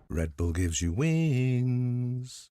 Red Bull gives you wings.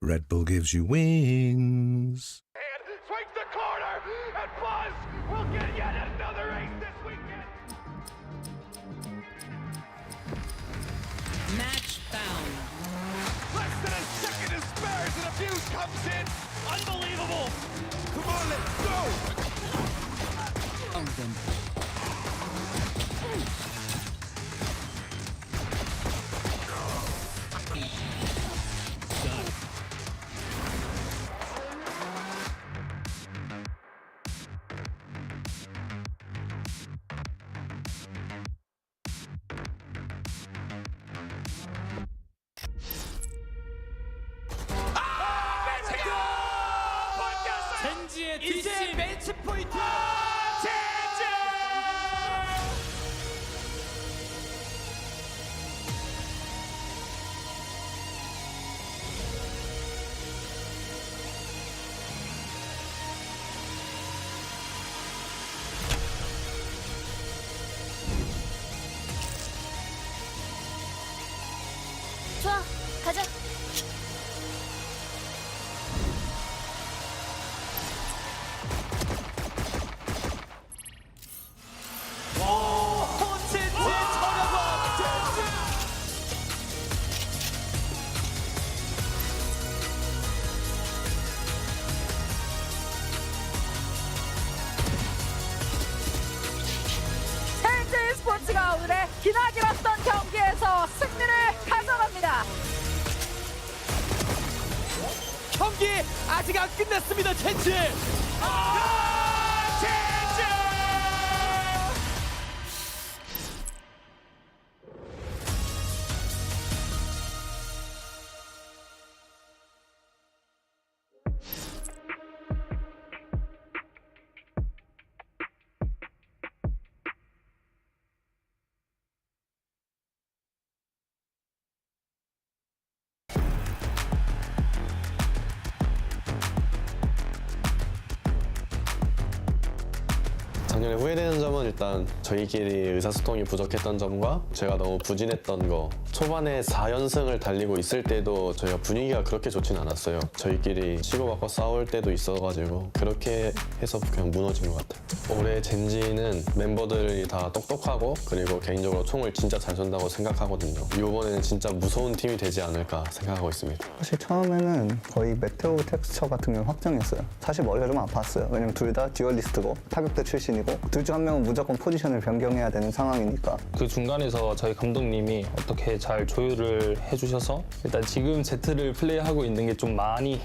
Red Bull gives you wings. And swings the corner, and Buzz will get yet another ace this weekend. Match found. Less than a second to spare as an abuse comes in. Unbelievable. Come on, let's go. Found them. Done. 젠지의 이제 매치 포인트. 젠지! 좋아, 가자. 젠지 저렴한 젠지. 젠지 스포츠가 오늘의 기나기었던 경기에서 승리를 가져갑니다. 경기 아직 안 끝났습니다. 젠지. 작년에 후회되는 점은 일단 저희끼리 의사소통이 부족했던 점과 제가 너무 부진했던 거. 초반에 4연승을 달리고 있을 때도 저희가 분위기가 그렇게 좋진 않았어요. 저희끼리 치고받고 싸울 때도 있어가지고 그렇게 해서 그냥 무너진 것 같아요. 올해 젠지는 멤버들이 다 똑똑하고 그리고 개인적으로 총을 진짜 잘 쏜다고 생각하거든요. 이번에는 진짜 무서운 팀이 되지 않을까 생각하고 있습니다. 사실 처음에는 거의 메테오 텍스처 같은 경우는 확정했어요. 사실 머리가 좀 아팠어요. 왜냐면 둘 다 듀얼리스트고 타격대 출신이고 둘 중 한 명은 무조건 포지션을 변경해야 되는 상황이니까. 그 중간에서 저희 감독님이 어떻게 잘 조율을 해주셔서 일단 지금 Z를 플레이하고 있는 게 좀 많이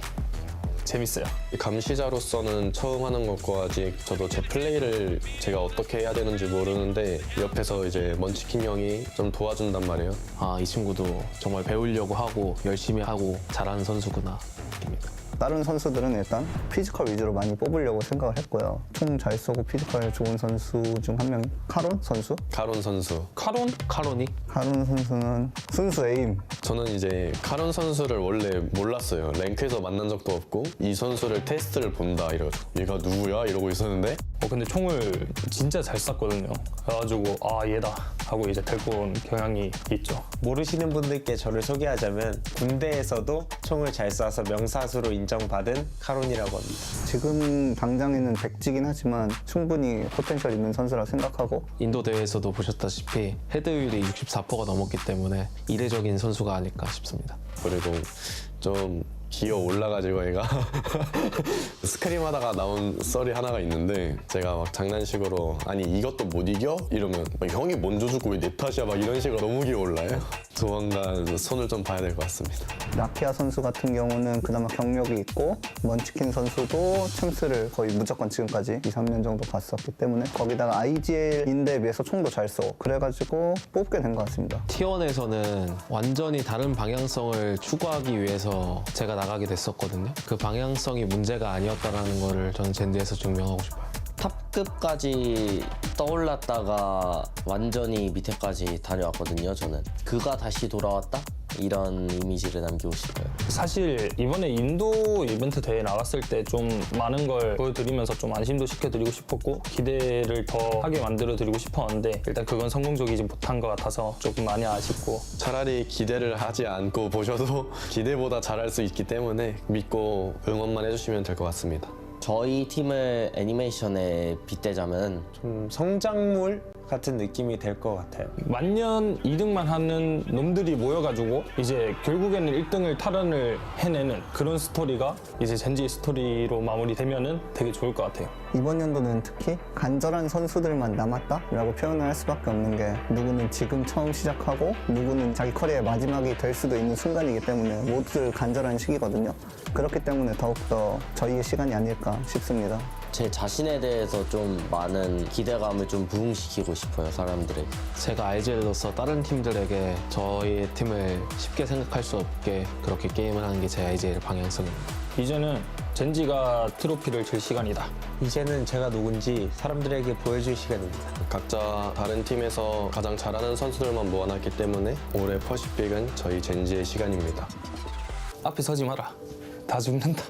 재밌어요. 감시자로서는 처음 하는 것과 아직 저도 제 플레이를 제가 어떻게 해야 되는지 모르는데 옆에서 이제 먼치킨 형이 좀 도와준단 말이에요. 아, 이 친구도 정말 배우려고 하고 열심히 하고 잘하는 선수구나 느낍니다. 다른 선수들은 일단 피지컬 위주로 많이 뽑으려고 생각을 했고요. 총 잘 쏘고 피지컬 좋은 선수 중 한 명이 카론 선수? 카론 선수. 카론이? 카론 선수는 순수 에임. 저는 이제 카론 선수를 원래 몰랐어요. 랭크에서 만난 적도 없고 이 선수를 테스트를 본다 이러죠. 얘가 누구야? 이러고 있었는데 근데 총을 진짜 잘 쐈거든요. 그래가지고 아 얘다 하고 이제 데리고 온 경향이 있죠. 모르시는 분들께 저를 소개하자면 군대에서도 총을 잘 쏴서 명사수로 인정받은 카론이라고 합니다. 지금 당장에는 백지긴 하지만 충분히 포텐셜 있는 선수라 생각하고 인도 대회에서도 보셨다시피 헤드율이 64%가 넘었기 때문에 이례적인 선수가 아닐까 싶습니다. 그리고 좀 기어 올라가지고 얘가 스크림 하다가 나온 썰이 하나가 있는데 제가 막 장난식으로 아니 이것도 못 이겨? 이러면 막, 형이 먼저 죽고 왜 내 탓이야? 막 이런 식으로 너무 기어 올라요. 조만간 손을 좀 봐야 될 것 같습니다. 라키아 선수 같은 경우는 그나마 경력이 있고 먼치킨 선수도 챔스를 거의 무조건 지금까지 2, 3년 정도 갔었기 때문에 거기다가 IGL인데 비해서 총도 잘 써. 그래가지고 뽑게 된 것 같습니다. T1에서는 완전히 다른 방향성을 추구하기 위해서 제가 나가게 됐었거든요. 그 방향성이 문제가 아니었다는 거를 저는 젠지에서 증명하고 싶어요. 탑급까지 떠올랐다가 완전히 밑에까지 다녀왔거든요. 저는 그가 다시 돌아왔다? 이런 이미지를 남기고 싶어요. 사실 이번에 인도 이벤트 대회 나갔을 때 좀 많은 걸 보여드리면서 좀 안심도 시켜드리고 싶었고 기대를 더 하게 만들어드리고 싶었는데 일단 그건 성공적이지 못한 것 같아서 조금 많이 아쉽고 차라리 기대를 하지 않고 보셔도 기대보다 잘할 수 있기 때문에 믿고 응원만 해주시면 될 것 같습니다. 저희 팀을 애니메이션에 빗대자면 좀 성장물 같은 느낌이 될 것 같아요. 만년 2등만 하는 놈들이 모여가지고 이제 결국에는 1등을 탈환을 해내는 그런 스토리가 이제 젠지의 스토리로 마무리되면은 되게 좋을 것 같아요. 이번 연도는 특히 간절한 선수들만 남았다라고 표현을 할 수밖에 없는 게 누구는 지금 처음 시작하고 누구는 자기 커리어의 마지막이 될 수도 있는 순간이기 때문에 모두들 간절한 시기거든요. 그렇기 때문에 더욱더 저희의 시간이 아닐까 싶습니다. 제 자신에 대해서 좀 많은 기대감을 좀 부응시키고 싶어요, 사람들에게. 제가 IGL로서 다른 팀들에게 저희 팀을 쉽게 생각할 수 없게 그렇게 게임을 하는 게 제 IGL 방향성입니다. 이제는 젠지가 트로피를 질 시간이다. 이제는 제가 누군지 사람들에게 보여줄 시간입니다. 각자 다른 팀에서 가장 잘하는 선수들만 모아놨기 때문에 올해 퍼시픽은 저희 젠지의 시간입니다. 앞에 서지 마라. 다 죽는다.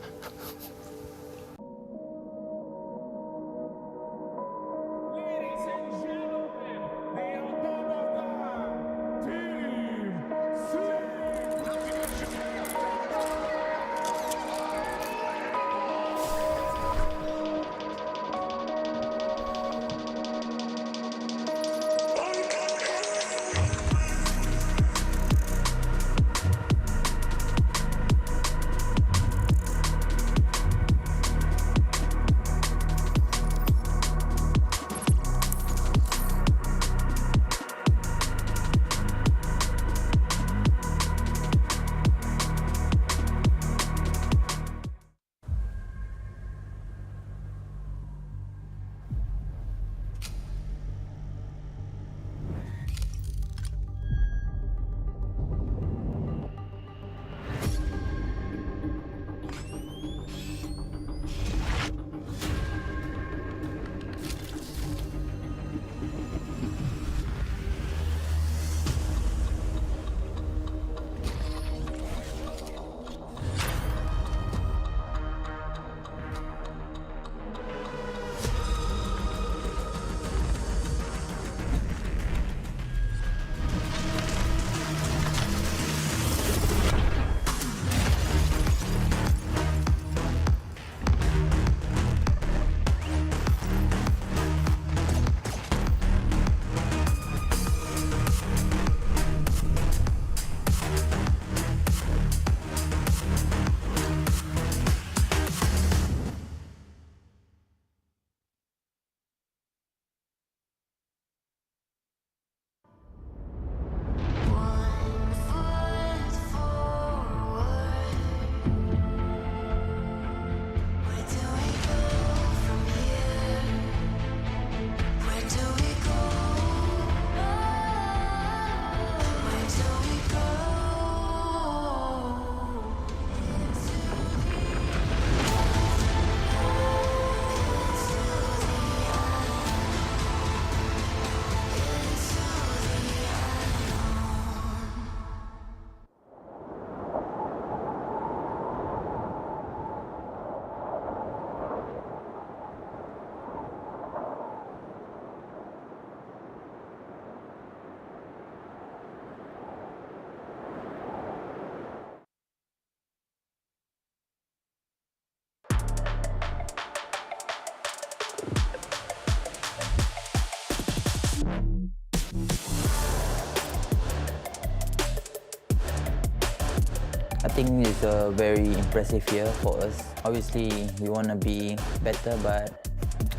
I think it's a very impressive year for us. Obviously, we want to be better, but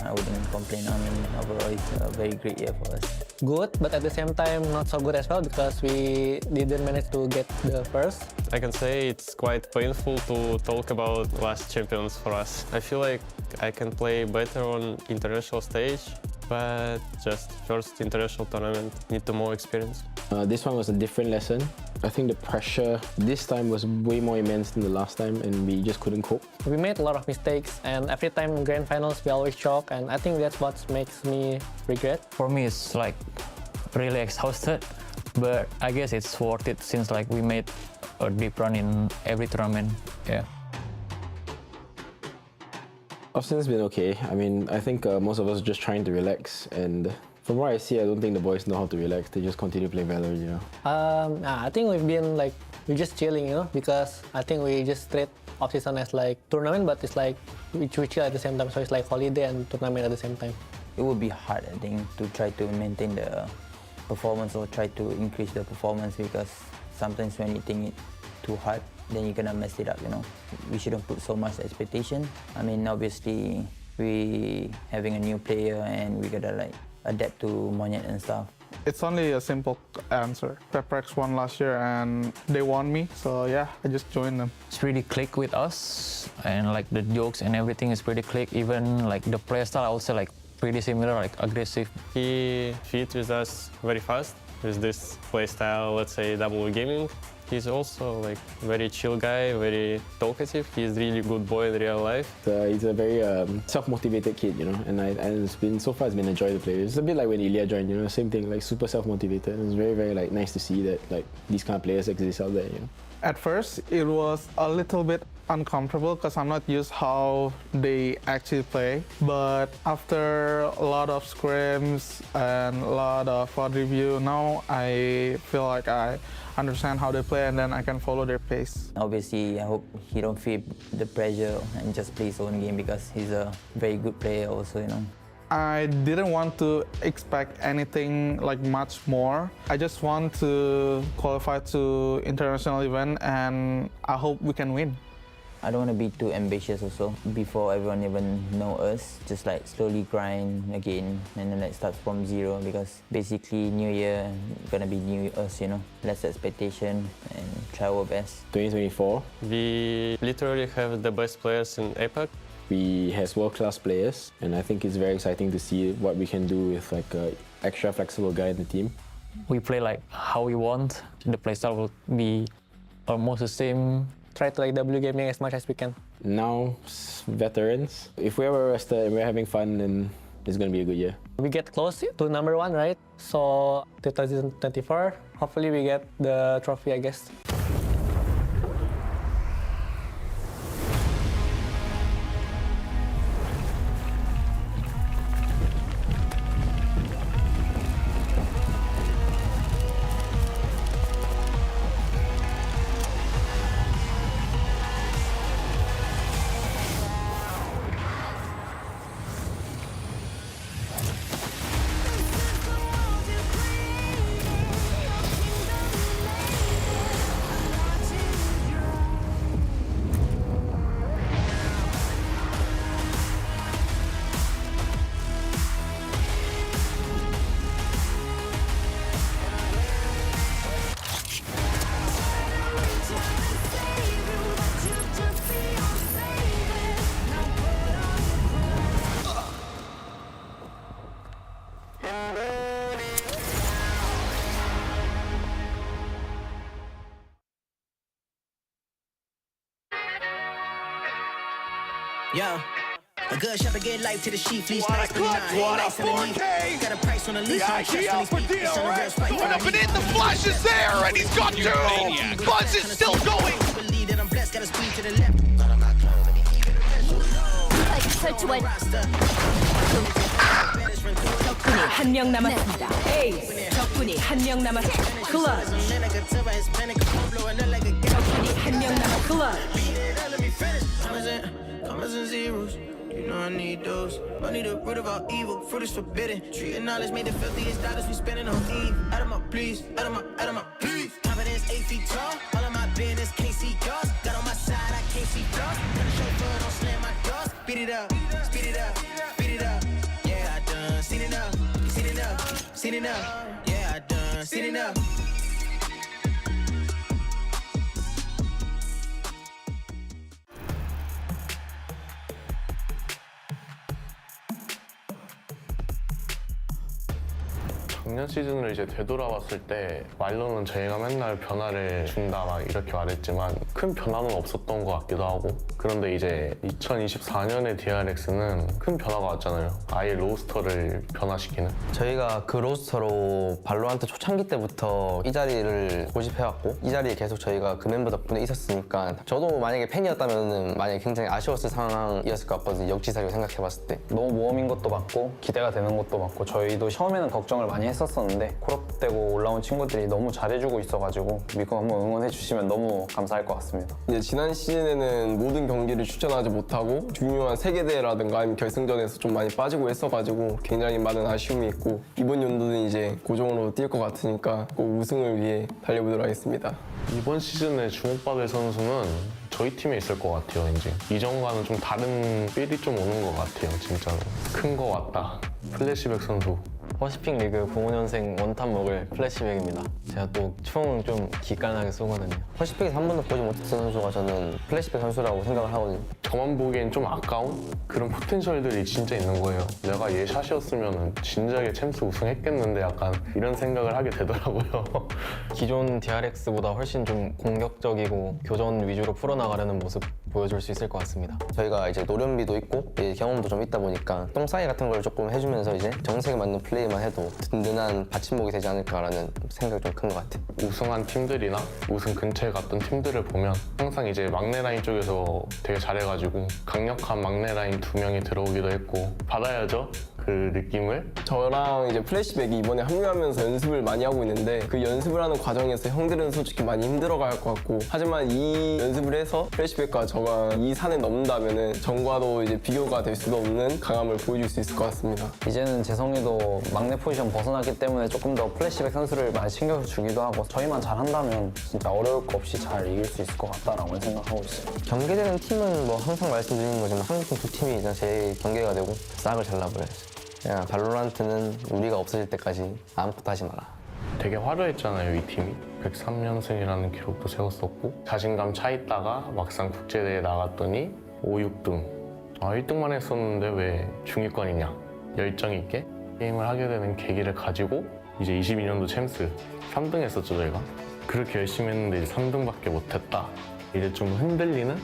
I wouldn't complain. I mean, overall, it's a very great year for us. Good, but at the same time, not so good as well because we didn't manage to get the first. I can say it's quite painful to talk about last champions for us. I feel like I can play better on international stage, but just first international tournament, need to more experience. This one was a different lesson. I think the pressure this time was way more immense than the last time, and we just couldn't cope. We made a lot of mistakes, and every time in grand finals, we always choke, and I think that's what makes me regret. For me, it's like really exhausted, but I guess it's worth it since like we made a deep run in every tournament. Yeah. Austin's been okay. I mean, I think most of us are just trying to relax, and from what I see, I don't think the boys know how to relax. They just continue playing Valorant, you know. I think we've been like, we're just chilling, you know, because I think we just treat off-season as like tournament, but it's like we chill at the same time, so it's like holiday and tournament at the same time. It would be hard, I think, to try to maintain the performance or try to increase the performance because sometimes when you think it too hard, then you're gonna mess it up, you know. We shouldn't put so much expectation. I mean, obviously, we having a new player and we gotta like adapt to Monyet and stuff. It's only a simple answer. DRX won last year and they won me, so yeah, I just joined them. It's really click with us, and like the jokes and everything is pretty click. Even like the play style, I would say like pretty similar, like aggressive. He fit with us very fast with this play style, let's say double gaming. He's also like very chill guy, very talkative. He's really good boy in real life. He's a very self-motivated kid, you know, and it's been so far it's been a joy to play. It's a bit like when Ilya joined, you know, same thing, like super self-motivated. It's very, very like nice to see that like these kind of players exist out there, you know. At first, it was a little bit uncomfortable because I'm not used how they actually play. But after a lot of scrims and a lot of VOD review, now I feel like I understand how they play and then I can follow their pace. Obviously, I hope he don't feel the pressure and just play his own game because he's a very good player also, you know. I didn't want to expect anything like much more. I just want to qualify to international event and I hope we can win. I don't want to be too ambitious also before everyone even know us. Just like slowly grind again and then like start from zero because basically new year gonna be new us, you know. Less expectation and try our best. 2024. We literally have the best players in APAC. We have world-class players, and I think it's very exciting to see what we can do with like an extra flexible guy in the team. We play like how we want. The playstyle will be almost the same. Try to like W gaming as much as we can. Now, veterans. If we're ever rested and we're having fun, then it's gonna be a good year. We get close to #1, right? So 2024, hopefully we get the trophy, I guess. Yeah. A good shot to get life to the sheep. Fleece What a nice, clutch, what a 4K! Got a price on the lease. The IGL for DRX going up and in, the flash is there, and he's got two! Buzz is still going! 설치원. 적군이 한 명 남았습니다. 에이스. 적군이 한 명 남았습니다. 클러치. 적군이 한 명 남았습니다. 클러치. Commas and zeros, you know I need those. Money the root of all evil, fruit is forbidden. Treating knowledge made the filthiest dollars we spending on Eve. Out of my please, out of my please. Confidence 8 feet tall, all of my business can't see God. speed it up, speed it up, speed it up. Yeah, I done seen enough, seen enough, seen enough. Yeah, I done seen enough. 작년 시즌을 이제 되돌아봤을 때 말로는 저희가 맨날 변화를 준다 막 이렇게 말했지만 큰 변화는 없었던 것 같기도 하고, 그런데 이제 2024년의 DRX는 큰 변화가 왔잖아요. 아예 로스터를 변화시키는. 저희가 그 로스터로 발로란트 초창기 때부터 이 자리를 고집해왔고 이 자리에 계속 저희가 그 멤버 덕분에 있었으니까 저도 만약에 팬이었다면 만약에 굉장히 아쉬웠을 상황이었을 것 같거든요. 역지사를 생각해봤을 때. 너무 모험인 것도 맞고 기대가 되는 것도 맞고 저희도 처음에는 걱정을 많이 했었었는데 콜업되고 올라온 친구들이 너무 잘해주고 있어가지고 믿고 한번 응원해주시면 너무 감사할 것 같습니다. 이제 지난 시즌에는 모든 경기를 출전하지 못하고 중요한 세계대회라든가 아니면 결승전에서 좀 많이 빠지고 했어가지고 굉장히 많은 아쉬움이 있고, 이번 연도는 이제 고정으로 뛸 것 같으니까 꼭 우승을 위해 달려보도록 하겠습니다. 이번 시즌에 주목받을 선수는 저희 팀에 있을 것 같아요. 이제 이전과는 좀 다른 필이 좀 오는 것 같아요. 진짜로 큰 거 왔다. 플래시백 선수. 퍼시픽 리그 05년생 원탑 먹을 플래시백입니다. 제가 또 총 좀 기깔나게 쏘거든요. 퍼시픽에서 한 번도 보지 못했던 선수가 저는 플래시백 선수라고 생각을 하거든요. 저만 보기엔 좀 아까운 그런 포텐셜들이 진짜 있는 거예요. 내가 얘 샷이었으면 진작에 챔스 우승했겠는데 약간 이런 생각을 하게 되더라고요. 기존 DRX보다 훨씬 좀 공격적이고 교전 위주로 풀어나가려는 모습 보여줄 수 있을 것 같습니다. 저희가 이제 노련비도 있고 이제 경험도 좀 있다 보니까 똥싸이 같은 걸 조금 해주면서 이제 정색에 맞는 플레이만 해도 든든한 받침목이 되지 않을까라는 생각이 좀 큰 것 같아요. 우승한 팀들이나 우승 근처에 갔던 팀들을 보면 항상 이제 막내 라인 쪽에서 되게 잘해가지고 강력한 막내 라인 2명이 들어오기도 했고 받아야죠. 그 느낌을. 저랑 이제 플래시백이 이번에 합류하면서 연습을 많이 하고 있는데 그 연습을 하는 과정에서 형들은 솔직히 많이 힘들어갈 것 같고, 하지만 이 연습을 해서 플래시백과 저가 이 산을 넘는다면은 전과도 이제 비교가 될 수도 없는 강함을 보여줄 수 있을 것 같습니다. 이제는 재성이도 막내 포지션 벗어났기 때문에 조금 더 플래시백 선수를 많이 신경 주기도 하고 저희만 잘한다면 진짜 어려울 거 없이 잘 이길 수 있을 것 같다라고 생각하고 있어요. 경계되는 팀은 뭐 항상 말씀드리는 거지만 한 팀, 두 팀이 이제 제일 경계가 되고 싹을 잘라버려야죠. 야, 발로란트는 우리가 없어질 때까지 아무것도 하지 마라. 되게 화려했잖아요, 이 팀이. 103연승이라는 기록도 세웠었고 자신감 차 있다가 막상 국제대회 나갔더니 5, 6등. 1등만 했었는데 왜 중위권이냐. 열정 있게 게임을 하게 되는 계기를 가지고 이제 22년도 챔스 3등 했었죠, 저희가. 그렇게 열심히 했는데 이제 3등밖에 못했다. 이제 좀 흔들리는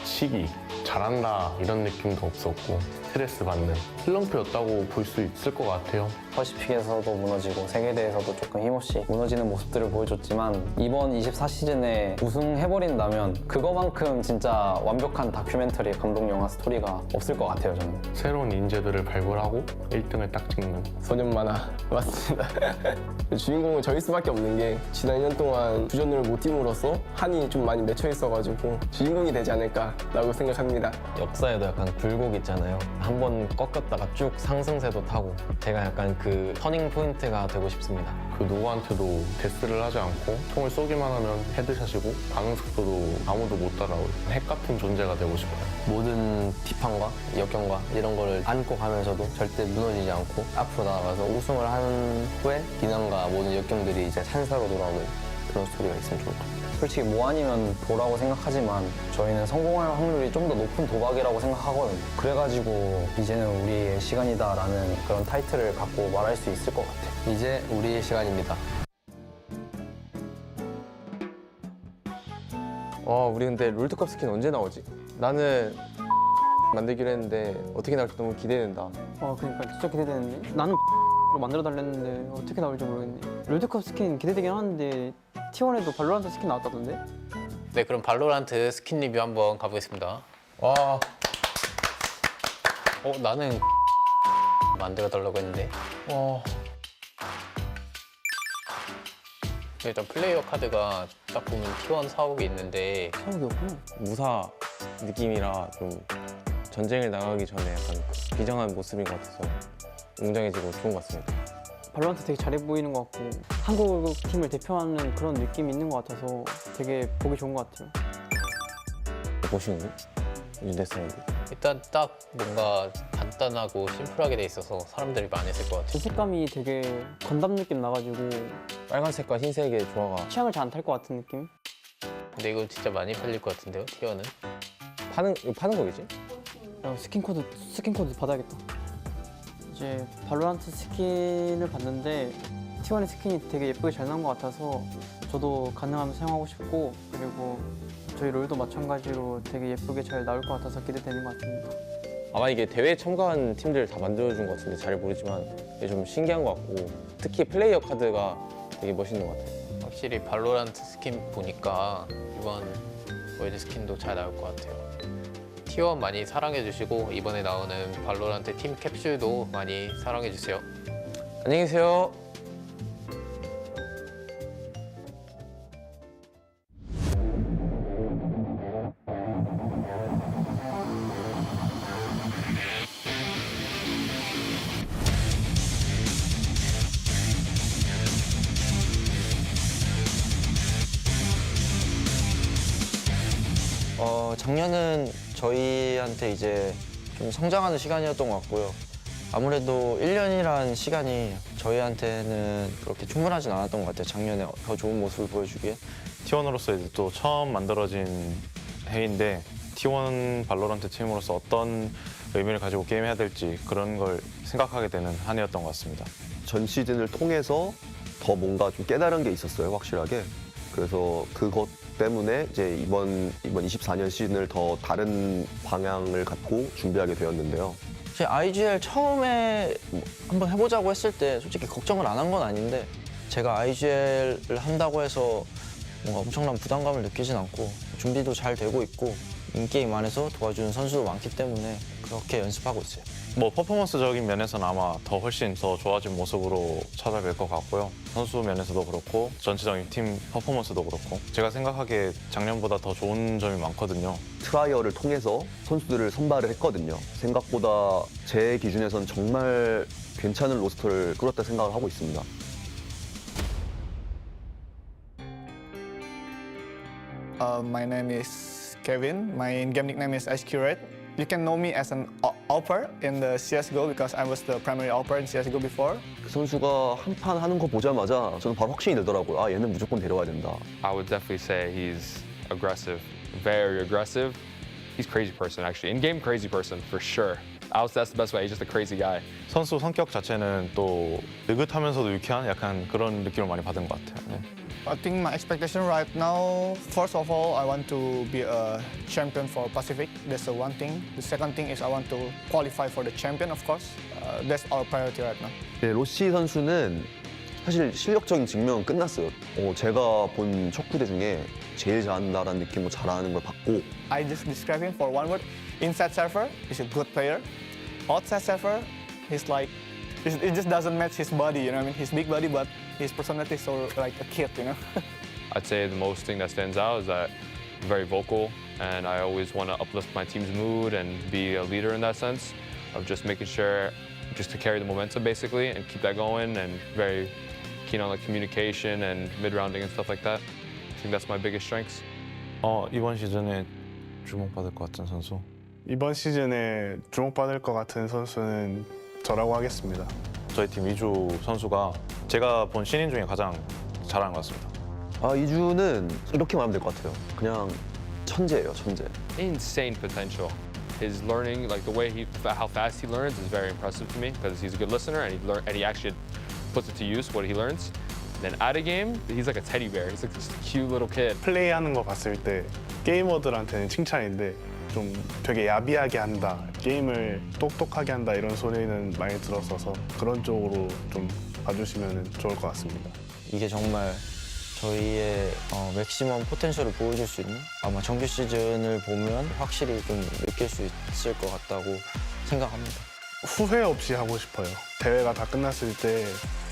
시기. 잘한다 이런 느낌도 없었고 스트레스 받는 슬럼프였다고 볼 수 있을 것 같아요. 퍼시픽에서도 무너지고 세계대회에서도 조금 힘없이 무너지는 모습들을 보여줬지만 이번 24 시즌에 우승해버린다면 그거만큼 진짜 완벽한 다큐멘터리 감동 영화 스토리가 없을 것 같아요. 저는 새로운 인재들을 발굴하고 1등을 딱 찍는 소년 만화 맞습니다. 주인공은 저희 수밖에 없는 게 지난 2년 동안 주전을 못 팀으로써 한이 좀 많이 맺혀 있어가지고 주인공이 되지 않을까라고 생각합니다. 역사에도 약간 굴곡 있잖아요. 한 번 꺾였다가 쭉 상승세도 타고 제가 약간 그 터닝 포인트가 되고 싶습니다. 그 누구한테도 데스를 하지 않고 총을 쏘기만 하면 헤드샷이고 반응 속도도 아무도 못 따라올 핵 같은 존재가 되고 싶어요. 모든 뒷판과 역경과 이런 거를 안고 가면서도 절대 무너지지 않고 앞으로 나아가서 우승을 한 후에 비난과 모든 역경들이 이제 찬사로 돌아오는 그런 스토리가 있으면 좋을 것 같아요. 솔직히 뭐 아니면 도라고 생각하지만 저희는 성공할 확률이 좀 더 높은 도박이라고 생각하거든요. 그래가지고 이제는 우리의 시간이다라는 그런 타이틀을 갖고 말할 수 있을 것 같아요. 이제 우리의 시간입니다. 우리 근데 롤드컵 스킨 언제 나오지? 나는 만들기로 했는데 어떻게 나올지 너무 기대된다. 그러니까 진짜 기대되는데 나는 로 만들어 달랬는데 어떻게 나올지 모르겠네. 롤드컵 스킨 기대되긴 하는데 T1에도 발로란트 스킨 나왔다던데? 네, 그럼 발로란트 스킨 리뷰 한번 가보겠습니다. 와. 나는 만들어 달라고 했는데. 일단 플레이어 카드가 딱 보면 T1 사옥이 있는데 사옥이 없구나. 무사 느낌이라 좀 전쟁을 나가기 전에 약간 비장한 모습인 것 같아서 웅장해지고 좋은 것 같습니다. 발로란트 되게 잘해 보이는 것 같고 한국 팀을 대표하는 그런 느낌이 있는 것 같아서 되게 보기 좋은 것 같아요. 보시는 거? 유대성이. 일단 딱 뭔가 간단하고 심플하게 돼 있어서 사람들이 많이 쓸 것 같아요. 색감이 되게 건담 느낌 나가지고 빨간색과 흰색의 조화가 취향을 잘 안 탈 것 같은 느낌? 근데 이거 진짜 많이 팔릴 것 같은데요, 티어는? 이거 파는 거겠지? 스킨 코드 받아야겠다. 이제 발로란트 스킨을 봤는데 T1의 스킨이 되게 예쁘게 잘 나온 것 같아서 저도 가능하면 사용하고 싶고, 그리고 저희 롤도 마찬가지로 되게 예쁘게 잘 나올 것 같아서 기대되는 것 같습니다. 아마 이게 대회에 참가한 팀들 다 만들어준 것 같은데 잘 모르지만 이게 좀 신기한 것 같고, 특히 플레이어 카드가 되게 멋있는 것 같아요. 확실히 발로란트 스킨 보니까 이번 월드 스킨도 잘 나올 것 같아요. T1 많이 사랑해주시고 이번에 나오는 발로란트 팀 캡슐도 많이 사랑해주세요. 안녕히 계세요. 작년은 저희한테 이제 좀 성장하는 시간이었던 것 같고요. 아무래도 1년이란 시간이 저희한테는 그렇게 충분하진 않았던 것 같아요. 작년에 더 좋은 모습을 보여주기에. T1으로서 이제 또 처음 만들어진 해인데 T1 발로란트 팀으로서 어떤 의미를 가지고 게임해야 될지 그런 걸 생각하게 되는 한 해였던 것 같습니다. 전 시즌을 통해서 더 뭔가 좀 깨달은 게 있었어요, 확실하게. 그래서 그것 때문에 이제 이번 24년 시즌을 더 다른 방향을 갖고 준비하게 되었는데요. 제 IGL 처음에 한번 해보자고 했을 때 솔직히 걱정을 안 한 건 아닌데, 제가 IGL을 한다고 해서 뭔가 엄청난 부담감을 느끼진 않고 준비도 잘 되고 있고 인게임 안에서 도와주는 선수도 많기 때문에 그렇게 연습하고 있어요. 뭐 퍼포먼스적인 면에서는 아마 더 훨씬 더 좋아진 모습으로 찾아뵐 것 같고요. 선수 면에서도 그렇고 전체적인 팀 퍼포먼스도 그렇고 제가 생각하기에 작년보다 더 좋은 점이 많거든요. 트라이얼을 통해서 선수들을 선발을 했거든요. 생각보다 제 기준에선 정말 괜찮은 로스터를 끌었다 생각을 하고 있습니다. My name is Kevin. My game nickname is Accurate. You can know me as an AWPer in the CSGO because I was the primary AWPer in CSGO before. 그 선수가 한 판 하는 거 보자마자 저는 바로 확신이 들더라고요. 아, 얘는 무조건 데려와야 된다. I would definitely say he's aggressive, very aggressive. He's a crazy person, actually. In-game crazy person, for sure. That's the best way. He's just a crazy guy. 선수 성격 자체는 또 느긋하면서도 유쾌한 약간 그런 느낌을 많이 받은 것 같아요. 네. I think my expectation right now, first of all, I want to be a champion for Pacific. That's the one thing. The second thing is I want to qualify for the champion, of course. That's our priority right now. 네, 로시 선수는 사실 실력적인 증명은 끝났어요. 제가 본 척후대 중에 제일 잘한다라는 느낌으로 잘하는 걸 봤고. I just describe him for one word. Inside server, he's a good player. Outside server, he's like, it just doesn't match his body, you know what I mean? His big body, but his personality is so like a kid, you know? I'd say the most thing that stands out is that I'm very vocal, and I always want to uplift my team's mood and be a leader in that sense of just making sure just to carry the momentum basically and keep that going, and very keen on like communication and mid-rounding and stuff like that. I think that's my biggest strengths. 이번 시즌에 주목받을 것 같은 선수? 이번 시즌에 주목받을 것 같은 선수는 저라고 하겠습니다. 저희 팀 이주 선수가 제가 본 신인 중에 가장 잘하는 것 같습니다. 이주는 이렇게 말하면 될 것 같아요. 그냥 천재예요, 천재. Insane potential. His learning, like the way how fast he learns, is very impressive to me because he's a good listener and he actually puts it to use what he learns. Then out of game, he's like a teddy bear. He's like this cute little kid. 플레이하는 거 봤을 때 게이머들한테는 칭찬인데 좀 되게 야비하게 한다, 게임을 똑똑하게 한다 이런 소리는 많이 들었어서 그런 쪽으로 좀 봐주시면 좋을 것 같습니다. 이게 정말 저희의 맥시멈 포텐셜을 보여줄 수 있는, 아마 정규 시즌을 보면 확실히 좀 느낄 수 있을 것 같다고 생각합니다. 후회 없이 하고 싶어요. 대회가 다 끝났을 때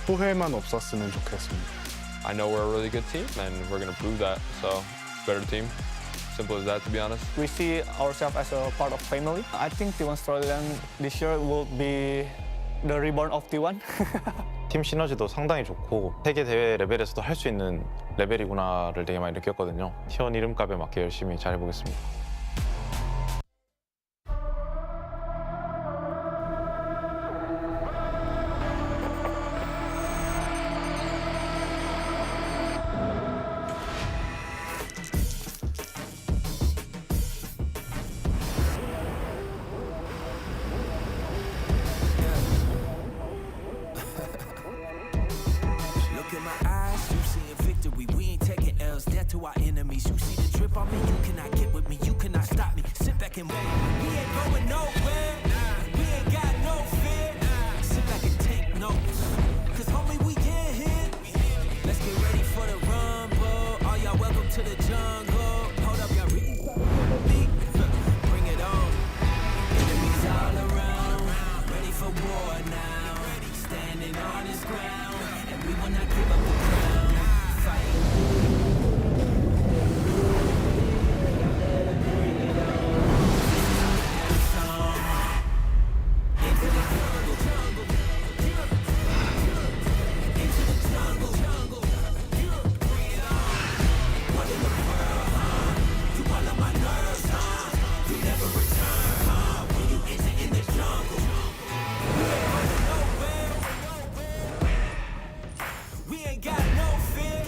후회만 없었으면 좋겠습니다. I know we're a really good team and we're going to prove that. So, better team. Simple as that, to be honest. We see ourselves as a part of family. I think T1 Storyland this year will be the reborn of T1. 팀 시너지도 상당히 좋고 세계 대회 레벨에서도 할 수 있는 레벨이구나를 되게 많이 느꼈거든요. T1 이름값에 맞게 열심히 잘 해보겠습니다. And you cannot get with me, you cannot stop me. Sit back and wait. We ain't going nowhere. We ain't got no fear. Sit back and take notes. Cause homie, we get hit. Let's get ready for the rumble. All y'all welcome to the jungle. Hold up, y'all really me? Bring it on. Enemies all around. Ready for war now. Standing on his ground. And we will not give up the ground. Fight. We ain't got no fear.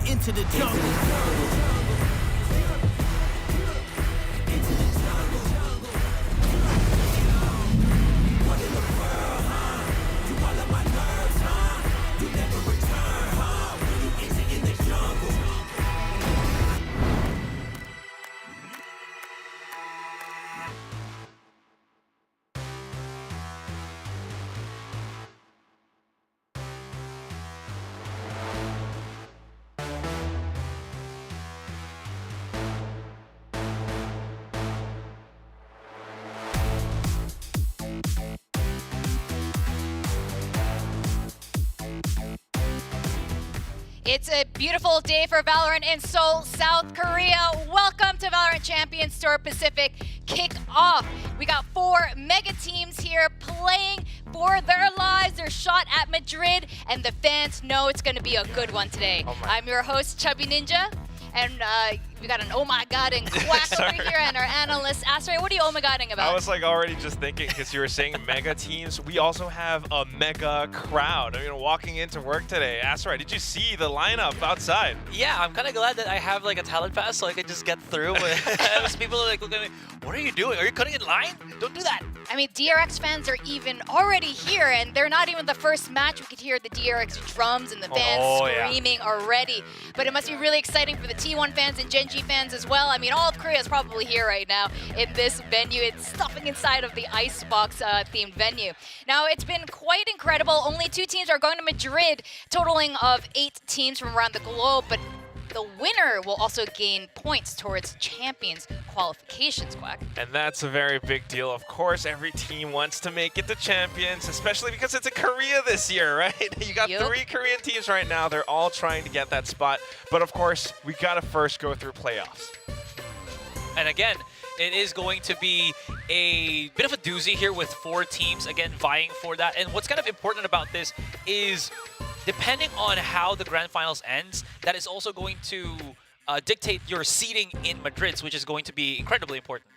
Into the jungle. It's a beautiful day for Valorant in Seoul, South Korea. Welcome to Valorant Champions Tour Pacific Kickoff. We got 4 mega teams here playing for their lives. They're shot at Madrid, and the fans know it's going to be a good one today. I'm your host, Chubby Ninja, and we got an oh my godding quack over here, and our analyst, Asray. What are you oh my godding about? I was like already just thinking, because you were saying mega teams, we also have a mega crowd. I mean, walking into work today, Asray, did you see the lineup outside? Yeah, I'm kind of glad that I have like a talent pass so I can just get through. But people are like looking at me, what are you doing? Are you cutting in line? Don't do that. I mean, DRX fans are even already here, and they're not even the first match. We could hear the DRX drums and the fans screaming already. But it must be really exciting for the T1 fans and Gen G fans as well. I mean, all of Korea is probably here right now in this venue. It's stuffing inside of the Icebox themed venue. Now, it's been quite incredible. Only 2 teams are going to Madrid, totaling of 8 teams from around the globe. But the winner will also gain points towards champions qualifications, Quack. And that's a very big deal. Of course, every team wants to make it to champions, especially because it's in Korea this year, right? You got 3 Korean teams right now. They're all trying to get that spot. But of course, we gotta first go through playoffs. And again, it is going to be a bit of a doozy here with 4 teams, again, vying for that. And what's kind of important about this is, depending on how the grand finals ends, that is also going to dictate your seeding in Madrid, which is going to be incredibly important.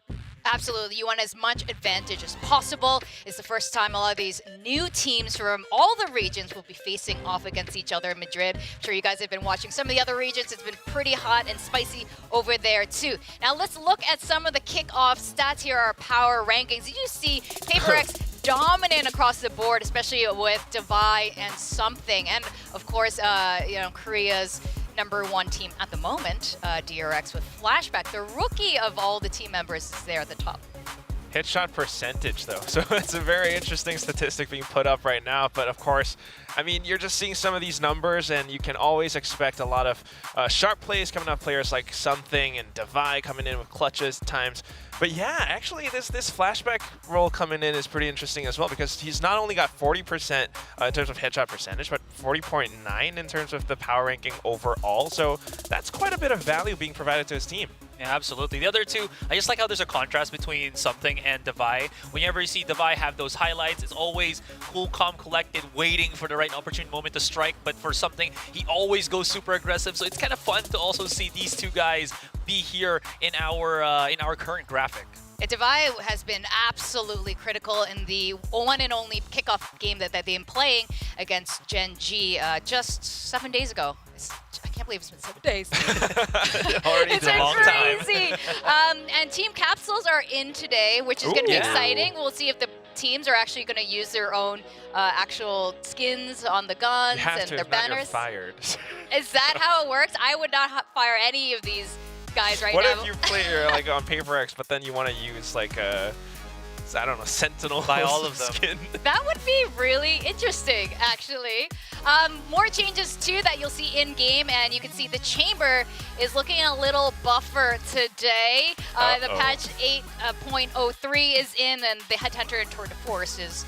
Absolutely. You want as much advantage as possible. It's the first time a lot of these new teams from all the regions will be facing off against each other in Madrid. I'm sure you guys have been watching some of the other regions. It's been pretty hot and spicy over there too. Now let's look at some of the kickoff stats here, our power rankings. Did you see PaperX dominant across the board, especially with Divide and Something? And of course, you know, Korea's #1 team at the moment, DRX with Flashback. The rookie of all the team members is there at the top. Headshot percentage, though. So it's a very interesting statistic being put up right now. But of course, I mean, you're just seeing some of these numbers, and you can always expect a lot of sharp plays coming out. Players like Something and Divide coming in with clutches at times. But yeah, actually, this Flashback role coming in is pretty interesting as well, because he's not only got 40% in terms of headshot percentage, but 40.9 in terms of the power ranking overall. So that's quite a bit of value being provided to his team. Yeah, absolutely. The other two, I just like how there's a contrast between Something and Divide. Whenever you see Divide have those highlights, it's always cool, calm, collected, waiting for the right opportune moment to strike. But for Something, he always goes super aggressive. So it's kind of fun to also see these two guys be here in our current graphic. Divide has been absolutely critical in the one and only kickoff game that they've been playing against Gen G just 7 days ago. I can't believe it's been 7 days. It's been a long crazy. And Team Capsules are in today, which is going to be exciting. We'll see if the teams are actually going to use their own actual skins on the guns You have and to, their if not, you're banners. fired. Is that how it works? I would not fire any of these guys right What now. if you play like on Paper X, but then you want to use like a, I don't know, Sentinel Buy all of them. skin? That would be really interesting, actually. More changes, too, that you'll see in-game, and you can see the Chamber is looking a little buffer today. The patch 8.03 is in, and the Headhunter and Tour de Force is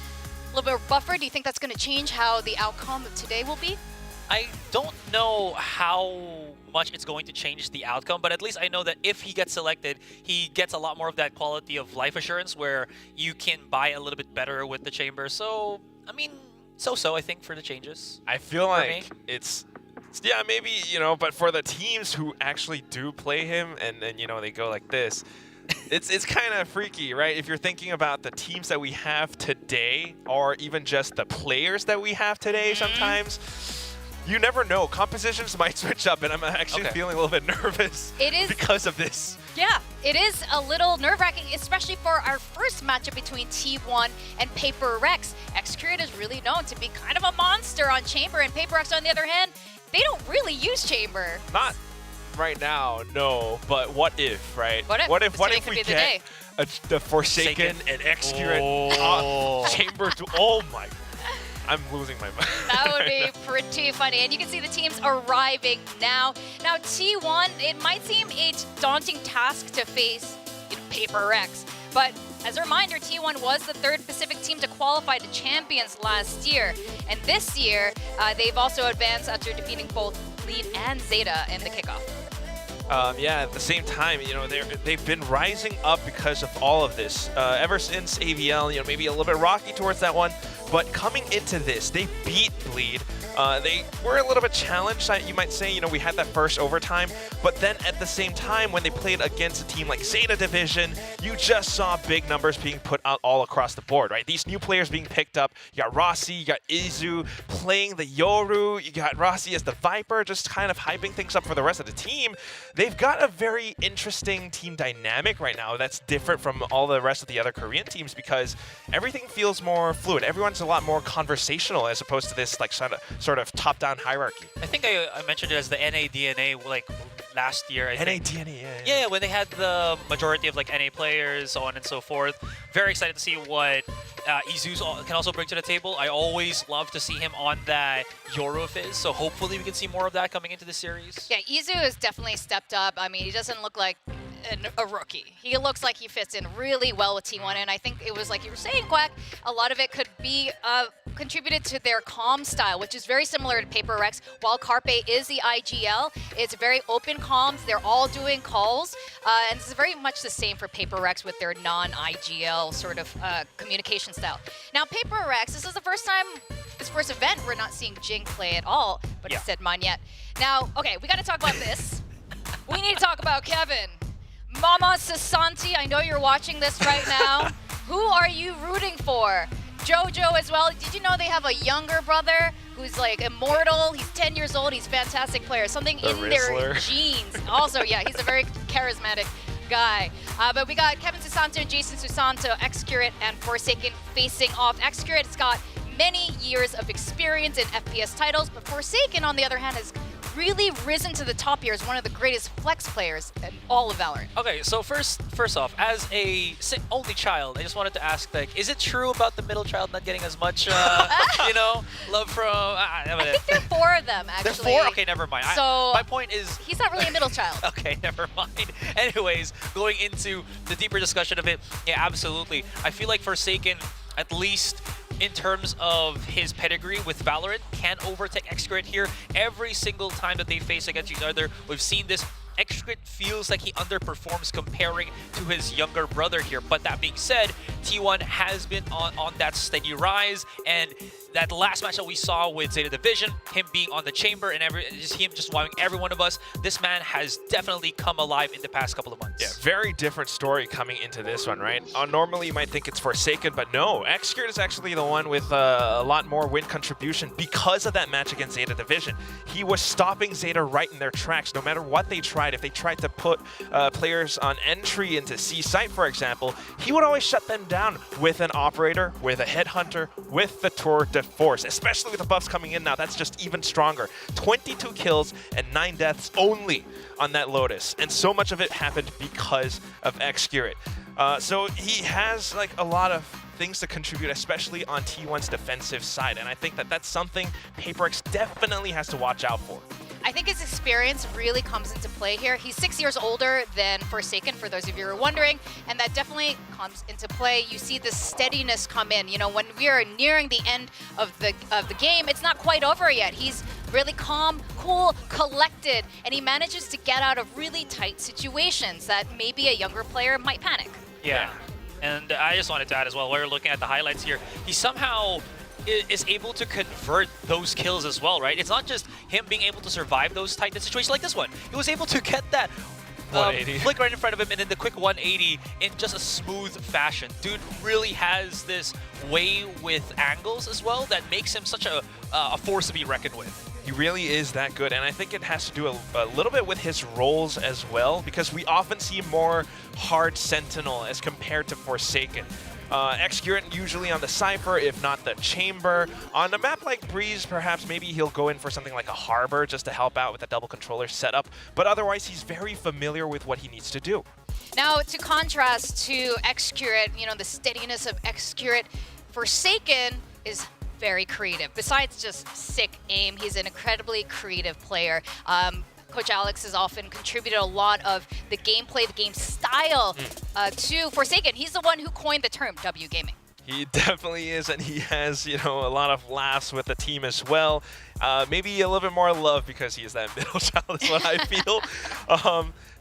a little bit buffer. Do you think that's going to change how the outcome of today will be? I don't know how much it's going to change the outcome, but at least I know that if he gets selected, he gets a lot more of that quality of life assurance where you can buy a little bit better with the Chamber. So, I mean, so-so, I think, for the changes. I feel like it's yeah, maybe, you know, but for the teams who actually do play him and you know, they go like this, it's kind of freaky, right? If you're thinking about the teams that we have today, or even just the players that we have today sometimes, you never know. Compositions might switch up, and I'm actually feeling a little bit nervous because of this. Yeah, it is a little nerve-wracking, especially for our first matchup between T1 and Paper Rex. Xcuriate is really known to be kind of a monster on Chamber, and Paper Rex, on the other hand, they don't really use Chamber. Not right now, no, but what if, right? What if we could be the get day? The Forsaken and Xcuriate Chamber? Oh my. I'm losing my mind. That would be pretty funny. And you can see the teams arriving now. Now, T1, it might seem a daunting task to face Paper Rex. But as a reminder, T1 was the third Pacific team to qualify to Champions last year. And this year, they've also advanced after defeating both Lead and Zeta in the kickoff. Yeah, at the same time, you know, they've been rising up because of all of this. Ever since AVL, you know, maybe a little bit rocky towards that one, but coming into this, they beat Bleed. They were a little bit challenged, you might say. You know, we had that first overtime, but then at the same time, when they played against a team like Zeta Division, you just saw big numbers being put out all across the board, right? These new players being picked up. You got Rossi, you got Izu playing the Yoru, you got Rossi as the Viper, just kind of hyping things up for the rest of the team. They've got a very interesting team dynamic right now that's different from all the rest of the other Korean teams because everything feels more fluid. Everyone's a lot more conversational as opposed to this like sort of top-down hierarchy. I think I mentioned it as the NA-DNA like last year. NA-DNA, yeah, when they had the majority of like NA players, so on and so forth. Very excited to see what Izu can also bring to the table. I always love to see him on that Yoru of his, so hopefully we can see more of that coming into the series. Yeah, Izu has definitely stepped up. I mean, he doesn't look like a rookie. He looks like he fits in really well with T1, and I think it was like you were saying, Quack, a lot of it could be contributed to their comm style, which is very similar to Paper Rex. While Carpe is the IGL, it's very open comms. They're all doing calls, and it's very much the same for Paper Rex with their non-IGL sort of communication style. Now, Paper Rex, this is the first time, this first event, we're not seeing Jing play at all, but he said man yet. Now, okay, we got to talk about this. We need to talk about Kevin. Mama Sasanti, I know you're watching this right now. Who are you rooting for? Jojo as well. Did you know they have a younger brother who's like immortal? He's 10 years old. He's a fantastic player. Something in their genes. Also, yeah, he's a very charismatic guy. But we got Kevin Susanto and Jason Susanto, Xcuriate and Forsaken facing off. Xcuriate's got many years of experience in FPS titles, but Forsaken, on the other hand, has really risen to the top here as one of the greatest flex players in all of VALORANT. Okay, so first off, as a only child, I just wanted to ask, like, is it true about the middle child not getting as much, you know, love from? I think there are 4 of them, actually. They're 4? Okay, never mind. So my point is, he's not really a middle child. Okay, never mind. Anyways, going into the deeper discussion of it, yeah, absolutely. I feel like Forsaken, at least in terms of his pedigree with VALORANT, can overtake Xcuriate here. Every single time that they face against each other, we've seen this. Xcuriate feels like he underperforms comparing to his younger brother here. But that being said, T1 has been on that steady rise, and that last match that we saw with Zeta Division, him being on the Chamber and him just wowing every one of us, this man has definitely come alive in the past couple of months. Yeah, very different story coming into this one, right? Normally you might think it's Forsaken, but no, Xcuriate is actually the one with a lot more win contribution because of that match against Zeta Division. He was stopping Zeta right in their tracks, no matter what they tried. If they tried to put players on entry into C site, for example, he would always shut them down. down with an operator, with a headhunter, with the tour de force, especially with the buffs coming in now. That's just even stronger. 22 kills and 9 deaths only on that Lotus, and so much of it happened because of Xcurate. So he has like a lot of things to contribute, especially on T1's defensive side, and I think that that's something PaperX definitely has to watch out for. I think his experience really comes into play here. He's 6 years older than Forsaken, for those of you who are wondering, and that definitely comes into play. You see the steadiness come in. You know, when we are nearing the end of the game, it's not quite over yet. He's really calm, cool, collected, and he manages to get out of really tight situations that maybe a younger player might panic. Yeah. And I just wanted to add as well, while we're looking at the highlights here, he somehow is able to convert those kills as well, right? It's not just him being able to survive those tight situations like this one. He was able to get that 180 flick right in front of him and then the quick 180 in just a smooth fashion. Dude really has this way with angles as well that makes him such a force to be reckoned with. He really is that good, and I think it has to do a little bit with his roles as well, because we often see more hard Sentinel as compared to Forsaken. Xcurate usually on the Cypher, if not the Chamber. On a map like Breeze, perhaps maybe he'll go in for something like a Harbor just to help out with the double controller setup, but otherwise he's very familiar with what he needs to do. Now, to contrast to Xcurate, you know, the steadiness of Xcurate, Forsaken is very creative. Besides just sick aim, he's an incredibly creative player. Coach Alex has often contributed a lot of the gameplay, the game style to Forsaken. He's the one who coined the term W gaming. He definitely is, and he has, you know, a lot of laughs with the team as well. Maybe a little bit more love because he is that middle child, is what I feel.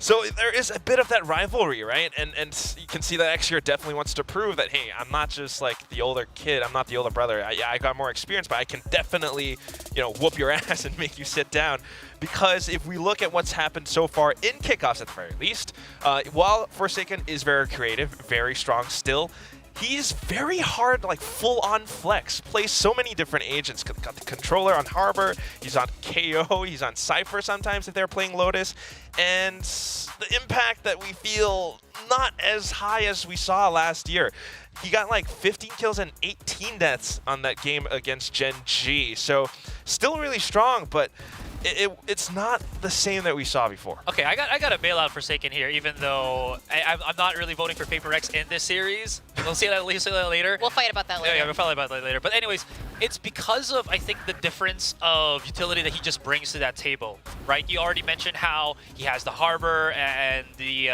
So there is a bit of that rivalry, right? And you can see that Xcurate definitely wants to prove that, hey, I'm not just like the older kid, I'm not the older brother. I got more experience, but I can definitely, you know, whoop your ass and make you sit down. Because if we look at what's happened so far in Kickoffs at the very least, while Forsaken is very creative, very strong still, he's very hard, like full-on flex. Plays so many different agents. Got the controller on Harbor, he's on KO, he's on Cypher sometimes if they're playing Lotus. And the impact that we feel not as high as we saw last year. He got like 15 kills and 18 deaths on that game against Gen G. So still really strong, but it's not the same that we saw before. Okay, I got a bailout Forsaken here, even though I'm not really voting for PaperX in this series. We'll see that later. We'll fight about that later. Yeah, we'll fight about that later. But anyways, it's because of, I think, the difference of utility that he just brings to that table, right? You already mentioned how he has the Harbor and the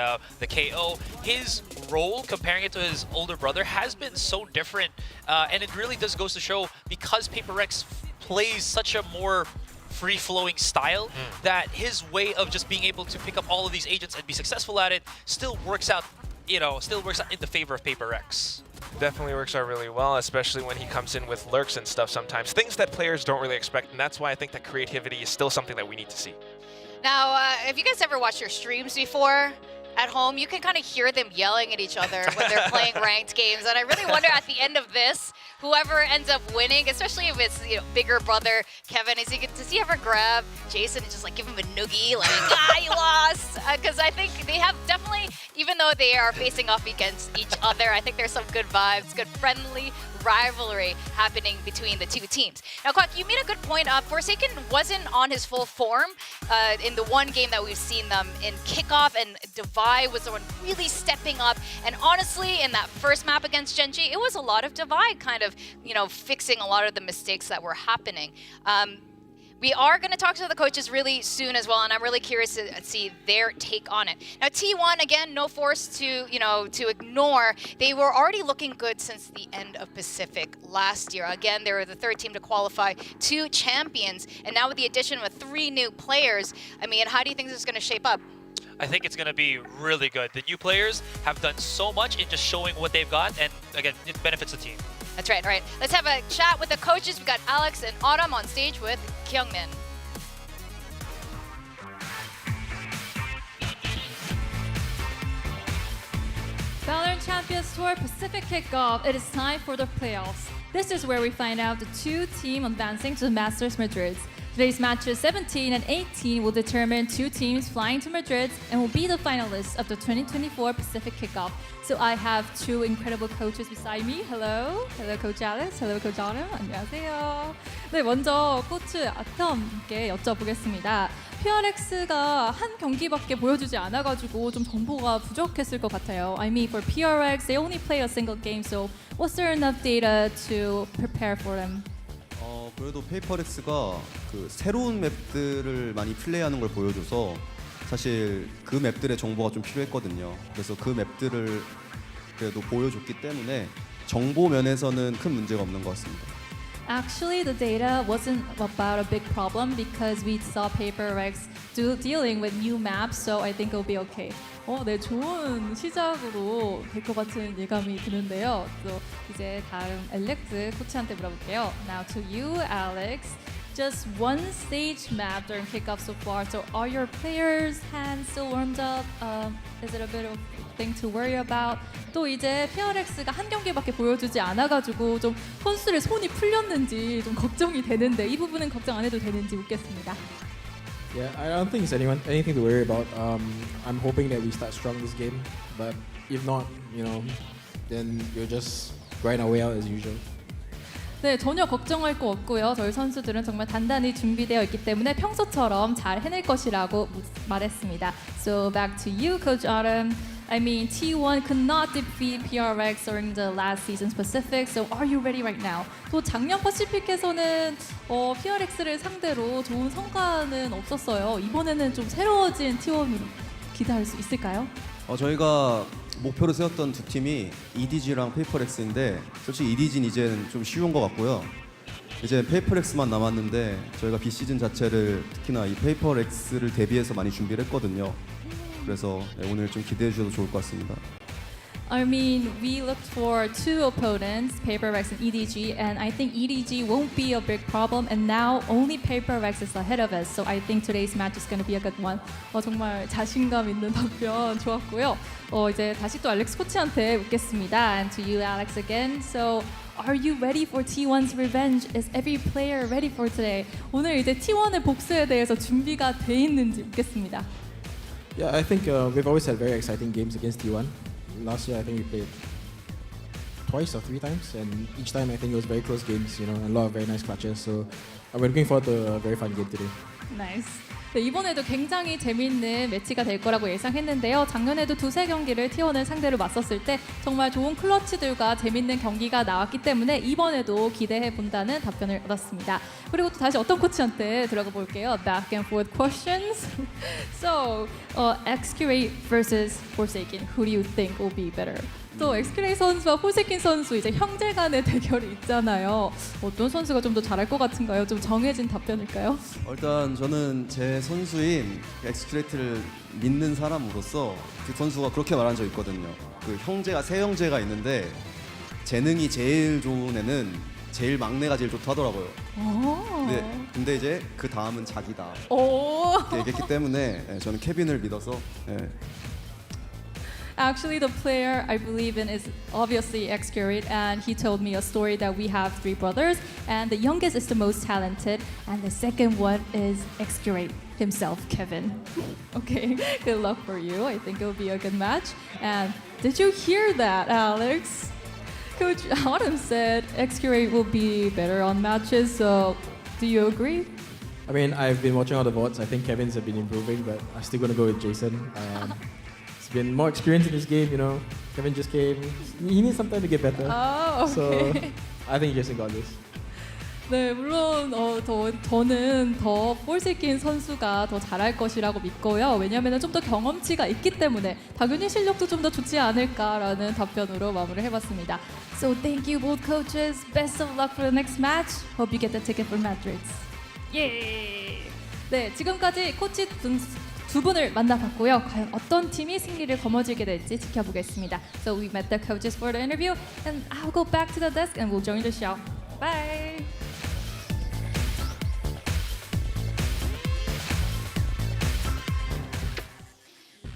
KO. His role, comparing it to his older brother, has been so different. And it really does goes to show, because PaperX plays such a more free-flowing style, that his way of just being able to pick up all of these agents and be successful at it still works out, you know, in the favor of PaperX. Definitely works out really well, especially when he comes in with lurks and stuff sometimes. Things that players don't really expect, and that's why I think that creativity is still something that we need to see. Now, have you guys ever watched your streams before? At home, you can kind of hear them yelling at each other when they're playing ranked games, and I really wonder at the end of this, whoever ends up winning, especially if it's, you know, bigger brother Kevin, does he ever grab Jason and just like give him a noogie, like, you lost? Because I think they have definitely, even though they are facing off against each other, I think there's some good vibes, good friendly rivalry happening between the two teams. Now, Kwak, you made a good point. Forsaken wasn't on his full form in the one game that we've seen them in Kickoff, and Divide was the one really stepping up. And honestly, in that first map against Gen G, it was a lot of Divide kind of, you know, fixing a lot of the mistakes that were happening. We are going to talk to the coaches really soon as well, and I'm really curious to see their take on it. Now, T1, again, no force to, you know, to ignore. They were already looking good since the end of Pacific last year. Again, they were the third team to qualify 2 champions, and now with the addition of 3 new players, I mean, how do you think this is going to shape up? I think it's going to be really good. The new players have done so much in just showing what they've got, and again, it benefits the team. That's right. All right, let's have a chat with the coaches. We've got Alex and Autumn on stage with Kyungmin. VALORANT Champions Tour Pacific Kickoff. It is time for the playoffs. This is where we find out the 2 teams advancing to the Masters Madrid. Today's matches 17 and 18 will determine two teams flying to Madrid and will be the finalists of the 2024 Pacific Kickoff. So I have two incredible coaches beside me. Hello, Coach Alex. Hello, Coach Autumn. 안녕하세요. 네, 먼저 코치 아텀께 여쭤보겠습니다. PRX가 한 경기밖에 보여주지 않아가지고 좀 정보가 부족했을 것 같아요. I mean, for PRX, they only play a single game, so was there enough data to prepare for them? 그래도 페이퍼렉스가 그 새로운 맵들을 많이 플레이하는 걸 보여줘서 사실 그 맵들의 정보가 좀 필요했거든요. 그래서 그 맵들을 그래도 보여줬기 때문에 정보 면에서는 큰 문제가 없는 것 같습니다. Actually, the data wasn't about a big problem because we saw PaperX dealing with new maps, so I think it'll be okay. 네, 좋은 시작으로 될 것 같은 예감이 드는데요. 또 이제 다음 알렉스 코치한테 물어볼게요. Now to you, Alex. Just one stage map during kickoff so far. So are your players' hands still warmed up? Is it a bit of thing to worry about? 또 이제 PRX가 한 경기밖에 보여주지 않아가지고 좀 선수들의 손이 풀렸는지 좀 걱정이 되는데 이 부분은 걱정 안 해도 되는지 묻겠습니다. Yeah, I don't think it's anything to worry about. I'm hoping that we start strong this game, but if not, then we'll just grind our way out as usual. 네, 전혀 걱정할 거 없고요. 저희 선수들은 정말 단단히 준비되어 있기 때문에 평소처럼 잘 해낼 것이라고 말했습니다. So back to you, Coach Autumn. I mean, T1 could not defeat PRX during the last season's Pacific, so are you ready right now? 또 작년 퍼시픽에서는 PRX를 상대로 좋은 성과는 없었어요. 이번에는 좀 새로워진 T1으로 기대할 수 있을까요? 저희가 목표로 세웠던 두 팀이 EDG랑 페이퍼렉스인데 솔직히 EDG는 이제는 좀 쉬운 것 같고요. 이제 페이퍼렉스만 남았는데 저희가 비시즌 자체를 특히나 이 페이퍼렉스를 대비해서 많이 준비를 했거든요. 그래서 오늘 좀 기대해 주셔도 좋을 것 같습니다. I mean, we looked for two opponents, PaperX and EDG, and I think EDG won't be a big problem. And now only PaperX is ahead of us, so I think today's match is going to be a good one. 정말 자신감 있는 답변 좋았고요. 이제 다시 또 알렉스 코치한테 묻겠습니다. And to you, Alex, again. So, are you ready for T1's revenge? Is every player ready for today? 오늘 이제 T1의 복수에 대해서 준비가 돼 있는지 묻겠습니다. Yeah, I think we've always had very exciting games against T1. Last year, I think we played twice or three times, and each time I think it was very close games, and a lot of very nice clutches. So we're looking forward to a very fun game today. Nice. 네, 이번에도 굉장히 재미있는 매치가 될 거라고 예상했는데요. 작년에도 두세 경기를 T1을 상대로 맞섰을 때 정말 좋은 클러치들과 재미있는 경기가 나왔기 때문에 이번에도 기대해 본다는 답변을 얻었습니다. 그리고 또 다시 어떤 코치한테 들어가 볼게요. Back and forth questions. So, XQA versus Forsaken. Who do you think will be better? 또 XQA 선수와 포세킨 선수 이제 형제 간의 대결이 있잖아요. 어떤 선수가 좀 더 잘할 것 같은가요? 좀 정해진 답변일까요? 일단 저는 제 선수인 엑스큐레이트를 믿는 사람으로서 그 선수가 그렇게 말한 적 있거든요. 그 세 형제가 있는데 재능이 제일 좋은 애는 제일 막내가 제일 좋다 하더라고요. 근데 이제 그 다음은 자기다 이렇게 얘기했기 때문에 저는 케빈을 믿어서 Actually, the player I believe in is obviously XQrate, and he told me a story that we have three brothers, and the youngest is the most talented, and the second one is XQrate himself, Kevin. Okay, good luck for you. I think it'll be a good match. And did you hear that, Alex? Coach Autumn said XQrate will be better on matches, so do you agree? I mean, I've been watching all the VODs. I think Kevin's have been improving, but I'm still going to go with Jason. Been more experience in this game, Kevin just came. He needs some time to get better. Oh, okay. So I think Jason got this. 네, 물론 저는 더 폴세킨 선수가 더 잘할 것이라고 믿고요. 왜냐하면 좀 더 경험치가 있기 때문에 당연히 실력도 좀 더 좋지 않을까라는 답변으로 마무리를 해봤습니다. So thank you both coaches. Best of luck for the next match. Hope you get the ticket for Madrid. 예. 네, 지금까지 코치 두 분을 만나봤고요. 과연 어떤 팀이 승리를 거머쥐게 될지 지켜보겠습니다. So we met the coaches for the interview, and I'll go back to the desk and we'll join the show. Bye.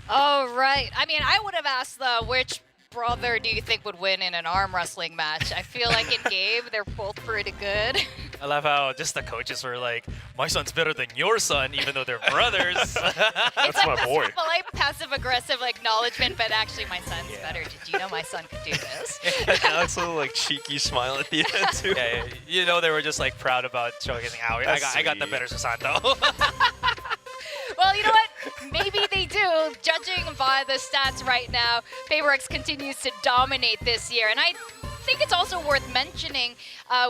All right. I mean, I would have asked which brother do you think would win in an arm wrestling match? I feel like in game, they're both pretty good. I love how just the coaches were like, my son's better than your son, even though they're brothers. It's like this polite, passive-aggressive acknowledgement, but actually my son's better. Did you know my son could do this? Alex a little like cheeky smile at the end too. Yeah, you know they were just like proud about showcasing how I got the better Susanto. Well, you know what? Maybe they do. Judging by the stats right now, PaperX continues to dominate this year. And I think it's also worth mentioning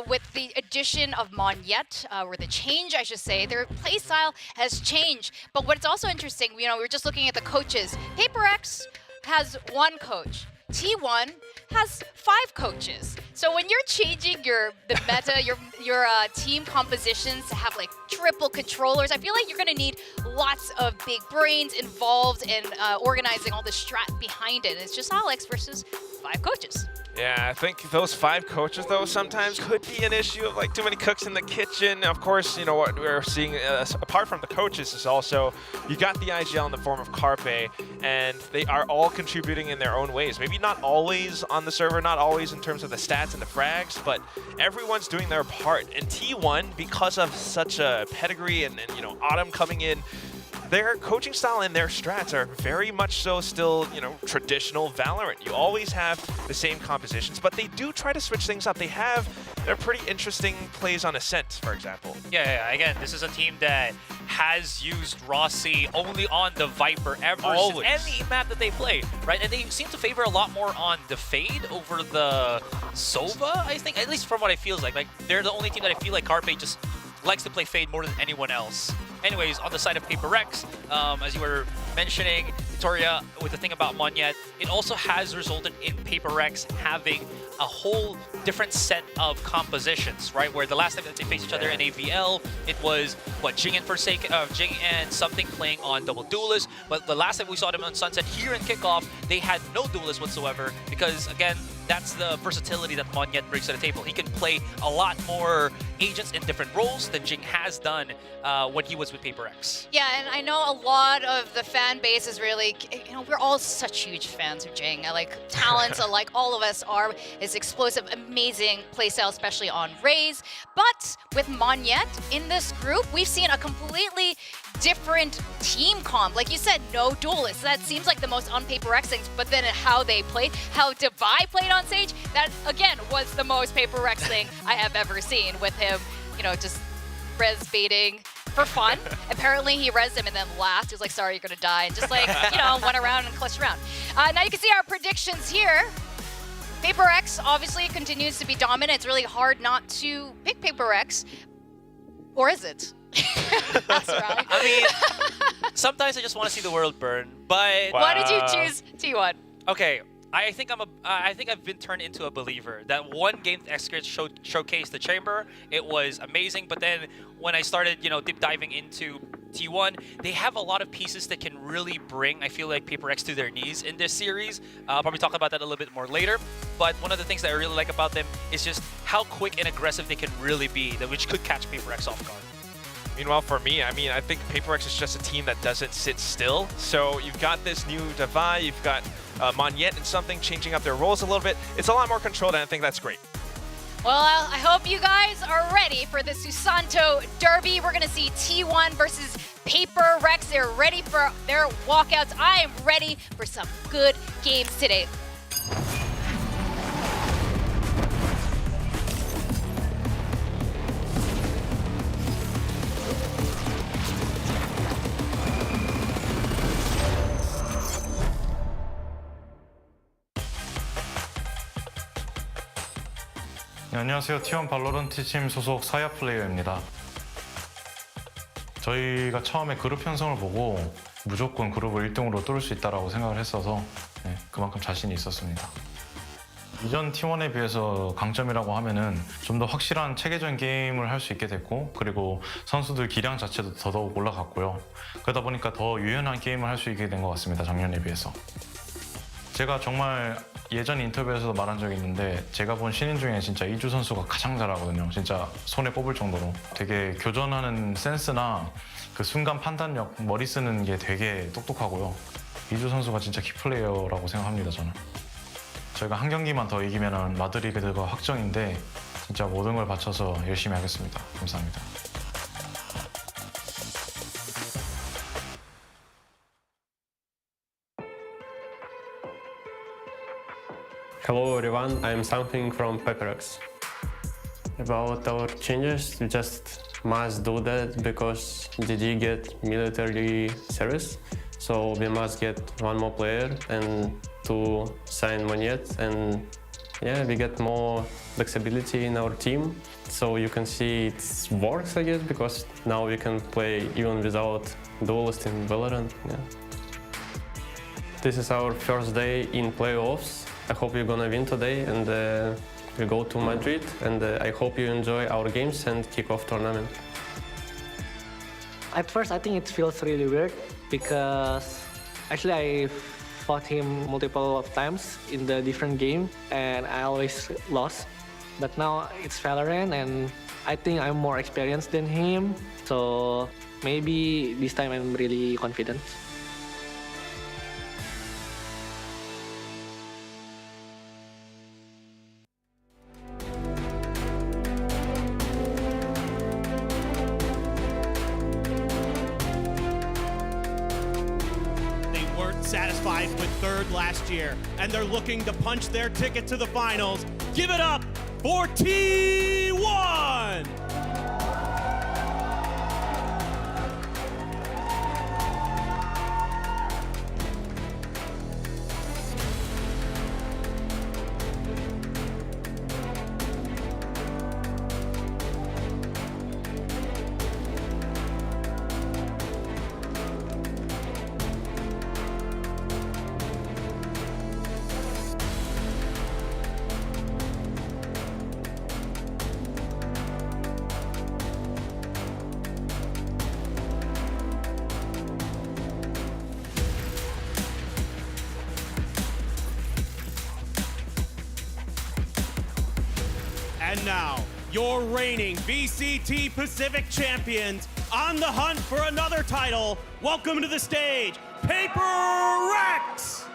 with the addition of Monyet, or the change, I should say, their playstyle has changed. But what's also interesting, you know, we're just looking at the coaches. PaperX has one coach. T1 has 5 coaches. So when you're changing the meta, your team compositions to have like triple controllers, I feel like you're gonna need lots of big brains involved in organizing all the strat behind it. It's just Alex versus 5 coaches. Yeah, I think those 5 coaches, though, sometimes could be an issue of like too many cooks in the kitchen. Of course, you know, what we're seeing, apart from the coaches, is also you got the IGL in the form of Carpe, and they are all contributing in their own ways. Maybe not always on the server, not always in terms of the stats and the frags, but everyone's doing their part. And T1, because of such a pedigree and you know, Autumn coming in, their coaching style and their strats are very much so still, you know, traditional Valorant. You always have the same compositions, but they do try to switch things up. They have their pretty interesting plays on Ascent, for example. Yeah, again, this is a team that has used Rossi only on the Viper ever since any map that they play, right? And they seem to favor a lot more on the Fade over the Sova, I think, at least from what it feels like. Like, they're the only team that I feel like Carpe just likes to play Fade more than anyone else. Anyways, on the side of PaperX, as you were mentioning, Victoria, with the thing about Monyet, it also has resulted in PaperX having a whole different set of compositions, right? Where the last time that they faced each other in AVL, it was, what, Jing and something playing on Double Duelist. But the last time we saw them on Sunset here in Kickoff, they had no Duelist whatsoever because, again, that's the versatility that Monyet brings to the table. He can play a lot more agents in different roles than Jing has done when he was with PaperX. Yeah, and I know a lot of the fan base is really, you know, we're all such huge fans of Jing. Like, talents, like all of us are, is explosive, amazing playstyle, especially on Raze. But with Monyet in this group, we've seen a completely different team comp. Like you said, no duelists. That seems like the most on PaperX things, but then how they played, how Devi played on stage, that again was the most PaperX thing I have ever seen with him, you know, just res baiting for fun. Apparently he res him and then laughed. He was like, sorry, you're gonna die. And just like, you know, went around and clutched around. Now you can see our predictions here. PaperX obviously continues to be dominant. It's really hard not to pick PaperX. Or is it? That's right. I mean, sometimes I just want to see the world burn, but... Why did you choose T1? Okay, I think I've been turned into a believer. That one game X-Grid showcased the chamber, it was amazing, but then when I started, you know, deep diving into T1, they have a lot of pieces that can really bring, I feel like, PaperX to their knees in this series. I'll probably talk about that a little bit more later, but one of the things that I really like about them is just how quick and aggressive they can really be, which could catch PaperX off guard. Meanwhile, for me, I mean, I think PaperX is just a team that doesn't sit still. So you've got this new Devi, you've got Monyet and something changing up their roles a little bit. It's a lot more controlled, and I think that's great. Well, I hope you guys are ready for the Susanto Derby. We're going to see T1 versus PaperX. They're ready for their walkouts. I am ready for some good games today. 안녕하세요. T1 발로란트 팀 소속 사야 플레이어입니다. 저희가 처음에 그룹 편성을 보고 무조건 그룹을 1등으로 뚫을 수 있다고 생각을 했어서 그만큼 자신이 있었습니다. 이전 T1에 비해서 강점이라고 하면은 좀 더 확실한 체계적인 게임을 할 수 있게 됐고, 그리고 선수들 기량 자체도 더더욱 올라갔고요. 그러다 보니까 더 유연한 게임을 할 수 있게 된 것 같습니다. 작년에 비해서. 제가 정말 예전 인터뷰에서도 말한 적이 있는데, 제가 본 신인 중에 진짜 이주 선수가 가장 잘하거든요. 진짜 손에 꼽을 정도로. 되게 교전하는 센스나 그 순간 판단력, 머리 쓰는 게 되게 똑똑하고요. 이주 선수가 진짜 키플레이어라고 생각합니다, 저는. 저희가 한 경기만 더 이기면 마드리드가 확정인데 진짜 모든 걸 바쳐서 열심히 하겠습니다. 감사합니다. Hello everyone, I'm something from DRX. About our changes, we just must do that because DD get military service, so we must get one more player and to sign Monet, and yeah, we get more flexibility in our team. So you can see it works, I guess, because now we can play even without duelist in VALORANT. Yeah. This is our first day in playoffs. I hope you're gonna win today and we go to Madrid, and I hope you enjoy our games and Kickoff tournament. At first, I think it feels really weird because actually I fought him multiple of times in the different game and I always lost. But now it's VALORANT and I think I'm more experienced than him, so maybe this time I'm really confident. Satisfied with third last year, and they're looking to punch their ticket to the finals. Give it up for T1! And now, your reigning VCT Pacific champions on the hunt for another title. Welcome to the stage, DRX!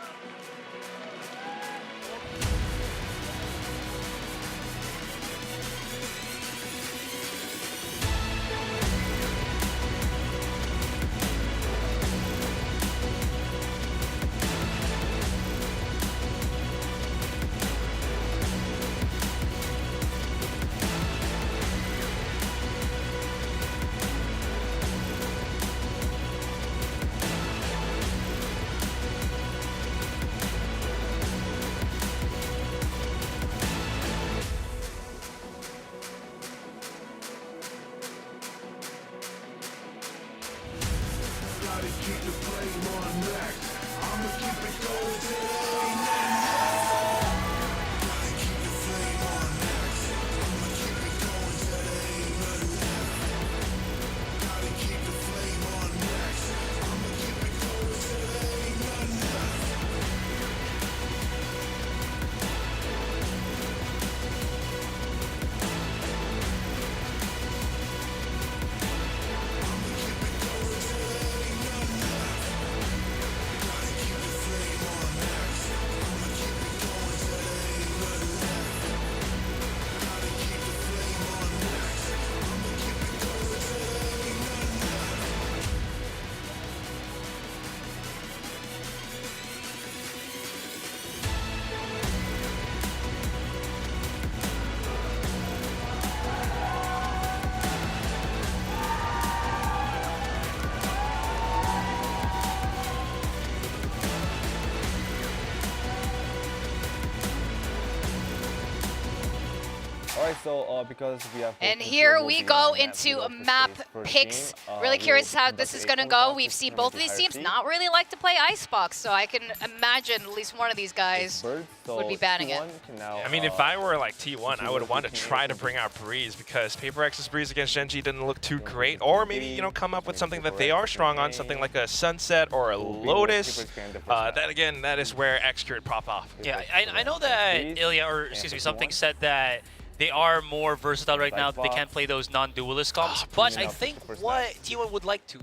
And here we go into map picks. Really curious how this is going to go. We've seen both of these teams not really like to play Icebox, so I can imagine at least one of these guys would be banning it. I mean, if I were like T1, I would want to try to bring out Breeze because PaperX's Breeze against Gen G didn't look too great. Or maybe, you know, come up with something that they are strong on, something like a Sunset or a Lotus. That, again, that is where X could pop off. Yeah, I know that Ilya, or excuse me, something said that they are more versatile right now. They can't play those non-duelist comps. But I think what T1 would like to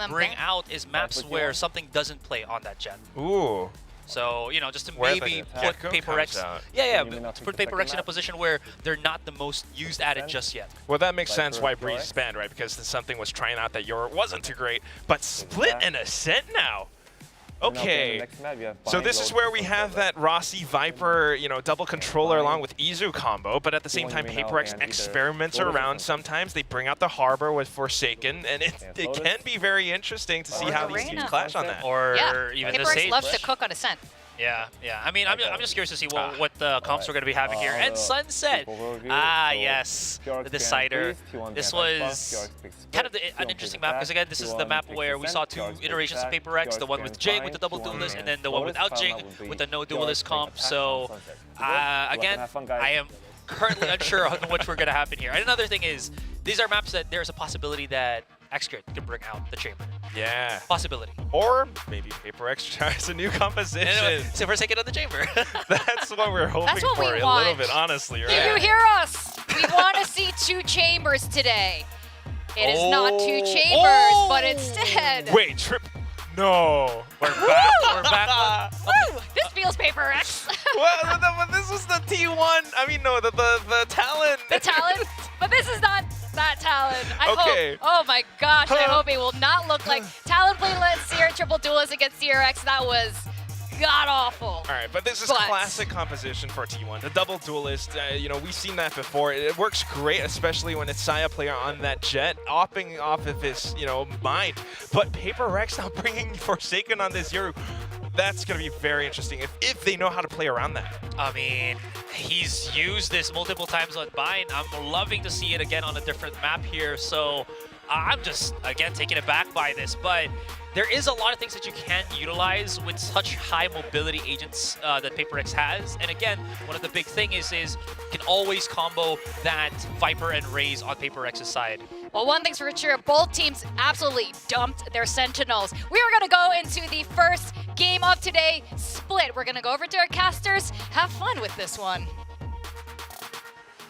bring out is maps where something doesn't play on that jet. Ooh. So, you know, just to Where the maybe put Gecko Paper X, comes out. to put Paper X in a position where they're not the most used at it just yet. Well, that makes sense why Breeze is banned, right? Because something was trying out that Yoru wasn't too great. But Split and Ascent now. Okay, so this is where we have that Rossi Viper, you know, double controller along with Izu combo, but at the same time, Paper X experiments around sometimes. They bring out the Harbor with Forsaken, and it can be very interesting to see how these teams clash on that. Or even Paper the X Sage. loves to cook on Ascent. Yeah. I mean, I'm just curious to see what the comps we're going to be having here. And Sunset. Yes, the Decider. This was kind of an interesting map because, again, this is the map where we saw 2 iterations of Paper X, the one with Jing with the double duelist, and then the one without Jing with the no duelist comp. So, again, I am currently unsure on what we're going to happen here. And another thing is, these are maps that there's a possibility that X-Grid could bring out the Chamber. Yeah. Possibility. Or maybe Paper X tries a new composition. So we're taking on the Chamber. That's what we're hoping what for we a want. little bit, honestly, right? Do you hear us? We want to see 2 chambers today. It is not 2 chambers, but instead. Wait, No. We're back. We're back. Woo! This feels Paper X. Well, but this was the T1. I mean, no, the Talon. The Talon, but this is not that Talon. I Okay. hope. Oh my gosh, I hope it will not look like Talon played Let's Seer triple duelist against DRX. That was god awful. All right, but this is classic composition for T1. The double duelist, you know, we've seen that before. It works great, especially when it's Saya player on that jet, opping off of his, you know, mind. But Paper X now bringing Forsaken on this Yoru. That's going to be very interesting if they know how to play around that. I mean, he's used this multiple times on Bind. I'm loving to see it again on a different map here. So I'm just, again, taken aback by this. But there is a lot of things that you can utilize with such high mobility agents that Paper X has. And again, one of the big things is you can always combo that Viper and Raze on Paper X's side. Well, one thing's for sure, both teams absolutely dumped their Sentinels. We are going to go into the first game of today, Split. We're going to go over to our casters. Have fun with this one.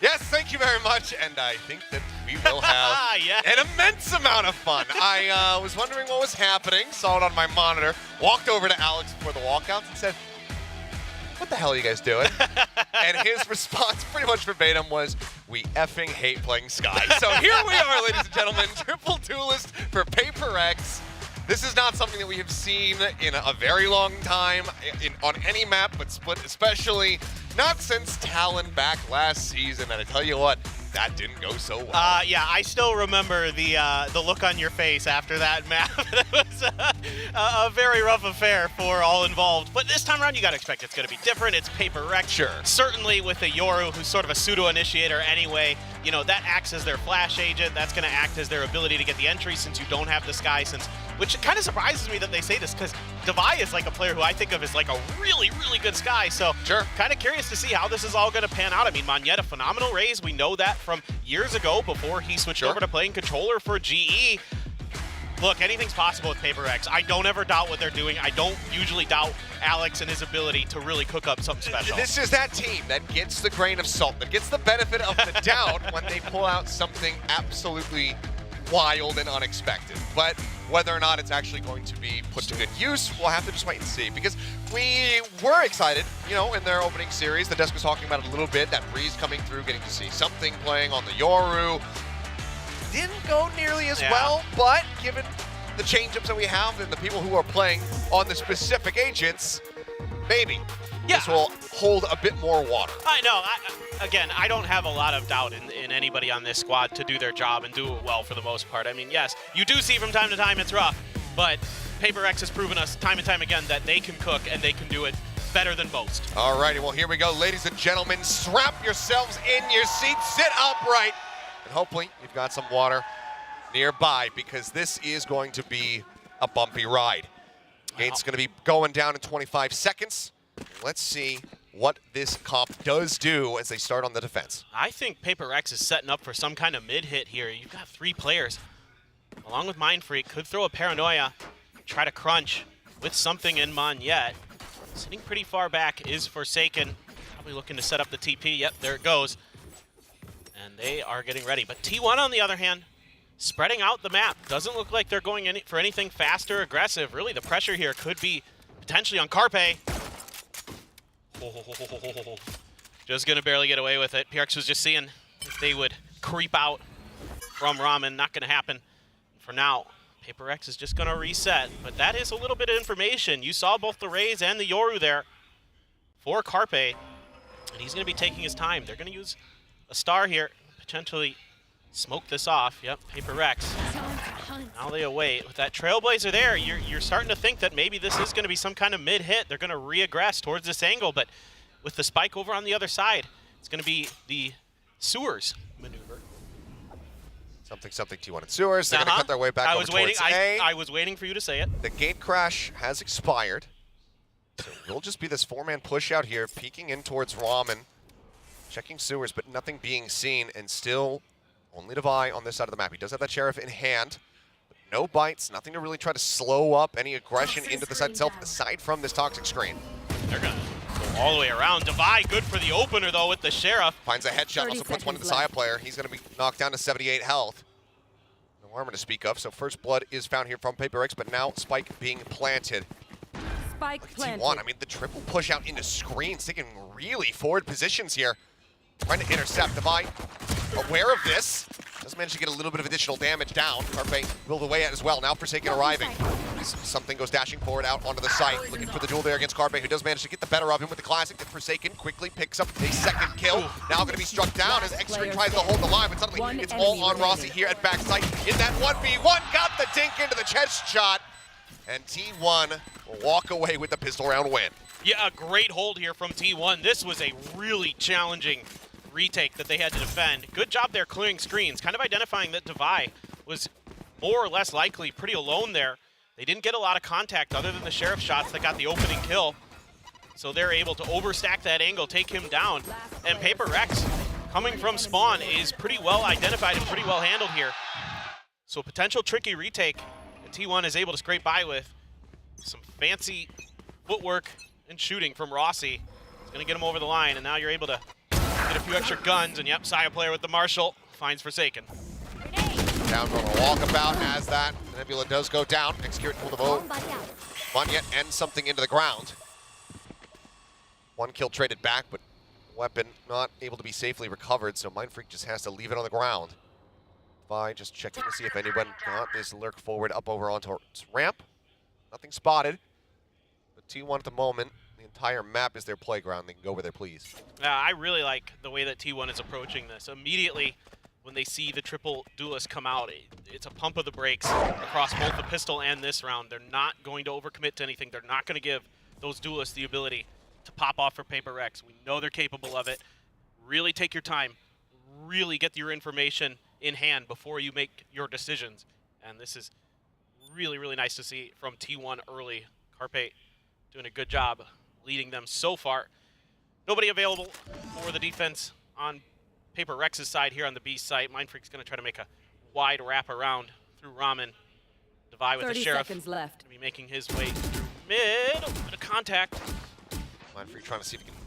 Yes, thank you very much, and I think that we will have an immense amount of fun. I was wondering what was happening, saw it on my monitor, walked over to Alex before the walkouts and said, "What the hell are you guys doing?" And his response, pretty much verbatim, was, "We effing hate playing Sky." So here we are, ladies and gentlemen, triple duelist for Paper X. This is not something that we have seen in a very long time on any map, but Split especially. Not since Talon back last season, and I tell you what, that didn't go so well. Yeah, I still remember the look on your face after that map. It was a very rough affair for all involved. But this time around, you got to expect it's going to be different. It's Paper X. Sure. Certainly with a Yoru, who's sort of a pseudo-initiator anyway, you know, that acts as their flash agent. That's going to act as their ability to get the entry since you don't have the Sky, which kind of surprises me that they say this, because Devi is like a player who I think of as like a really, really good Sky. So kind of curious to see how this is all going to pan out. I mean, Monyet, a phenomenal Raze. We know that from years ago before he switched over to playing controller for GE. Look, anything's possible with Paper X. I don't ever doubt what they're doing. I don't usually doubt Alex and his ability to really cook up something special. This is that team that gets the grain of salt, that gets the benefit of the doubt when they pull out something absolutely wild and unexpected. But whether or not it's actually going to be put to good use, we'll have to just wait and see. Because we were excited, you know, in their opening series. The desk was talking about it a little bit, that Breeze coming through, getting to see something playing on the Yoru. Didn't go nearly as well, but given the change-ups that we have and the people who are playing on the specific agents, maybe this will hold a bit more water. I know. Again, I don't have a lot of doubt in anybody on this squad to do their job and do it well for the most part. I mean, yes, you do see from time to time it's rough, but Paper X has proven us time and time again that they can cook and they can do it better than most. All righty, well, here we go. Ladies and gentlemen, strap yourselves in your seats, sit upright, and hopefully you've got some water nearby, because this is going to be a bumpy ride. Gate's going to be going down in 25 seconds. Let's see what this comp does do as they start on the defense. I think Paper X is setting up for some kind of mid-hit here. You've got 3 players, along with Mind Freak, could throw a Paranoia, try to crunch with something in Monyet. Sitting pretty far back is Forsaken, probably looking to set up the TP. Yep, there it goes. And they are getting ready. But T1, on the other hand, spreading out the map. Doesn't look like they're going for anything fast or aggressive. Really, the pressure here could be potentially on Carpe. Just gonna barely get away with it. PRX was just seeing if they would creep out from Ramen. Not gonna happen for now. Paper X is just gonna reset, but that is a little bit of information. You saw both the Rays and the Yoru there for Carpe, and he's gonna be taking his time. They're gonna use a star here, potentially smoke this off. Yep, Paper X. Now they await. With that Trailblazer there, you're starting to think that maybe this is gonna be some kind of mid-hit. They're gonna re-aggress towards this angle, but with the spike over on the other side, it's gonna be the Sewers maneuver. Something T1 and Sewers. They're going to cut their way back over towards A. I was waiting for you to say it. The gate crash has expired. So it'll just be this 4-man push out here, peeking in towards Ramen. Checking Sewers, but nothing being seen, and still only Devi on this side of the map. He does have that Sheriff in hand. But no bites, nothing to really try to slow up any aggression into the side itself, aside from this toxic screen. They're going to go all the way around. Devi, good for the opener, though, with the Sheriff. Finds a headshot, also puts one to the Saya player. He's going to be knocked down to 78 health. No armor to speak of, so first blood is found here from Paper X, but now Spike being planted. Spike planted. T1, I mean, the triple push out into screens, taking really forward positions here. Trying to intercept. Devi, aware of this, does manage to get a little bit of additional damage down. Carpe will the way out as well. Now Forsaken arriving. Something goes dashing forward out onto the site, looking for the duel there against Carpe, who does manage to get the better of him with the classic. And Forsaken quickly picks up a second kill. Now going to be struck down as X-Ray tries to hold the line, but suddenly it's all on Rossi here at backside. In that 1v1, got the dink into the chest shot. And T1 will walk away with the pistol round win. Yeah, a great hold here from T1. This was a really challenging retake that they had to defend. Good job there clearing screens, kind of identifying that Devi was more or less likely pretty alone there. They didn't get a lot of contact other than the Sheriff shots that got the opening kill. So they're able to overstack that angle, take him down. And Paper Rex, coming from spawn, is pretty well identified and pretty well handled here. So a potential tricky retake that T1 is able to scrape by with. Some fancy footwork and shooting from Rossi. It's going to get him over the line, and now you're able to get a few extra guns. And yep, Saya player with the Marshall finds Forsaken. Down from a walkabout as that Nebula does go down. Execute pull the vote. Munyet ends something into the ground. One kill traded back, but weapon not able to be safely recovered, so Mindfreak just has to leave it on the ground. Vi just checking to see if anyone got this lurk forward up over onto ramp. Nothing spotted. But T1 at the moment, the entire map is their playground. They can go where they please. I really like the way that T1 is approaching this. Immediately, when they see the triple duelist come out, it's a pump of the brakes across both the pistol and this round. They're not going to overcommit to anything. They're not going to give those duelists the ability to pop off for Paper Rex. We know they're capable of it. Really take your time. Really get your information in hand before you make your decisions. And this is really, really nice to see from T1 early. Carpe doing a good job leading them so far. Nobody available for the defense on Paper Rex's side here on the B site. Mindfreak's going to try to make a wide wrap around through Ramen. Devi with the Sheriff. 30 seconds left. Gonna be making his way through mid. A bit of contact. Mindfreak trying to see if he can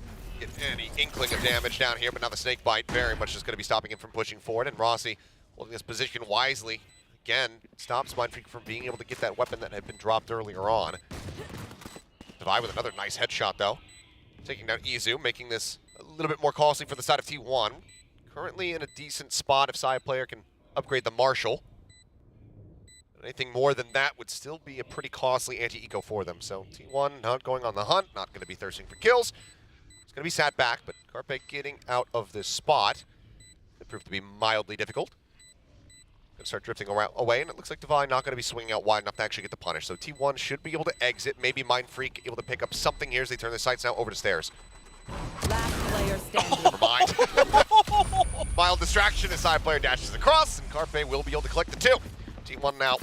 get any inkling of damage down here, but now the snake bite very much just going to be stopping him from pushing forward. And Rossi holding this position wisely. Again, stops Mindfreak from being able to get that weapon that had been dropped earlier on. Devi with another nice headshot, though. Taking down Izu, making this a little bit more costly for the side of T1. Currently in a decent spot if Saya player can upgrade the Marshall. Anything more than that would still be a pretty costly anti-eco for them. So T1 not going on the hunt, not going to be thirsting for kills. It's going to be sat back, but Carpe getting out of this spot. It proved to be mildly difficult. Going to start drifting away, and it looks like Devi not going to be swinging out wide enough to actually get the punish. So T1 should be able to exit. Maybe Mindfreak able to pick up something here as they turn their sights now over to stairs. Last player standing. Never mind. Mild distraction as side player dashes across, and Carpe will be able to collect the two. T1 now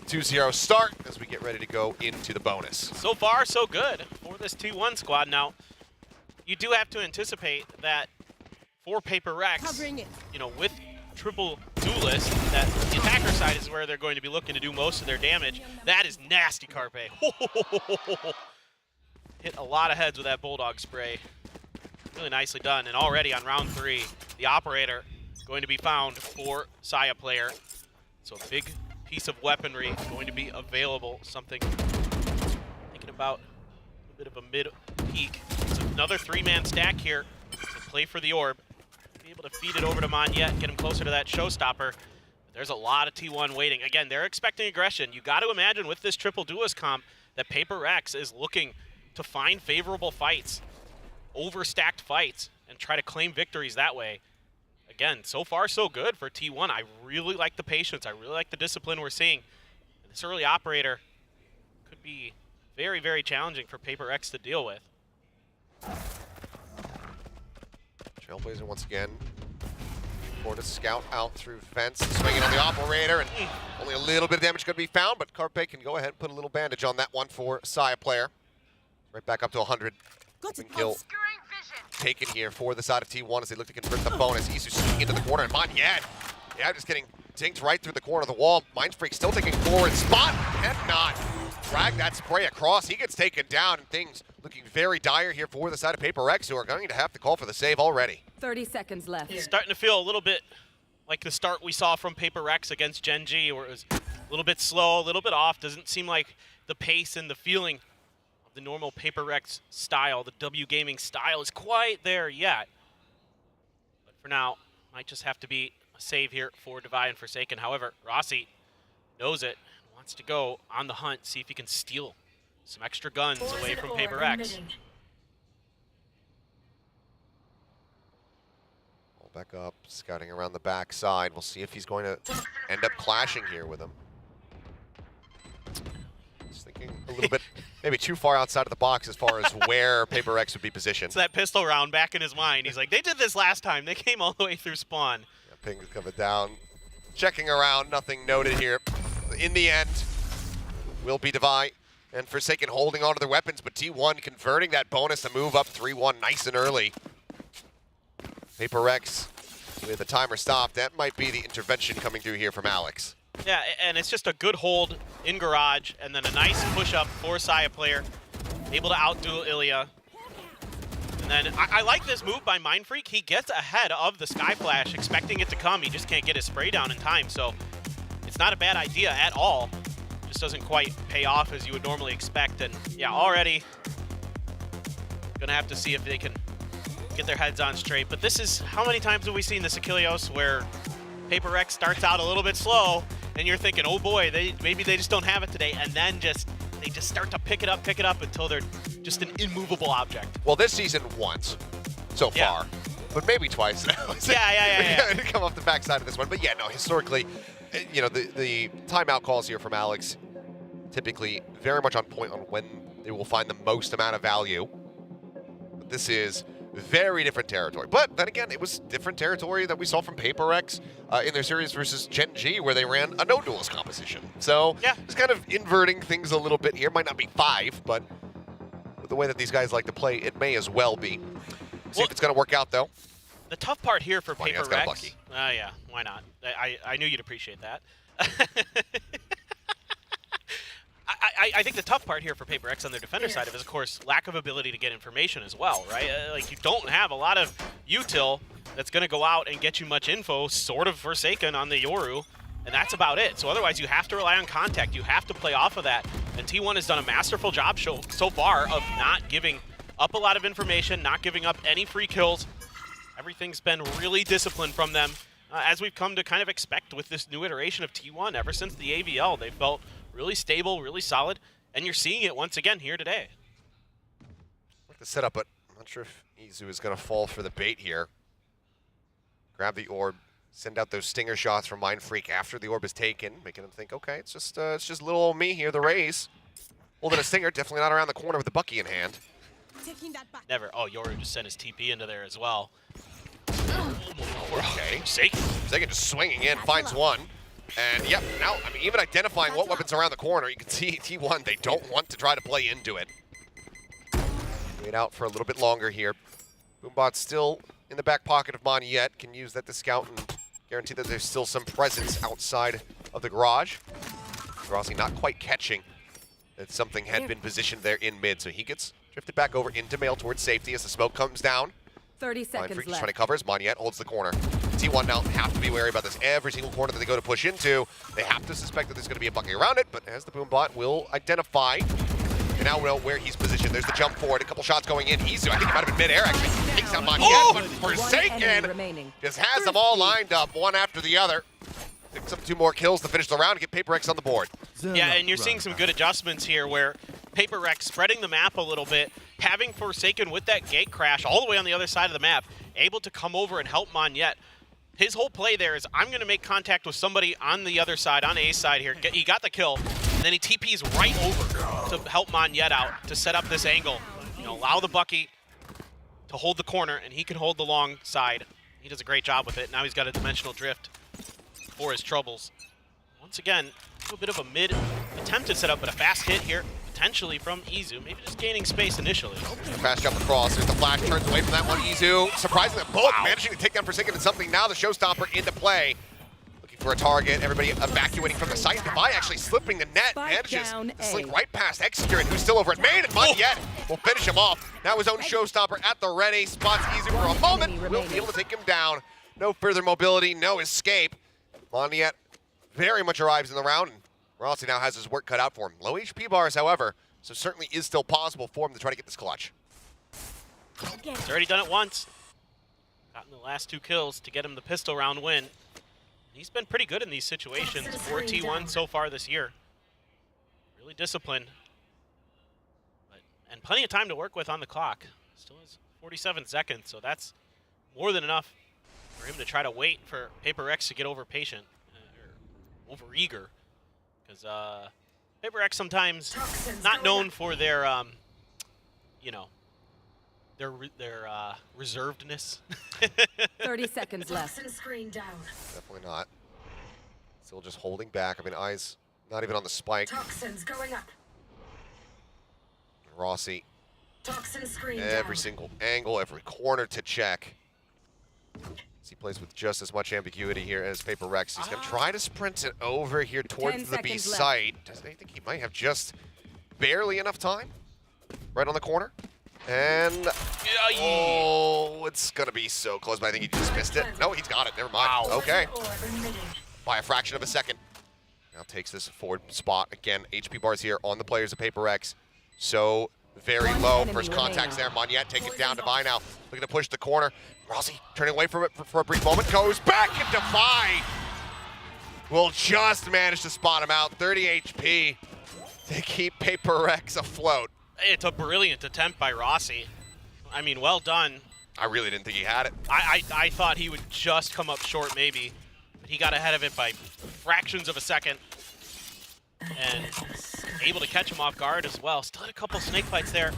2-0 start as we get ready to go into the bonus. So far, so good for this T1 squad. Now, you do have to anticipate that for Paper Rex, you know, with triple duelist, that the attacker side is where they're going to be looking to do most of their damage. That is nasty, Carpe. Hit a lot of heads with that Bulldog spray. Really nicely done. And already on round 3, the operator going to be found for Saya player. So a big piece of weaponry going to be available. Something thinking about a bit of a peek. It's another 3-man stack here to play for the orb. Be able to feed it over to Monyet, get him closer to that showstopper. There's a lot of T1 waiting. Again, they're expecting aggression. You got to imagine with this triple duelist comp that Paper X is looking to find favorable fights, overstacked fights, and try to claim victories that way. Again, so far so good for T1. I really like the patience. I really like the discipline we're seeing. And this early operator could be very, very challenging for Paper X to deal with. Trailblazer once again. For to scout out through fence, swinging on the operator, and only a little bit of damage could be found, but Carpe can go ahead and put a little bandage on that one for Saya player. Right back up to 100. Kill taken here for the side of T1 as they look to convert the bonus. Isu sneaking into the corner, and Monyet, yeah, just getting dinked right through the corner of the wall. Mindfreak still taking forward. Spot cannot drag that spray across. He gets taken down, and things looking very dire here for the side of Paper X, who are going to have to call for the save already. 30 seconds left. It's starting to feel a little bit like the start we saw from Paper X against Gen G, where it was a little bit slow, a little bit off. Doesn't seem like the pace and the feeling of the normal Paper X style, the W Gaming style, is quite there yet. But for now, might just have to be a save here for Divide and Forsaken. However, Rossi knows it, wants to go on the hunt, see if he can steal some extra guns away from Paper X. Back up, scouting around the back side. We'll see if he's going to end up clashing here with him. Just thinking a little bit, maybe too far outside of the box as far as where Paper X would be positioned. It's that pistol round back in his mind. He's like, they did this last time. They came all the way through spawn. Yeah, Ping is coming down, checking around, nothing noted here. In the end, will be Divide and Forsaken holding on to their weapons, but T1 converting that bonus to move up 3-1 nice and early. Paper X with the timer stopped. That might be the intervention coming through here from Alex. Yeah, and it's just a good hold in garage, and then a nice push-up for Saya player. Able to outduel Ilya. And then I like this move by Mindfreak. He gets ahead of the Sky Flash, expecting it to come. He just can't get his spray down in time, so it's not a bad idea at all. Just doesn't quite pay off as you would normally expect. And yeah, already gonna have to see if they can get their heads on straight. But this is, how many times have we seen this Achilleos where Paper X starts out a little bit slow and you're thinking, oh boy, maybe they just don't have it today, and then they just start to pick it up until they're just an immovable object. Well, this season once so far, but maybe twice now. Yeah. Come off the backside of this one. But yeah, no, historically, you know, the timeout calls here from Alex typically very much on point on when they will find the most amount of value. But this is very different territory. But then again, it was different territory that we saw from Paper X in their series versus Gen G, where they ran a no duelist composition. So yeah, just kind of inverting things a little bit here. Might not be 5, but with the way that these guys like to play, it may as well be. See if it's going to work out, though. The tough part here for Paper got X. lucky. Yeah, why not? I knew you'd appreciate that. I think the tough part here for Paper X on their defender side is, of course, lack of ability to get information as well, right? Like, you don't have a lot of util that's going to go out and get you much info, sort of Forsaken on the Yoru, and that's about it. So otherwise, you have to rely on contact. You have to play off of that. And T1 has done a masterful job so far of not giving up a lot of information, not giving up any free kills. Everything's been really disciplined from them, as we've come to kind of expect with this new iteration of T1. Ever since the AVL, they felt really stable, really solid, and you're seeing it once again here today. Like the setup, but I'm not sure if Izu is going to fall for the bait here. Grab the orb, send out those stinger shots from Mindfreak after the orb is taken, making them think, okay, it's just little old me here, the Rays. Holding a stinger, definitely not around the corner with the Bucky in hand. Never. Oh, Yoru just sent his TP into there as well. Okay. Forsaken just swinging in, finds one. And yep, now, I mean, even identifying what weapon's around the corner, you can see T1, they don't want to try to play into it. Wait out for a little bit longer here. Boombot's still in the back pocket of Monyet, can use that to scout and guarantee that there's still some presence outside of the garage. Rossi not quite catching that something had been positioned there in mid, so he gets drifted back over into mail towards safety as the smoke comes down. 30 seconds left. Just trying to cover as Monyet holds the corner. T1 now have to be wary about this. Every single corner that they go to push into, they have to suspect that there's going to be a Bucky around it, but as the Boombot will identify, They now know where he's positioned. There's the jump forward, a couple shots going in. Izu, I think he might have been mid-air actually. Takes out Monyet, but Forsaken just has them all lined up, one after the other. Picks up 2 more kills to finish the round and get Paper Rex on the board. Yeah, and you're seeing some good adjustments here where Paper Rex spreading the map a little bit, having Forsaken with that gate crash all the way on the other side of the map, able to come over and help Monyet. His whole play there is, I'm going to make contact with somebody on the other side, on A's side here. He got the kill, and then he TPs right over to help Monyet out, to set up this angle. You know, allow the Bucky to hold the corner, and he can hold the long side. He does a great job with it. Now he's got a dimensional drift for his troubles. Once again, a bit of a mid-attempted setup, but a fast hit here, potentially from Izu. Maybe just gaining space initially. Fast jump across. There's the flash, turns away from that one. Izu, surprisingly, both managing to take down Forsaken and something. Now the showstopper into play. Looking for a target. Everybody evacuating from the site. Devi actually slipping the net. Manages to slink right past Execurant, who's still over at main. And Monyet will finish him off. Now his own showstopper at the ready. Spots Izu for a moment. Will be able to take him down. No further mobility, no escape. Monyet very much arrives in the round. Rossi now has his work cut out for him. Low HP bars, however, so certainly is still possible for him to try to get this clutch. He's already done it once. Gotten the last 2 kills to get him the pistol round win. He's been pretty good in these situations for T1 so far this year. Really disciplined. And plenty of time to work with on the clock. Still has 47 seconds, so that's more than enough for him to try to wait for Paper Rex to get over patient, or over eager. Because Paper Rex sometimes not known for their, you know, their reservedness. 30 seconds left. Definitely not. Still just holding back. I mean, eyes not even on the spike. Toxins going up. Rossi. Toxin screen every single angle, every corner to check. He plays with just as much ambiguity here as Paper Rex. He's going to try to sprint it over here towards the B site. Does he think he might have just barely enough time? Right on the corner. And, oh, it's going to be so close, but I think he just missed it. No, he's got it. Never mind. Wow. Okay. By a fraction of a second. Now takes this forward spot. Again, HP bars here on the players of Paper Rex. So very low. First contacts there. Monyet take it down. Devi now looking to push the corner. Rossi turning away from it for a brief moment. Goes back, and Devi will just manage to spot him out. 30 HP to keep Paper Rex afloat. It's a brilliant attempt by Rossi. I mean, well done. I really didn't think he had it. I thought he would just come up short maybe. But he got ahead of it by fractions of a second. And able to catch him off guard as well. Still had a couple snake fights there.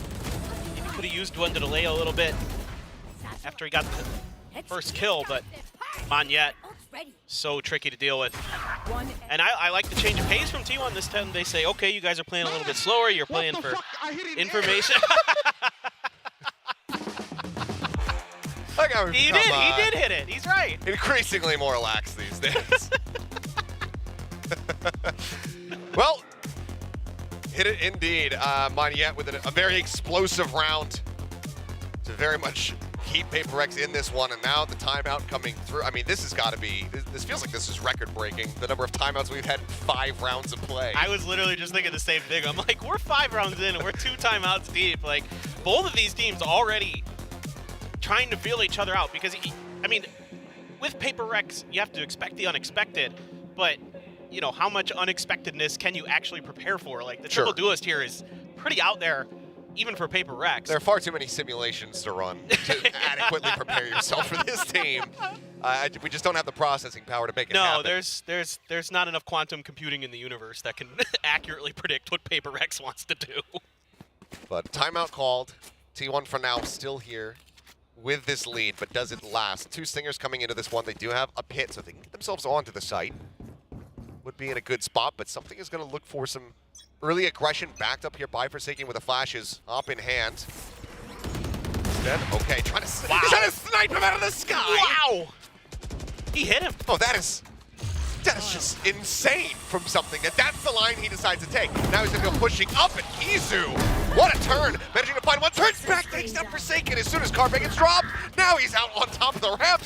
Maybe could have used one to delay a little bit after he got the first kill, but Monyet, so tricky to deal with. And I like the change of pace from T1 this time. They say, okay, you guys are playing a little bit slower. You're playing for information. He did hit it. He's right. Increasingly more lax these days. Well, hit it indeed. Monyet with a very explosive round to very much keep Paper Rex in this one, and now the timeout coming through. I mean, this has got to be, this feels like this is record-breaking, the number of timeouts we've had in 5 rounds of play. I was literally just thinking the same thing. I'm like, we're 5 rounds in, and we're 2 timeouts deep. Like, both of these teams already trying to feel each other out, because, I mean, with Paper Rex, you have to expect the unexpected, but you know, how much unexpectedness can you actually prepare for? Like, the triple duelist here is pretty out there, even for Paper Rex. There are far too many simulations to run to adequately prepare yourself for this team. We just don't have the processing power to make it happen. No, there's not enough quantum computing in the universe that can accurately predict what Paper Rex wants to do. But timeout called. T1 for now still here with this lead, but does it last? 2 Stingers coming into this one. They do have a pit, so they can get themselves onto the site. Would be in a good spot, but something is going to look for some early aggression backed up here by Forsaken with the flashes up in hand. Instead, okay, trying to snipe him out of the sky. Wow! He hit him. Oh, that is just insane from something. That's the line he decides to take. Now he's going to go pushing up at Izu. What a turn. Managing to find one. Turns back, takes down Forsaken as soon as Carpe gets dropped. Now he's out on top of the ramp.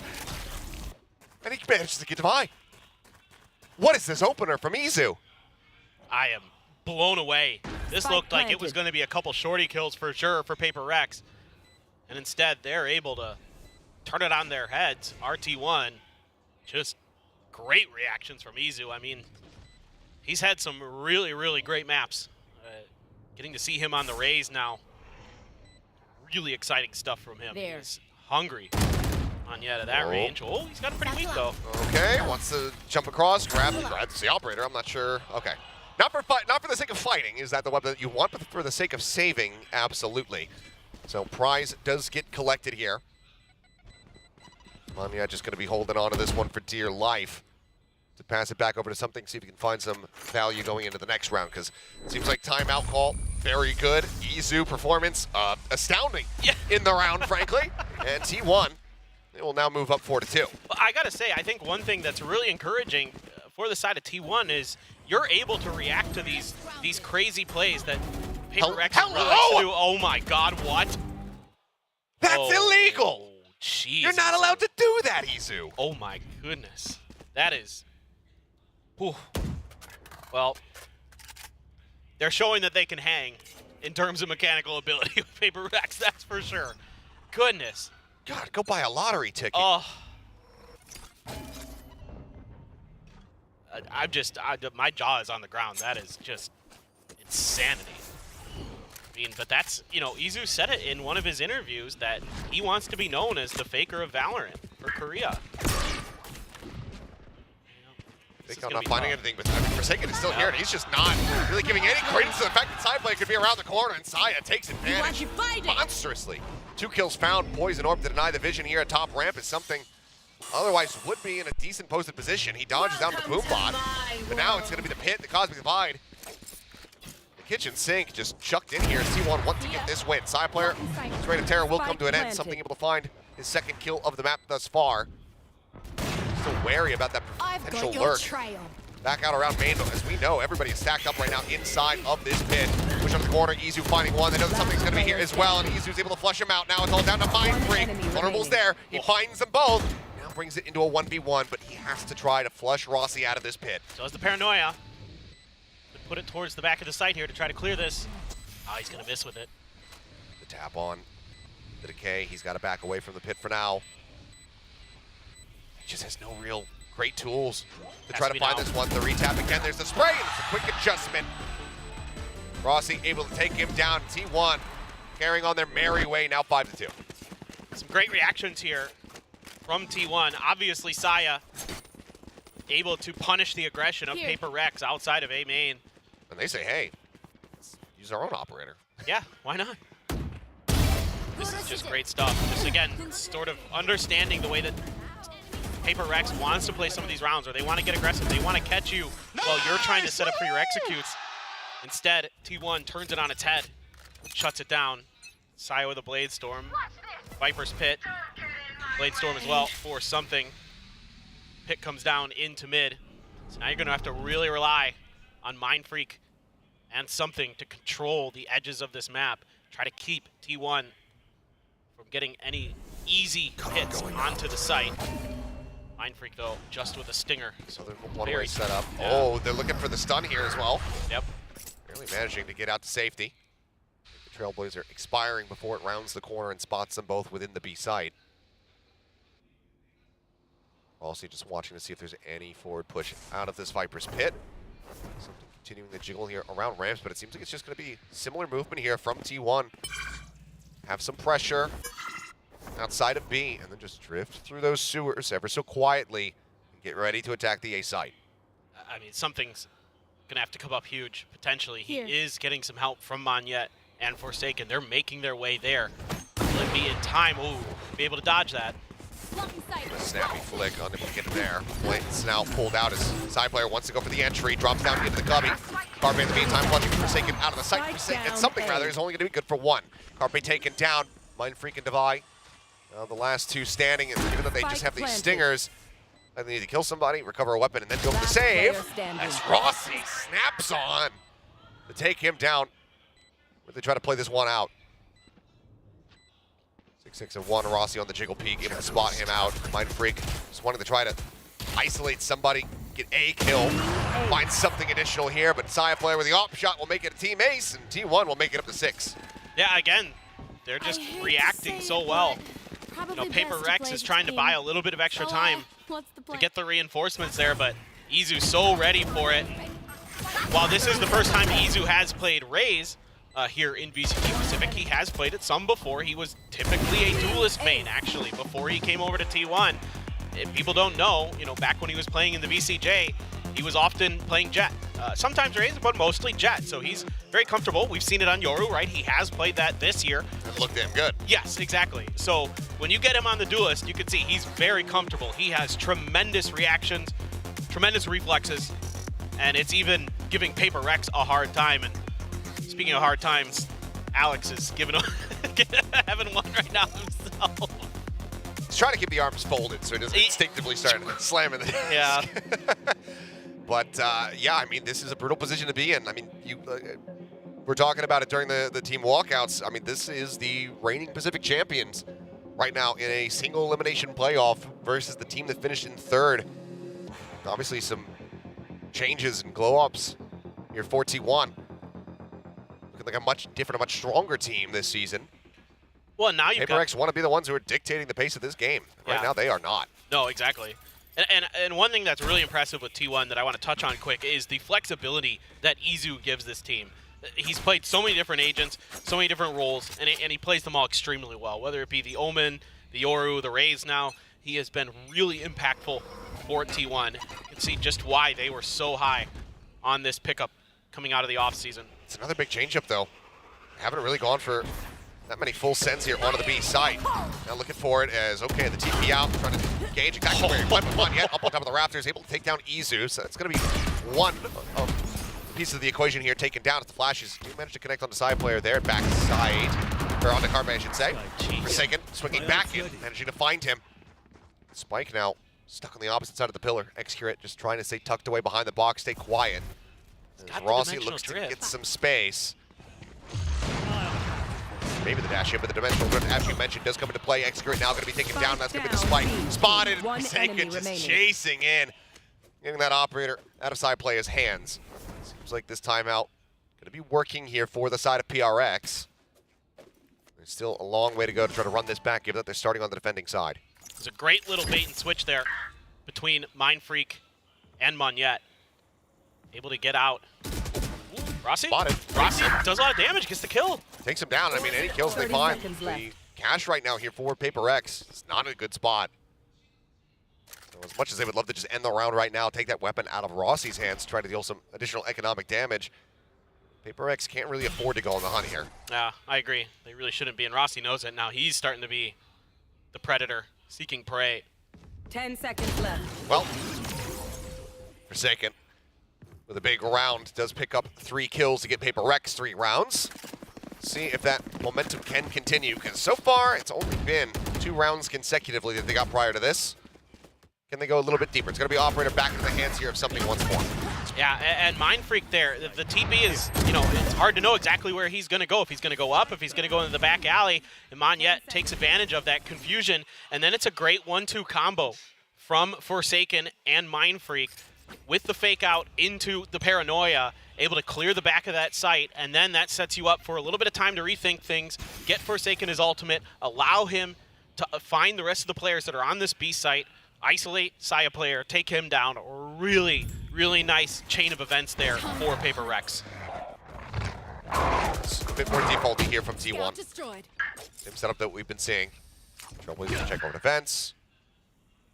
And he manages to get Devi. What is this opener from Izu? I am blown away. This Spike looked like it planted. was going to be a couple shorty kills for sure for Paper Rex. And instead, they're able to turn it on their heads. RT1, just great reactions from Izu. I mean, he's had some really, really great maps. Getting to see him on the Rays now, really exciting stuff from him. There. He's hungry on yet at that range. Oh, he's got a pretty weak though. Okay, wants to jump across, grabs the operator. I'm not sure. Okay, not for the sake of fighting. Is that the weapon that you want? But for the sake of saving, absolutely. So prize does get collected here. Manya just going to be holding on to this one for dear life. To pass it back over to something, see if he can find some value going into the next round, because it seems like timeout call, very good. Izu performance, astounding in the round, frankly. And T1, it will now move up 4-2. Well, I gotta say, I think one thing that's really encouraging for the side of T1 is you're able to react to these crazy plays that Paper Rex really likes to do. Oh my God, what? That's illegal! Jeez. You're not allowed to do that, Izu. Oh my goodness. That is... Whew. Well, they're showing that they can hang in terms of mechanical ability with Paper Rex, that's for sure. Goodness. God, go buy a lottery ticket. Oh. My jaw is on the ground. That is just insanity. I mean, but that's, you know, Izu said it in one of his interviews that he wants to be known as the faker of VALORANT for Korea. I'm not finding anything, but I mean, Forsaken is still here, and he's just not really giving any credence to the fact that Sideplay could be around the corner, and Saya takes advantage monstrously. 2 kills found. Poison Orb to deny the vision here at top ramp is something otherwise would be in a decent posted position. He dodges down the boom bot, but now it's going to be the pit, the Cosmic Divide. The kitchen sink just chucked in here. T1 wants to get this win. Sideplayer, his reign of terror will come to an end. Something able to find his second kill of the map thus far. Still wary about that potential lurk. Back out around main, but as we know, everybody is stacked up right now inside of this pit. Push on the corner, Izu finding one. They know that something's going to be here as well, and Izu's able to flush him out. Now it's all down to Mind Freak. Vulnerable's there. He finds them both. Now brings it into a 1v1, but he has to try to flush Rossi out of this pit. So as the Paranoia. Put it towards the back of the site here to try to clear this. Oh, he's going to miss with it. The tap on the Decay. He's got to back away from the pit for now. He just has no real great tools to try to find this one. The retap again, there's the spray, and it's a quick adjustment. Rossi able to take him down. T1 carrying on their merry way, now 5-2. Some great reactions here from T1. Obviously, Saya able to punish the aggression of Paper Rex outside of A main. And they say, hey, let's use our own operator. Yeah, why not? This is just great stuff. Just again, sort of understanding the way that Paper Rex wants to play some of these rounds, where they want to get aggressive. They want to catch you while you're trying to set up for your executes. Instead, T1 turns it on its head, shuts it down. Saya with a Blade Storm. Viper's Pit. Blade Storm as well for something. Pit comes down into mid. So now you're going to have to really rely on Mind Freak and something to control the edges of this map. Try to keep T1 from getting any easy hits onto the site. Mind Freak, though, just with a stinger. So they're one-way setup. Yeah. Oh, they're looking for the stun here as well. Yep. Barely managing to get out to safety. The Trailblazer expiring before it rounds the corner and spots them both within the B site. Also just watching to see if there's any forward push out of this Viper's Pit. Something continuing the jiggle here around ramps, but it seems like it's just going to be similar movement here from T1. Have some pressure outside of B, and then just drift through those sewers ever so quietly and get ready to attack the A site. I mean, something's going to have to come up huge, potentially. He is getting some help from Monyet and Forsaken. They're making their way there. Will it be in time? Ooh, be able to dodge that. A snappy flick on him to get there. Blanton's now pulled out as side player wants to go for the entry, drops down into the cubby. Carpe in the meantime, clutching Forsaken out of the sight. Forsaken, something rather, is only going to be good for one. Carpe taken down. Mind Freak and Devi. The last two standing, and given that they just have these stingers, they need to kill somebody, recover a weapon, and then go for the save. As Rossi snaps on to take him down. Where they try to play this one out. 6-6-1, Rossi on the jiggle peak, able to spot him out. Mind Freak just wanting to try to isolate somebody, get a kill. find something additional here, but Saya player with the op shot will make it a team ace, and T1 will make it up to 6. Yeah, again, they're just reacting so well. You know, Paper Rex is trying to buy a little bit of extra time to get the reinforcements there, but Izu's so ready for it. While this is the first time Izu has played Raze here in VCT Pacific, he has played it some before. He was typically a duelist main, actually, before he came over to T1. If people don't know, you know, back when he was playing in the VCJ, he was often playing Jet. Sometimes Raze, but mostly Jet, so he's very comfortable. We've seen it on Yoru, right? He has played that this year. It looked damn good. Yes, exactly. So when you get him on the duelist, you can see he's very comfortable. He has tremendous reactions, tremendous reflexes, and it's even giving Paper Rex a hard time. And speaking of hard times, Alex is having one right now himself. He's trying to keep the arms folded so he doesn't instinctively start slamming the desk. Yeah. But yeah, I mean, this is a brutal position to be in. I mean, we're talking about it during the team walkouts. I mean, this is the reigning Pacific champions right now in a single elimination playoff versus the team that finished in 3rd. Obviously, some changes and glow-ups here for T1. Looking like a much different, a much stronger team this season. Well, now you've Paper X want to be the ones who are dictating the pace of this game. Right now, they are not. No, exactly. And one thing that's really impressive with T1 that I want to touch on quick is the flexibility that Izu gives this team. He's played so many different agents, so many different roles, and he plays them all extremely well. Whether it be the Omen, the Yoru, the Raze now, he has been really impactful for T1. You can see just why they were so high on this pickup coming out of the offseason. It's another big changeup, though. Haven't really gone for that many full sends here onto the B site. Now looking for it as, okay, the TP out, trying to gauge exactly where he went, but yet up on top of the Raptors, able to take down Izu. So that's going to be one of the pieces of the equation here taken down. As the flashes do manage to connect on the side player there, backside, or on the carbon, I should say. Forsaken, swinging back in, managing to find him. Spike now stuck on the opposite side of the pillar. Excurate just trying to stay tucked away behind the box, stay quiet. As Rossi looks to get some space. Maybe the dash here, but the dimensional drift, as you mentioned, does come into play. Excurate now going to be taken down. That's going to be the spike. Spotted. Forsaken just chasing in. Getting that operator out of side player's hands. Seems like this timeout going to be working here for the side of PRX. There's still a long way to go to try to run this back, given that they're starting on the defending side. There's a great little bait and switch there between Mindfreak and Monette. Able to get out. Rossi? Spotted. Rossi does a lot of damage, gets the kill. Takes him down. I mean, any kills they find. The cash right now here for Paper X is not in a good spot. So as much as they would love to just end the round right now, take that weapon out of Rossi's hands, try to deal some additional economic damage, Paper X can't really afford to go on the hunt here. Yeah, I agree. They really shouldn't be, and Rossi knows it. Now he's starting to be the predator, seeking prey. 10 seconds left. Well, Forsaken with a big round does pick up 3 kills to get Paper X 3 rounds. See if that momentum can continue, because so far it's only been 2 rounds consecutively that they got prior to this. Can they go a little bit deeper? It's going to be operator back into the hands here of something once more. Yeah, and Mindfreak there, the TP is, you know, it's hard to know exactly where he's going to go. If he's going to go up, if he's going to go into the back alley, and Monette takes advantage of that confusion, and then it's a great 1-2 combo from Forsaken and Mindfreak with the fake out into the Paranoia, able to clear the back of that site, and then that sets you up for a little bit of time to rethink things, get Forsaken his ultimate, allow him to find the rest of the players that are on this B site, isolate Saya player, take him down. Really, really nice chain of events there for Paper Rex. It's a bit more defaulty here from T1. Same setup that we've been seeing. Trailblazers going to check over defense.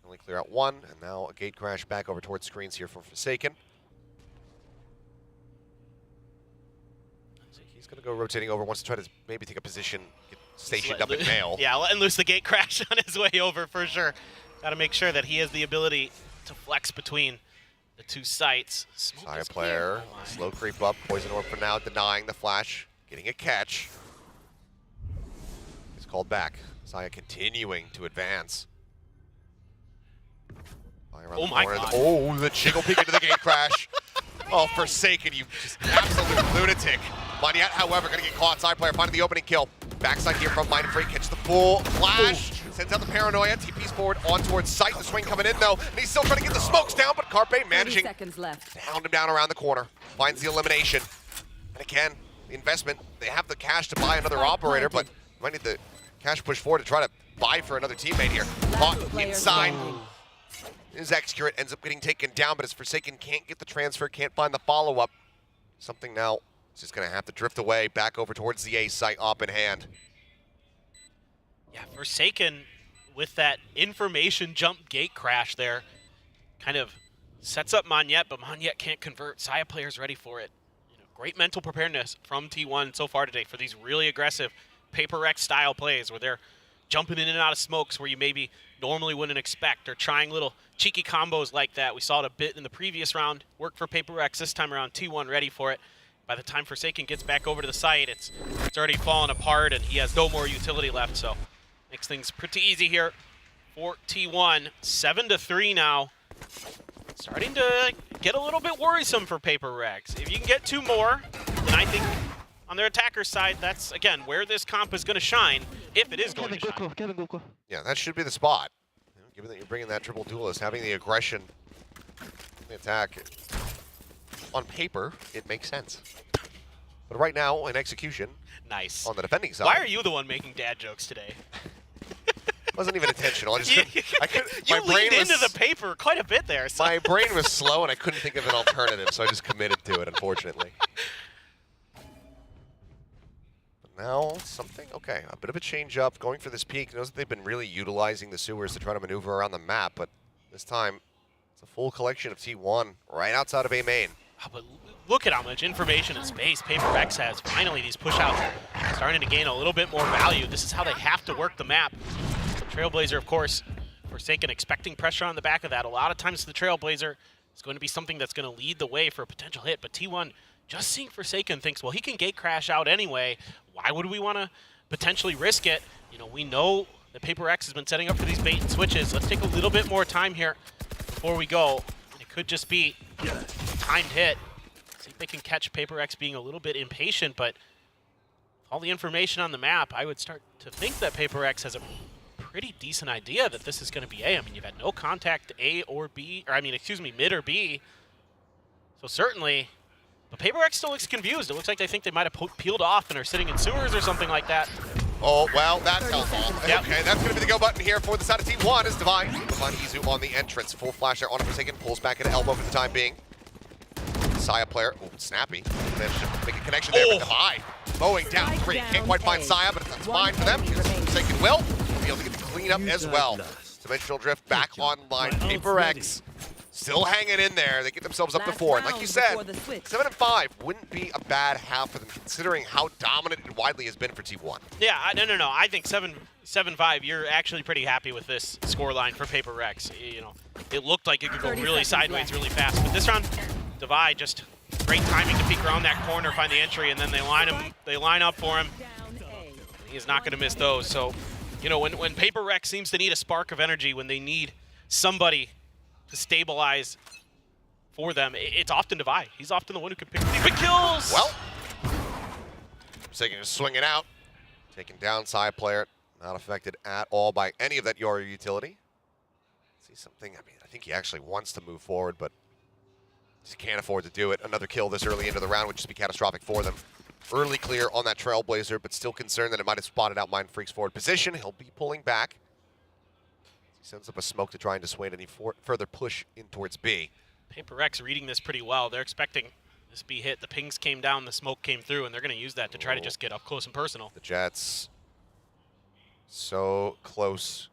Only clear out 1, and now a gate crash back over towards screens here for Forsaken. So he's going to go rotating over, wants to try to maybe take a position, get stationed up in mail. Yeah, letting loose the gate crash on his way over for sure. Got to make sure that he has the ability to flex between the 2 sites. Saya player, slow creep up, Poison Orb for now, denying the flash, getting a catch. He's called back. Saya continuing to advance. Oh my God. Oh, the jiggle peek into the gate crash. Oh, Forsaken, you just absolute lunatic. Monette, however, going to get caught. Side player finding the opening kill. Backside here from Mindfreak, hits the full flash. sends out the paranoia. TP's forward on towards sight. The swing coming in though, and he's still trying to get the smokes down, but Carpe managing to hound him down around the corner. Finds the elimination. And again, the investment. They have the cash to buy another operator, but might need the cash push forward to try to buy for another teammate here. Caught inside. His Excurate ends up getting taken down, but as Forsaken can't get the transfer, can't find the follow-up. Something now is just going to have to drift away back over towards the A site, op in hand. Yeah, Forsaken with that information jump gate crash there kind of sets up Monyet, but Monyet can't convert. Saya player's ready for it. You know, great mental preparedness from T1 so far today for these really aggressive Paper X style plays where they're jumping in and out of smokes where you maybe normally wouldn't expect, or trying little cheeky combos like that. We saw it a bit in the previous round. Worked for Paper X this time around. T1 ready for it. By the time Forsaken gets back over to the site, it's already fallen apart and he has no more utility left, so makes things pretty easy here for T1. 7-3 now. Starting to get a little bit worrisome for Paper X. If you can get 2 more, then I think on their attacker side, that's, again, where this comp is going to shine, if it is going to shine. Yeah, that should be the spot. You know, given that you're bringing that triple duelist, having the aggression in the attack, on paper, it makes sense. But right now, in execution, nice on the defending side. Why are you the one making dad jokes today? Wasn't even intentional. I just couldn't. You leaned into the paper quite a bit there. So. My brain was slow, and I couldn't think of an alternative, so I just committed to it, unfortunately. Now, something, okay, a bit of a change up, going for this peak. Knows that they've been really utilizing the sewers to try to maneuver around the map, but this time, it's a full collection of T1 right outside of A main. Oh, but look at how much information and space Paper X has. Finally, these push-outs are starting to gain a little bit more value. This is how they have to work the map. Trailblazer, of course, Forsaken expecting pressure on the back of that. A lot of times the Trailblazer is going to be something that's going to lead the way for a potential hit, but T1, just seeing Forsaken, thinks, well, he can gate crash out anyway. Why would we want to potentially risk it? You know, we know that Paper X has been setting up for these bait and switches. Let's take a little bit more time here before we go. It could just be a timed hit. See if they can catch Paper X being a little bit impatient, but all the information on the map, I would start to think that Paper X has a pretty decent idea that this is going to be A. I mean, you've had no contact A or B, or I mean, excuse me, mid or B. So certainly, but Paper X still looks confused. It looks like they think they might have peeled off and are sitting in sewers or something like that. Oh, well, that's helpful. Yep. Okay, that's going to be the go button here for the side of T1 is Divine. Divine Izu on the entrance. Full flash there on a Forsaken, pulls back into elbow for the time being. Saya player, oh, snappy. Managed to make a connection there with Divine. Mowing down 3. Can't quite find Saya, but that's fine for them. Forsaken will be able to get the cleanup as well. Dimensional Drift back online. Paper X still hanging in there. They get themselves up to 4. And like you said, 7-5 wouldn't be a bad half for them, considering how dominant and widely has been for T1. Yeah, no. I think 7-5, you're actually pretty happy with this scoreline for Paper X. You know, it looked like it could go really sideways really fast. But this round, Divide just great timing to peek around that corner, find the entry, and then they line up for him. He's not going to miss those. So, you know, when Paper X seems to need a spark of energy, when they need somebody to stabilize for them, it's often Divide. He's often the one who can pick the big kills. Well, Forsaken just swinging out, taking down side player, not affected at all by any of that Yoru utility. See something, I mean, I think he actually wants to move forward, but just can't afford to do it. Another kill this early into the round would just be catastrophic for them. Early clear on that Trailblazer, but still concerned that it might have spotted out Mind Freak's forward position. He'll be pulling back. He sends up a smoke to try and dissuade any further push in towards B. Paper X reading this pretty well. They're expecting this B hit. The pings came down, the smoke came through, and they're going to use that to try to just get up close and personal. The Jets so close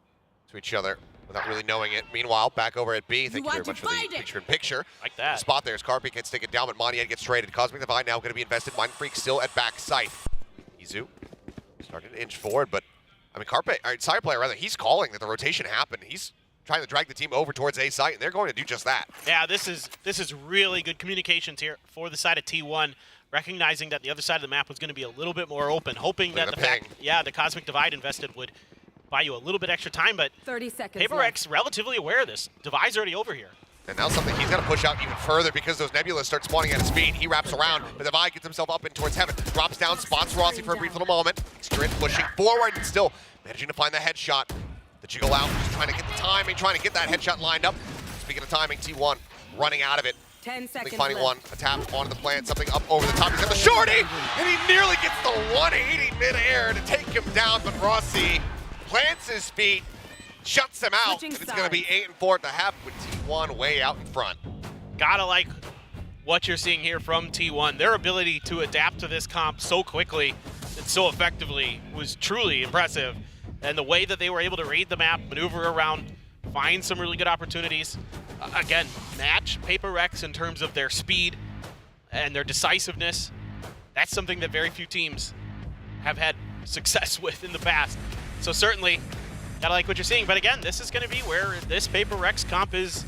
to each other without really knowing it. Meanwhile, back over at B, thank you very much for the picture-in-picture. Like that. The spot there as Carpe gets taken down, but Monyet gets traded. Cosmic Divide now going to be invested. Mind Freak still at back sight. Izu starting to inch forward, but I mean, Carpe, or side player rather, he's calling that the rotation happened. He's trying to drag the team over towards A site, and they're going to do just that. Yeah, this is really good communications here for the side of T1, recognizing that the other side of the map was going to be a little bit more open, hoping that the Cosmic Divide invested would buy you a little bit extra time, but 30 seconds Paper X relatively aware of this. Divide's already over here. And now something he's got to push out even further because those nebulas start spawning at his feet. He wraps around, but Divide gets himself up and towards heaven, drops down, spots Rossi for a brief little moment. Straight pushing forward and still managing to find the headshot. The jiggle out, just trying to get the timing, trying to get that headshot lined up. Speaking of timing, T1 running out of it. 10 seconds Finding left. one, a tap onto the plant, something up over the top. He's got the shorty, and he nearly gets the 180 midair to take him down, but Rossi plants his feet, shuts him out, and it's going to be 8-4 at the half with T1 way out in front. Gotta like what you're seeing here from T1. Their ability to adapt to this comp so quickly and so effectively was truly impressive. And the way that they were able to read the map, maneuver around, find some really good opportunities. Again, match Paper Rex in terms of their speed and their decisiveness. That's something that very few teams have had success with in the past. So certainly, gotta like what you're seeing. But again, this is gonna be where this Paper Rex comp is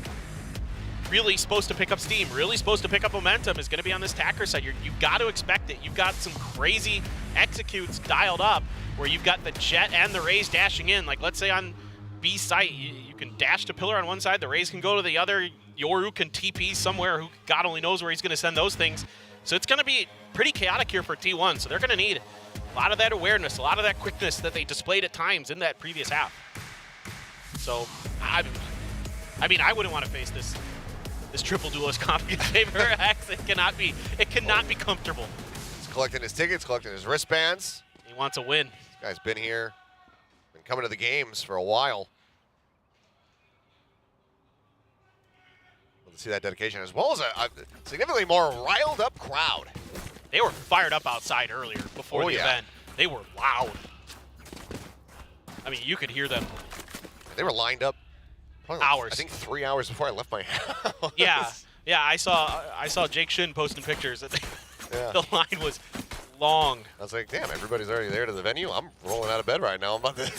really supposed to pick up steam, really supposed to pick up momentum, is gonna be on this Tacker side. You've got to expect it. You've got some crazy executes dialed up where you've got the Jet and the Raze dashing in. Like let's say on B site, you can dash to pillar on one side, the Raze can go to the other, Yoru can TP somewhere, who God only knows where he's gonna send those things. So it's gonna be pretty chaotic here for T1, so they're gonna need a lot of that awareness, a lot of that quickness that they displayed at times in that previous half. So, I mean, I wouldn't want to face this triple duelist comp against Paper Rex. It cannot be comfortable. He's collecting his tickets, collecting his wristbands. He wants a win. This guy's been here, been coming to the games for a while. To see that dedication, as well as a significantly more riled up crowd. They were fired up outside earlier before the event. They were loud. I mean, you could hear them. They were lined up probably hours. I think 3 hours before I left my house. Yeah. I saw Jake Shin posting pictures. That the line was long. I was like, damn, everybody's already there to the venue. I'm rolling out of bed right now. I'm about to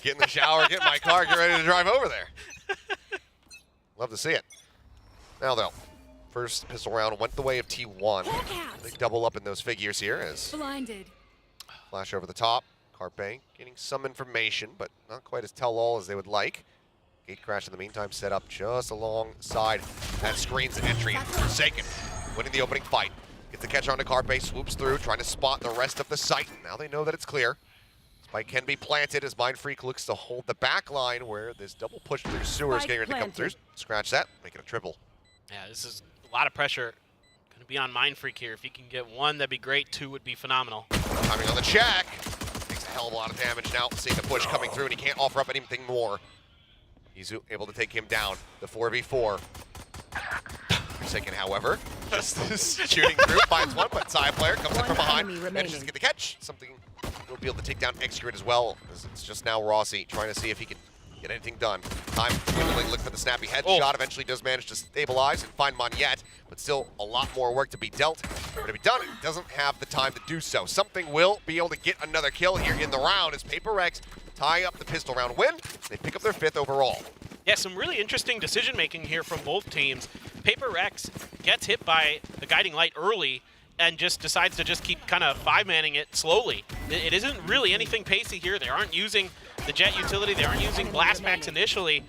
get in the shower, get in my car, get ready to drive over there. Love to see it. Now though, first pistol round went the way of T1. They double up in those figures here as Blinded. flash over the top. Carpe getting some information, but not quite as tell-all as they would like. Gate crash in the meantime set up just alongside that screen's entry. Forsaken winning the opening fight. Gets the catch onto Carpe, swoops through, trying to spot the rest of the site. Now they know that it's clear. Spike can be planted as Mind Freak looks to hold the back line where this double push through sewer is getting ready to come through. Scratch that, make it a triple. Yeah, this is a lot of pressure. Going to be on Mind Freak here. If he can get one, that'd be great. Two would be phenomenal. Timing on the check. Takes a hell of a lot of damage now. Seeing the push coming through, and he can't offer up anything more. He's able to take him down. The 4v4. Forsaken, however, just shooting through, finds one, but side player comes in from behind, manages to get the catch. Something will be able to take down Execute as well. It's just now Rossi trying to see if he can get anything done. Time dwindling, look for the snappy headshot. Eventually does manage to stabilize and find Monyet, but still a lot more work to be dealt. Or to be done, it doesn't have the time to do so. Something will be able to get another kill here in the round as Paper Rex tie up the pistol round win. They pick up their 5th overall. Yeah, some really interesting decision-making here from both teams. Paper Rex gets hit by the guiding light early and just decides to just keep kind of 5-manning it slowly. It isn't really anything pacey here. They aren't using the Jet utility. They aren't using blast packs initially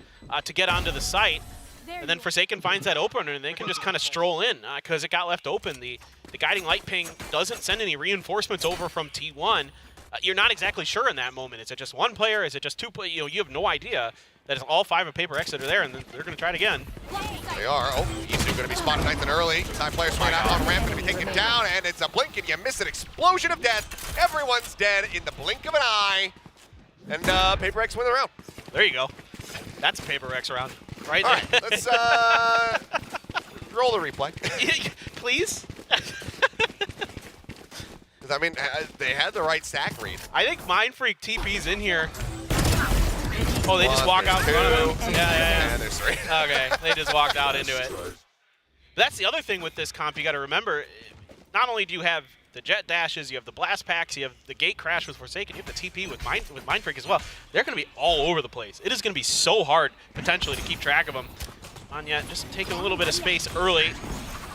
to get onto the site. And then Forsaken finds that opener, and they can just kind of stroll in because it got left open. The guiding light ping doesn't send any reinforcements over from T1. You're not exactly sure in that moment. Is it just one player? Is it just two players? You have no idea. That is all 5 of Paper Rex that are there, and they're going to try it again. They are. Oh, Izu going to be spotted nice and early. Time player swinging out on ramp, going to be taken down, and it's a blink, and you miss an explosion of death. Everyone's dead in the blink of an eye. And Paper Rex win the round. There you go. That's a Paper Rex round. Right all there. Right, let's roll the replay. Please? Because, I mean, they had the right stack read. I think Mind Freak TP's in here. Oh, they just walk out in front of him. Yeah. And there's 3. Okay, they just walked out into it. But that's the other thing with this comp you got to remember. Not only do you have the Jet dashes, you have the blast packs, you have the gate crash with Forsaken, you have the TP with Mind Freak as well. They're going to be all over the place. It is going to be so hard, potentially, to keep track of them. Monyet just taking a little bit of space early.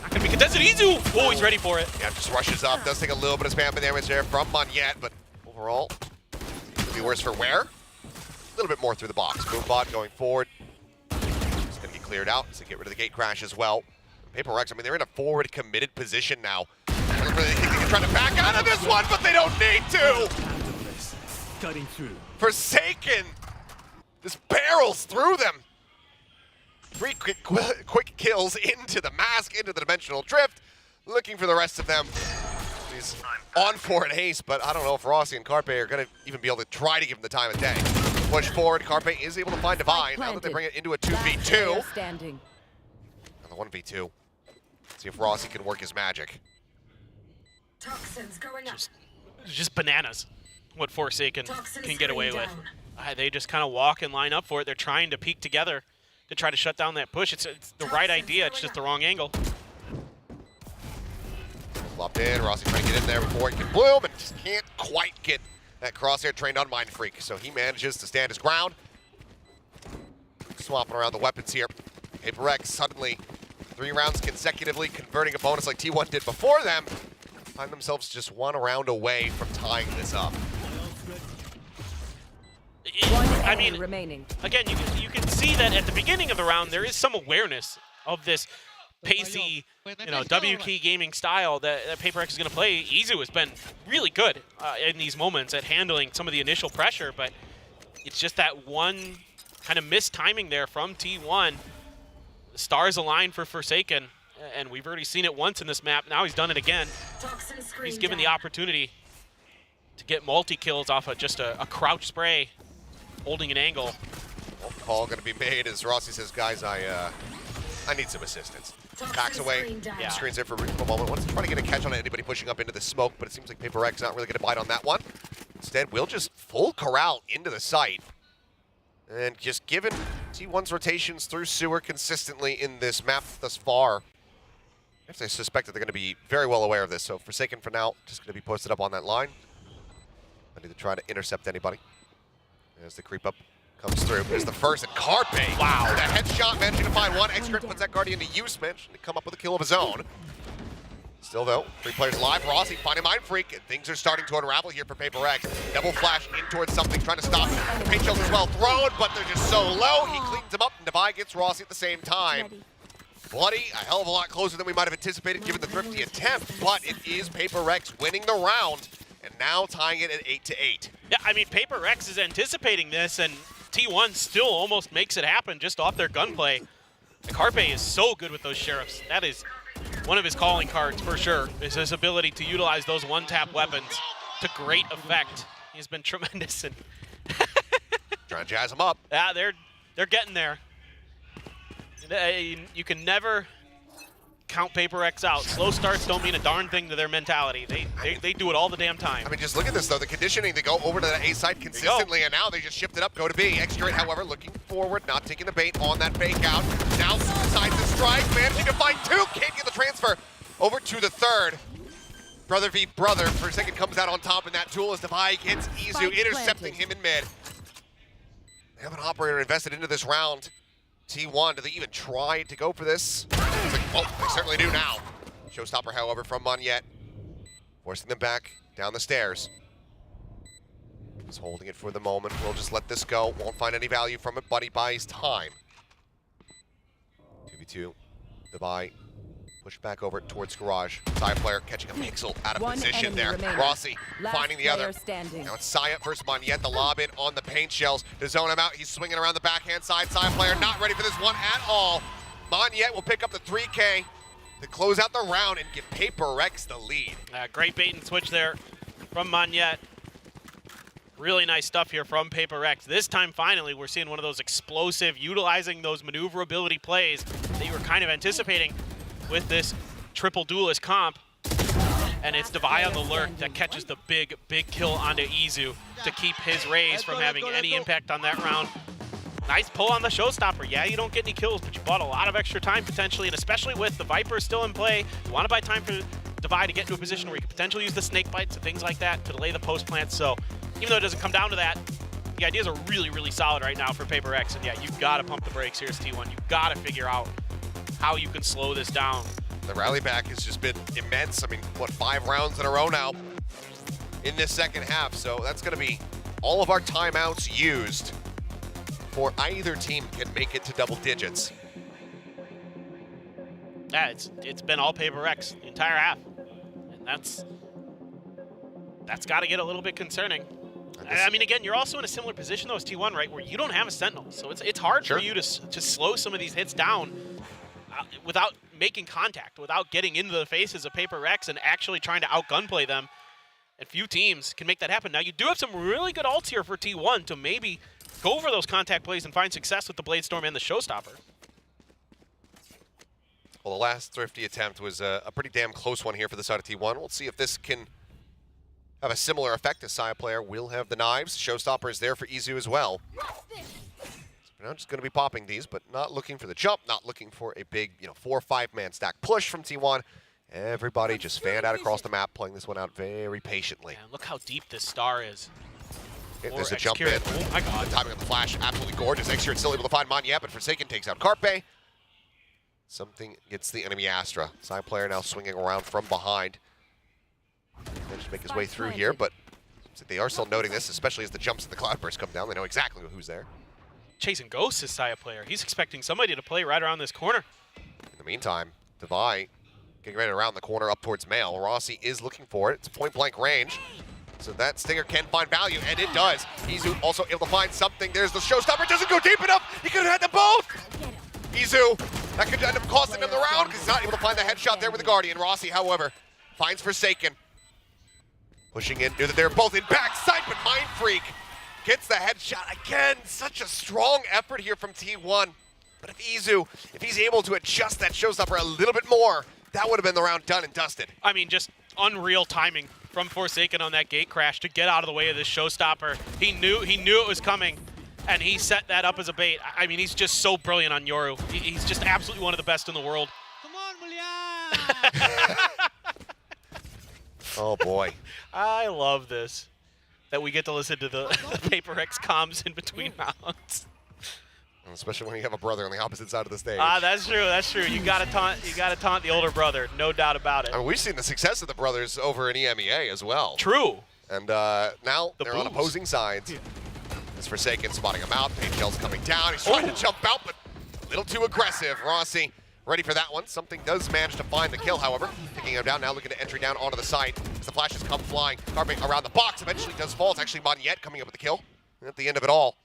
Not going to be contested. Izu! Oh, he's ready for it. Yeah, just rushes up. Does take a little bit of spam damage there from Monyet, but overall, it'll be worse for Ware. A little bit more through the box. Boombot going forward. It's going to get cleared out to get rid of the gate crash as well. Paper Rex, I mean, they're in a forward committed position now. I don't really think they can try to back out of this one, but they don't need to. Cutting through. Forsaken This barrels through them. 3 quick kills into the mask, into the dimensional drift. Looking for the rest of them. He's on for an ace, but I don't know if Rossi and Carpe are going to even be able to try to give him the time of day. Push forward, Carpe is able to find Divine. Now that they bring it into a 2v2. And the 1v2. See if Rossi can work his magic. Toxins going up. Just bananas what Forsaken can get away with. They just kind of walk and line up for it. They're trying to peek together to try to shut down that push. It's the right idea, it's just the wrong angle. Flopped in, Rossi trying to get in there before he can bloom, and just can't quite get that crosshair trained on Mind Freak. So he manages to stand his ground. Swapping around the weapons here. VaporX suddenly 3 rounds consecutively, converting a bonus like T1 did before them. Find themselves just 1 round away from tying this up. I mean, again, you can see that at the beginning of the round, there is some awareness of this pacey, W-key gaming style that VaporX is going to play. Izu has been really good in these moments at handling some of the initial pressure, but it's just that one kind of missed timing there from T1. The stars align for Forsaken, and we've already seen it once in this map. Now he's done it again. He's given the opportunity to get multi-kills off of just a crouch spray, holding an angle. Well, call going to be made as Rossi says, guys, I need some assistance. Backs away, screens there for a moment. Wants to try to get a catch on anybody pushing up into the smoke, but it seems like VaporX not really going to bite on that one. Instead, we'll just full corral into the site. And just given T1's rotations through sewer consistently in this map thus far, I suspect that they're going to be very well aware of this. So Forsaken for now, just going to be posted up on that line. I need to try to intercept anybody. As the creep up comes through. There's the first, and Carpe. Wow. That headshot managing to find one. X-Crit puts that Guardian to use, managing to come up with a kill of his own. Still though, 3 players alive. Rossi finding Mind Freak, and things are starting to unravel here for VaporX. Double flash in towards something, trying to stop the paint shells as well thrown, but they're just so low. He cleans them up, and Divine gets Rossi at the same time. Bloody, a hell of a lot closer than we might have anticipated given the thrifty attempt, but it is VaporX winning the round, and now tying it at 8-8. Yeah, I mean, VaporX is anticipating this, and T1 still almost makes it happen just off their gunplay. Carpe is so good with those sheriffs. That is one of his calling cards for sure, is his ability to utilize those one-tap weapons to great effect. He's been tremendous. And trying to jazz him up. Yeah, they're getting there. You can never count VaporX out. Slow starts don't mean a darn thing to their mentality. They do it all the damn time. I mean, just look at this though. The conditioning, they go over to the A side consistently, and now they just shift it up, go to B. X-Crit, however, looking forward, not taking the bait on that fake out. Now decides to strike, managing to find 2. Can't get the transfer over to the 3rd. Brother v brother. Forsaken comes out on top, and that tool as Divine hits Izu, intercepting him in mid. They have an operator invested into this round. T1, do they even try to go for this? It's like, well, they certainly do now. Showstopper, however, from Monyet, forcing them back down the stairs. Just holding it for the moment. We'll just let this go. Won't find any value from it, but he buys time. 2v2, the buy. Push back over towards Garage. Side player catching a pixel out of position there. Rossi finding the other. Now it's Sayat versus Monyet. The lob in on the paint shells to zone him out. He's swinging around the backhand side. Side player not ready for this one at all. Monyet will pick up the 3K to close out the round and give VaporX the lead. Great bait and switch there from Monyet. Really nice stuff here from VaporX. This time, finally, we're seeing one of those explosive, utilizing those maneuverability plays that you were kind of anticipating with this triple duelist comp. And it's Divine on the lurk that catches the big kill onto Izu to keep his raise from having any impact on that round. Nice pull on the showstopper. Yeah, you don't get any kills, but you bought a lot of extra time potentially, and especially with the Viper still in play, you want to buy time for Divine to get into a position where you can potentially use the snake bites and things like that to delay the post plants. So even though it doesn't come down to that, the ideas are really solid right now for VaporX. And yeah, you've got to pump the brakes here as T1. You've got to figure out how you can slow this down. The rally back has just been immense. I mean, what, 5 rounds in a row now in this second half. So that's going to be all of our timeouts used before either team can make it to double digits. Yeah, it's been all VaporX the entire half. And that's got to get a little bit concerning. I mean, again, you're also in a similar position though as T1, right, where you don't have a Sentinel, so it's hard for you to slow some of these hits down without making contact, without getting into the faces of Paper Rex and actually trying to out-gunplay them. And few teams can make that happen. Now, you do have some really good ults here for T1 to maybe go for those contact plays and find success with the Blade Storm and the Showstopper. Well, the last Thrifty attempt was a pretty damn close one here for the side of T1. We'll see if this can have a similar effect. The Saya player will have the knives. Showstopper is there for Izu as well. We're not just going to be popping these, but not looking for the jump, not looking for a big, 4 or 5 man stack push from T1. Everybody just fanned out across the map, playing this one out very patiently. Man, look how deep this star is. There's a jump in. Oh my god. The timing of the flash, absolutely gorgeous. Excured still able to find Monyet, but Forsaken takes out Carpe. Something gets the enemy Astra. Side player now swinging around from behind. Managed to make his way through here, but they are still noting this, especially as the jumps and the cloudbursts come down. They know exactly who's there. Chasing Ghosts is Saya player. He's expecting somebody to play right around this corner. In the meantime, Devi getting ready around the corner up towards Mail. Rossi is looking for it. It's point-blank range. So that Stinger can find value, and it does. Izu also able to find something. There's the Showstopper. Doesn't go deep enough. He could have had them both. Izu, that could end up costing him the round because he's not able to find the headshot there with the Guardian. Rossi, however, finds Forsaken. Pushing in, knew that they're both in backside, but Mind Freak gets the headshot again. Such a strong effort here from T1. But if Izu, if he's able to adjust that Showstopper a little bit more, that would have been the round done and dusted. I mean, just unreal timing from Forsaken on that gate crash to get out of the way of this Showstopper. He knew it was coming, and he set that up as a bait. I mean, he's just so brilliant on Yoru. He's just absolutely one of the best in the world. Come on, Mulian! Oh boy. I love this, that we get to listen to the Paper X comms in between rounds. Especially when you have a brother on the opposite side of the stage. That's true. That's true. You gotta taunt the older brother, no doubt about it. I mean, we've seen the success of the brothers over in EMEA as well. True. And now they're on opposing sides. As Forsaken spotting him out. Paintshell's coming down. He's trying to jump out, but a little too aggressive. Rossi ready for that one. Something does manage to find the kill, however. Picking him down now, looking to entry down onto the site. As the flashes come flying. Carpe around the box. Eventually does fall. It's actually Monyet coming up with the kill. And at the end of it all,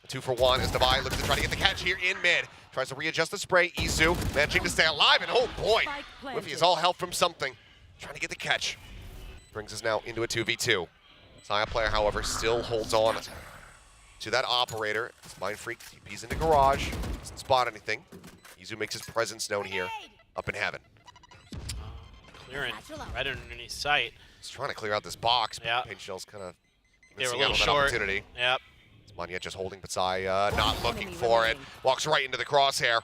2 for 1 as Devi looks to try to get the catch here in mid. Tries to readjust the spray. Izu managing to stay alive, and oh boy, Whiffy is all help from something. Trying to get the catch. Brings us now into a 2v2. Saya player, however, still holds on to that operator. Mind Freak TP's into garage. Doesn't spot anything. Izu makes his presence known here, up in heaven. Clearing right underneath sight. He's trying to clear out this box, but yeah. Paintshell's kind of They were a missing out little on that short. opportunity. Yep. Monyet just holding Petsai, not looking for it. Walks right into the crosshair.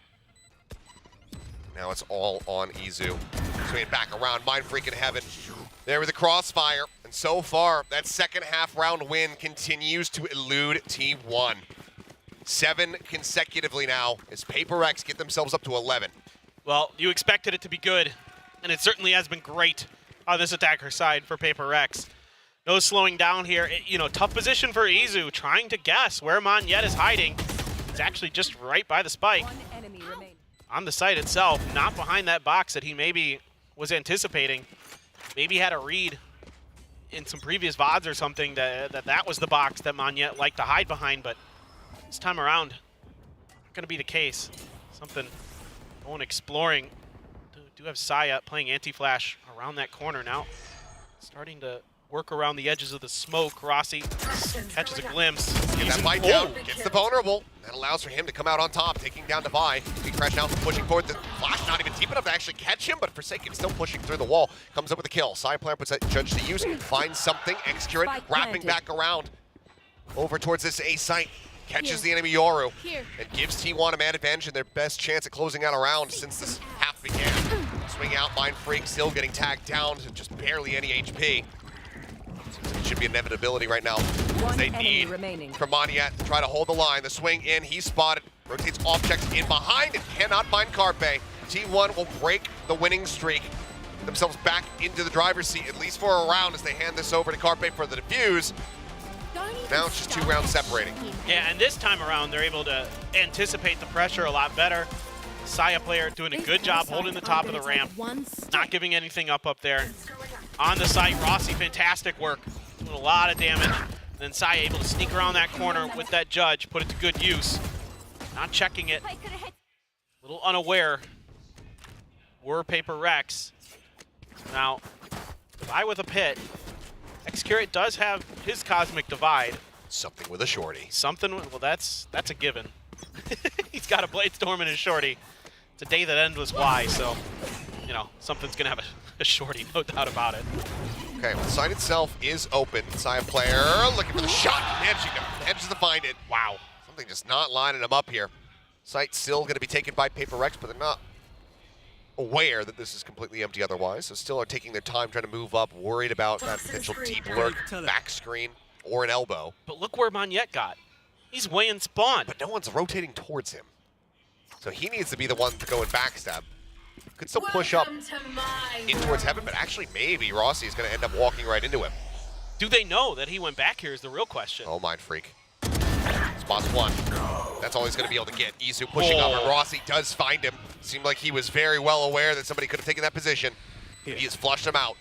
Now it's all on Izu. Swinging back around, Mind Freak in heaven. There with the crossfire. And so far, that second half round win continues to elude T1. 7 consecutively now as Paper X get themselves up to 11. Well, you expected it to be good, and it certainly has been great on this attacker side for Paper X. No slowing down here. Tough position for Izu, trying to guess where Monyet is hiding. He's actually just right by the spike. On the site itself, not behind that box that he maybe was anticipating. Maybe had a read in some previous VODs or something that was the box that Monyet liked to hide behind, but this time around, not going to be the case. Something going exploring. Do have Saya playing anti-flash around that corner now. Starting to work around the edges of the smoke. Rossi catches a glimpse. Get that fight down, gets the vulnerable. That allows for him to come out on top, taking down Devi. Big crash now, pushing forward. The flash not even deep enough to actually catch him, but Forsaken still pushing through the wall. Comes up with a kill. Side player puts that judge to use, finds something, execute, wrapping back around. Over towards this A site. Catches the enemy Yoru and gives T1 a man advantage and their best chance at closing out a round since this half began. Swing out, Mind Freak still getting tagged down to just barely any HP. It should be inevitability right now. They need from Monyet to try to hold the line. The swing in, he's spotted, rotates off, checks in behind and cannot find Carpe. T1 will break the winning streak. Get themselves back into the driver's seat, at least for a round as they hand this over to Carpe for the defuse. Now it's just 2 rounds separating. Yeah, and this time around, they're able to anticipate the pressure a lot better. Saya player doing a good job holding the top of the ramp, not giving anything up there. On the site, Rossi, fantastic work. Doing a lot of damage. Then Saya able to sneak around that corner with that judge, put it to good use. Not checking it. A little unaware. Were Paper Rex. Now, Divide with a pit. Xcurate does have his Cosmic Divide. Something with a shorty. Something, well that's a given. He's got a Blade Storm and a shorty. It's a day that ends with Y, so, you know, something's gonna have a shorty, no doubt about it. Okay, well, the site itself is open. Saya player looking for the shot. Manages to find it. Wow. Something just not lining them up here. Site still going to be taken by Paper Rex, but they're not aware that this is completely empty otherwise, so still are taking their time trying to move up, worried about that potential deep lurk, back screen, or an elbow. But look where Monyet got. He's way in spawn. But no one's rotating towards him. So he needs to be the one to go and backstab. Could still push up in towards heaven, but actually maybe Rossi is going to end up walking right into him. Do they know that he went back here is the real question. Oh, Mind Freak. Spots one. That's all he's going to be able to get. Izu pushing up, and Rossi does find him. Seemed like he was very well aware that somebody could have taken that position. He has flushed him out.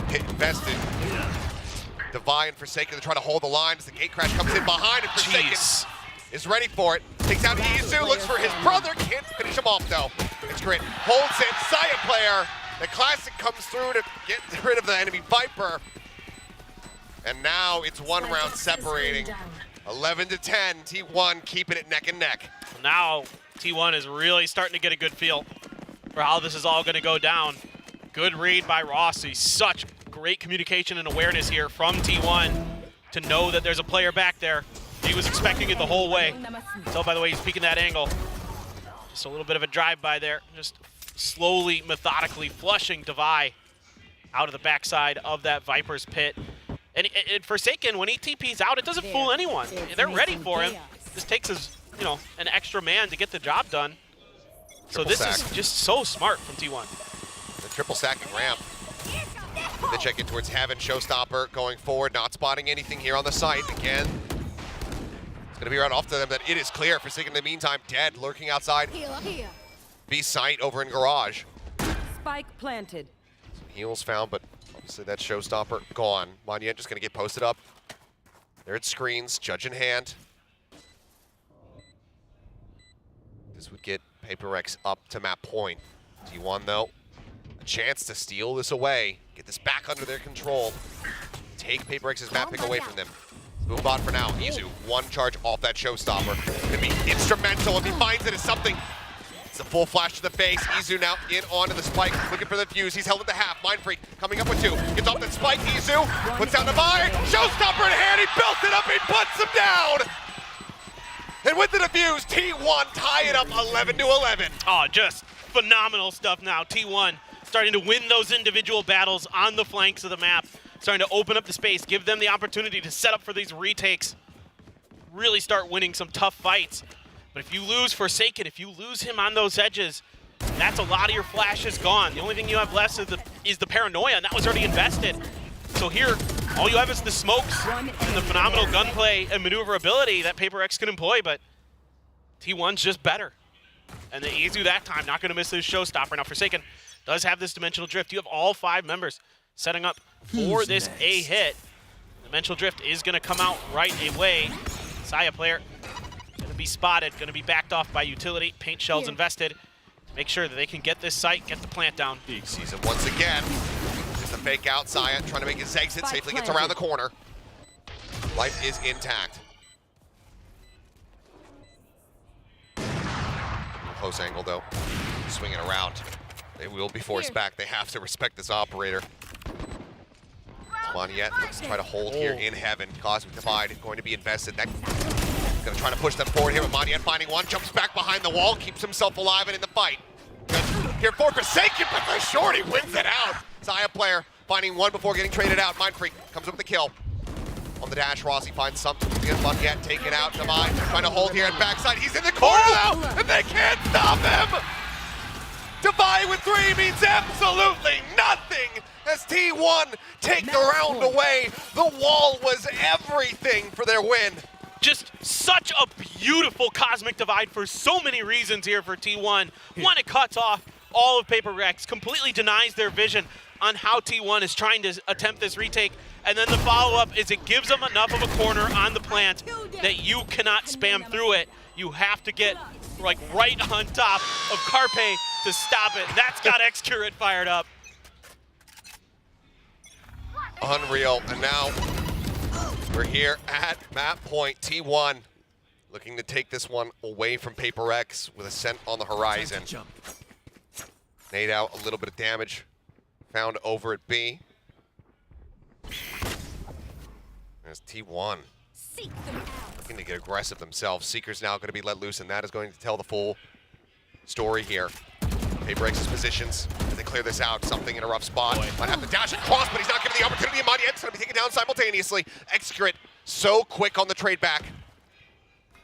Hit invested. Divine and Forsaken to try to hold the line as the gate crash comes in behind, and Forsaken is ready for it. Takes out Izu, looks for his brother, can't finish him off though. It's great. Holds it, Saya player. The classic comes through to get rid of the enemy Viper. And now it's one round separating. 11 to 10, T1 keeping it neck and neck. Now T1 is really starting to get a good feel for how this is all going to go down. Good read by Rossi. Such great communication and awareness here from T1 to know that there's a player back there. He was expecting it the whole way. Tell by the way he's peeking that angle. Just a little bit of a drive-by there. Just slowly, methodically flushing Divide out of the backside of that Viper's pit. And Forsaken, when he TP's out, it doesn't fool anyone. They're ready for him. This takes us, you know, an extra man to get the job done. So this is just so smart from T1. The triple stacking ramp. The check in towards Heaven. Showstopper going forward, not spotting anything here on the site. Again, it's going to be right off to them that it is clear. Forsaken in the meantime, dead, lurking outside. B site over in garage. Spike planted. Some heals found, but obviously that Showstopper gone. Monyet just going to get posted up. There it screens, judge in hand. This would get Paper Rex up to map point. T1 though, a chance to steal this away, get this back under their control, take Paper Rex's map pick away from them. Boombot for now. Izu, one charge off that Showstopper. Gonna be instrumental if he finds it as something. It's a full flash to the face. Izu now in onto the spike, looking for the fuse. He's held at the half. Mind Freak coming up with two. Gets off that spike. Izu puts down the buy. Showstopper in hand. He built it up. He puts him down. And with the defuse, T1 tie it up 11 to 11. Oh, just phenomenal stuff now. T1 starting to win those individual battles on the flanks of the map. Starting to open up the space, give them the opportunity to set up for these retakes. Really start winning some tough fights. But if you lose Forsaken, if you lose him on those edges, that's a lot of your flashes gone. The only thing you have left is the paranoia, and that was already invested. So here, all you have is the smokes and the phenomenal gunplay and maneuverability that Paper Rex can employ, but T1's just better. And the Izu that time, not going to miss his Showstopper. Now Forsaken does have this Dimensional Drift. You have all 5 members setting up for this A hit. Dimensional Drift is going to come out right away. Saya player going to be spotted, going to be backed off by utility. Paint shells invested. Make sure that they can get this site, get the plant down. He sees it once again. There's the fake out. Saya trying to make his exit, safely gets around the corner. Life is intact. Close angle though. Swinging around. They will be forced back. They have to respect this operator. Monyet looks to try to hold here in heaven. Cosmic Divide going to be invested. That going to try to push them forward here with Monyet finding one. Jumps back behind the wall, keeps himself alive and in the fight. Here for Forsaken, but the shorty wins it out. Saya player finding one before getting traded out. Mind Freak comes up with the kill. On the dash, Rossi finds something. Monyet taken out. Divide trying to hold here at backside. He's in the corner now, and they can't stop him. Divide with 3 means absolutely nothing as T1 take the round away. The wall was everything for their win. Just such a beautiful Cosmic Divide for so many reasons here for T1. One, it cuts off all of Paper Rex, completely denies their vision. on how T1 is trying to attempt this retake. And then the follow-up is it gives them enough of a corner on the plant that you cannot spam through it. You have to get like right on top of Carpe to stop it. That's got Xcurate fired up. Unreal. And now we're here at map point. T1 looking to take this one away from Paper X with Ascent on the horizon. Nade out a little bit of damage found over at B. There's T1 looking to get aggressive themselves. Seeker's now going to be let loose, and that is going to tell the full story here. Paper X's positions as they clear this out. Something in a rough spot. Might have to dash across, but he's not given the opportunity. Mighty X's going to be taken down simultaneously. Xcurate so quick on the trade back.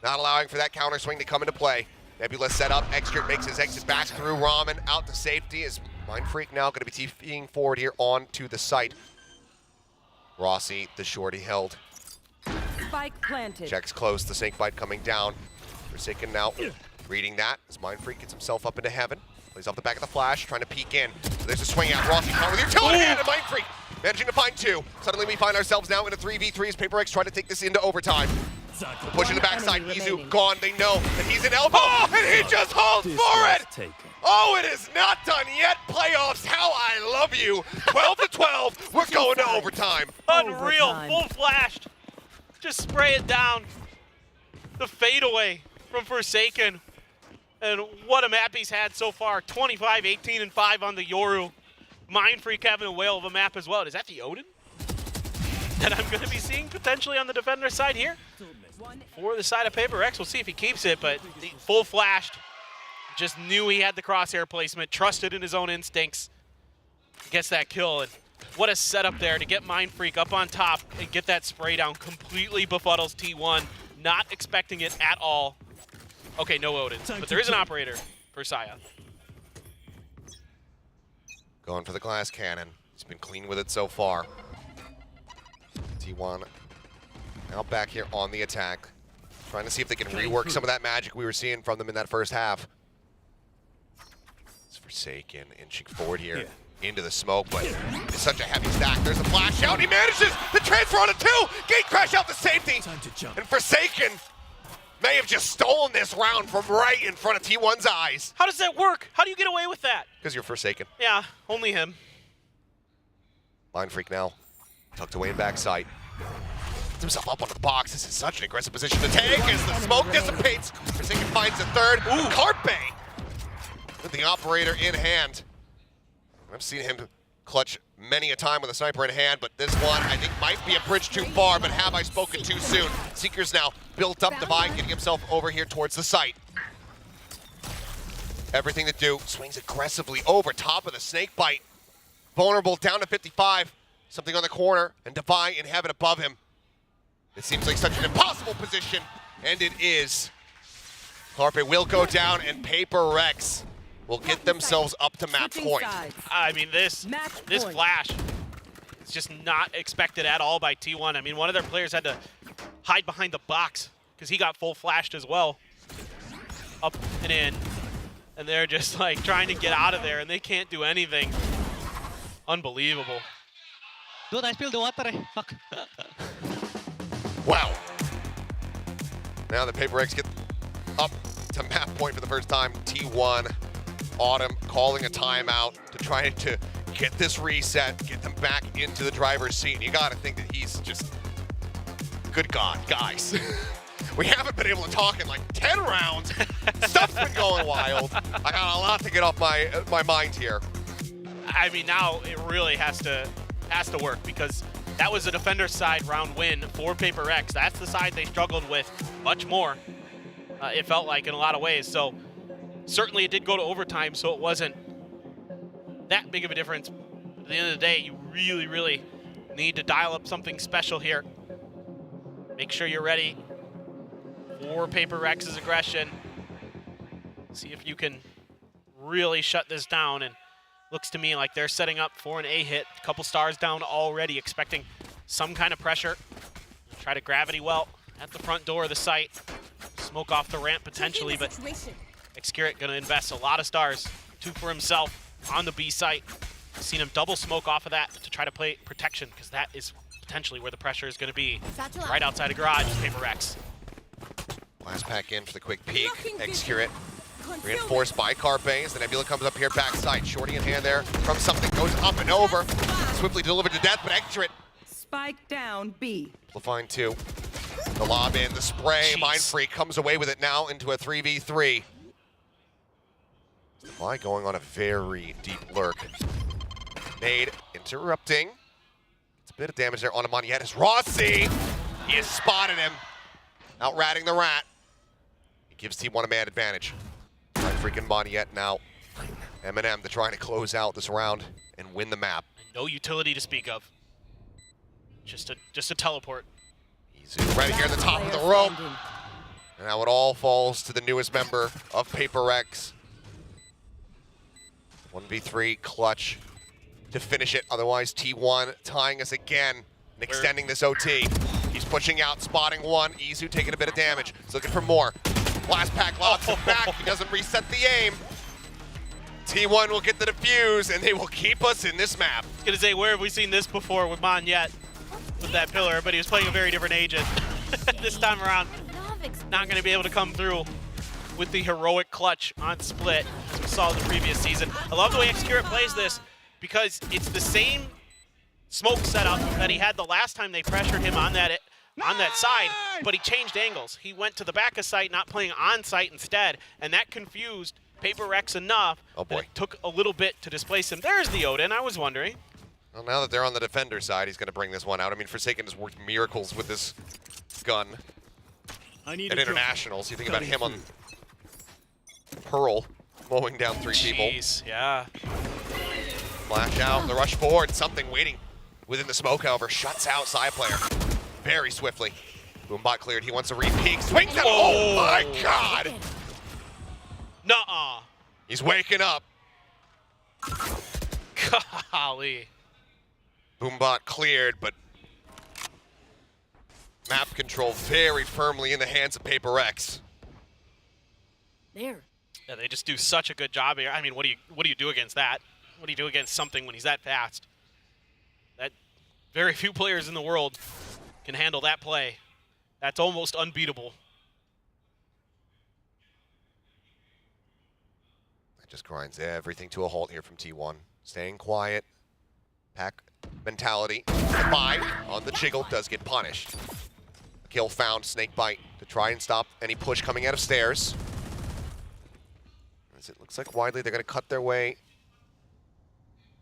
Not allowing for that counter swing to come into play. Nebula set up. Xcurate makes his exit back through Ramen out to safety. As Mindfreak now going to be TPing forward here onto the site. Rossi, the shorty held. Spike planted. Checks close, the Snakebite coming down. Forsaken now reading that as Mindfreak gets himself up into heaven. Plays off the back of the flash, trying to peek in. So there's a swing out. Rossi caught with utility hand and Mindfreak managing to find two. Suddenly we find ourselves now in a 3v3 as Paper X trying to take this into overtime. Pushing the backside, Izu gone. They know that he's an elbow, and he just holds for it! Oh, it is not done yet. Playoffs, how I love you. 12 to 12, we're going to overtime. Unreal, full flashed. Just spray it down. The fadeaway from Forsaken. And what a map he's had so far. 25, 18, and 5 on the Yoru. Mindfreak having a whale of a map as well. Is that the Odin that I'm going to be seeing potentially on the defender side here? For the side of Paper X, we'll see if he keeps it, but full flashed. Just knew he had the crosshair placement, trusted in his own instincts. Gets that kill, and what a setup there to get Mindfreak up on top and get that spray down. Completely befuddles T1, not expecting it at all. Okay, no Odin, but there is an operator for Saya. Going for the glass cannon. He's been clean with it so far. T1 now back here on the attack. Trying to see if they can rework some of that magic we were seeing from them in that first half. It's Forsaken inching forward here into the smoke, but it's such a heavy stack. There's a flash out. He manages to transfer on a two. Gate crash out to safety. And Forsaken may have just stolen this round from right in front of T1's eyes. How does that work? How do you get away with that? Because you're Forsaken. Yeah, only him. Mindfreak now tucked away in backside. Gets himself up onto the box. This is such an aggressive position to take as the smoke dissipates. Forsaken finds a third. Ooh, Carpe with the operator in hand. I've seen him clutch many a time with a sniper in hand, but this one I think might be a bridge too far, but have I spoken too soon? Seeker's now built up Divine, getting himself over here towards the site. Everything to do, swings aggressively over top of the Snakebite. Vulnerable down to 55. Something on the corner, and Divine in heaven above him. It seems like such an impossible position, and it is. Carpe will go down, and Paper X will get themselves up to match point. I mean, this flash is just not expected at all by T1. I mean, one of their players had to hide behind the box because he got full flashed as well. Up and in. And they're just like trying to get out of there, and they can't do anything. Unbelievable. Dude, I spilled the water. Fuck. Wow. Now the Paper X get up to map point for the first time. T1, Autumn calling a timeout to try to get this reset, get them back into the driver's seat. And you gotta think that he's just, good God, guys. We haven't been able to talk in like 10 rounds. Stuff's been going wild. I got a lot to get off my mind here. I mean, now it really has to work because that was a defender side round win for Paper X. That's the side they struggled with much more, it felt like, in a lot of ways. So certainly it did go to overtime, so it wasn't that big of a difference. At the end of the day, you really, really need to dial up something special here. Make sure you're ready for Paper X's aggression. See if you can really shut this down. And looks to me like they're setting up for an A hit. A couple stars down already, expecting some kind of pressure. Try to gravity well at the front door of the site. Smoke off the ramp potentially, but Xcurate gonna invest a lot of stars. 2 for himself on the B site. Seen him double smoke off of that to try to play protection, because that is potentially where the pressure is going to be. Right outside of garage, Paper Rex. Last pack in for the quick peek. Execute it. Reinforced by Carpe as the Nebula comes up here backside. Shorty in hand there from something. Goes up and over. Swiftly delivered to death, but execute it. Spike down B. Amplifying 2. The lob in, the spray. Mind Freak comes away with it now into a 3v3. Defy going on a very deep lurk. Nade interrupting. It's a bit of damage there on Amaniette as Rossi. He has spotted him. Out-ratting the rat. He gives T1 a man advantage. Freaking Moniette now. Eminem to trying to close out this round and win the map. No utility to speak of. Just a teleport. Easy right here at the top of the rope. And now it all falls to the newest member of Paper X. 1v3 clutch to finish it. Otherwise, T1 tying us again and extending this OT. He's pushing out, spotting one. Izu taking a bit of damage. He's looking for more. Last pack lobs him back. He doesn't reset the aim. T1 will get the defuse, and they will keep us in this map. I was gonna say, where have we seen this before with Moniette? With that pillar, but he was playing a very different agent. This time around, not gonna be able to come through with the heroic clutch on split, as we saw in the previous season. I love the way Xcurate plays this, because it's the same smoke setup that he had the last time they pressured him on that side, but he changed angles. He went to the back of site, not playing on site instead, and that confused Paper Rex enough that it took a little bit to displace him. There's the Odin, I was wondering. Well, now that they're on the defender side, he's going to bring this one out. I mean, Forsaken has worked miracles with this gun at internationals. You think about him on Pearl, mowing down 3 people. Yeah. Flash out, the rush forward, something waiting within the smoke, however, shuts out side player very swiftly. Boombot cleared, he wants a re-peek, swings it, oh my god! Nuh-uh. He's waking up. Golly. Boombot cleared, but map control very firmly in the hands of Paper X. There. Yeah, they just do such a good job here. I mean, what do you do against that? What do you do against something when he's that fast? That very few players in the world can handle that play. That's almost unbeatable. That just grinds everything to a halt here from T1. Staying quiet. Pack mentality. 5 on the jiggle does get punished. Kill found, Snakebite to try and stop any push coming out of stairs. As it looks like widely they're going to cut their way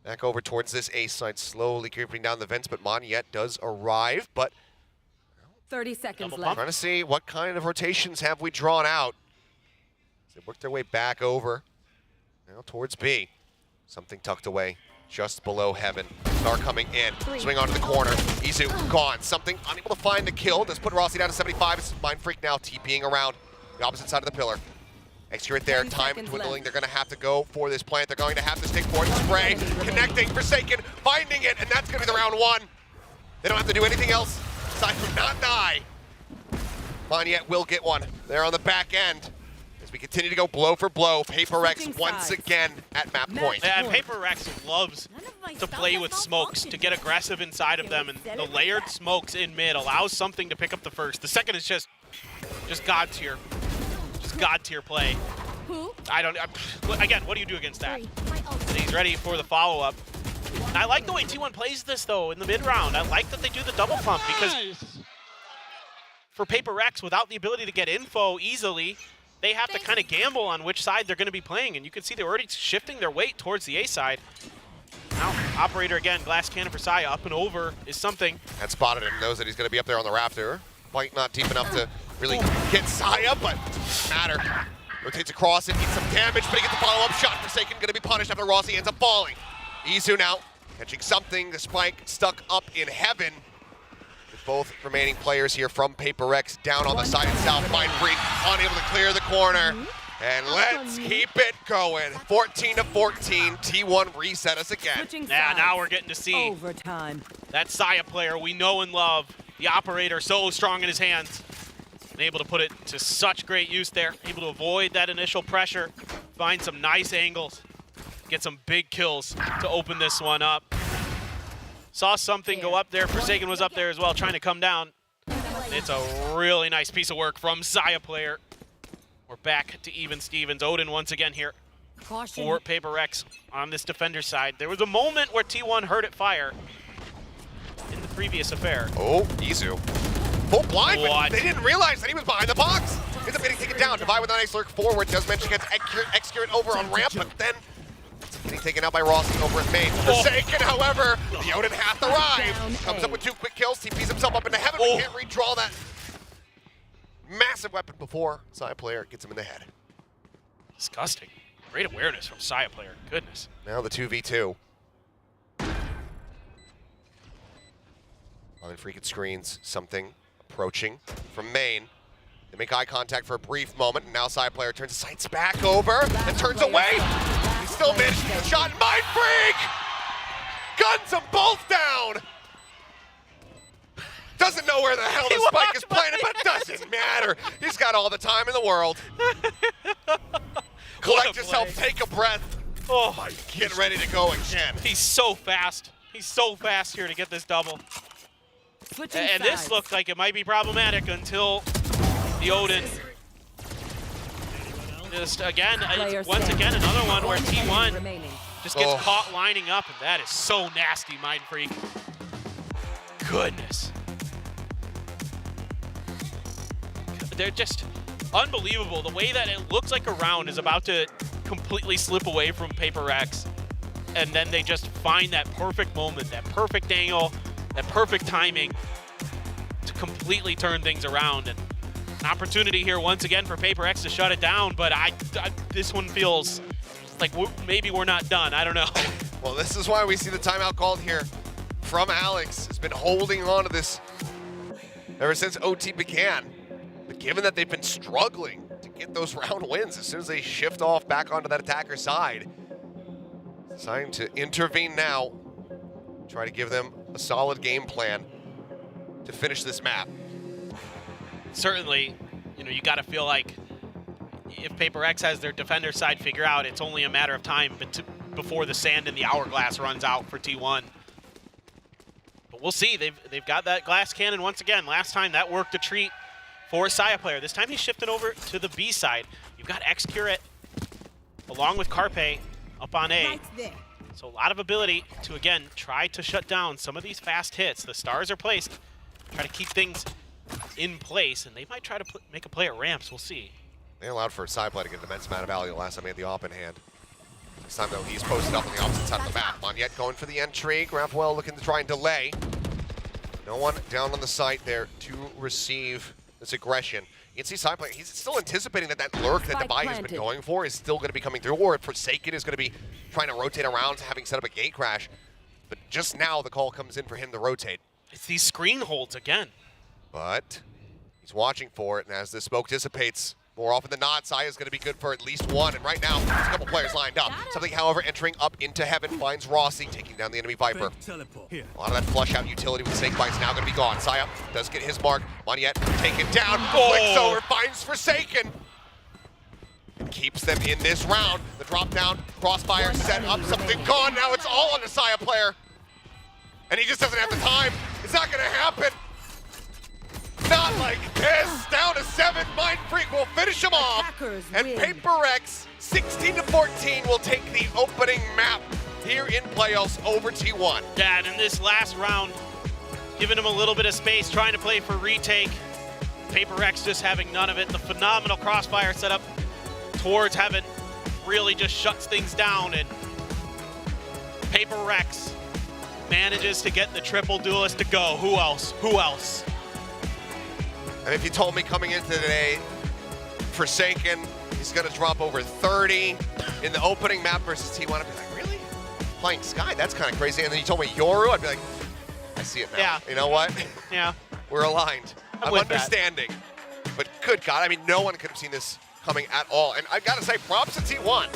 back over towards this A side, slowly creeping down the vents, but Moniette does arrive, but 30 seconds left. Trying to see what kind of rotations have we drawn out. They work their way back over, now towards B. Something tucked away just below Heaven. Star coming in, swing onto the corner. Izu gone, something unable to find the kill. Does put Rossi down to 75. It's Mind Freak now TPing around the opposite side of the pillar. Execute there, time dwindling. They're going to have to go for this plant. They're going to have to stick for it. Spray, connecting, Forsaken, finding it, and that's going to be the round 1. They don't have to do anything else aside from not die. Moniette will get one. They're on the back end. As we continue to go blow for blow, Paper X once again at map point. Yeah, and Paper X loves to play with smokes, to get aggressive inside of them, and the layered smokes in mid allows something to pick up the first. The second is just God tier. God tier play. Again, what do you do against that? And he's ready for the follow-up. I like the way T1 plays this, though, in the mid-round. I like that they do the double pump, because for Paper X, without the ability to get info easily, they have to kind of gamble on which side they're going to be playing, and you can see they're already shifting their weight towards the A side. Now, Operator again, glass cannon for Saya, up and over is something. Had spotted him, knows that he's going to be up there on the rafter. Quite not deep enough to really get Saya, but matter. Rotates across it, needs some damage, but he gets the follow-up shot. Forsaken going to be punished after Rossi ends up falling. Izu now catching something. The spike stuck up in Heaven. With both remaining players here from Paper X down on the side itself. Mind Freak unable to clear the corner. And let's keep it going. 14 to 14. T1 reset us again. Yeah, now we're getting to see overtime. That Saya player we know and love. The Operator so strong in his hands. And able to put it to such great use there. Able to avoid that initial pressure. Find some nice angles. get some big kills to open this one up. Saw something go up there. Forsaken was up there as well, trying to come down. It's a really nice piece of work from Xayah player. We're back to even Stevens. Odin once again here for Paper Rex on this defender side. There was a moment where T1 heard it fire in the previous affair. Oh, Izu. Full blind, What? but they didn't realize that he was behind the box. Ends up getting taken down. Divide with a nice lurk forward. Does mention gets execute over on ramp, but then getting taken out by Rossi over at main. Forsaken, however, the Odin hath arrived. Comes up with 2 quick kills. TPs himself up into heaven. We can't redraw that massive weapon before Xayah player gets him in the head. Disgusting. Great awareness from Xayah player. Goodness. Now the 2v2. On freaking screens, something approaching from main. They make eye contact for a brief moment, and now Xayah player turns his sights back over and turns away. He still managed to get the shot. Mind Freak! Guns them both down! Doesn't know where the hell the spike is planted, but doesn't matter. He's got all the time in the world. Collect yourself, take a breath. Oh, get ready to go again. He's so fast. He's so fast here to get this double. And this looked like it might be problematic until the Odin. Just again, once again, another one where T1 just gets caught lining up, and that is so nasty, Mind Freak. Goodness. They're just unbelievable. The way that it looks like a round is about to completely slip away from Paper Rex, and then they just find that perfect moment, that perfect angle, that perfect timing to completely turn things around. And an opportunity here once again for Paper Rex to shut it down, but this one feels like maybe we're not done. I don't know. Well, this is why we see the timeout called here from Alex. Has been holding on to this ever since OT began. But given that they've been struggling to get those round wins, as soon as they shift off back onto that attacker side, it's time to intervene now. Try to give them a solid game plan to finish this map. Certainly, you got to feel like if Paper X has their defender side figure out, it's only a matter of time before the sand in the hourglass runs out for T1. But we'll see. They've got that glass cannon once again. Last time that worked a treat for Xayah player. This time he's shifting over to the B side. You've got X-Curate along with Carpe up on A. So a lot of ability to, again, try to shut down some of these fast hits. The stars are placed. Try to keep things in place, and they might try to make a play at ramps. We'll see. They allowed for a side play to get an immense amount of value the last time he had the op in hand. This time, though, he's posted up on the opposite side of the map. Monyet going for the entry. Grafwell looking to try and delay. No one down on the site there to receive this aggression. You can see side play, he's still anticipating that lurk that Divide has been going for is still going to be coming through, or Forsaken is going to be trying to rotate around, having set up a gate crash. But just now, the call comes in for him to rotate. It's these screen holds again. But he's watching for it, and as the smoke dissipates, more often than not, Xayah is going to be good for at least one. And right now, there's a couple players lined up. Something, however, entering up into heaven finds Rossi, taking down the enemy Viper. A lot of that flush out utility with Snakebite's now going to be gone. Xayah does get his mark. Monyet taken down. Flicks over, finds Forsaken. And keeps them in this round. The drop down, crossfire set up, something gone. Now it's all on the Xayah player. And he just doesn't have the time. It's not going to happen. Not like this. Down to 7. Mind Freak will finish him off. And Paper Rex, 16-14, will take the opening map here in playoffs over T1. Yeah, and in this last round, giving him a little bit of space, trying to play for retake. Paper Rex just having none of it. The phenomenal crossfire setup towards heaven really just shuts things down, and Paper Rex manages to get the triple duelist to go. Who else? Who else? And if you told me coming into today, Forsaken, he's going to drop over 30 in the opening map versus T1, I'd be like, really? Playing Sky? That's kind of crazy. And then you told me Yoru, I'd be like, I see it now. Yeah. You know what? Yeah. We're aligned. I'm understanding. But good God, I mean, no one could have seen this coming at all. And I've got to say, props to T1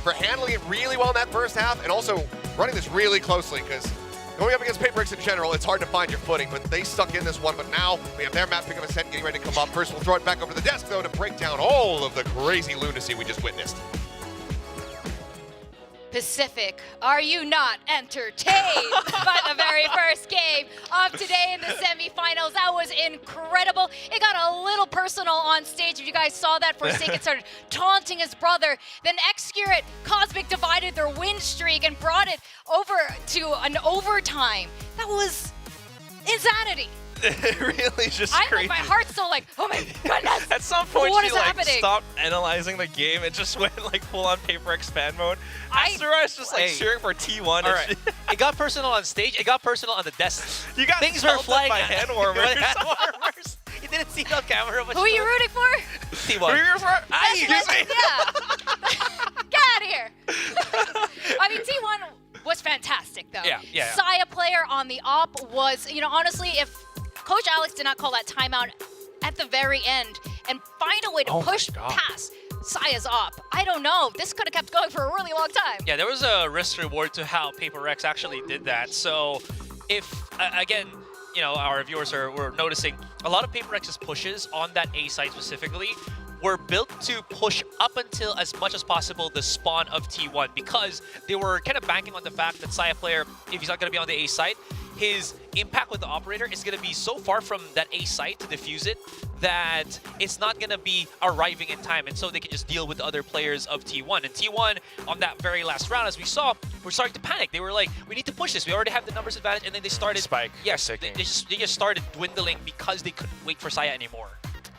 for handling it really well in that first half and also running this really closely, because going up against Paper Rex in general, it's hard to find your footing, but they stuck in this one. But now we have their map pick up a set, getting ready to come up. First, we'll throw it back over the desk, though, to break down all of the crazy lunacy we just witnessed. Pacific, are you not entertained by the very first game of today in the semifinals? That was incredible. It got a little personal on stage. If you guys saw that, Forsaken started taunting his brother. Then Excurate, Cosmic divided their win streak and brought it over to an overtime. That was insanity. It really is just crazy. My heart's still like, oh my goodness. At some point, what she is like happening? stopped analyzing the game. It just went like full on Paper X fan mode. Asura's just like cheering for T1. All right. It got personal on stage. It got personal on the desk. You got things were flying by hand warmers. You didn't see it on camera. Who are you rooting for? T1. Who are you rooting for? Yeah. Get out of here. I mean, T1 was fantastic, though. Yeah. Saya player on the op was, honestly, if Coach Alex did not call that timeout at the very end and find a way to push past Saya's op, I don't know. This could have kept going for a really long time. Yeah, there was a risk reward to how Paper X actually did that. So if, again, our viewers were noticing a lot of Paper X's pushes on that A site specifically were built to push up until as much as possible the spawn of T1 because they were kind of banking on the fact that Saya player, if he's not going to be on the A site, his impact with the operator is going to be so far from that A site to defuse it that it's not going to be arriving in time, and so they can just deal with the other players of T1. And T1, on that very last round, as we saw, were starting to panic. They were like, we need to push this. We already have the numbers advantage, and then they started... Spike. Yes, they just started dwindling because they couldn't wait for Saya anymore.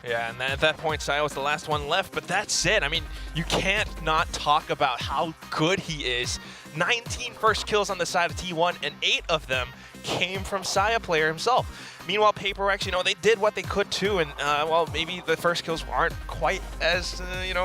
Yeah, and at that point, Saya was the last one left, but that's it. I mean, you can't not talk about how good he is. 19 first kills on the side of T1, and 8 of them came from Saya player himself. Meanwhile, Paper X, they did what they could too, and well, maybe the first kills aren't quite as,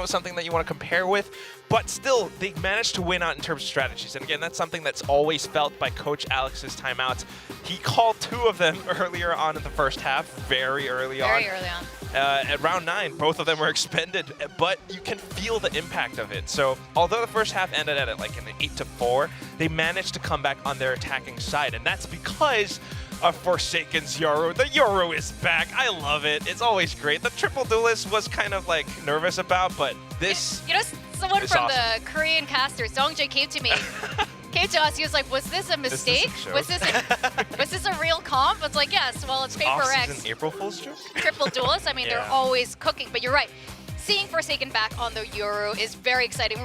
something that you want to compare with, but still, they managed to win out in terms of strategies. And again, that's something that's always felt by Coach Alex's timeouts. He called 2 of them earlier on in the first half, very early on. Very early on. At round 9, both of them were expended, but you can feel the impact of it. So, although the first half ended at like an 8-4, they managed to come back on their attacking side, and that's because of Forsaken's Yoru. The Yoru is back. I love it. It's always great. The triple duelist was kind of like nervous about, but this someone from awesome. The Korean caster, Songjae, came to me. Came to us, he was like, was this a mistake? Was this a real comp? It's like, yes, well, it's Paper X. Off-season April Fool's joke? Triple duelists, I mean, they're always cooking, but you're right. Seeing Forsaken back on the Yoru is very exciting.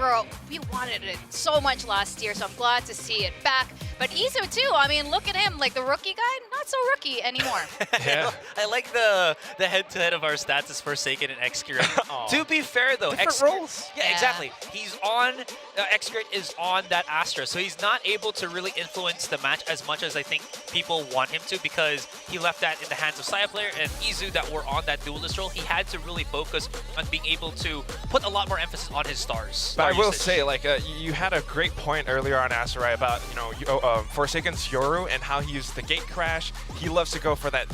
We wanted it so much last year, so I'm glad to see it back. But Izu too, I mean, look at him, like the rookie guy, not so rookie anymore. Yeah. I like the head-to-head of our stats is Forsaken and Excurate. To be fair though, Different roles. Yeah, exactly. He's on, Excurate is on that Astra, so he's not able to really influence the match as much as I think people want him to because he left that in the hands of Saya player and Izu that were on that duelist role. He had to really focus on being able to put a lot more emphasis on his stars. But I will say, like, you had a great point earlier on Asarai about, Forsaken's Yoru and how he used the gate crash. He loves to go for that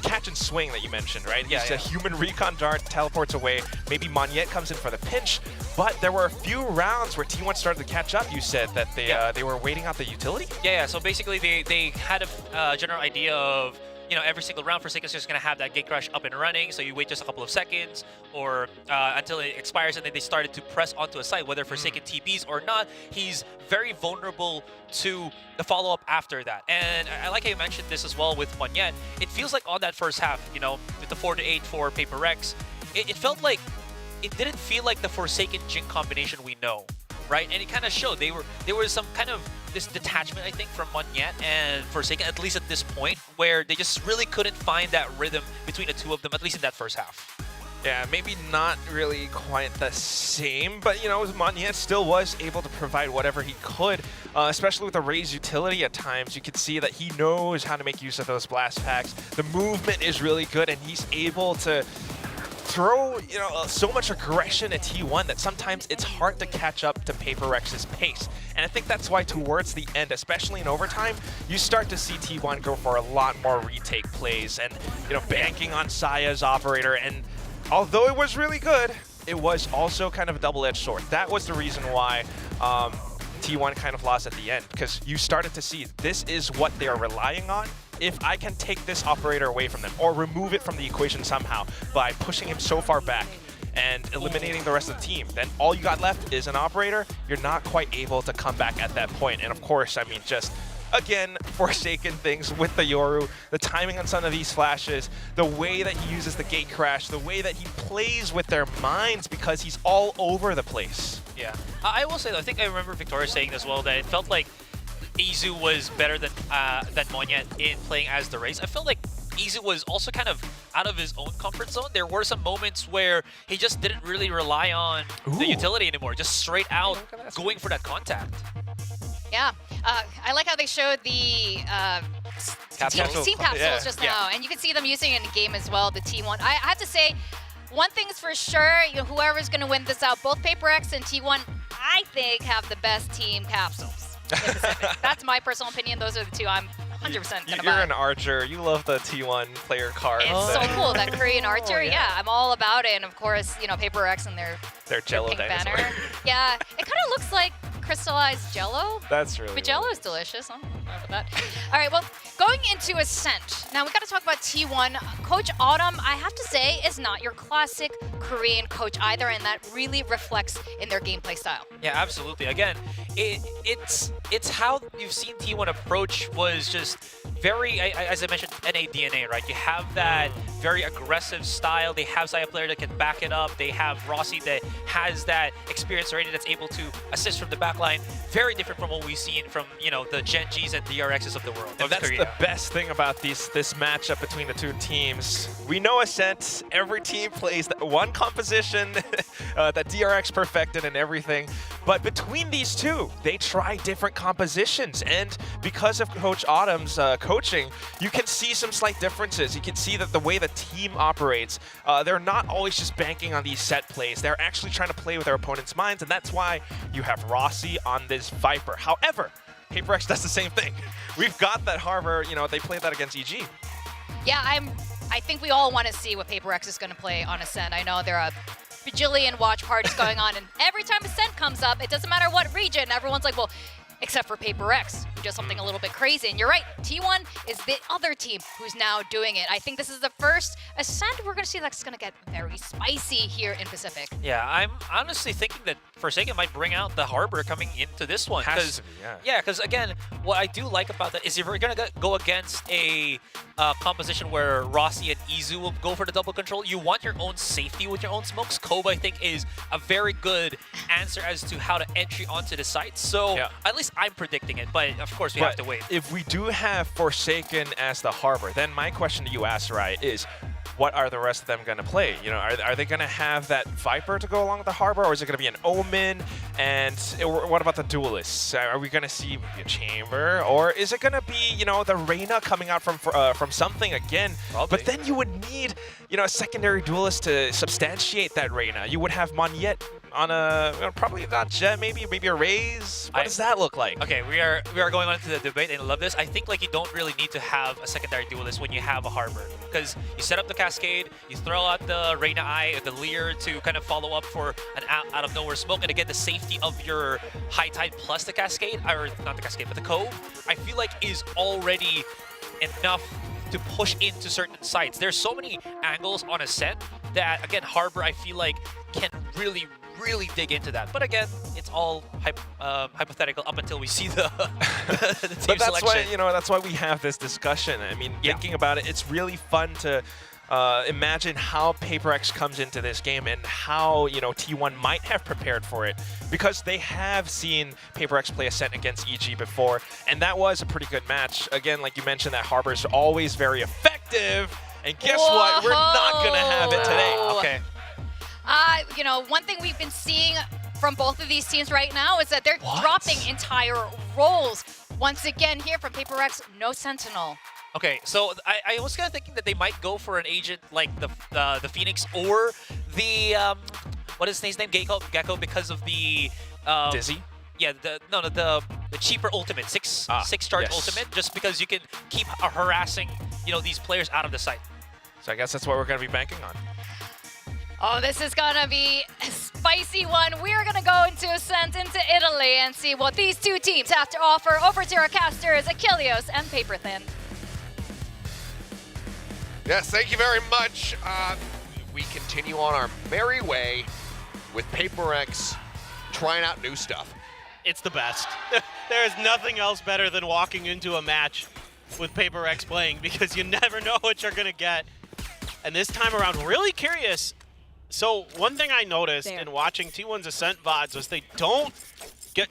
catch and swing that you mentioned, right? He's a human recon dart, teleports away. Maybe Monyet comes in for the pinch, but there were a few rounds where T1 started to catch up. You said that they were waiting out the utility? Yeah, so basically they had a general idea of, every single round Forsaken's just going to have that gate crash up and running, so you wait just a couple of seconds or until it expires, and then they started to press onto a site, whether Forsaken TPs or not. He's very vulnerable to the follow-up after that. And I like how you mentioned this as well with Monyet. It feels like on that first half, with the 4-8 for Paper X, it felt like it didn't feel like the Forsaken Jhin combination we know, right? And it kind of showed. There was some kind of this detachment, I think, from Monyet and Forsaken, at least at this point, where they just really couldn't find that rhythm between the two of them, at least in that first half. Yeah, maybe not really quite the same, but Monyet still was able to provide whatever he could, especially with the Raze utility at times. You could see that he knows how to make use of those blast packs. The movement is really good, and he's able to throw so much aggression at T1 that sometimes it's hard to catch up to Paper X's pace. And I think that's why towards the end, especially in overtime, you start to see T1 go for a lot more retake plays and banking on Saya's operator. And although it was really good, it was also kind of a double-edged sword. That was the reason why T1 kind of lost at the end, because you started to see this is what they are relying on. If I can take this operator away from them or remove it from the equation somehow by pushing him so far back, and eliminating the rest of the team. Then all you got left is an operator. You're not quite able to come back at that point. And of course, I mean, just again, Forsaken things with the Yoru, the timing on some of these flashes, the way that he uses the gate crash, the way that he plays with their minds because he's all over the place. Yeah, I will say, I think I remember Victoria saying as well that it felt like Izu was better than Monyet in playing as the Raze. I felt like Izu was also kind of out of his own comfort zone. There were some moments where he just didn't really rely on the utility anymore, just straight out going for that contact. Yeah, I like how they showed the team capsules just now, and you can see them using it in game as well, the T1. I have to say, one thing's for sure, whoever's going to win this out, both Paper X and T1, I think, have the best team capsules. That's my personal opinion. Those are the two I'm 100% gonna buy. You're an archer. You love the T1 player card. It's so cool, that Korean archer. Yeah, I'm all about it. And of course, Paper X and their Jello pink dinosaur. banner. Yeah, it kind of looks like crystallized Jello. That's really But Jello is delicious. I don't know about that. All right, well, going into Ascent. Now, we got to talk about T1. Coach Autumn, I have to say, is not your classic Korean coach either, and that really reflects in their gameplay style. Yeah, absolutely. Again, it's how you've seen T1 approach was just very, as I mentioned, NA DNA, right? You have that very aggressive style. They have Zaya player that can back it up. They have Rossi that has that experience already that's able to assist from the backline. Very different from what we've seen from, the Gen Gs and DRXs of the world. And that's the best thing about this matchup between the two teams. We know Ascent, every team plays that one composition that DRX perfected and everything. But between these two, they try different compositions. And because of Coach Autumn's coaching, you can see some slight differences. You can see that the way the team operates, they're not always just banking on these set plays. They're actually trying to play with their opponent's minds, and that's why you have Rossi on this Viper. However, Paper X does the same thing. We've got that Harbor, they played that against EG. Yeah, I think we all want to see what Paper X is going to play on Ascent. I know there are a bajillion watch parties going on, and every time Ascent comes up, it doesn't matter what region, everyone's like, well, except for Paper X, who does something a little bit crazy. And you're right, T1 is the other team who's now doing it. I think this is the first Ascent we're going to see that's going to get very spicy here in Pacific. Yeah, I'm honestly thinking that Forsaken might bring out the Harbor coming into this one. Has to be, yeah, because again, what I do like about that is if we're going to go against a composition where Rossi and Izu will go for the double control, you want your own safety with your own smokes. Kobe, I think, is a very good answer as to how to entry onto the site. So at least I'm predicting it, but of course we have to wait. If we do have Forsaken as the Harbor, then my question to you, Asarai, is what are the rest of them going to play? Are they going to have that Viper to go along with the Harbor, or is it going to be an Omen? And what about the Duelists? Are we going to see a Chamber, or is it going to be, the Reyna coming out from something again? Probably. But then you would need, a secondary Duelist to substantiate that Reyna. You would have Monyet on a probably not Jet, maybe a Raze. What does that look like? Okay, we are going on to the debate, and I love this. I think you don't really need to have a secondary Duelist when you have a Harbor, because you set up the Cascade, you throw out the Reyna Eye, the Leer to kind of follow up for an out of nowhere smoke, and again the safety of your High Tide plus the Cascade, or not the Cascade, but the Cove, I feel like is already enough to push into certain sites. There's so many angles on Ascent that, again, Harbor, I feel like, can really dig into that. But again, it's all hypothetical up until we see the team but that's selection. why, that's why we have this discussion. I mean, thinking about it, it's really fun to imagine how Paper X comes into this game and how, T1 might have prepared for it, because they have seen Paper X play Ascent against EG before, and that was a pretty good match. Again, like you mentioned, that Harbor's always very effective, and guess what? We're not going to have it today. Okay. One thing we've been seeing from both of these teams right now is that they're dropping entire roles. Once again, here from Paper X, no Sentinel. Okay, so I was kind of thinking that they might go for an agent like the Phoenix or the what is his name, Gecko, because of the Dizzy. Yeah, the cheaper ultimate, six charge ultimate, just because you can keep harassing these players out of the site. So I guess that's what we're going to be banking on. Oh, this is gonna be a spicy one. We're gonna go into Ascent, into Italy, and see what these two teams have to offer. Over to our casters, Achilleos and Paper Thin. Yes, thank you very much. we continue on our merry way with Paper X trying out new stuff. It's the best. There is nothing else better than walking into a match with Paper X playing because you never know what you're gonna get. And this time around, really curious. So one thing I noticed in watching T1's Ascent VODs was they don't get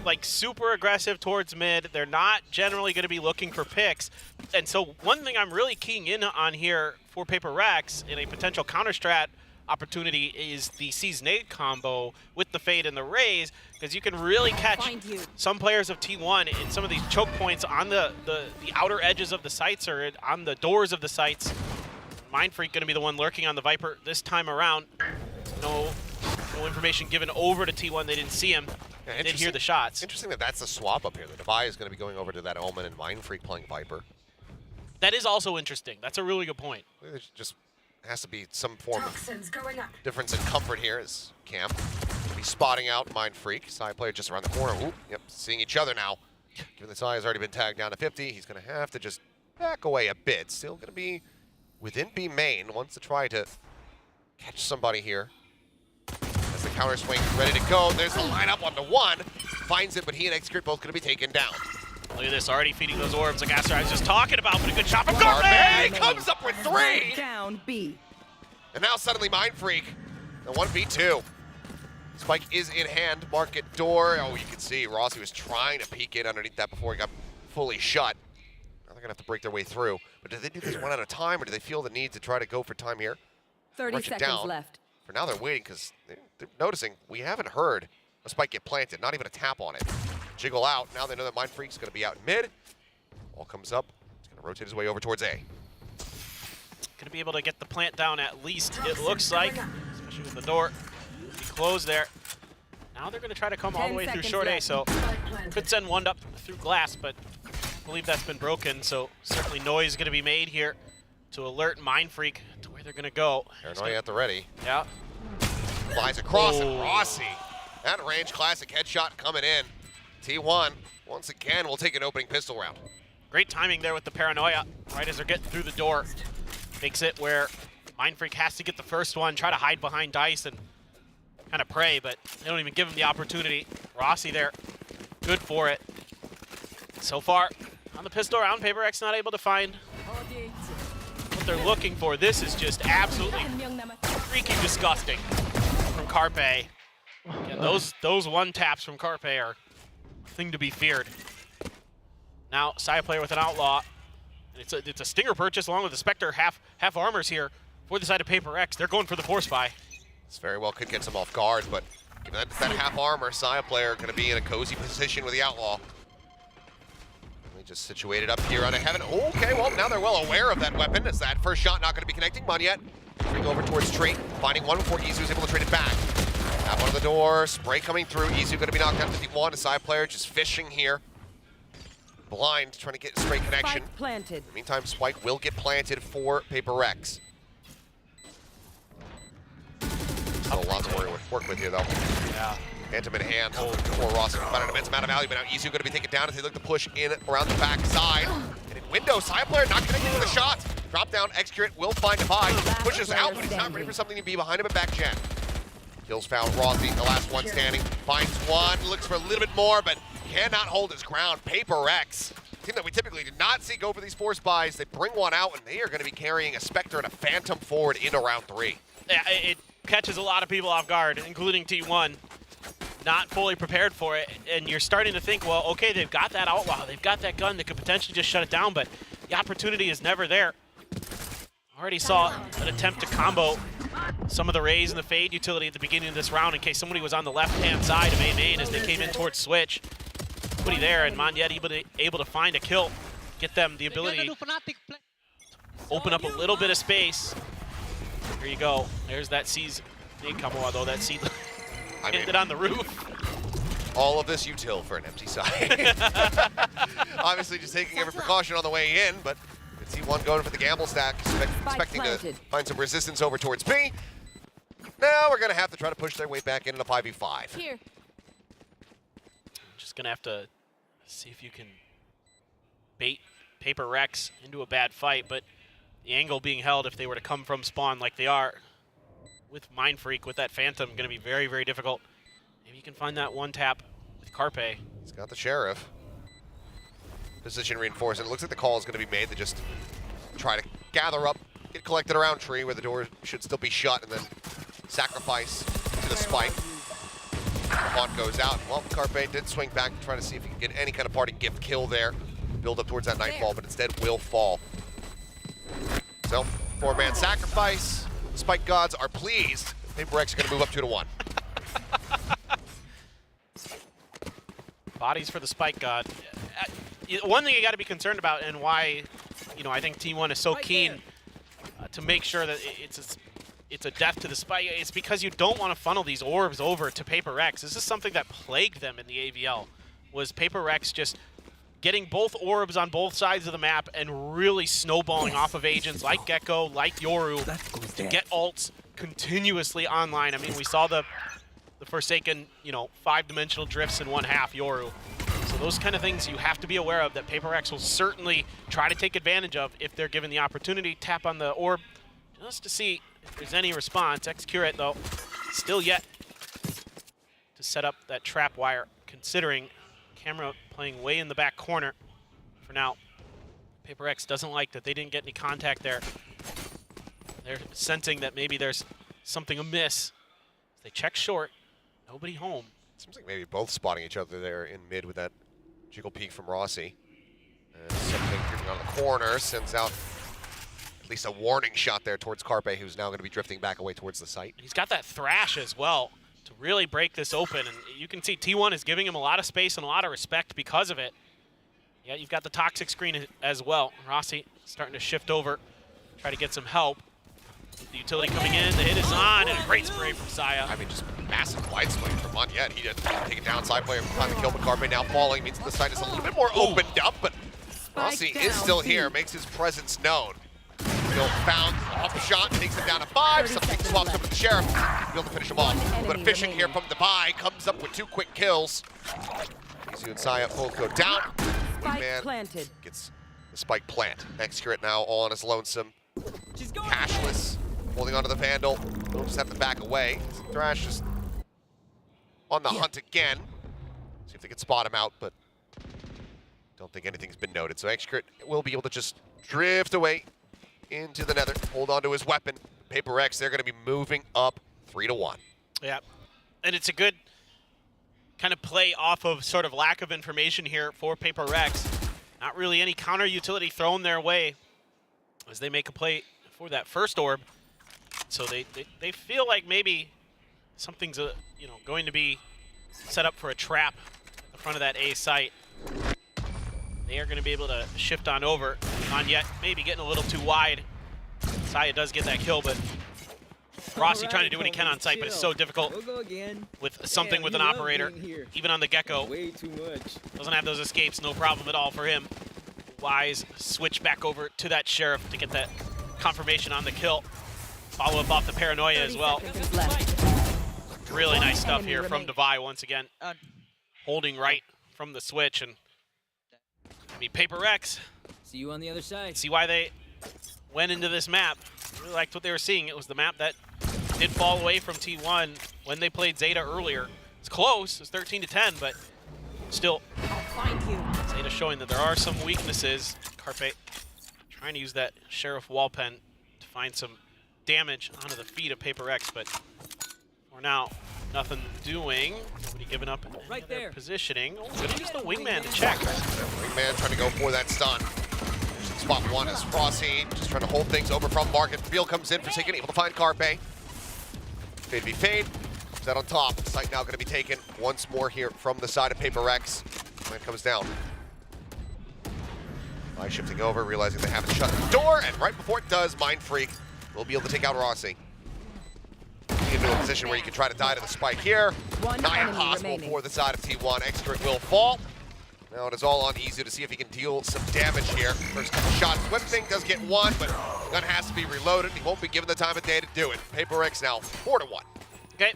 like super aggressive towards mid. They're not generally gonna be looking for picks. And so one thing I'm really keying in on here for Paper X in a potential counter strat opportunity is the Seize Nade combo with the Fade and the Raise, because you can really catch some players of T1 in some of these choke points on the outer edges of the sites or on the doors of the sites. Mindfreak going to be the one lurking on the Viper this time around. No information given over to T1. They didn't see him. Yeah, did hear the shots. Interesting that that's the swap up here. The Devi is going to be going over to that Omen and Mindfreak playing Viper. That is also interesting. That's a really good point. There's just has to be some form of difference in comfort here as Cam be spotting out Mindfreak. Side player just around the corner. Ooh, yep, seeing each other now. Given that Sai has already been tagged down to 50, he's going to have to just back away a bit. Still going to be within B main. Wants to try to catch somebody here. As the counter swing is ready to go. There's the lineup 1-to-1. Finds it, but he and Xcrit both going to be taken down. Look at this, already feeding those orbs like Aster I was just talking about, but a good shot from Garbe Garbe! comes up with 3! Down B. And now suddenly Mindfreak, the 1v2. Spike is in hand, market door. Oh, you can see Rossi was trying to peek in underneath that before he got fully shut. Now they're gonna have to break their way through. But do they do this one at a time, or do they feel the need to try to go for time here? 30 seconds left. For now they're waiting because they're noticing we haven't heard a Spike get planted, not even a tap on it. Jiggle out, now they know that Mindfreak's gonna be out in mid. Ball comes up, he's gonna rotate his way over towards A. Gonna be able to get the plant down at least, it looks like, especially with the door. Be closed there. Now they're gonna try to come all the way through short A, so could send one up through glass, but I believe that's been broken, so certainly noise gonna be made here to alert Mindfreak to where they're gonna go. Paranoia at the ready. Yeah. Flies across and Rossi. That range classic headshot coming in. T1, once again, will take an opening pistol round. Great timing there with the Paranoia, right as they're getting through the door. Makes it where Mindfreak has to get the first one, try to hide behind Dice and kind of pray, but they don't even give him the opportunity. Rossi there, good for it. So far, on the pistol round, Paper X not able to find what they're looking for. This is just absolutely freaking disgusting from Carpe. Yeah, those one taps from Carpe are a thing to be feared. Now, side player with an Outlaw. It's a Stinger purchase along with the Spectre half armors here for the side of Paper X. They're going for the Force Buy. This very well could get some off guard, but given that half armor, Saya player going to be in a cozy position with the Outlaw. They just situated up here on a heaven. Okay, well, now they're well aware of that weapon. As that first shot not going to be connecting. Monyet moving over towards Tree, finding one before Izu is able to trade it back. Tap on the door, spray coming through. Izu going to be knocked out to the one. A side player just fishing here. Blind, trying to get a straight connection. Spike planted. In the meantime, Spike will get planted for Paper X. Still a lot to work with here, though. Yeah. Phantom in hand for Rossi. Find an immense amount of value, but now Izu going to be taken down as they look to push in around the back side. And in window, side player not connecting with the shots. Drop down, Xcrit will find Devi. Pushes out, but he's not ready for something to be behind him at back gen. Kills found Rossi, the last one standing. Finds one, looks for a little bit more, but cannot hold his ground. Paper X, team that we typically did not see go for these force buys. They bring one out, and they are going to be carrying a Spectre and a Phantom forward into round 3. Yeah, it catches a lot of people off guard, including T1. Not fully prepared for it, and you're starting to think, well, okay, they've got that Outlaw, they've got that gun that could potentially just shut it down, but the opportunity is never there. Already saw an attempt to combo some of the Rays and the Fade utility at the beginning of this round in case somebody was on the left-hand side of A main as they came in towards Switch. Somebody there, and Monyet able to find a kill, get them the ability to open up a little bit of space. Here you go. There's that Seize Nade combo, although that Seed ended on the roof. All of this util for an empty side. Obviously just taking every precaution on the way in, but you can see one going for the gamble stack, expecting to find some resistance over towards B. Now we're going to have to try to push their way back into the 5v5. Here. Just going to have to see if you can bait Paper Rex into a bad fight, but the angle being held if they were to come from spawn like they are with Mind Freak, with that Phantom, going to be very, very difficult. Maybe you can find that one tap with Carpe. He's got the Sheriff. Position reinforced, and it looks like the call is going to be made to just try to gather up, get collected around tree where the door should still be shut, and then sacrifice to the spike. Haunt goes out. Well, Carpe did swing back, trying to see if he can get any kind of parting gift kill there. Build up towards that Nightfall, but instead will fall. So, 4-man sacrifice. The Spike Gods are pleased. Paper X are going to move up 2-1. Bodies for the Spike God. One thing you got to be concerned about, and why, I think T1 is so keen to make sure that it's a death to the Spike, it's because you don't want to funnel these orbs over to Paper X. This is something that plagued them in the AVL, was Paper X just getting both orbs on both sides of the map and really snowballing off of agents like Gecko, like Yoru, to get ults continuously online. I mean, we saw the Forsaken, 5-dimensional drifts in 1/2 Yoru. So those kind of things you have to be aware of that Paper X will certainly try to take advantage of if they're given the opportunity. Tap on the orb just to see if there's any response. X-Curate, though, still yet to set up that trap wire, considering Camera playing way in the back corner for now. Paper X doesn't like that they didn't get any contact there. They're sensing that maybe there's something amiss. They check short, nobody home. Seems like maybe both spotting each other there in mid with that jiggle peek from Rossi. And something creeping on the corner sends out at least a warning shot there towards Carpe, who's now going to be drifting back away towards the site. He's got that thrash as well to really break this open, and you can see T1 is giving him a lot of space and a lot of respect because of it. Yeah, you've got the toxic screen as well. Rossi starting to shift over, try to get some help. The utility coming in, the hit is on, and a great spray from Saya. I mean, just massive wide spray from Monyet. He didn't take it down, side player behind the kill, but Carpe now falling means the site is a little bit more opened up, but Rossi is still here, makes his presence known. Bill found off the shot, takes it down to 5. Something swaps over to the Sheriff. Be able to finish him off. But fishing here from Divide comes up with 2 quick kills. Izu and Saya both go down. Wingman gets the spike plant. X-Curate now all on his lonesome. Cashless, holding onto the Vandal. They'll just have to back away. Thrash is on the hunt again. See if they can spot him out, but don't think anything's been noted. So X-Curate will be able to just drift away into the nether, hold on to his weapon. Paper X, they're going to be moving up 3-1. Yeah, and it's a good kind of play off of sort of lack of information here for Paper X. Not really any counter utility thrown their way as they make a play for that first orb. So they feel like maybe something's going to be set up for a trap at the front of that A site. They are going to be able to shift on over. Monyet maybe getting a little too wide. Saya does get that kill, but Rossi trying to do what he can on site, but it's so difficult with something with an operator. Even on the Gecko. Way too much. Doesn't have those escapes, no problem at all for him. Wise switch back over to that Sheriff to get that confirmation on the kill. Follow up off the Paranoia as well. Really nice stuff here from Devi once again. Holding right from the switch, and I mean, Paper X. See you on the other side. See why they went into this map. Really liked what they were seeing. It was the map that did fall away from T1 when they played Zeta earlier. It's close. It's 13-10, but still, Zeta showing that there are some weaknesses. Carpe trying to use that Sheriff wall pen to find some damage onto the feet of Paper X, but for now, nothing doing. Nobody giving up right there. Positioning. Oh, gonna use the Wingman to check. Wingman trying to go for that stun. Spot 1 is Rossi, just trying to hold things over from Market. Field comes in, Forsaken, able to find Carpe. Fade v Fade, comes out on top. Site now going to be taken once more here from the side of Paper X. When it comes down. By shifting over, realizing they haven't shut the door, and right before it does, Mind Freak will be able to take out Rossi. Into a position where you can try to die to the spike here. Not impossible for the side of T1. X-Curate will fall. Now it is all on Izu to see if he can deal some damage here. First couple shots, Whip Thing does get 1, but the gun has to be reloaded. He won't be given the time of day to do it. Paper X now 4-1. Okay,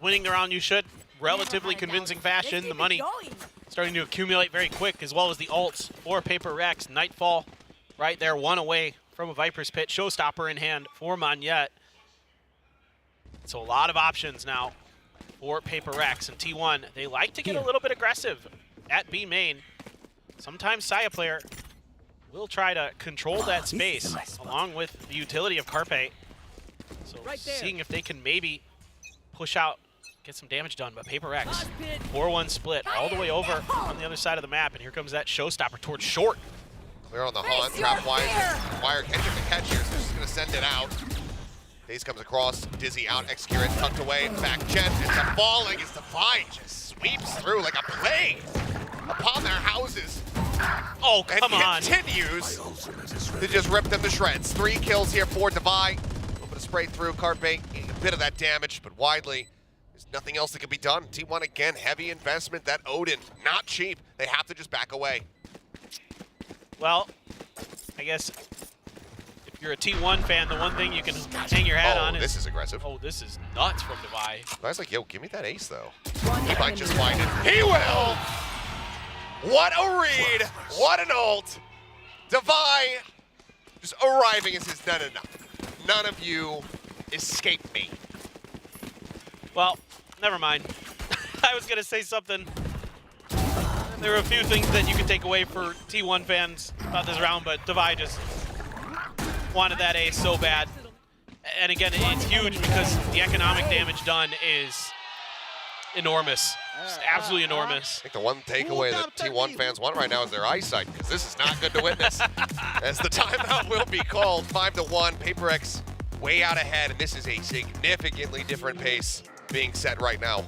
winning the round you should. Relatively convincing fashion. The money starting to accumulate very quick, as well as the ults for Paper X. Nightfall right there, 1 away from a Viper's Pit. Showstopper in hand for Monyet. So a lot of options now for Paper Rex and T1. They like to get a little bit aggressive at B main. Sometimes Saya player will try to control that space along with the utility of Carpe. So seeing if they can maybe push out, get some damage done. But Paper Rex, 4-1 split all the way over on the other side of the map. And here comes that Showstopper towards short. Clear on the Haunt, trap wire can't get the catch here, so they're just gonna send it out. Daze comes across, Dizzy out, Execurate tucked away, back jet, it's a falling as Divide just sweeps through like a plague upon their houses. Oh, come on. Continues to just rip them to shreds. 3 kills here for Divide. A little bit of spray through, Carpe getting a bit of that damage, but widely, there's nothing else that can be done. T1 again, heavy investment, that Odin, not cheap. They have to just back away. Well, I guess if you're a T1 fan, the one thing you can hang your hat on is... this is aggressive. Oh, this is nuts from Divide. Divide's like, yo, give me that ace, though. He might just find it. He will! What a read! What an ult! Divide just arriving and says, no, no, no. None of you escape me. Well, never mind. I was going to say something. There are a few things that you can take away for T1 fans about this round, but Divide just wanted that ace so bad. And again, it's huge because the economic damage done is enormous. Just absolutely enormous. I think the one takeaway that T1 fans want right now is their eyesight, because this is not good to witness. As the timeout will be called, 5-1, Paper X way out ahead, and this is a significantly different pace being set right now.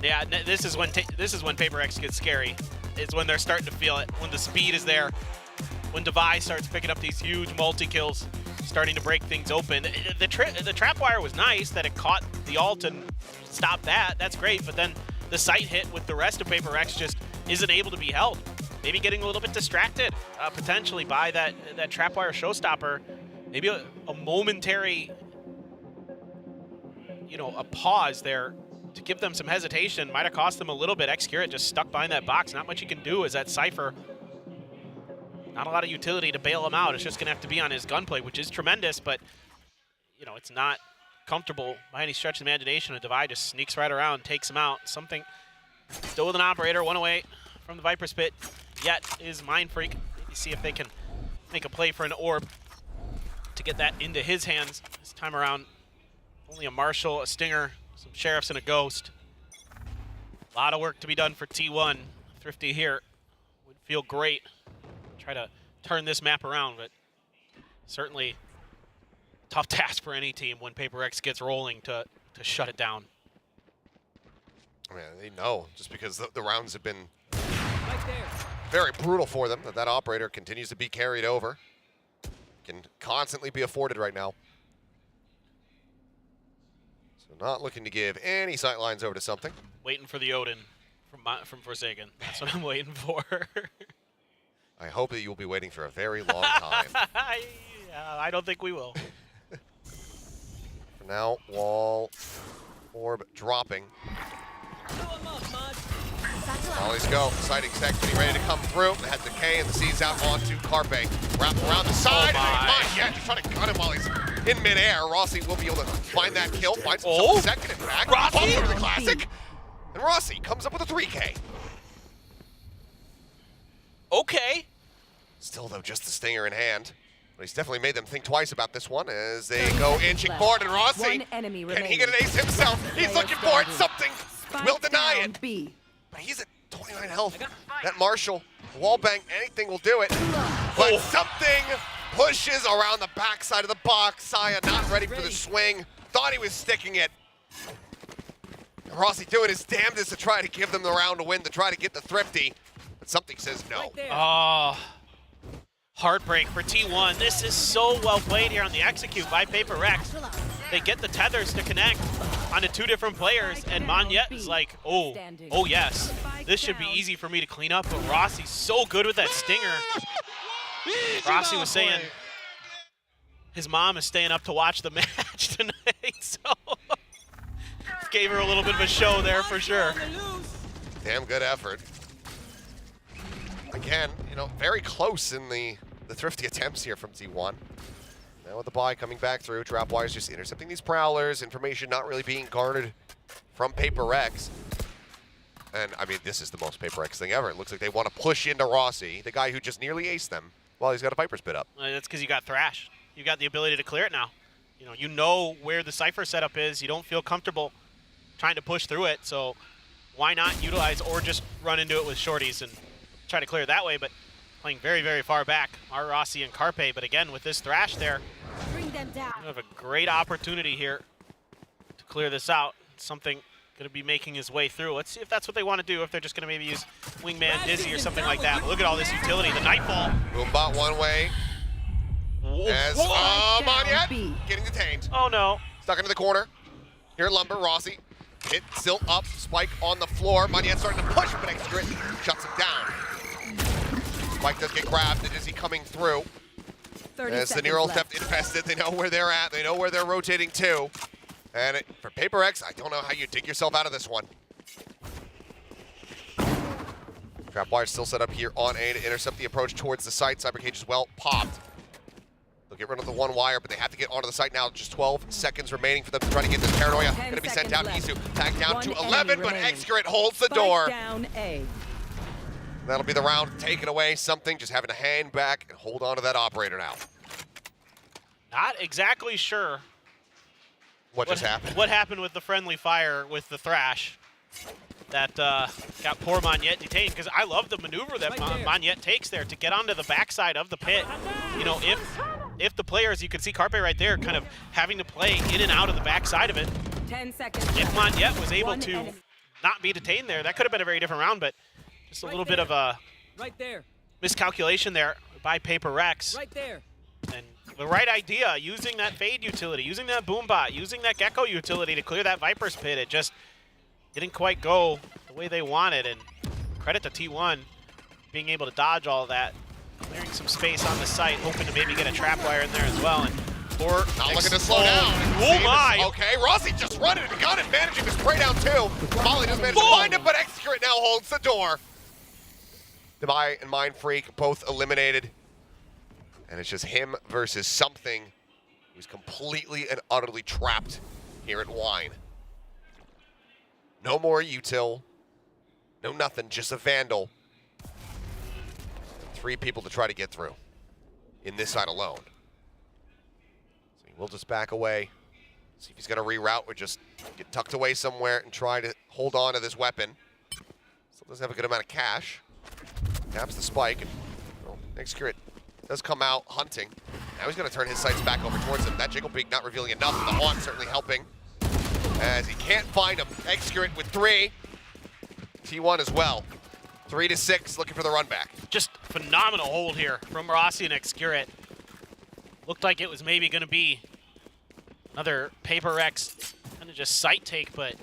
Yeah, this is when Paper X gets scary. It's when they're starting to feel it. When the speed is there. When Divide starts picking up these huge multi-kills, starting to break things open. The trap wire was nice that it caught the ult and stopped that. That's great, but then the sight hit with the rest of Paper X just isn't able to be held. Maybe getting a little bit distracted, potentially, by that trap wire Showstopper. Maybe a momentary, a pause there to give them some hesitation. Might have cost them a little bit. Execurate just stuck behind that box. Not much you can do as that Cypher. Not a lot of utility to bail him out. It's just going to have to be on his gunplay, which is tremendous, but, it's not comfortable by any stretch of the imagination. A Divide just sneaks right around, takes him out. Something still with an operator, one away from the Viper's Pit. Yet is Mind Freak. Maybe see if they can make a play for an orb to get that into his hands. This time around, only a Marshal, a Stinger, some Sheriffs, and a Ghost. A lot of work to be done for T1. Thrifty here would feel great. Try to turn this map around, but certainly tough task for any team when Paper X gets rolling to shut it down. I mean, they know, just because the rounds have been very brutal for them, that operator continues to be carried over. Can constantly be afforded right now. So not looking to give any sight lines over to something. Waiting for the Odin from Forsaken. That's what I'm waiting for. I hope that you'll be waiting for a very long time. I don't think we will. For now, wall, orb dropping. Molly's go. Sighting sec getting ready to come through. They had the K and the C's out onto Carpe. Wrap around the side. Yeah, he's trying to gun him while he's in midair. Rossi will be able to find that kill. Finds himself a second and back. Rossi over the classic. And Rossi comes up with a 3K. Okay. Still, though, just the Stinger in hand. But he's definitely made them think twice about this one as they go inching forward. And Rossi, can he get an ace himself? He's looking for it. Something will deny it. But he's at 29 health. That Marshal, wallbang, anything will do it. But something pushes around the backside of the box. Saya not ready for the swing. Thought he was sticking it. And Rossi doing his damnedest to try to give them the round to win, to try to get the Thrifty. But something says no. Oh, heartbreak for T1. This is so well played here on the execute by Paper X. They get the tethers to connect onto 2 different players, and Monyet is like, oh yes, this should be easy for me to clean up, but Rossi's so good with that Stinger. Rossi was saying his mom is staying up to watch the match tonight, so gave her a little bit of a show there for sure. Damn good effort. Again, very close in the the thrifty attempts here from T1. Now with the buy coming back through, Trapwire's just intercepting these Prowlers, information not really being garnered from PaperX. And I mean, this is the most PaperX thing ever. It looks like they want to push into Rossi, the guy who just nearly aced them, while he's got a Viper's Pit up. That's because you got Thrash. You got the ability to clear it now. You know where the Cypher setup is. You don't feel comfortable trying to push through it, so why not utilize or just run into it with shorties and try to clear it that way, but playing very, very far back are Rossi and Carpe, but again, with this Thrash there, Bring them down. you have a great opportunity here to clear this out. Something going to be making his way through. Let's see if that's what they want to do, if they're just going to maybe use Wingman Dizzy or something like that. But look at all this utility, the Nightfall. Boombot one way. As Monyet getting detained. Oh no. Stuck into the corner. Here Lumber, Rossi. Hit still up, Spike on the floor. Monyet starting to push, but Execrit shuts him down. Spike does get grabbed, the Dizzy coming through. As the Neural Theft infested, they know where they're at, they know where they're rotating to. And for PaperX, I don't know how you dig yourself out of this one. Trapwire still set up here on A to intercept the approach towards the site. Cybercage as well popped. They'll get rid of the one wire, but they have to get onto the site now. Just 12 seconds remaining for them to try to get this Paranoia. Going to be sent down. Isu tagged down to 11, but Execrit holds the door. Down A. That'll be the round taken away. Something just having to hang back and hold on to that operator now. Not exactly sure what just happened. What happened with the friendly fire with the Thrash that got poor Monyet detained, because I love the maneuver that Monyet takes there to get onto the backside of the pit. You know, if the players, you can see Carpe right there, kind of having to play in and out of the backside of it. 10 seconds. If Monyet was able to not be detained there, that could have been a very different round, but just a little bit of a miscalculation there by PaperX. Right there. And the right idea, using that Fade utility, using that Boombot, using that Gecko utility to clear that Viper's Pit. It just didn't quite go the way they wanted, and credit to T1 being able to dodge all of that, clearing some space on the site, hoping to maybe get a Trapwire in there as well. And or not looking to slow down. Oh my! Okay, Rossi just running and gun it, managing to spray down too. Molly just managed to find him, but Execrit now holds the door. Debai and Mind Freak both eliminated. And it's just him versus something who's completely and utterly trapped here at Wine. No more util, no nothing, just a Vandal. 3 people to try to get through in this side alone. So he will just back away, see if he's gonna reroute or just get tucked away somewhere and try to hold on to this weapon. Still doesn't have a good amount of cash. Taps the spike, and well, Execrit does come out hunting. Now he's gonna turn his sights back over towards him. That Jiggle Beak not revealing enough, the Haunt certainly helping. As he can't find him. Execrit with 3. T1 as well. 3 to 6, looking for the run back. Just phenomenal hold here from Rossi and Execrit. Looked like it was maybe gonna be another PaperX kind of just sight take, but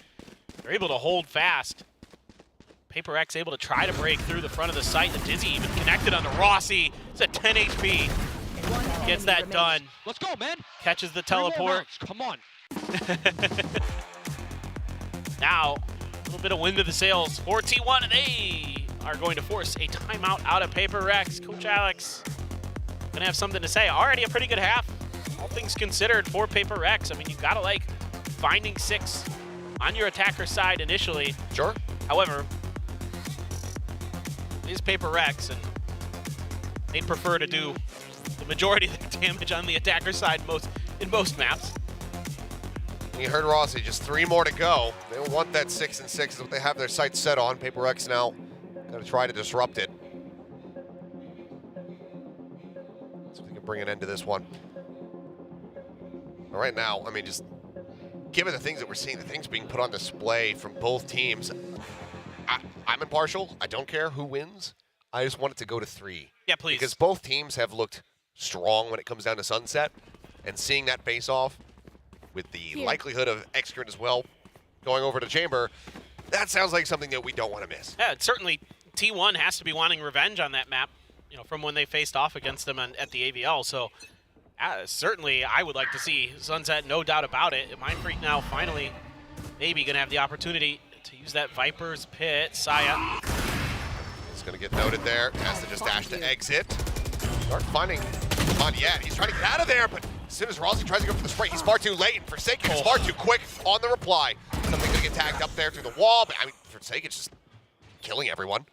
they're able to hold fast. PaperX able to try to break through the front of the site. The Dizzy even connected onto Rossi. It's at 10 HP. Gets that done. Let's go, man. Catches the teleport. Come on. Now, a little bit of wind to the sails for T1, and they are going to force a timeout out of PaperX. Coach Alex gonna have something to say. Already a pretty good half, all things considered, for PaperX. I mean, you gotta like finding 6 on your attacker side initially. Sure. However, it is PaperX, and they'd prefer to do the majority of the damage on the attacker side in most maps. You heard Rossi, just 3 more to go. They don't want that 6 and 6 is what they have their sights set on. PaperX now gonna try to disrupt it. So we can bring an end to this one. But right now, I mean, just given the things that we're seeing, the things being put on display from both teams, I'm impartial. I don't care who wins. I just want it to go to 3. Yeah, please. Because both teams have looked strong when it comes down to Sunset, and seeing that face-off with the likelihood of Execrit as well going over to Chamber, that sounds like something that we don't want to miss. Yeah, certainly T1 has to be wanting revenge on that map, you know, from when they faced off against them at the AVL. So certainly I would like to see Sunset, no doubt about it. Mind Freak now finally maybe going to have the opportunity to use that Viper's Pit. Saya. It's going to get noted there. Has to just dash to exit. Start finding on yet. He's trying to get out of there, but as soon as Rossi tries to go for the spray, he's far too late. And Forsaken is far too quick on the reply. Something gonna get tagged up there through the wall, but I mean, Forsaken's just killing everyone.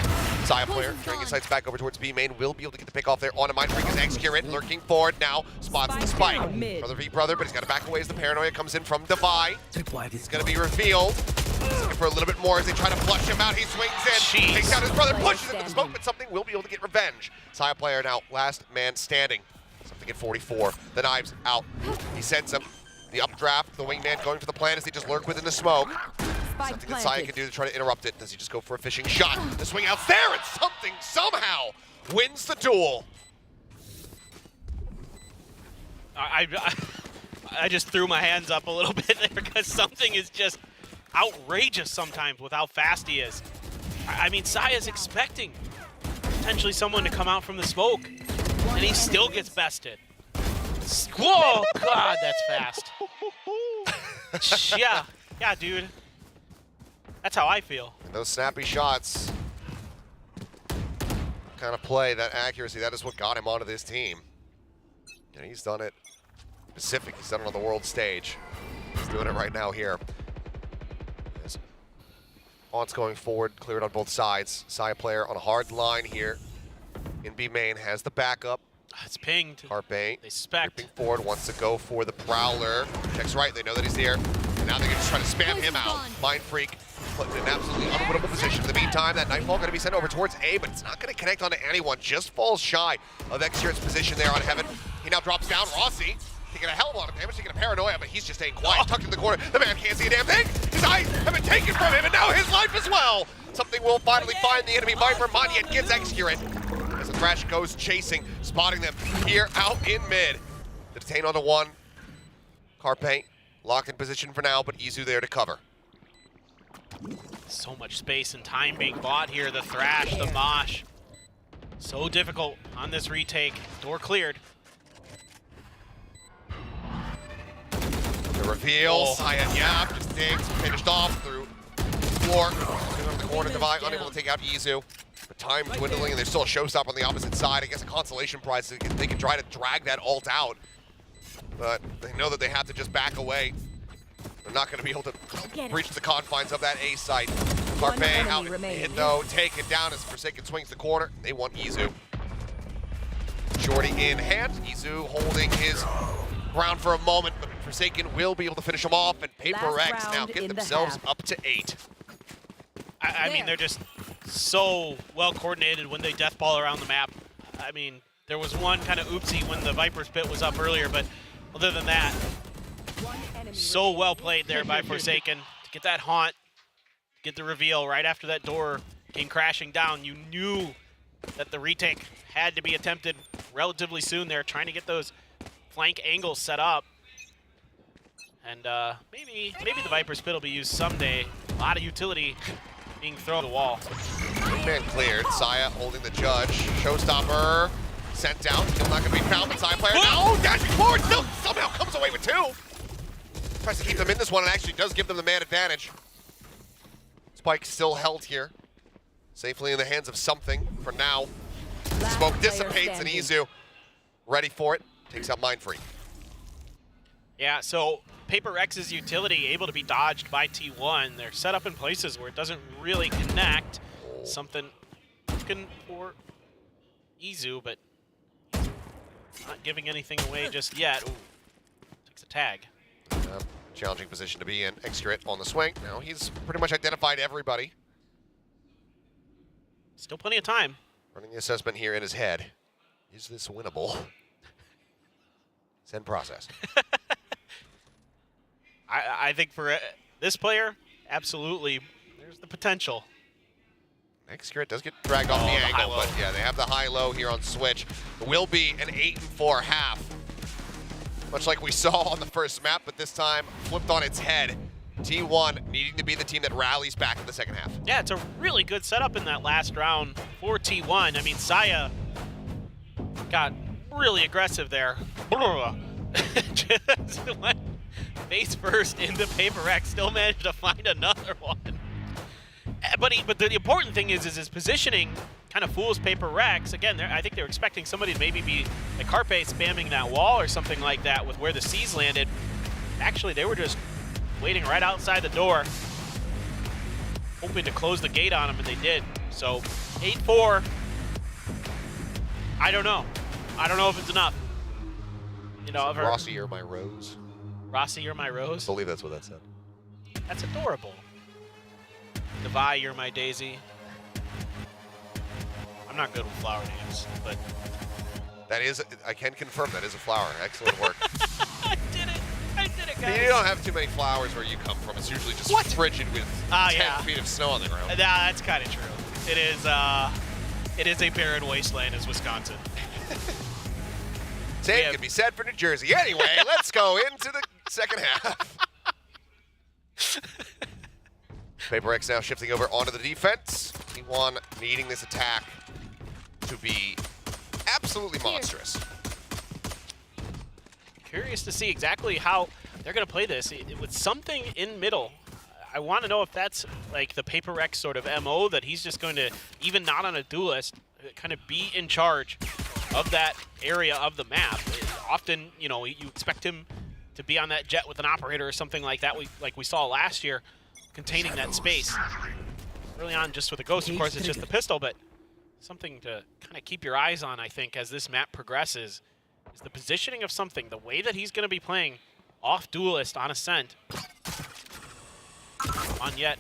Saya player turning his sights back over towards B main, will be able to get the pick off there on a Mindfreak as X-Curate lurking forward now, spots the spike. Brother v brother, but he's got to back away as the paranoia comes in from Devi. He's going to be revealed. Looking for a little bit more as they try to flush him out. He swings in, takes out his brother, pushes into the smoke, but Something will be able to get revenge. Saya player now, last man standing. Something at 44. The knives out. He sends him. The updraft, the wingman going for the plan as they just lurk within the smoke. Something that Saya can do to try to interrupt it. Does he just go for a fishing shot? The swing out there, and Something somehow wins the duel. I just threw my hands up a little bit there because Something is just outrageous sometimes with how fast he is. I mean, Saya's expecting potentially someone to come out from the smoke, and he still gets bested. Whoa, God, that's fast. Yeah, dude. That's how I feel. And those snappy shots kind of play, that accuracy, that is what got him onto this team. And he's done it Pacific, he's done it on the world stage. He's doing it right now here. Aunt's going forward, cleared on both sides. Saya player on a hard line here. In B main has the backup. It's pinged. Carpe. They suspect. Creeping forward, wants to go for the Prowler. Checks right, they know that he's there. And now they're just trying to spam him out. Mindfreak put in an absolutely unwinnable position. In the meantime, that Nightfall going to be sent over towards A, but it's not going to connect onto anyone. Just falls shy of X-Curate's position there on Heaven. He now drops down. Rossi taking a hell of a lot of damage, taking a paranoia, but he's just staying quiet, tucked in the corner. The man can't see a damn thing. His eyes have been taken from him, and now his life as well. Something will finally find the enemy. Viper Monyet gets X-Curate. As the Thrash goes chasing, spotting them here out in mid. The detain onto one. Carpe locked in position for now, but Izu there to cover. So much space and time being bought here. The Thrash, the Mosh. So difficult on this retake. Door cleared. The reveal, Saya Yap just digs, finished off through floor. Over the corner, Devi unable to take out Izu. But time dwindling, and there's still a showstopper on the opposite side. I guess a consolation prize, they can try to drag that ult out. But they know that they have to just back away. They're not going to be able to breach the confines of that A site. Carpe out hit though, taken down as Forsaken swings the corner. They want Izu. Shorty in hand. Izu holding his ground for a moment, but Forsaken will be able to finish him off, and Paper X now get themselves up to 8. I mean, they're just so well coordinated when they deathball around the map. I mean, there was one kind of oopsie when the Viper's pit was up earlier, but other than that, so well played there by Forsaken to get that haunt, get the reveal right after that door came crashing down. You knew that the retake had to be attempted relatively soon there, trying to get those flank angles set up. And maybe the Viper's pit will be used someday. A lot of utility being thrown at the wall. Man cleared. Saya holding the judge. Showstopper sent down. Still not going to be found, but Saya player now dashing forward. Still somehow comes away with 2. Tries to keep them in this one and actually does give them the man advantage. Spike still held here. Safely in the hands of Something for now. Smoke dissipates and Izu ready for it. Takes out Mindfreak. Yeah, so Paper X's utility able to be dodged by T1. They're set up in places where it doesn't really connect. Something looking for Izu, but not giving anything away just yet. Ooh, takes a tag. Challenging position to be in. X-Curate on the swing. Now he's pretty much identified everybody. Still plenty of time. Running the assessment here in his head. Is this winnable? Send process. I think for this player, absolutely, there's the potential. X-Curate does get dragged off the angle, but yeah, they have the high-low here on Switch. It will be an 8-4 half. Much like we saw on the first map, but this time flipped on its head. T1 needing to be the team that rallies back in the second half. Yeah, it's a really good setup in that last round for T1. I mean, Saya got really aggressive there. Just went face first into Paper X, still managed to find another one. But the important thing is his positioning kind of fools Paper Rex. Again, I think they were expecting somebody to maybe be like Carpe spamming that wall or something like that with where the C's landed. Actually, they were just waiting right outside the door, hoping to close the gate on him, and they did. So 8-4. I don't know. I don't know if it's enough. You know, Rossi, you're my rose. Rossi, you're my rose. I believe that's what that said. That's adorable. Devi, you're my daisy. I'm not good with flower names, but that is, I can confirm that is a flower. Excellent work. I did it, guys. You don't have too many flowers where you come from. It's usually just frigid with 10 feet of snow on the ground. Nah, that's kind of true. It is a barren wasteland as Wisconsin. Same can be said for New Jersey. Anyway, let's go into the second half. Paper X now shifting over onto the defense. T1 needing this attack to be absolutely monstrous. Curious to see exactly how they're going to play this. With something in middle, I want to know if that's like the Paper X sort of MO, that he's just going to, even not on a duelist, kind of be in charge of that area of the map. Often, you know, you expect him to be on that jet with an operator or something like that, like we saw last year, containing that space. Early on, just with a Ghost, of course, it's just the pistol, but something to kind of keep your eyes on, I think, as this map progresses, is the positioning of something, the way that he's going to be playing off Duelist on Ascent. On yet,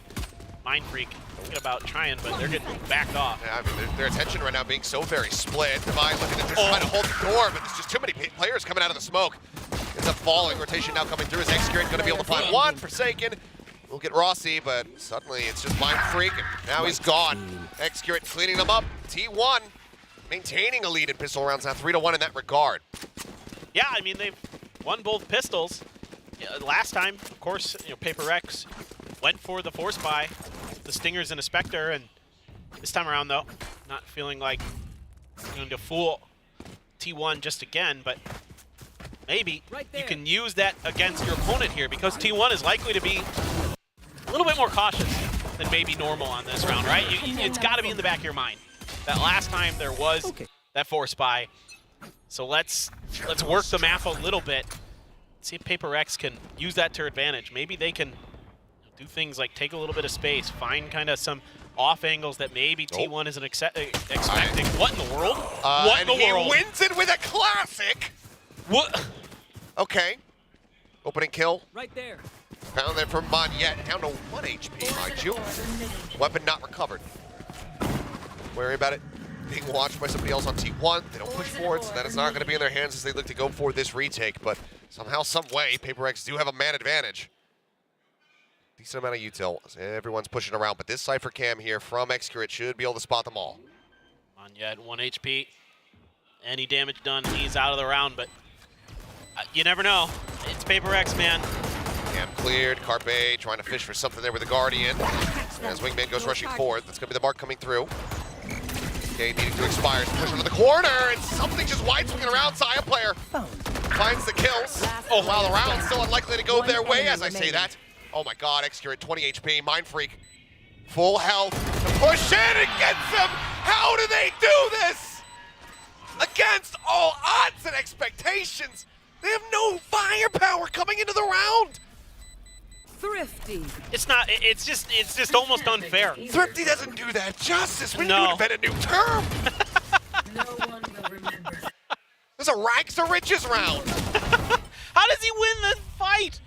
Mind Freak thinking about trying, but they're getting backed off. Yeah, I mean, their attention right now being so very split. Divine looking to just try to hold the door, but there's just too many players coming out of the smoke. It's a falling rotation now coming through. Is Execurate going to be able to find one? Forsaken. We'll get Rossi, but suddenly it's just Mind Freak, and now he's gone. Execurate cleaning them up. T1 maintaining a lead in pistol rounds now, 3-1 in that regard. Yeah, I mean, they've won both pistols. Last time, of course, you know, Paper X went for the force buy, the Stingers and a Spectre, and this time around, though, not feeling like going to fool T1 just again, but maybe you can use that against your opponent here, because T1 is likely to be a little bit more cautious than maybe normal on this round, right? It's got to be in the back of your mind that last time there was that force buy. So let's work the map a little bit. See if Paper X can use that to their advantage. Maybe they can do things like take a little bit of space, find kind of some off angles that maybe T1 isn't expecting. What in the world? What in the world? He wins it with a classic. What? Okay. Opening kill. Right there. Found there from Monyet, down to 1 HP, mind you. Weapon not recovered. Worry about it being watched by somebody else on T1. They don't push forward, so that is not going to be in their hands as they look to go for this retake. But somehow, some way, Paper X do have a man advantage. Decent amount of util. Everyone's pushing around, but this Cypher Cam here from Execurate should be able to spot them all. Monyet, 1 HP. Any damage done, he's out of the round, but you never know. It's Paper X, man. Cam cleared. Carpe trying to fish for something there with the Guardian. As Wingman goes rushing forward, that's going to be the mark coming through. Okay, needing to expire. Push into the corner, and something just wide swinging around. Saya player finds the kills. Oh, wow, the round's still unlikely to go their way as I say that. Oh my god, Execurate, 20 HP. Mind Freak, full health. To push in and gets him. How do they do this? Against all odds and expectations. They have no firepower coming into the round. Thrifty. It's not. It's just almost unfair. Thrifty doesn't do that justice. We need to invent a new term. No one will remember. This is a rags to riches round. How does he win this fight?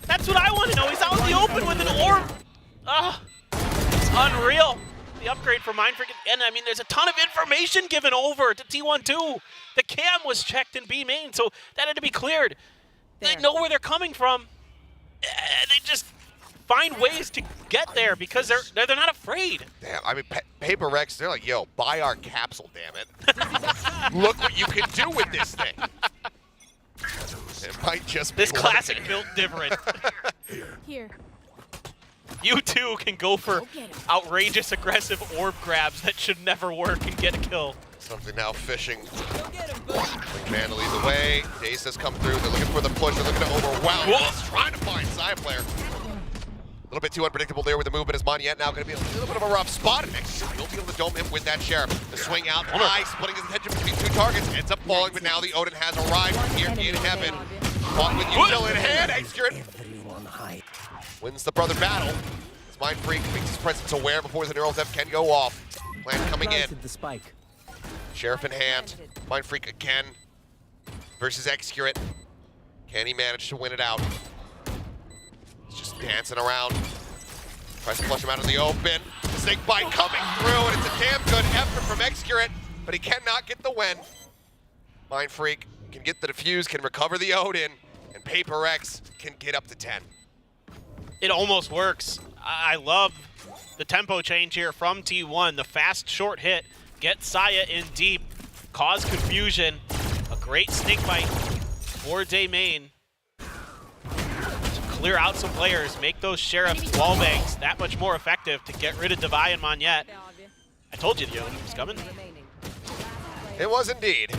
That's what I want to know. He's out in the open with an orb. It's unreal. The upgrade for Mind Freak, and I mean, there's a ton of information given over to T1 too. The cam was checked in B main, so that had to be cleared. They know where they're coming from. They just find ways to get there because they're not afraid. Damn, I mean, Paper X, they're like, yo, buy our capsule, damn it. Look what you can do with this thing. It might just be this classic built different. Here. You too can go for outrageous aggressive orb grabs that should never work and get a kill. Something now fishing. Man to lead the way. Dace has come through. They're looking for the push. They're looking to overwhelm. He's trying to find Side player. little bit too unpredictable there with the movement as Monyet now going to be a little bit of a rough spot. And he'll be able to dome him with that Sheriff. The swing out, nice, splitting his attention between two targets, ends up falling, but now the Odin has arrived here in heaven. Caught with Util in hand, Execurate wins the brother battle. As Mind Freak makes his presence aware before the neural depth can go off. Plan coming in. Sheriff in hand, Mind Freak again versus Execurate. Can he manage to win it out? He's just dancing around. Tries to flush him out in the open. The snake bite coming through, and it's a damn good effort from Execurate, but he cannot get the win. Mind Freak can get the defuse, can recover the Odin, and Paper X can get up to 10. It almost works. I love the tempo change here from T1. The fast short hit, get Saya in deep, cause confusion. A great snake bite for Main to clear out some players, make those Sheriff wall bangs that much more effective to get rid of Devi and Monyet. I told you the Odin was coming. It was indeed.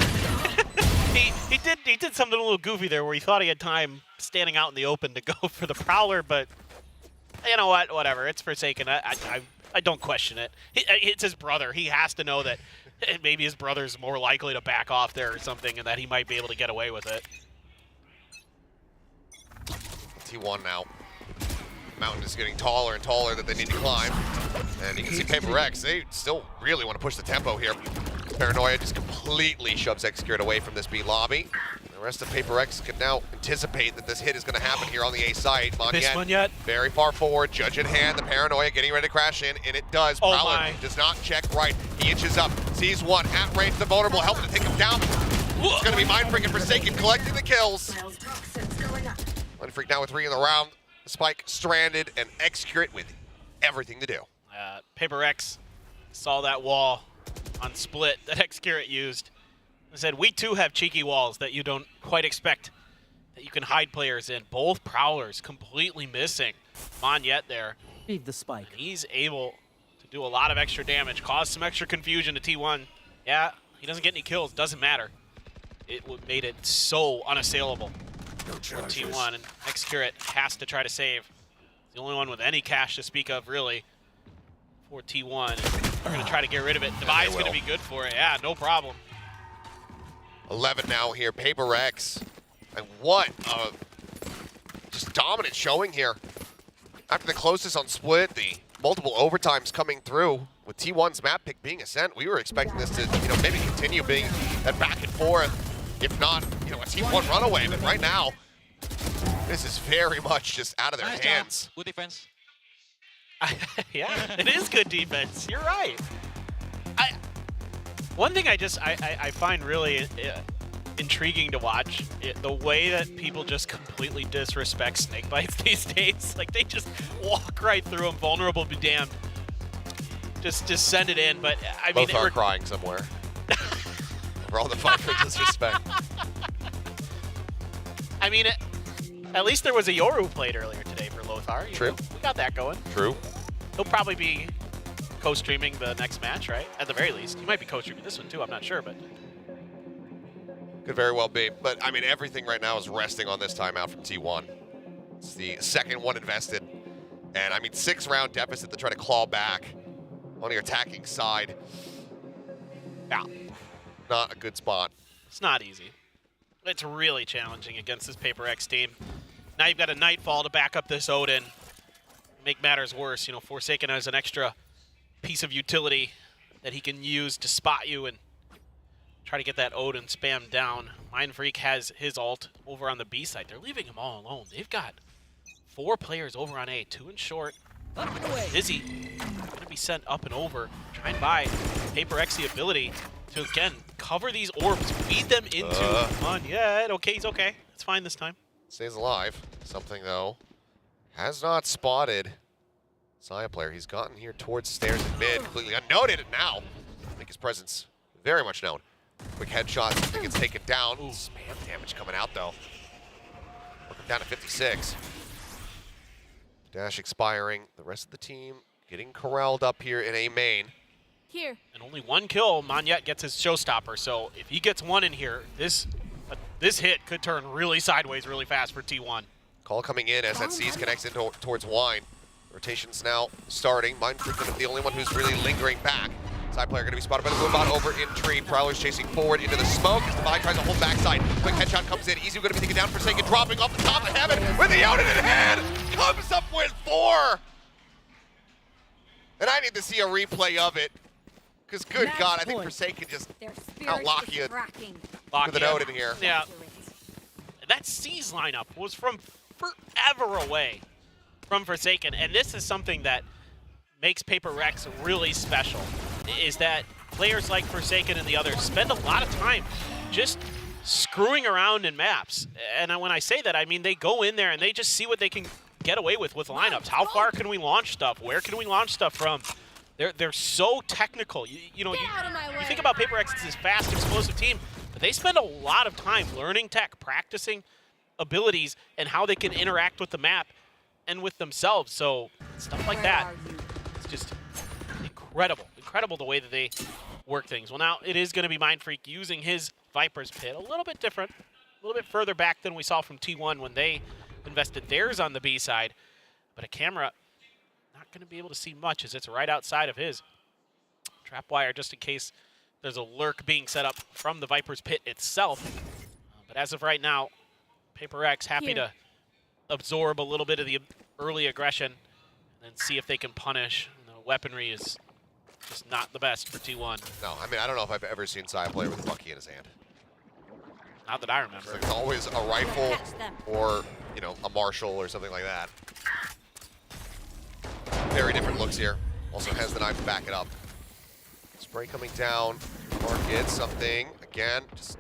He did something a little goofy there where he thought he had time standing out in the open to go for the Prowler, but you know what? Whatever. It's Forsaken. I don't question it. It's his brother. He has to know that maybe his brother's more likely to back off there or something, and that he might be able to get away with it. T1 now. Mountain is getting taller and taller that they need to climb. And you can see Paper X, they still really want to push the tempo here. Paranoia just completely shoves Execurate away from this B lobby. The rest of Paper X can now anticipate that this hit is going to happen here on the A site. Monyet very far forward, Judge in hand. The Paranoia getting ready to crash in, and it does. Oh Prowler my. does not check right. He inches up, sees one at range, the vulnerable, helping to take him down. It's going to be Mind Freak and Forsaken collecting the kills. Mind Freak now with 3 in the round. Spike stranded, and Execurate with everything to do. Paper X saw that wall on split that Execurate used. I said, we too have cheeky walls that you don't quite expect that you can hide players in. Both Prowlers completely missing. Monyet there. Leave the spike. And he's able to do a lot of extra damage, cause some extra confusion to T1. Yeah, he doesn't get any kills, doesn't matter. It made it so unassailable for T1, and Execurate has to try to save. The only one with any cash to speak of, really, for T1. They're going to try to get rid of it. Devi's going to be good for it. Yeah, no problem. 11 now here, Paper X. And what a just dominant showing here. After the closest on split, the multiple overtimes coming through, with T1's map pick being Ascent, we were expecting this to, maybe continue being that back and forth, if not, a T1 runaway. But right now, this is very much just out of their hands. Good defense. Yeah, it is good defense. You're right. One thing I find really intriguing to watch, the way that people just completely disrespect snake bites these days. Like, they just walk right through them, vulnerable be damned. Just send it in, but I mean... Both are crying somewhere. For all the fun for disrespect. I mean, at least there was a Yoru played earlier today for Lothar. True. We got that going. True. He'll probably be co-streaming the next match, right? At the very least. He might be co-streaming this one too, I'm not sure, but... Could very well be. But, I mean, everything right now is resting on this timeout from T1. It's the second one invested. And, I mean, 6-round deficit to try to claw back on your attacking side. Yeah. Not a good spot. It's not easy. It's really challenging against this Paper X team. Now you've got a Nightfall to back up this Odin. Make matters worse, Forsaken has an extra piece of utility that he can use to spot you and try to get that Odin spammed down. Mind Freak has his ult over on the B side. They're leaving him all alone. They've got 4 players over on A, 2 in short. Dizzy going to be sent up and over. Try and buy Paper X the ability to, again, cover these orbs, feed them into Monyet. Okay, he's okay. It's fine this time. Stays alive. Something, though, has not spotted Saya player. He's gotten here towards stairs and mid, completely unnoted, and now I think his presence very much known. Quick headshot, I think it's taken down. Spam damage coming out, though. Working down to 56. Dash expiring. The rest of the team getting corralled up here in A main. Here. And only 1 kill, Monyet gets his showstopper. So if he gets 1 in here, this hit could turn really sideways really fast for T1. Call coming in as that C's connects in towards Wine. The Rotations now starting. Mindfreak gonna be the only one who's really lingering back. Side player gonna be spotted by the Boombot over in tree. Prowler's chasing forward into the smoke. As Divide tries to hold backside. Quick headshot comes in. Easy gonna be taken down for Forsaken, dropping off the top of heaven with the Odin in hand. Comes up with 4. And I need to see a replay of it. Because good God, I think Forsaken just outlock you with an Odin here. Yeah. That C's lineup was from forever away from Forsaken, and this is something that makes Paper Rex really special, is that players like Forsaken and the others spend a lot of time just screwing around in maps. And when I say that, I mean they go in there and they just see what they can get away with lineups. How far can we launch stuff? Where can we launch stuff from? They're so technical. You think about Paper Rex as this fast, explosive team, but they spend a lot of time learning tech, practicing abilities, and how they can interact with the map and with themselves. So stuff like that, it's just incredible. Incredible the way that they work things. Well, now it is going to be Mindfreak using his Viper's Pit. A little bit different, a little bit further back than we saw from T1 when they invested theirs on the B side. But a camera not going to be able to see much as it's right outside of his. Trap wire just in case there's a lurk being set up from the Viper's Pit itself. But as of right now, Paper Rex happy to absorb a little bit of the early aggression and then see if they can punish. The weaponry is just not the best for T1. No, I mean, I don't know if I've ever seen Sai play with a Bucky in his hand. Not that I remember. There's always a rifle or, you know, a Marshall or something like that. Very different looks here. Also has the knife to back it up. Spray coming down. Mark gets something. Again, just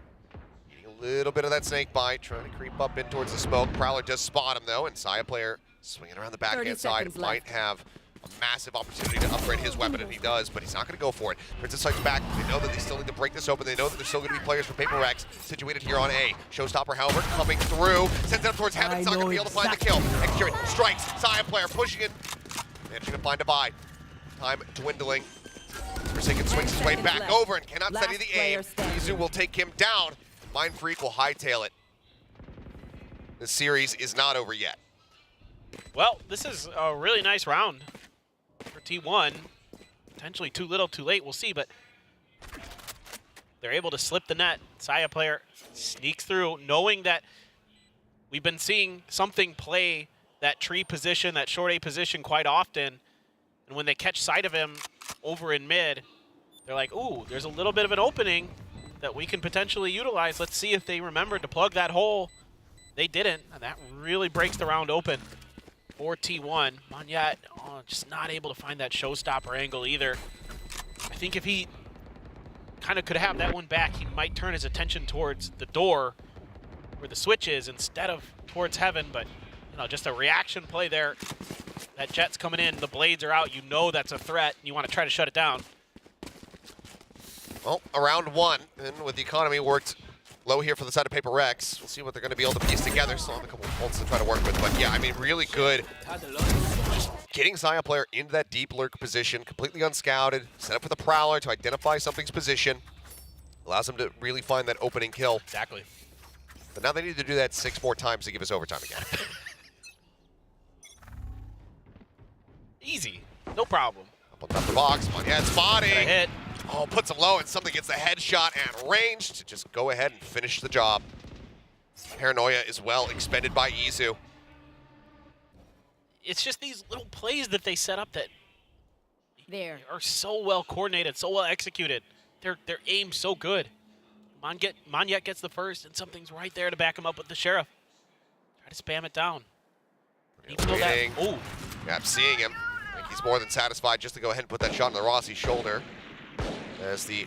eating a little bit of that snake bite, trying to creep up in towards the smoke. Prowler does spot him, though, and Saya player swinging around the backhand side. Might have a massive opportunity to upgrade his weapon, and he does, but he's not going to go for it. Princess Sight's back. They know that they still need to break this open. They know that there's still going to be players for Paper Rex situated here on A. Showstopper Halbert coming through. Sends it up towards Heaven. It's not going to be able to find the kill. Execute strikes. Saya player pushing it. Managing to find Divide. Time dwindling. Forsaken swings his way back over and cannot steady the aim. Izu will take him down. Mindfreak will hightail it. This series is not over yet. Well, this is a really nice round for T1. Potentially too little, too late, we'll see, but they're able to slip the net. Saya player sneaks through, knowing that we've been seeing something play that tree position, that short A position quite often. And when they catch sight of him over in mid, they're like, ooh, there's a little bit of an opening that we can potentially utilize. Let's see if they remember to plug that hole. They didn't, and that really breaks the round open for T1. Monyet just not able to find that showstopper angle either. I think if he kind of could have that one back, he might turn his attention towards the door where the switch is instead of towards Heaven, but you know, just a reaction play there. That jet's coming in, the blades are out, you know that's a threat, and you want to try to shut it down. Well, a round one, and with the economy worked low here for the side of Paper Rex. We'll see what they're going to be able to piece together. Still have a couple of bolts to try to work with, but yeah, I mean, really good. Just getting Saya player into that deep lurk position, completely unscouted, set up with a Prowler to identify something's position. Allows them to really find that opening kill. Exactly. But now they need to do that 6 more times to give us overtime again. Easy, no problem. Up on top of the box, Monyet spotting. Got a hit. Oh, puts him low, and something gets the headshot and range to just go ahead and finish the job. Paranoia is well expended by Izu. It's just these little plays that they set up that are so well coordinated, so well executed. Their aim so good. Monyet gets the first, and something's right there to back him up with the Sheriff. Try to spam it down. Even though that, oh. Yeah, I'm seeing him. I think he's more than satisfied just to go ahead and put that shot on the Rossi shoulder. As the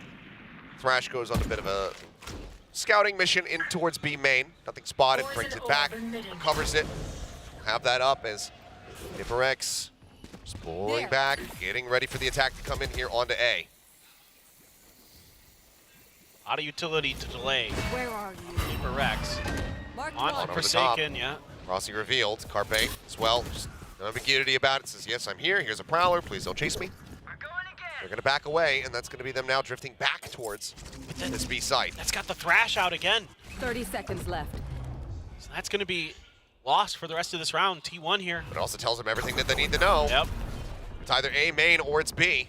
Thrash goes on a bit of a scouting mission in towards B main. Nothing spotted, brings it back, recovers it. Have that up as Paper Rex just pulling back, getting ready for the attack to come in here onto A. Out of utility to delay. Where are you? Paper Rex. On over Forsaken, the yeah. Rossi revealed. Carpe as well. Just no ambiguity about it. Says, yes, I'm here. Here's a Prowler. Please don't chase me. They're going to back away, and that's going to be them now drifting back towards this B site. That's got the Thrash out again. 30 seconds left. So that's going to be loss for the rest of this round. T1 here. But it also tells them everything that they need to know. Yep. It's either A main or it's B.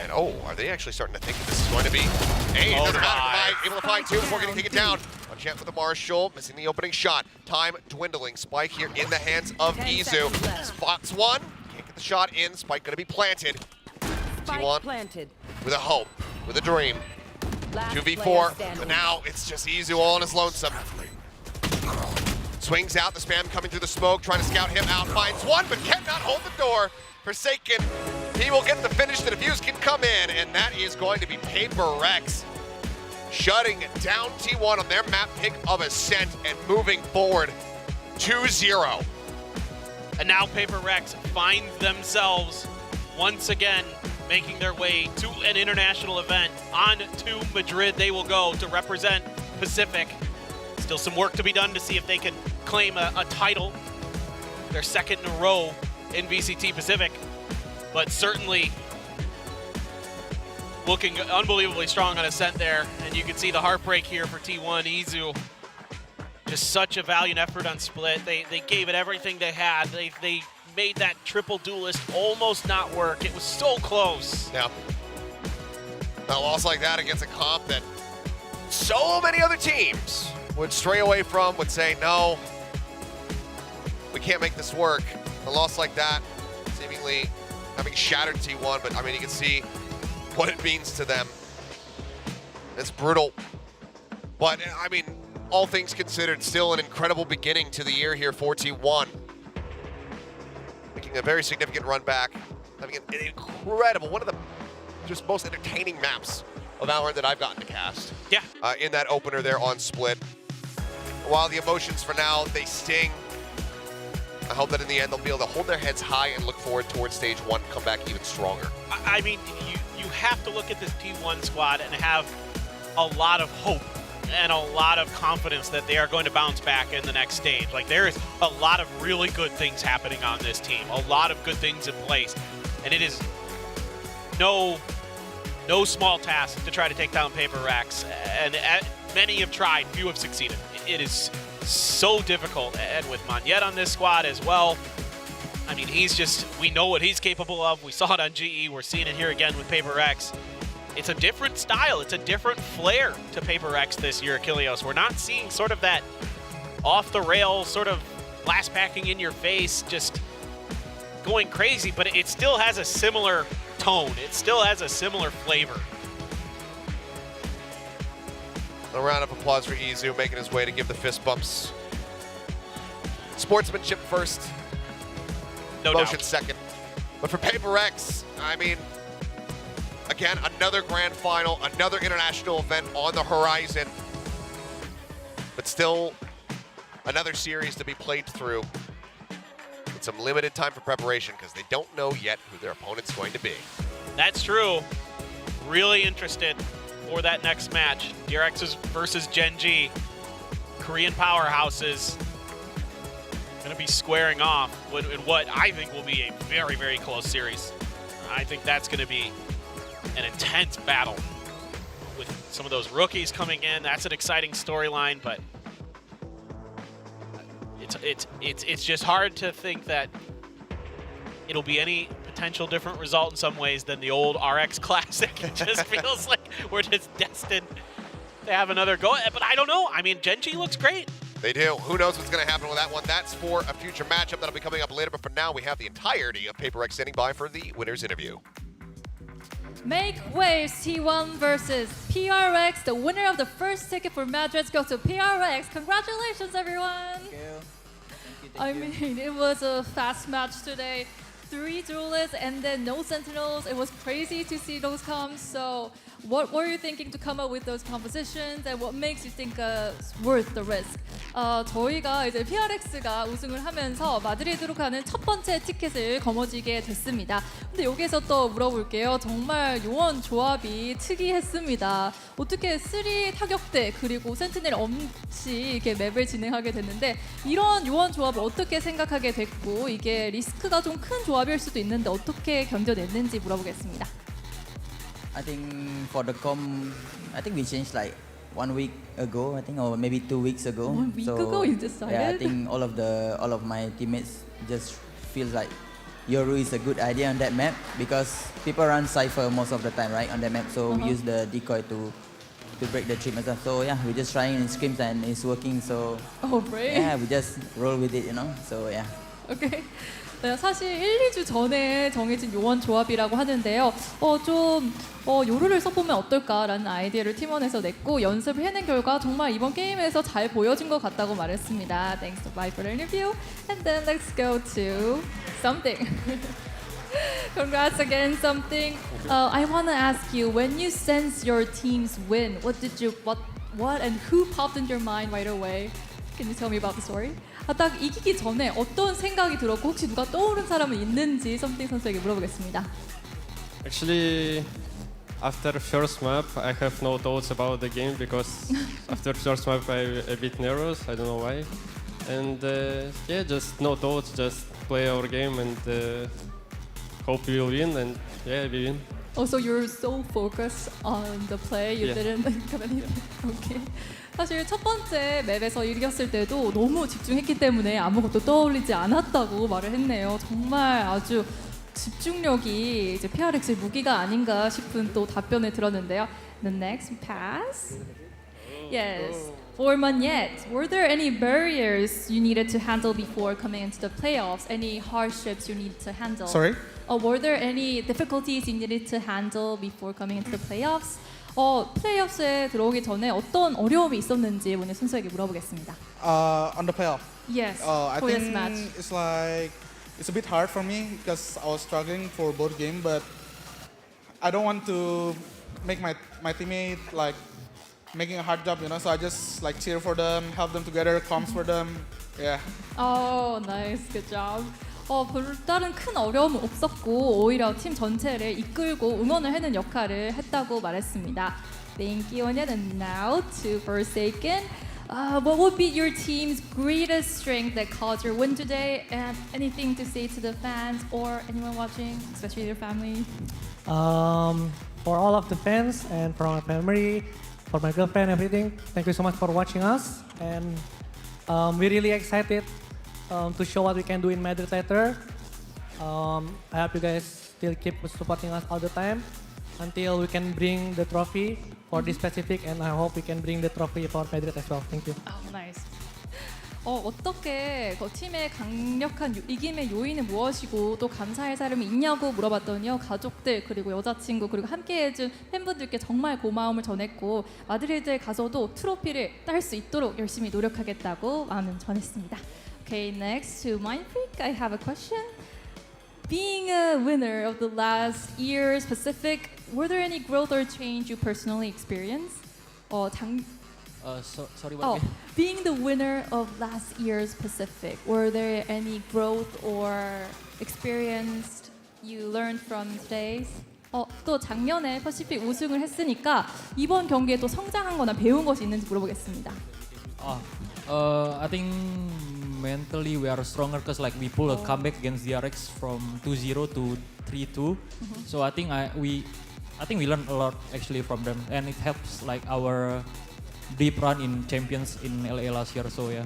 And are they actually starting to think that this is going to be A? It doesn't matter. Able to find two before getting taken down. On chance with the Marshall, missing the opening shot. Time dwindling. Spike here in the hands of Izu. Spots one. Can't get the shot in. Spike going to be planted. T1 planted. with a hope, with a dream. 2v4, but now it's just Izu all on his lonesome. Swings out, the spam coming through the smoke, trying to scout him out. Finds one, but cannot hold the door. Forsaken, he will get the finish. The defuse can come in, and that is going to be PaperX. Shutting down T1 on their map pick of Ascent and moving forward 2-0. And now PaperX finds themselves once again making their way to an international event. On to Madrid they will go to represent Pacific. Still some work to be done to see if they can claim a title, their second in a row in VCT Pacific, but certainly looking unbelievably strong on Ascent there, and you can see the heartbreak here for T1. Izu, just such a valiant effort on Split. They gave it everything they had. They made that triple duelist almost not work. It was so close. Yeah. A loss like that against a comp that so many other teams would stray away from, would say, no, we can't make this work. A loss like that, seemingly having shattered T1, but I mean, you can see what it means to them. It's brutal. But I mean, all things considered, still an incredible beginning to the year here for T1. Making a very significant run back, having an incredible, one of the just most entertaining maps of VALORANT that I've gotten to cast. Yeah. In that opener there on Split. While the emotions for now, they sting, I hope that in the end they'll be able to hold their heads high and look forward towards stage one, come back even stronger. I mean, you have to look at this T1 squad and have a lot of hope and a lot of confidence that they are going to bounce back in the next stage. Like, there is a lot of really good things happening on this team, a lot of good things in place, and it is no small task to try to take down PaperX, and many have tried, few have succeeded. It is so difficult, and with Monyet on this squad as well, I mean, we know what he's capable of. We saw it on GE, we're seeing it here again with PaperX. It's a different style, it's a different flair to PaperX this year, Achilleos. We're not seeing sort of that off-the-rails, sort of blast packing in your face, just going crazy, but it still has a similar tone. It still has a similar flavor. A round of applause for Izu making his way to give the fist bumps. Sportsmanship first, no emotion doubt. second. But for PaperX, I mean, again, another grand final, another international event on the horizon. But still, another series to be played through. With some limited time for preparation because they don't know yet who their opponent's going to be. That's true. Really interested for that next match. DRX versus Gen G. Korean powerhouses going to be squaring off in what I think will be a very, very close series. I think that's going to be an intense battle with some of those rookies coming in. That's an exciting storyline, but it's just hard to think that it'll be any potential different result in some ways than the old RX Classic. It just feels like we're just destined to have another go. But I don't know. I mean, Gen G looks great. They do. Who knows what's going to happen with that one? That's for a future matchup that'll be coming up later. But for now, we have the entirety of PaperX standing by for the winner's interview. Make waves, T1 versus PRX. The winner of the first ticket for Madrid goes to PRX. Congratulations, everyone. Thank you. I mean, it was a fast match today. 3 duelists and then no sentinels. It was crazy to see those comps. So what were you thinking to come up with those compositions and what makes you think it's worth the risk? 저희가 이제 PRX가 우승을 하면서 마드리드로 가는 첫 번째 티켓을 거머쥐게 됐습니다. 근데 여기서 또 물어볼게요. 정말 요원 조합이 특이했습니다. 어떻게 3 타격대 그리고 센티넬 없이 이렇게 맵을 진행하게 됐는데 이런 요원 조합을 어떻게 생각하게 됐고 이게 리스크가 좀 큰 조합일 수도 있는데 어떻게 견뎌냈는지 물어보겠습니다. I think for the comp, I think we changed like 1 week ago, I think, or maybe 2 weeks ago. 1 week ago you decided? Yeah, I think all of my teammates just feels like Yoru is a good idea on that map because people run Cypher most of the time, right, on that map. So we use the decoy to break the trip and stuff. So yeah, we're just trying in scrims and it's working. So brave. yeah, we just roll with it, you know. So yeah. 오케이. 네, 사실 1, 2주 전에 정해진 요원 조합이라고 하는데요. 요루를 써보면 어떨까라는 아이디어를 팀원에서 냈고 연습을 해낸 결과 정말 이번 게임에서 잘 보여준 것 같다고 말했습니다. Thanks to Bye for the interview. And then let's go to something. Congrats again, something. I want to ask you, when you sense your team's win, what and who popped in your mind right away? Can you tell me about the story? 딱 이기기 전에 어떤 생각이 들었고 혹시 누가 떠오른 사람은 있는지 something 선수에게 물어보겠습니다. Actually, after first map, I have no thoughts about the game because after first map I'm a bit nervous. I don't know why, and yeah, just no thoughts, just play our game and hope we will win. And yeah, we win. So you're so focused on the play, you didn't think of anything. Okay. 사실 첫 번째 맵에서 이겼을 때도 너무 집중했기 때문에 아무것도 떠올리지 않았다고 말을 했네요. 정말 아주 집중력이 이제 PRX의 무기가 아닌가 싶은 또 답변을 들었는데요. The next pass. Yes. For Monyet, were there any barriers you needed to handle before coming into the playoffs? Any hardships you need to handle? Sorry? Were there any difficulties you needed to handle before coming into the playoffs? 플레이오프에 들어오기 전에 어떤 어려움이 있었는지 오늘 선수에게 물어보겠습니다. On the playoff. Yes. I for this think match. it's a bit hard for me because I was struggling for both games, but I don't want to make my teammate like making a hard job, you know. So I just like cheer for them, help them together, comms for them. Yeah. Oh, nice. Good job. 별다른 큰 어려움은 없었고 오히려 팀 전체를 이끌고 응원을 해는 역할을 했다고 말했습니다. Thank you, Onyet. And now to Forsaken. What would be your team's greatest strength that caused your win today? And anything to say to the fans or anyone watching, especially your family? For all of the fans and for my family, for my girlfriend, everything, thank you so much for watching us. And we're really excited to show what we can do in Madrid later. I hope you guys still keep supporting us all the time until we can bring the trophy for this Pacific, and I hope we can bring the trophy for Madrid as well. Thank you. Oh, nice. 어떻게 팀의 강력한 이김의 요인은 무엇이고 또 감사할 사람이 있냐고 물어봤더니요. 가족들 그리고 여자친구 그리고 함께해준 팬분들께 정말 고마움을 전했고 마드리드에 가서도 트로피를 딸 수 있도록 열심히 노력하겠다고 마음을 전했습니다. Okay, next to Mindfreak, I have a question. Being a winner of the last year's Pacific, were there any growth or change you personally experienced? Sorry, what again? Being the winner of last year's Pacific, were there any growth or experience you learned from today's? 또 작년에 퍼시픽 우승을 했으니까 이번 경기에 또 성장한 거나 배운 것이 있는지 물어보겠습니다. I think mentally we are stronger because like we pull a comeback against DRX from 2-0 to 3-2. So I think we learned a lot actually from them, and it helps like our deep run in champions in LA last year. So yeah.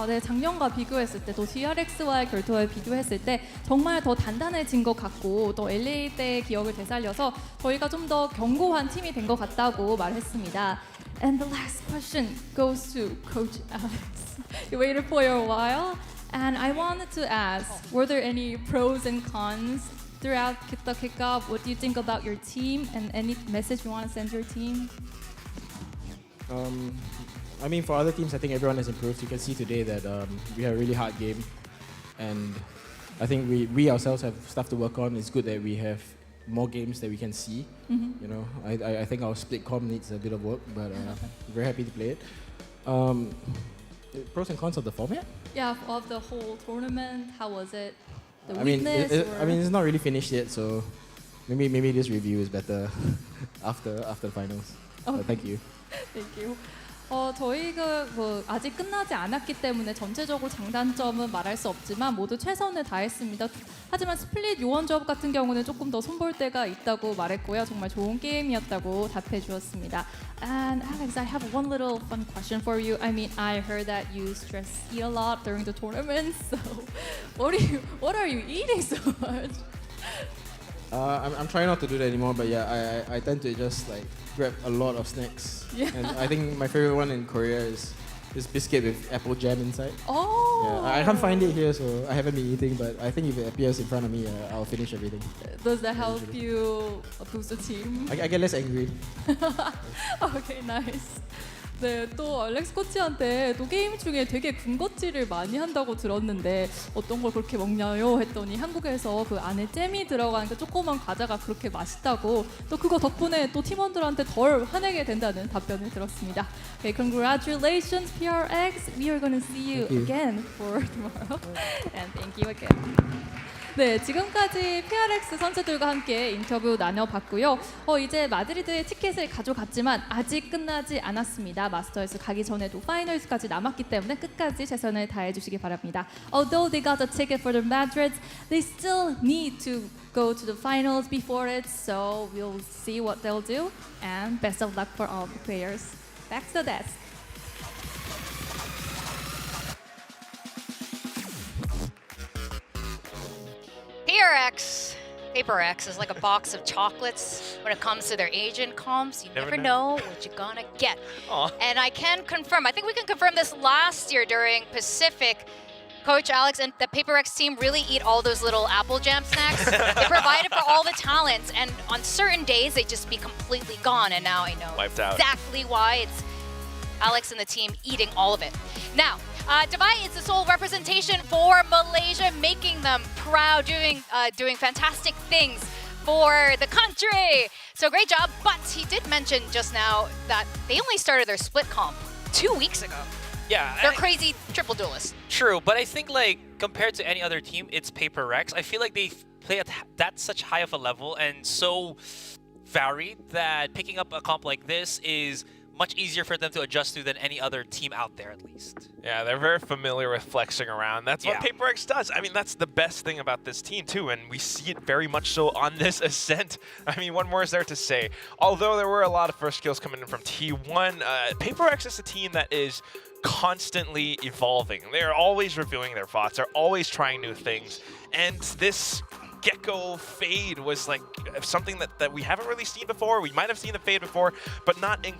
네, 작년과 비교했을 때 또 DRX와의 결투를 비교했을 때 정말 더 단단해진 것 같고 또 LA 때의 기억을 되살려서 저희가 좀 더 견고한 팀이 된 것 같다고 말했습니다. And the last question goes to Coach Alex. You waited for a while, and I wanted to ask, were there any pros and cons throughout the kickoff? What do you think about your team, and any message you want to send your team? I mean, for other teams, I think everyone has improved. You can see today that we had a really hard game, and I think we ourselves have stuff to work on. It's good that we have more games that we can see. You know, I think our split comm needs a bit of work, but very happy to play it. Pros and cons of the format? Yeah, of the whole tournament, how was it? The I mean, weakness? it's not really finished yet, so maybe this review is better after the finals. Okay. Thank you. Thank you. 저희가 아직 끝나지 않았기 때문에 전체적으로 장단점은 말할 수 없지만 모두 최선을 다했습니다. 하지만 스플릿 요원 조합 같은 경우는 조금 더 손볼 때가 있다고 말했고요. 정말 좋은 게임이었다고 답해 주었습니다. And Alex, I have one little fun question for you. I mean, I heard that you stress eat a lot during the tournament. So, what are you eating so much? I'm trying not to do that anymore, but yeah, I tend to just like grab a lot of snacks. Yeah. And I think my favorite one in Korea is this biscuit with apple jam inside. Oh! Yeah, I can't find it here, so I haven't been eating, but I think if it appears in front of me, I'll finish everything. Does that help you boost the team? I get less angry. Okay, nice. 네, 또 알렉스 코치한테 또 게임 중에 되게 군것질을 많이 한다고 들었는데 어떤 걸 그렇게 먹냐요? 했더니 한국에서 그 안에 잼이 들어간 그 조그만 과자가 그렇게 맛있다고 또 그거 덕분에 또 팀원들한테 덜 화내게 된다는 답변을 들었습니다. Okay, congratulations PRX. We are going to see you again for tomorrow. And thank you again. 네, 지금까지 PRX 선수들과 함께 인터뷰 나눠봤고요. 이제 마드리드의 티켓을 가져갔지만 아직 끝나지 않았습니다. 마스터스 가기 전에도 파이널스까지 남았기 때문에 끝까지 최선을 다해주시기 바랍니다. Although they got a ticket for the Madrid, they still need to go to the finals before it. So we'll see what they'll do. And best of luck for all the players. Back to the desk. DRX, Paper X is like a box of chocolates when it comes to their agent comps. You never know what you're gonna get. Aw. And I can confirm, I think we can confirm this last year during Pacific. Coach Alex and the Paper X team really eat all those little apple jam snacks. They provide it for all the talents, and on certain days they just be completely gone. And now I know Wiped out. exactly why it's Alex and the team eating all of it. Now, Davai is the sole representation for Malaysia, making them proud, doing fantastic things for the country. So great job. But he did mention just now that they only started their split comp 2 weeks ago. Yeah, They're crazy triple duelists. True, but I think like compared to any other team, it's Paper Rex. I feel like they play at that such high of a level and so varied that picking up a comp like this is much easier for them to adjust to than any other team out there, at least. Yeah, they're very familiar with flexing around. That's what Paper X does. I mean, that's the best thing about this team, too, and we see it very much so on this ascent. I mean, what more is there to say? Although there were a lot of first kills coming in from T1, Paper X is a team that is constantly evolving. They're always reviewing their thoughts. They're always trying new things. And this Gecko fade was like something that we haven't really seen before. We might have seen the fade before, but not in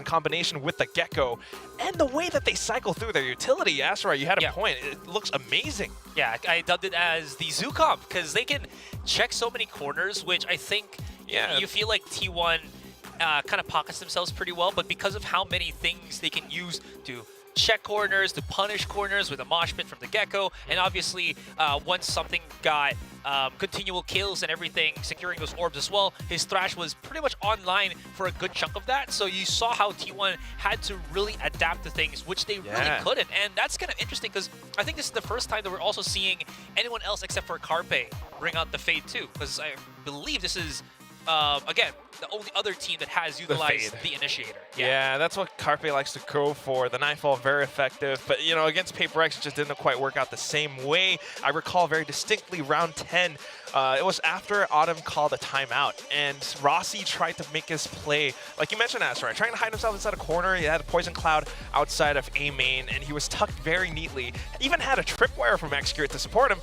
combination with the Gecko. And the way that they cycle through their utility, Asura, you had a point. It looks amazing. Yeah, I dubbed it as the Zoo comp because they can check so many corners, which I think you feel like T1 kind of pockets themselves pretty well, but because of how many things they can use to check corners, to punish corners with a mosh pit from the Gecko, and obviously once something got continual kills and everything, securing those orbs as well, his Thrash was pretty much online for a good chunk of that, so you saw how T1 had to really adapt to things, which they really couldn't, and that's kind of interesting because I think this is the first time that we're also seeing anyone else except for Carpe bring out the Fade too, because I believe this is again, the only other team that has utilized the Initiator. Yeah, that's what Carpe likes to go for. The Nightfall, very effective. But, you know, against Paper X, it just didn't quite work out the same way. I recall very distinctly round 10. It was after Autumn called a timeout, and Rossi tried to make his play, like you mentioned, Asura, trying to hide himself inside a corner. He had a Poison Cloud outside of A main, and he was tucked very neatly. Even had a Tripwire from Execute to support him.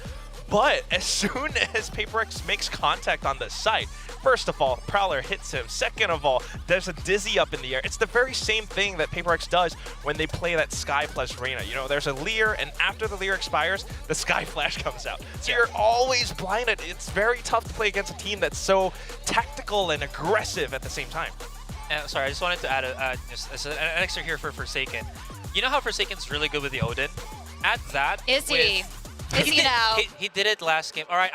But as soon as Paper X makes contact on the site, first of all, Prowler hits him. Second of all, there's a Dizzy up in the air. It's the very same thing that Paper X does when they play that Sky plus Reyna. You know, there's a Leer, and after the Leer expires, the Sky Flash comes out. So you're always blinded. It's very tough to play against a team that's so tactical and aggressive at the same time. Sorry, I just wanted to add just an extra here for Forsaken. You know how Forsaken's really good with the Odin? Add that Is he? Is he now? He did it last game. All right,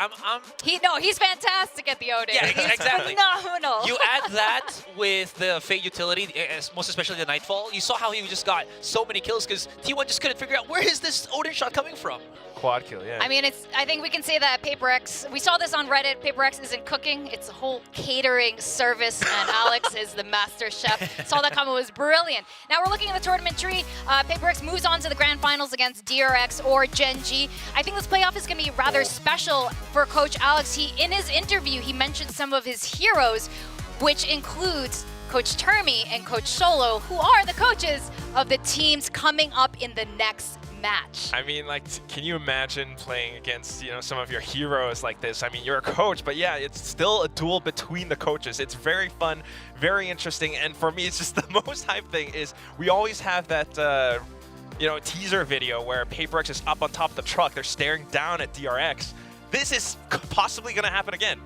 He's fantastic at the Odin. Yeah, He's exactly. phenomenal. You add that with the Fate utility, most especially the Nightfall. You saw how he just got so many kills because T1 just couldn't figure out where is this Odin shot coming from. Quad kill, yeah. I mean, I think we can say that PaperX, we saw this on Reddit, PaperX isn't cooking, it's a whole catering service, and Alex is the master chef. Saw that comment was brilliant. Now we're looking at the tournament tree. PaperX moves on to the grand finals against DRX or Gen G. I think this playoff is going to be rather special for Coach Alex. In his interview, he mentioned some of his heroes, which includes Coach Termi and Coach Solo, who are the coaches of the teams coming up in the next match. I mean, like, can you imagine playing against, some of your heroes like this? I mean, you're a coach, but yeah, it's still a duel between the coaches. It's very fun, very interesting, and for me, it's just the most hype thing is we always have that, teaser video where PaperX is up on top of the truck. They're staring down at DRX. This is possibly going to happen again.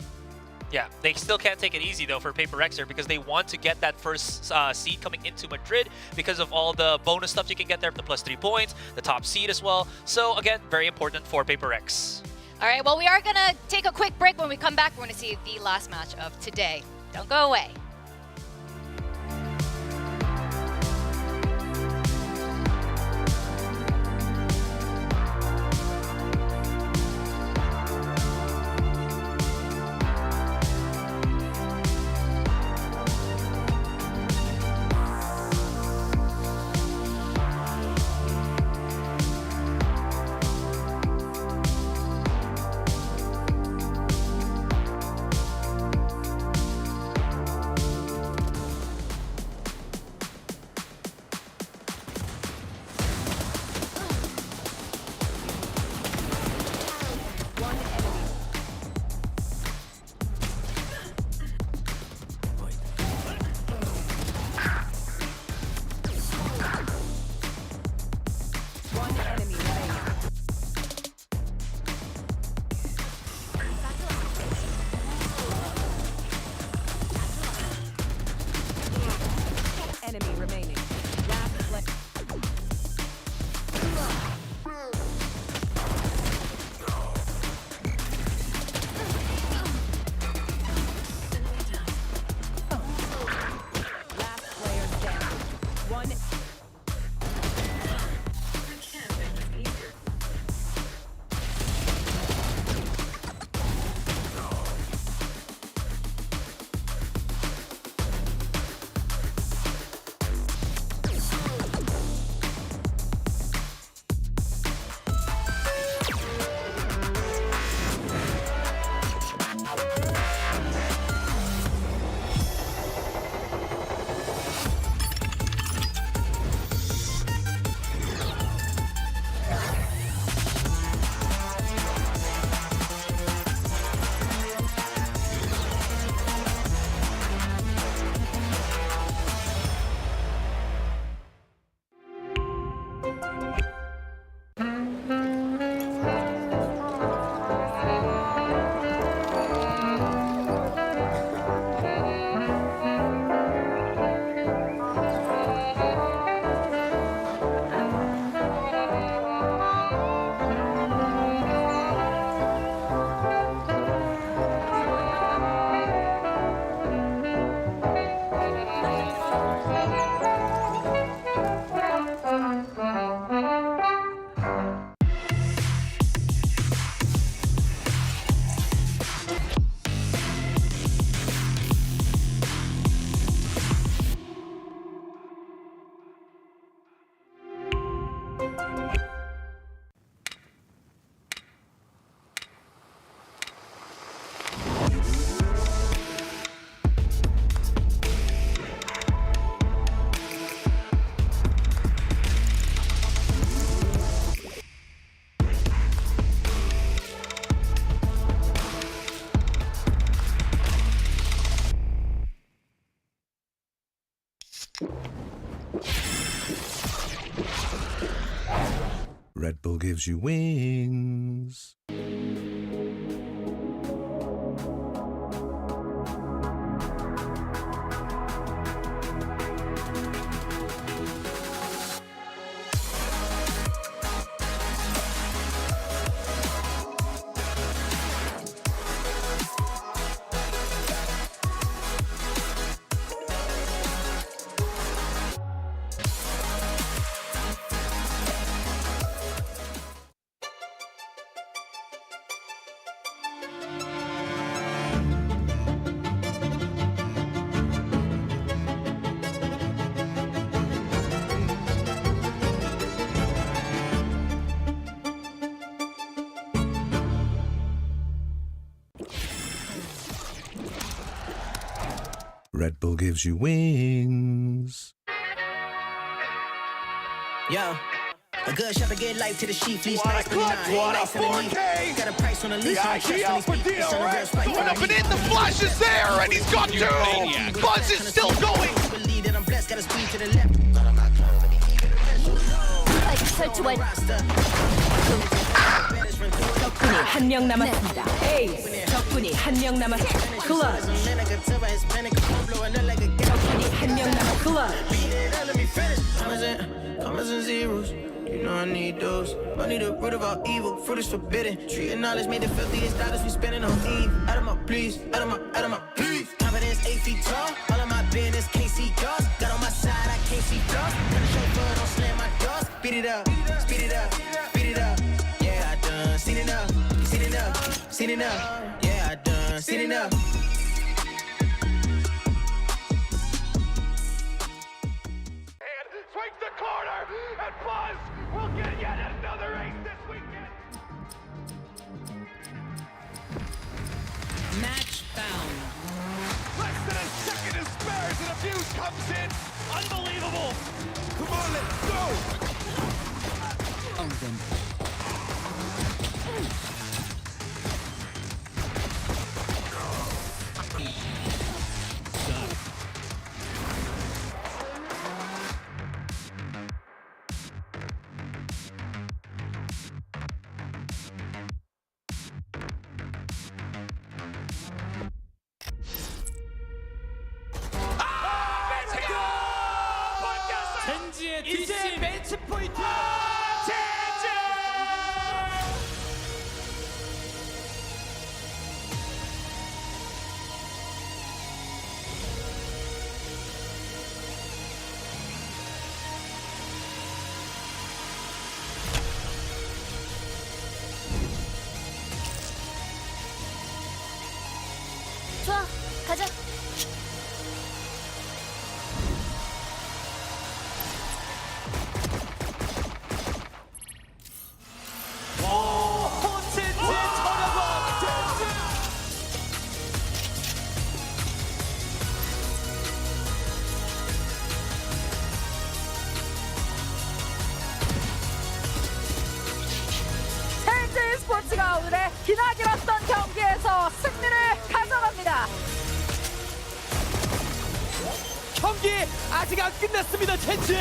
Yeah, they still can't take it easy though for PaperX here because they want to get that first seed coming into Madrid because of all the bonus stuff you can get there, the +3 points, the top seed as well. So again, very important for PaperX. All right, well, we are going to take a quick break. When we come back, we're going to see the last match of today. Don't go away. Red Bull gives you wings. Red Bull gives you wings. Yo, a good shot to get life to the sheep. Fleece What a nice, clutch, what a 4K! Got a price on the lease. The IGL for DRX going up and in, the flash is there, and he's got two! Buzz is still going! Believe that I'm blessed, got a speed to the left. 설치원. 적군이 한 명 남았습니다. 에이스. 적군이 한 명 남았습니다. 클러치. 적군이 한 명 남았습니다. 클러치. Commas and zeros, you know I need those. Money the root of all evil, fruit is forbidden. Treating knowledge made the filthiest dollars we spending on Eve. Out of my please, out of my please. Confidence 8 feet tall, all of my business can't see doors. Got on my side, I can't see doors. Got a chauffeur, don't slam my doors. Speed it up, speed it up, speed it up. Yeah, I done seen enough, seen enough, seen enough. Yeah, I done seen enough. Swings the corner, and Buzz will get yet another ace this weekend. Match found. Less than a second is spares, and a fuse comes in. Unbelievable. Come on, let's go. 이제 매치 포인트. 좋아, 가자. 젠지 스포츠가 오늘의 기나길었던 경기에서 승리를 가져갑니다. 경기 아직 안 끝났습니다, 젠지.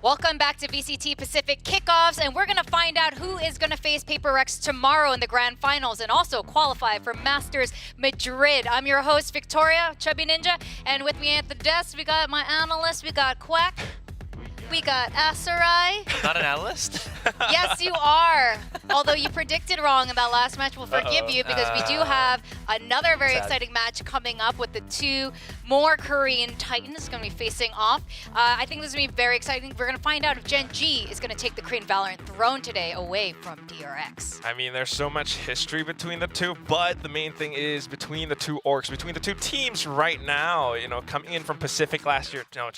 Welcome back to VCT Pacific Kickoffs, and we're going to find out who is going to face Paper Rex tomorrow in the grand finals and also qualify for Masters Madrid. I'm your host, Victoria, Chubby Ninja, and with me at the desk, we got my analyst, we got Quack, we got Asarai. Not an analyst? Yes, you are. Although you predicted wrong in that last match, we'll forgive you because we do have another very exciting match coming up with the two more Korean Titans going to be facing off. I think this is going to be very exciting. We're going to find out if Gen G is going to take the Korean VALORANT throne today away from DRX. I mean, there's so much history between the two, but the main thing is between the two orgs, between the two teams right now, you know, coming in from Pacific last year, you know,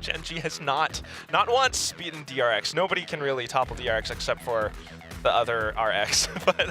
Gen G has not once beaten DRX. Nobody can really topple DRX except for the other RX. But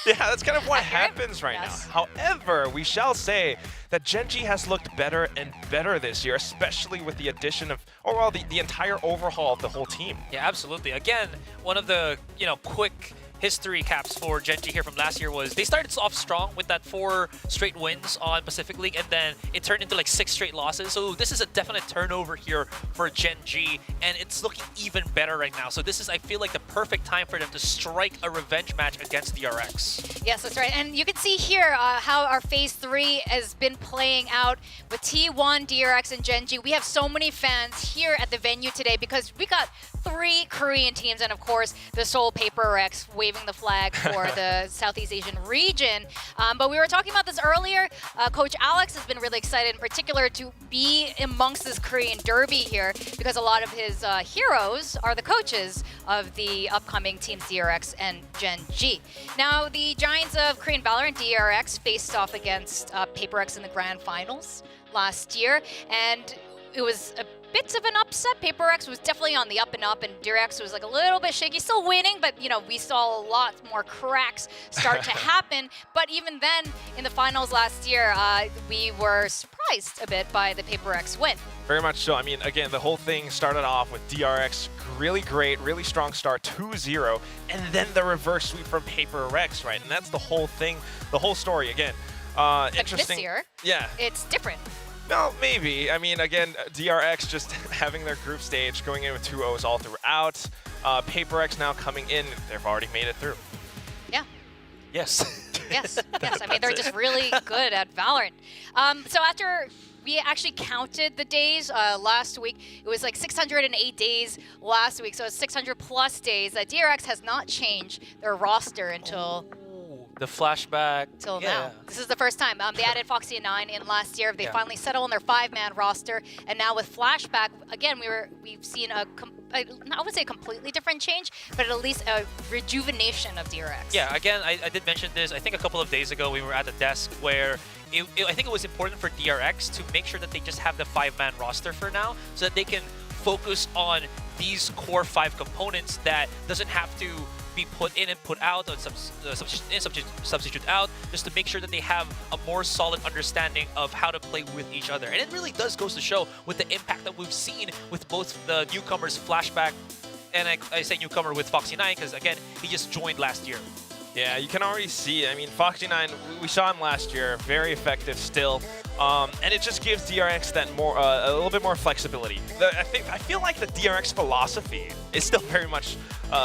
yeah, that's kind of what happens right now. However, we shall say that Gen G has looked better and better this year, especially with the addition of, or well, the entire overhaul of the whole team. Yeah, absolutely. Again, one of the, you know, quick history caps for Gen G here from last year was they started off strong with that 4 straight wins on Pacific League, and then it turned into like 6 straight losses. So this is a definite turnover here for Gen G, and it's looking even better right now. So this is, I feel like, the perfect time for them to strike a revenge match against DRX. Yes, that's right. And you can see here how our Phase 3 has been playing out with T1, DRX, and Gen G. We have so many fans here at the venue today because we got 3 Korean teams and, of course, the Seoul Paper Rex waving the flag for the Southeast Asian region. But we were talking about this earlier. Coach Alex has been really excited in particular to be amongst this Korean derby here because a lot of his heroes are the coaches of the upcoming teams DRX and Gen G. Now, the Giants of Korean VALORANT, DRX, faced off against Paper Rex in the grand finals last year, and it was a bit of an upset. Paper Rex was definitely on the up and up, and DRX was like a little bit shaky, still winning, but you know, we saw a lot more cracks start to happen. But even then, in the finals last year, we were surprised a bit by the Paper Rex win. Very much so. I mean, again, the whole thing started off with DRX, really great, really strong start, 2-0, and then the reverse sweep from Paper Rex, right? And that's the whole thing, the whole story. Again, interesting. This year, yeah, it's different. No, maybe. I mean, again, DRX just having their group stage, going in with 2-0s all throughout. Paper X now coming in, they've already made it through. Yeah. Yes. Yes. I mean, they're just really good at VALORANT. So after we actually counted the days last week, it was like 608 days last week, so it's 600 plus days. DRX has not changed their roster until the flashback. Till now. This is the first time. They added Foxy and 9 in last year. They finally settled on their 5-man roster. And now with flashback, again, we've seen I would say a completely different change, but at least a rejuvenation of DRX. Yeah, again, I did mention this, I think a couple of days ago we were at the desk where I think it was important for DRX to make sure that they just have the 5-man roster for now so that they can focus on these core 5 components that doesn't have to be put in and put out, or substitute out, just to make sure that they have a more solid understanding of how to play with each other. And it really does goes to show with the impact that we've seen with both the newcomers Flashback, and I say newcomer with Foxy 9 because again, he just joined last year. Yeah, you can already see, I mean, Foxy 9, we saw him last year, very effective still. And it just gives DRX that more, a little bit more flexibility. I feel like the DRX philosophy is still very much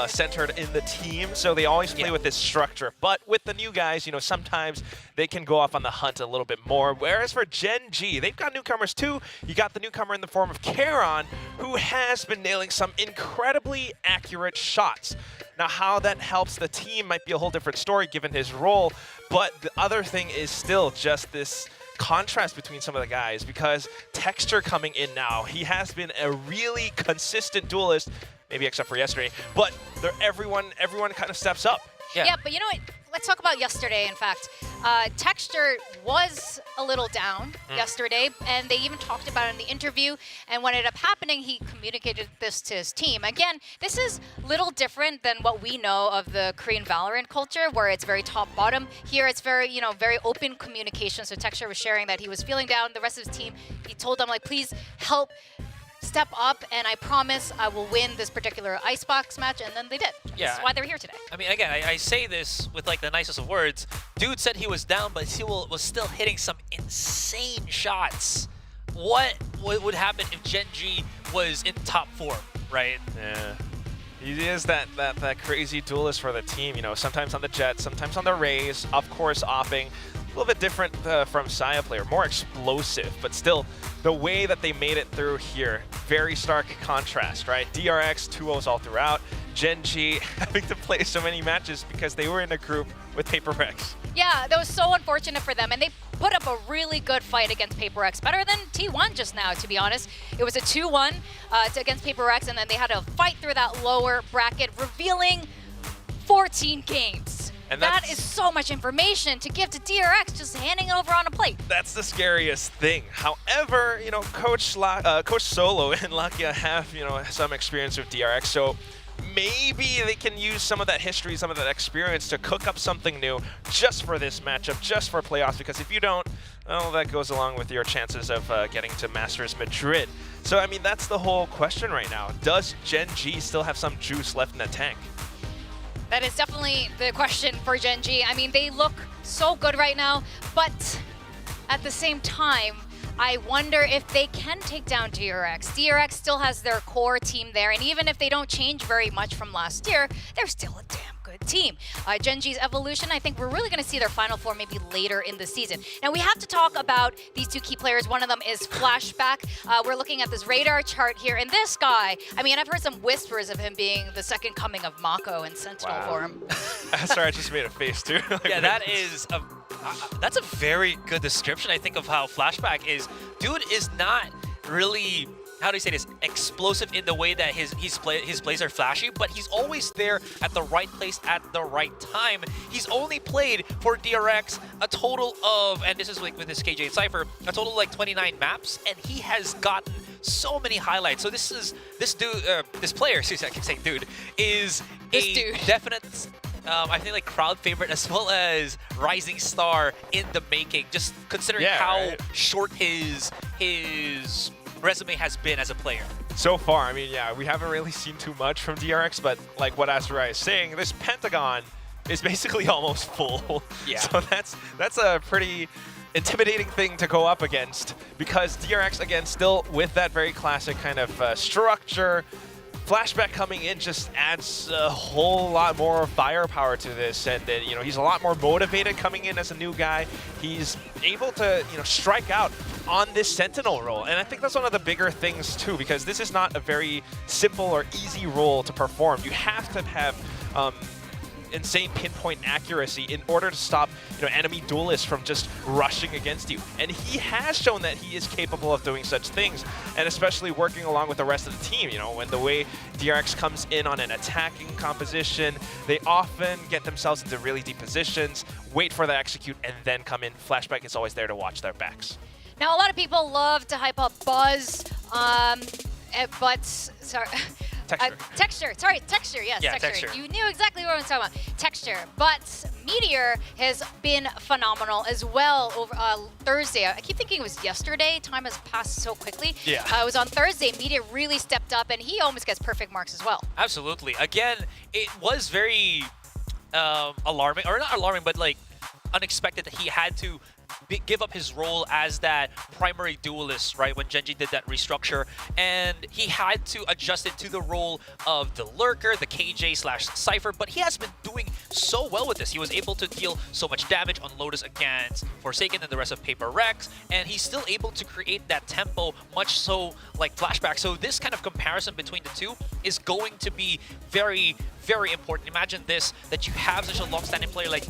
centered in the team, so they always play with this structure. But with the new guys, you know, sometimes they can go off on the hunt a little bit more. Whereas for Gen G, they've got newcomers too. You got the newcomer in the form of Karon, who has been nailing some incredibly accurate shots. Now, how that helps the team might be a whole different story given his role, but the other thing is still just this contrast between some of the guys, because Texture coming in now, he has been a really consistent duelist, maybe except for yesterday, but everyone kind of steps up. Yeah, but you know what? Let's talk about yesterday, in fact. Texture was a little down yesterday, and they even talked about it in the interview, and what ended up happening, he communicated this to his team. Again, this is little different than what we know of the Korean VALORANT culture, where it's very top-bottom. Here, it's very, you know, very open communication, so Texture was sharing that he was feeling down. The rest of his team, he told them, like, please help step up, and I promise I will win this particular Icebox match, and then they did. Yeah. That's why they're here today. I mean, again, I say this with like the nicest of words. Dude said he was down, but he was still hitting some insane shots. what would happen if Gen G was in top 4, right? Yeah. He is that crazy duelist for the team, you know, sometimes on the Jett, sometimes on the Rays, of course opping. A little bit different from Saya player, more explosive, but still, the way that they made it through here, very stark contrast, right? DRX 2-0s all throughout, Gen G having to play so many matches because they were in a group with Paper X. Yeah, that was so unfortunate for them, and they put up a really good fight against Paper X, better than T1 just now, to be honest. It was a 2-1 against Paper X, and then they had to fight through that lower bracket, revealing 14 games. And that is so much information to give to DRX, just handing it over on a plate. That's the scariest thing. However, you know, Coach Solo and Lakia have, you know, some experience with DRX, so maybe they can use some of that history, some of that experience to cook up something new just for this matchup, just for playoffs, because if you don't, well, that goes along with your chances of getting to Masters Madrid. So, I mean, that's the whole question right now. Does Gen G still have some juice left in the tank? That is definitely the question for Gen G. I mean, they look so good right now, but at the same time, I wonder if they can take down DRX. DRX still has their core team there, and even if they don't change very much from last year, they're still a damn good team. Gen G's evolution, I think we're really going to see their Final Four maybe later in the season. Now, we have to talk about these two key players. One of them is Flashback. We're looking at this radar chart here, and this guy, I mean, I've heard some whispers of him being the second coming of Mako in Sentinel form. Sorry, I just made a face too. Yeah, that's a very good description, I think, of how Flashback is. Dude is not really, how do you say this, explosive in the way that his plays are flashy, but he's always there at the right place at the right time. He's only played for DRX a total of, and this is like with this KJ and Cypher, a total of like 29 maps, and he has gotten so many highlights. So this player, excuse me, I keep saying dude, is definite, I think, like crowd favorite as well as rising star in the making, just considering how short his resume has been as a player. So far, I mean, yeah, we haven't really seen too much from DRX, but like what Asterai is saying, this Pentagon is basically almost full. Yeah. So that's a pretty intimidating thing to go up against, because DRX, again, still with that very classic kind of structure. Flashback coming in just adds a whole lot more firepower to this, and then, you know, he's a lot more motivated coming in as a new guy. He's able to, you know, strike out on this Sentinel role, and I think that's one of the bigger things too, because this is not a very simple or easy role to perform. You have to have insane pinpoint accuracy in order to stop, you know, enemy duelists from just rushing against you. And he has shown that he is capable of doing such things, and especially working along with the rest of the team. You know, when the way DRX comes in on an attacking composition, they often get themselves into really deep positions, wait for the execute, and then come in. Flashback is always there to watch their backs. Now, a lot of people love to hype up Buzz, but sorry. Texture. Sorry, Texture. Yes, yeah, Texture. You knew exactly what I was talking about. Texture. But Meteor has been phenomenal as well over Thursday. I keep thinking it was yesterday. Time has passed so quickly. Yeah. It was on Thursday. Meteor really stepped up, and he almost gets perfect marks as well. Absolutely. Again, it was very alarming, or not alarming, but like unexpected that he had to give up his role as that primary duelist, right, when Gen G did that restructure, and he had to adjust it to the role of the lurker, the KJ/Cypher, but he has been doing so well with this. He was able to deal so much damage on Lotus against Forsaken and the rest of Paper Rex, and he's still able to create that tempo, much so like Flashback. So this kind of comparison between the two is going to be very, very important. Imagine this, that you have such a long-standing player like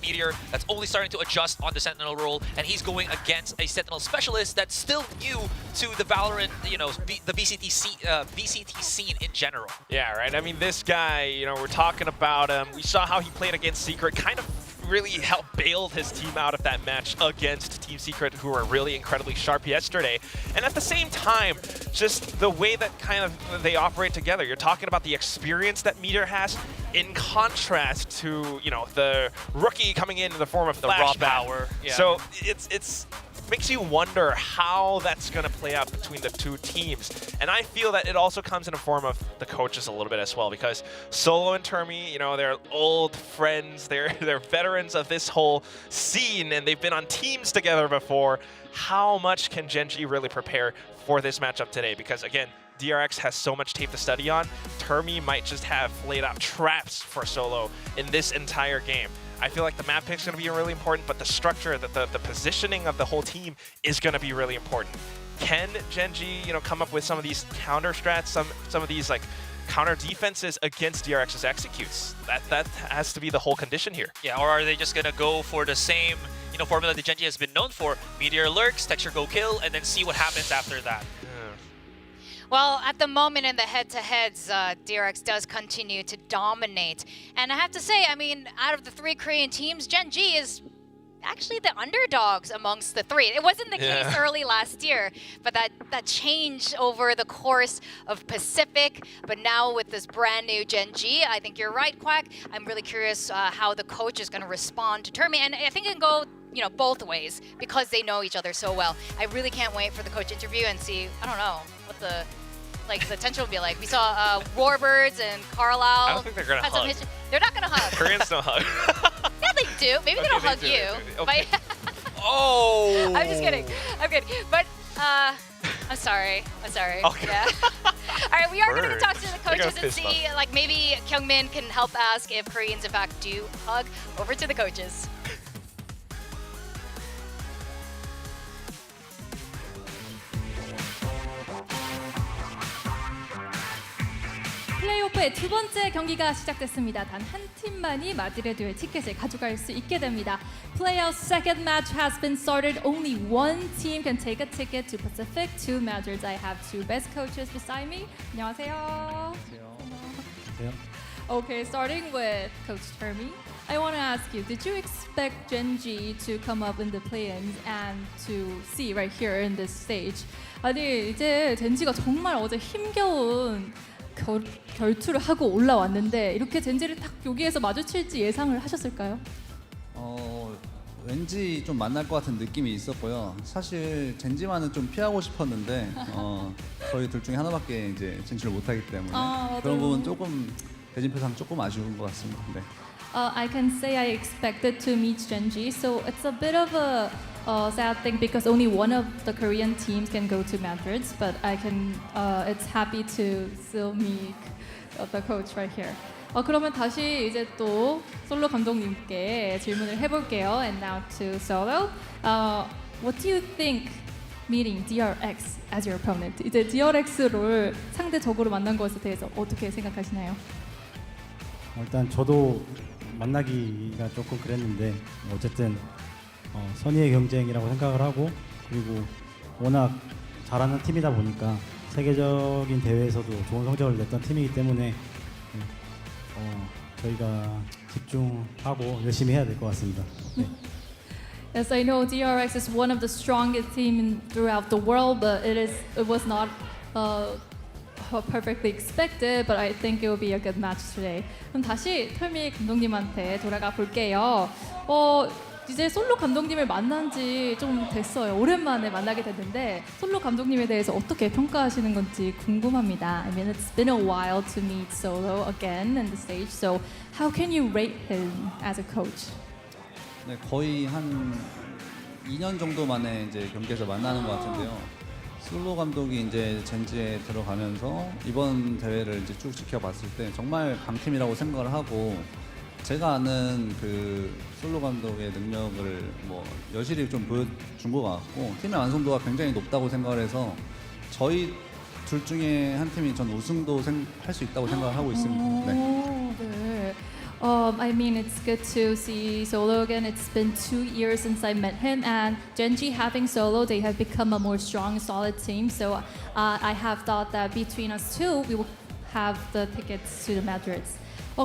Meteor that's only starting to adjust on the Sentinel role, and he's going against a Sentinel specialist that's still new to the VALORANT, you know, the VCT scene in general. Yeah, right. I mean, this guy, you know, we're talking about him. We saw how he played against Secret, kind of really helped bail his team out of that match against Team Secret, who were really incredibly sharp yesterday. And at the same time, just the way that kind of they operate together. You're talking about the experience that Meteor has in contrast to, you know, the rookie coming in the form of the raw Flashback. power. Yeah. So it's makes you wonder how that's going to play out between the two teams. And I feel that it also comes in a form of the coaches a little bit as well, because Solo and Termi, you know, they're old friends, they're veterans of this whole scene, and they've been on teams together before. How much can Gen.G really prepare for this matchup today? Because again, DRX has so much tape to study on. Termi might just have laid out traps for Solo in this entire game. I feel like the map pick is going to be really important, but the structure, the positioning of the whole team is going to be really important. Can Gen.G, you know, come up with some of these counter strats, some of these like counter defenses against DRX's executes? That has to be the whole condition here. Yeah, or are they just gonna go for the same, you know, formula that Gen.G has been known for? Meteor lurks, texture go kill, and then see what happens after that. Well, at the moment in the head-to-heads, DRX does continue to dominate. And I have to say, I mean, out of the 3 Korean teams, Gen.G is actually the underdogs amongst the 3. It wasn't the case early last year, but that changed over the course of Pacific. But now with this brand new Gen.G, I think you're right, Quack. I'm really curious how the coach is going to respond to Termi. And I think it can go, you know, both ways because they know each other so well. I really can't wait for the coach interview and see, I don't know, what the tension will be like. We saw Warbirds and Carlisle. I don't think they're going to hug. They're not going to hug. Koreans don't hug. Yeah, they do. Maybe they don't hug you. Okay. But oh! I'm just kidding. I'm kidding. But I'm sorry. Okay. Yeah. All right, we are going to talk to the They're gonna coaches and fist see, like maybe Kyungmin can help ask if Koreans in fact do hug. Over to the coaches. 플레이오프의 두 번째 경기가 시작됐습니다. 단 한 팀만이 마드리드의 티켓을 가져갈 수 있게 됩니다. Playoff's second match has been started. Only one team can take a ticket to Pacific to Madrid. I have two best coaches beside me. 안녕하세요. Okay, starting with Coach Termi. I want to ask you, did you expect Gen.G to come up in the play-ins and to see right here in this stage? 아니, 이제 젠지가 정말 어제 힘겨운 결투를 하고 올라왔는데 이렇게 젠지를 딱 여기에서 마주칠지 예상을 하셨을까요? 왠지 좀 만날 것 같은 느낌이 있었고요. 사실 젠지만은 좀 피하고 싶었는데 저희 둘 중에 하나밖에 이제 진출을 못하기 때문에 그런 부분 조금 대진표상 조금 아쉬운 것 같습니다. 네. I can say I expected to meet Gen.G, so it's a bit of a sad thing because only one of the Korean teams can go to Madrid, but I can. It's happy to still meet the coach right here. 그러면 다시 이제 또 솔로 감독님께 질문을 해볼게요. And now to Solo. What do you think meeting DRX as your opponent? 이제 DRX를 상대적으로 만난 것에 대해서 어떻게 생각하시나요? 일단 저도 만나기가 조금 그랬는데 어쨌든 선의의 경쟁이라고 생각을 하고 그리고 워낙 잘하는 팀이다 보니까 세계적인 대회에서도 좋은 성적을 냈던 팀이기 때문에 저희가 집중하고 열심히 해야 될 것 같습니다. 네. Yes, I know DRX is one of the strongest teams throughout the world, but it was not perfectly expected, but I think it will be a good match today. 그럼 다시 털미 감독님한테 돌아가 볼게요. 이제 솔로 감독님을 만난 지 좀 됐어요. 오랜만에 만나게 됐는데 솔로 감독님에 대해서 어떻게 평가하시는 건지 궁금합니다. I mean, it's been a while to meet Solo again in the stage, so how can you rate him as a coach? 네, 거의 한 2년 정도 만에 이제 경기에서 만나는 것 같은데요. 솔로 감독이 이제 젠지에 들어가면서 이번 대회를 이제 쭉 지켜봤을 때 정말 강팀이라고 생각을 하고 제가 아는 그 솔로 감독의 능력을 뭐 여실히 좀 보여준 것 같고 팀의 완성도가 굉장히 높다고 생각을 해서 저희 둘 중에 한 팀이 전 우승도 할 수 있다고 생각을 하고 있습니다. 네. 네. I mean, it's good to see Solo again. It's been 2 years since I met him, and Gen.G having Solo, they have become a more strong, solid team. So I have thought that between us two, we will have the tickets to the Madrid.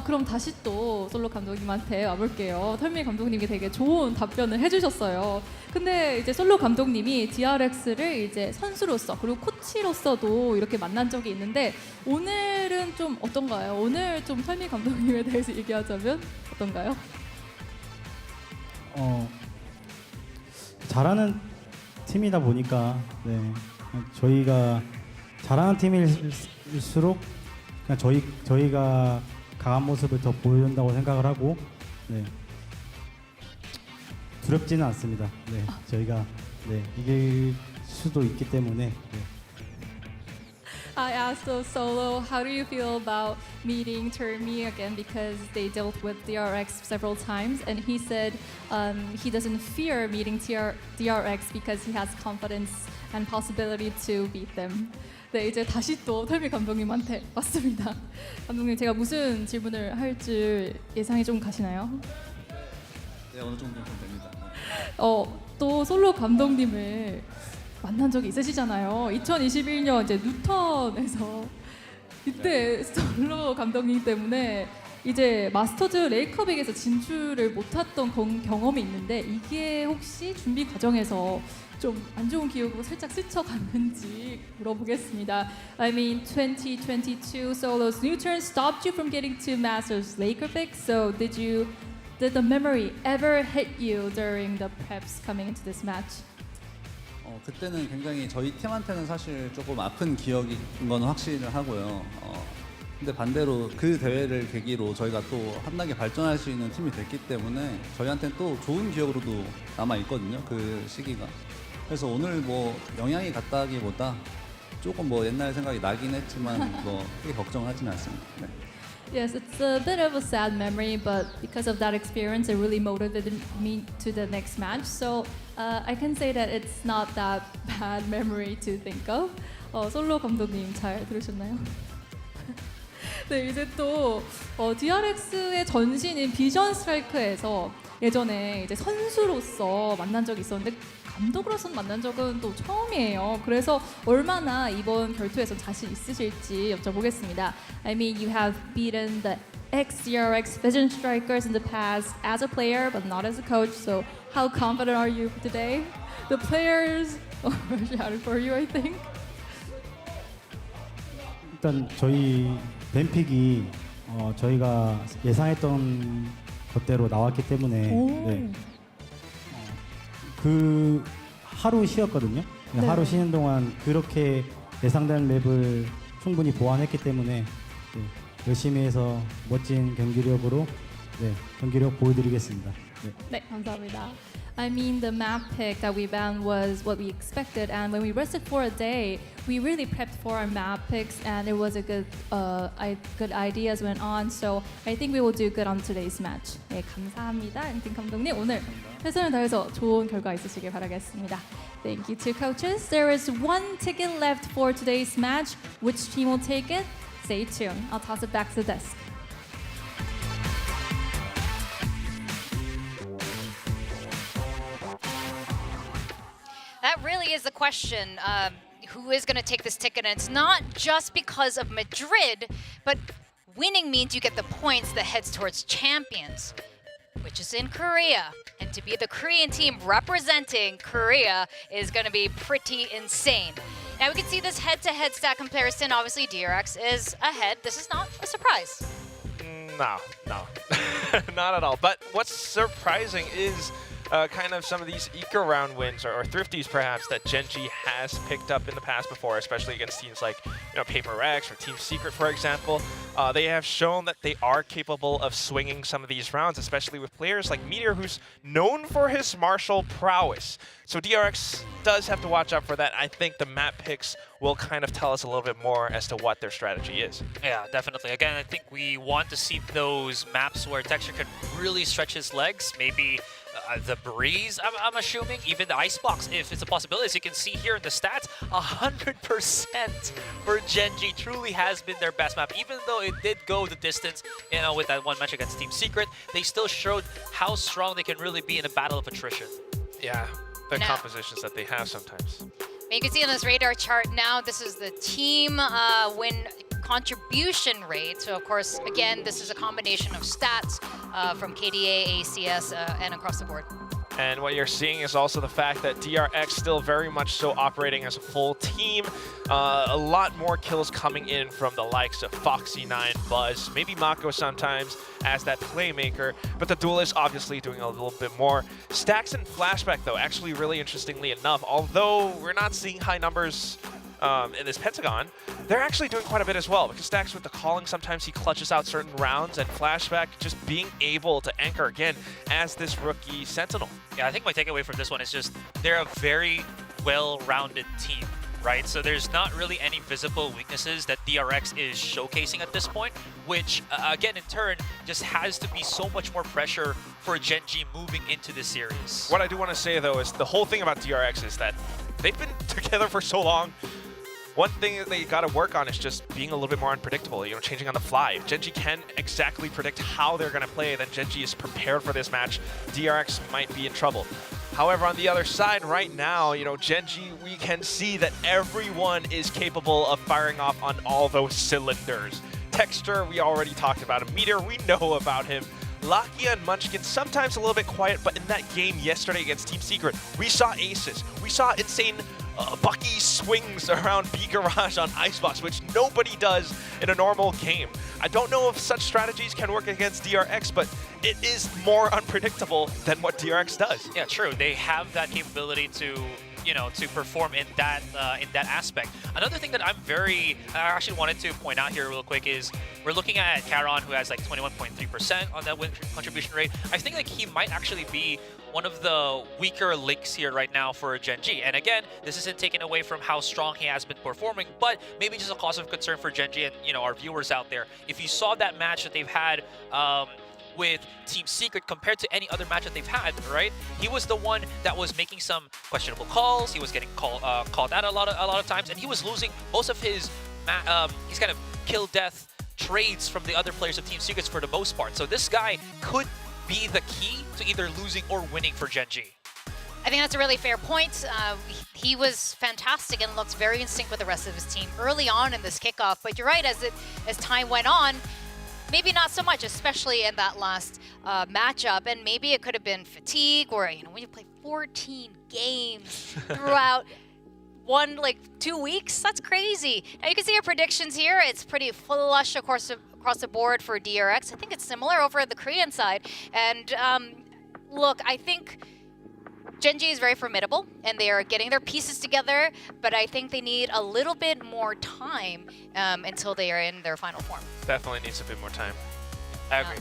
그럼 다시 또 솔로 감독님한테 와볼게요. 털미 감독님이 되게 좋은 답변을 해주셨어요. 근데 이제 솔로 감독님이 DRX를 이제 선수로서 그리고 코치로서도 이렇게 만난 적이 있는데 오늘은 좀 어떤가요? 오늘 좀 털미 감독님에 대해서 얘기하자면 어떤가요? 잘하는 팀이다 보니까 네, 저희가 잘하는 팀일수록 그냥 저희가 강한 모습을 더 보여준다고 생각을 하고 네, 두렵지는 않습니다. 네, 저희가 네, 이길 수도 있기 때문에. 네. I asked Solo, how do you feel about meeting Termi again because they dealt with DRX several times, and he said he doesn't fear meeting DRX because he has confidence and possibility to beat them. 네, 이제 다시 또 털미 감독님한테 왔습니다. 감독님, 제가 무슨 질문을 할 줄 예상이 좀 가시나요? 네, 어느 정도 좀 됩니다. 또 솔로 감독님을 만난 적이 있으시잖아요. 2021년 이제 누턴에서 이때 솔로 감독님 때문에 이제 마스터즈 레이커빅에서 진출을 못했던 경험이 있는데 이게 혹시 준비 과정에서 좀 안 좋은 기억으로 살짝 스쳐갔는지 물어보겠습니다. I mean, 2022 Solo's new turn stopped you from getting to Masters Laker pick. So did the memory ever hit you during the preps coming into this match? 그때는 굉장히 저희 팀한테는 사실 조금 아픈 기억인 건 확실을 하고요. 근데 반대로 그 대회를 계기로 저희가 또 한 단계 발전할 수 있는 팀이 됐기 때문에 저희한테는 또 좋은 기억으로도 남아 있거든요. 그 시기가. 그래서 오늘 뭐 영향이 갔다기보다 조금 뭐 옛날 생각이 나긴 했지만 뭐 크게 걱정하지는 않습니다. 네. Yes, it's a bit of a sad memory, but because of that experience, it really motivated me to the next match. So I can say that it's not that bad memory to think of. 솔로 감독님 잘 들으셨나요? 네, 이제 또 DRX의 전신인 비전 스트라이크에서 예전에 이제 선수로서 만난 적이 있었는데 감독으로서 만난 적은 또 처음이에요. 그래서 얼마나 이번 결투에서 자신 있으실지 여쭤보겠습니다. I mean, you have beaten the ex-DRX Vision Strikers in the past as a player, but not as a coach. So how confident are you today? The players are shouting for you, I think. 일단 저희 뱀픽이 저희가 예상했던 것대로 나왔기 때문에 네. 그 하루 쉬었거든요. 네. 하루 쉬는 동안 그렇게 예상된 맵을 충분히 보완했기 때문에 네, 열심히 해서 멋진 경기력으로 네, 경기력 보여드리겠습니다. 네. 네, 감사합니다. I mean, the map pick that we banned was what we expected, and when we rested for a day, we really prepped for our map picks, and it was a good ideas went on. So I think we will do good on today's match. 네, 감사합니다, 엔팀 감독님. 오늘 최선을 다해서 좋은 결과 있으시길 바라겠습니다. Thank you to coaches. There is one ticket left for today's match. Which team will take it? Stay tuned. I'll toss it back to the desk. That really is the question. Who is going to take this ticket? And it's not just because of Madrid, but winning means you get the points that heads towards champions, which is in Korea. And to be the Korean team representing Korea is going to be pretty insane. Now we can see this head-to-head stat comparison. Obviously, DRX is ahead. This is not a surprise. No, not at all. But what's surprising is kind of some of these eco round wins or thrifties perhaps that Genji has picked up in the past before, especially against teams like Paper X or Team Secret, for example. They have shown that they are capable of swinging some of these rounds, especially with players like Meteor, who's known for his martial prowess. So DRX does have to watch out for that. I think the map picks will kind of tell us a little bit more as to what their strategy is. Yeah, definitely. Again, I think we want to see those maps where Texture can really stretch his legs. Maybe the Breeze, I'm assuming, even the Icebox, if it's a possibility. As you can see here in the stats, 100% for Genji truly has been their best map. Even though it did go the distance, with that one match against Team Secret, they still showed how strong they can really be in a battle of attrition. Yeah, the compositions that they have sometimes. You can see on this radar chart now, this is the team win contribution rate. So of course, again, this is a combination of stats from KDA, ACS, and across the board. And what you're seeing is also the fact that DRX still very much so operating as a full team. A lot more kills coming in from the likes of Foxy9, Buzz, maybe Mako sometimes as that playmaker, but the Duelist obviously doing a little bit more. Stacks and Flashback though, actually really interestingly enough, although we're not seeing high numbers in this Pentagon, they're actually doing quite a bit as well, because Stacks with the calling, sometimes he clutches out certain rounds, and Flashback just being able to anchor again as this rookie Sentinel. Yeah, I think my takeaway from this one is just they're a very well-rounded team, right? So there's not really any visible weaknesses that DRX is showcasing at this point, which again in turn just has to be so much more pressure for Gen G moving into this series. What I do want to say though is the whole thing about DRX is that they've been together for so long. One thing that they got to work on is just being a little bit more unpredictable, you know, changing on the fly. If Gen G can exactly predict how they're going to play, then Gen G is prepared for this match. DRX might be in trouble. However, on the other side right now, you know, Gen G, we can see that everyone is capable of firing off on all those cylinders. Texture, we already talked about him. Meteor, we know about him. Lakia and Munchkin, sometimes a little bit quiet, but in that game yesterday against Team Secret, we saw aces. We saw insane Bucky swings around B Garage on Icebox, which nobody does in a normal game. I don't know if such strategies can work against DRX, but it is more unpredictable than what DRX does. Yeah, true. They have that capability to, you know, to perform in that aspect. Another thing that I actually wanted to point out here real quick is we're looking at Charon, who has like 21.3% on that win contribution rate. I think like he might actually be one of the weaker links here right now for Gen G. And again, this isn't taken away from how strong he has been performing, but maybe just a cause of concern for Gen G and, you know, our viewers out there. If you saw that match that they've had with Team Secret compared to any other match that they've had, right? He was the one that was making some questionable calls. He was getting called out a lot of times, and he was losing most of his kind of kill-death trades from the other players of Team Secrets for the most part. So this guy could be the key to either losing or winning for Gen G. I think that's a really fair point. He was fantastic and looked very in sync with the rest of his team early on in this kickoff. But you're right, as time went on, maybe not so much, especially in that last matchup. And maybe it could have been fatigue, or when you play 14 games throughout 2 weeks, that's crazy. Now you can see our predictions here. It's pretty flush across the board for DRX. I think it's similar over at the Korean side. And look, I think Gen G is very formidable, and they are getting their pieces together, but I think they need a little bit more time until they are in their final form. Definitely needs a bit more time. I agree.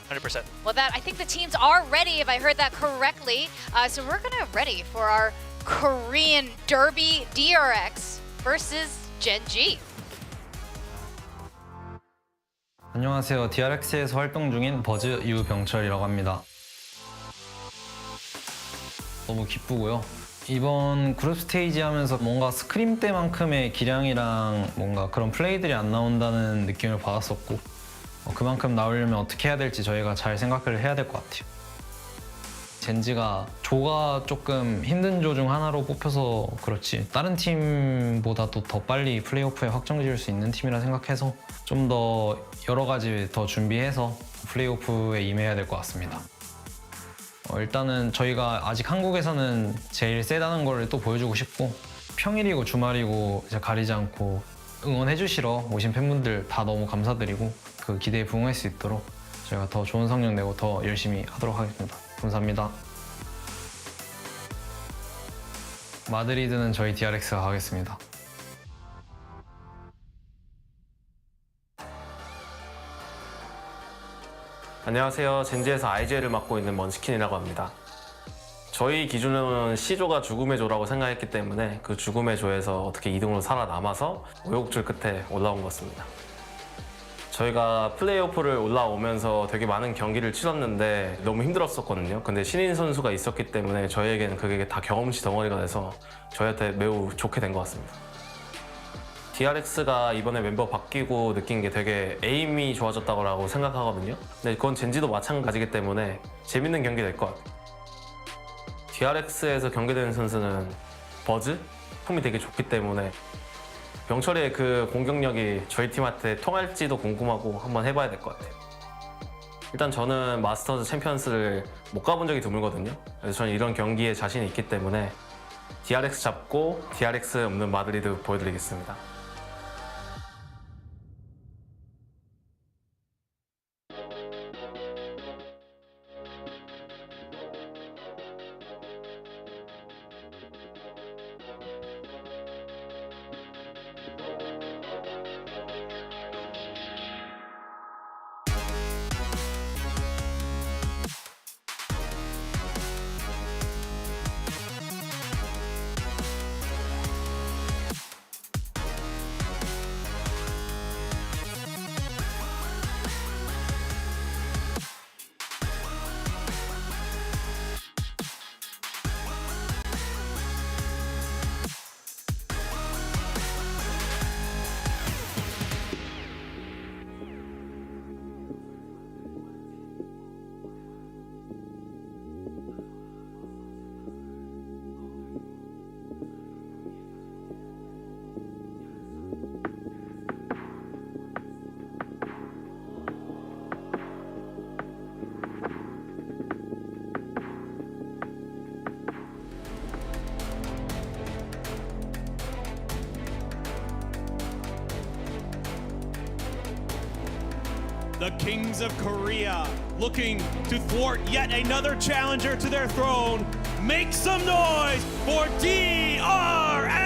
100%. Well, I think the teams are ready, if I heard that correctly. So we're gonna ready for our Korean Derby, DRX versus Gen G. 안녕하세요. DRX에서 활동 중인 버즈 유병철이라고 합니다. 너무 기쁘고요. 이번 그룹 스테이지 하면서 뭔가 스크림 때만큼의 기량이랑 뭔가 그런 플레이들이 안 나온다는 느낌을 받았었고 그만큼 나오려면 어떻게 해야 될지 저희가 잘 생각을 해야 될 것 같아요. 젠지가 조가 조금 힘든 조 중 하나로 뽑혀서 그렇지 다른 팀보다도 더 빨리 플레이오프에 확정 지을 수 있는 팀이라 생각해서 좀 더 여러 가지 더 준비해서 플레이오프에 임해야 될 것 같습니다. 일단은 저희가 아직 한국에서는 제일 세다는 걸 또 보여주고 싶고 평일이고 주말이고 이제 가리지 않고 응원해 주시러 오신 팬분들 다 너무 감사드리고 그 기대에 부응할 수 있도록 저희가 더 좋은 성적 내고 더 열심히 하도록 하겠습니다. 감사합니다. 마드리드는 저희 DRX가 가겠습니다. 안녕하세요. 젠지에서 IGL을 맡고 있는 먼치킨이라고 합니다. 저희 기준으로는 C조가 죽음의 조라고 생각했기 때문에 그 죽음의 조에서 어떻게 2등으로 살아남아서 우여곡절 끝에 올라온 것 같습니다. 저희가 플레이오프를 올라오면서 되게 많은 경기를 치렀는데 너무 힘들었었거든요. 근데 신인 선수가 있었기 때문에 저희에게는 그게 다 경험치 덩어리가 돼서 저희한테 매우 좋게 된 것 같습니다. DRX가 이번에 멤버 바뀌고 느낀 게 되게 에임이 좋아졌다고 생각하거든요. 근데 그건 젠지도 마찬가지기 때문에 재밌는 경기 될 것 같아요. DRX에서 경기되는 선수는 버즈? 폼이 되게 좋기 때문에 병철이의 그 공격력이 저희 팀한테 통할지도 궁금하고 한번 해봐야 될 것 같아요. 일단 저는 마스터즈 챔피언스를 못 가본 적이 드물거든요. 그래서 저는 이런 경기에 자신이 있기 때문에 DRX 잡고 DRX 없는 마드리드 보여드리겠습니다. The Kings of Korea looking to thwart yet another challenger to their throne. Make some noise for DRX!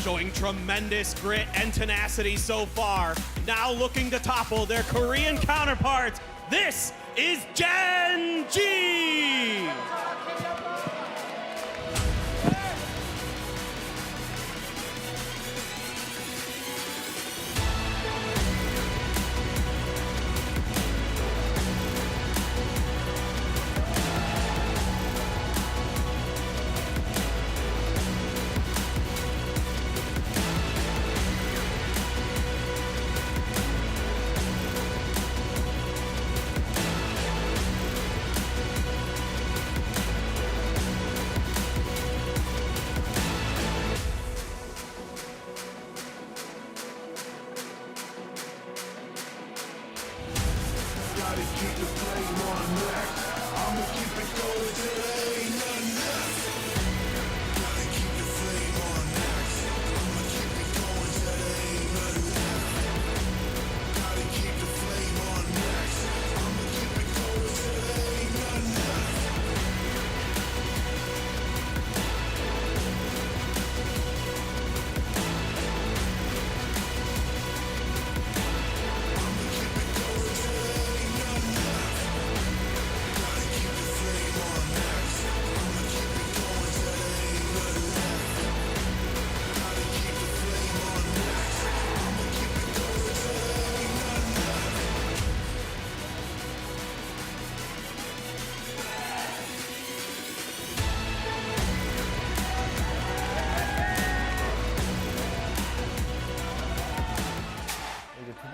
Showing tremendous grit and tenacity so far. Now looking to topple their Korean counterparts. This is Gen G!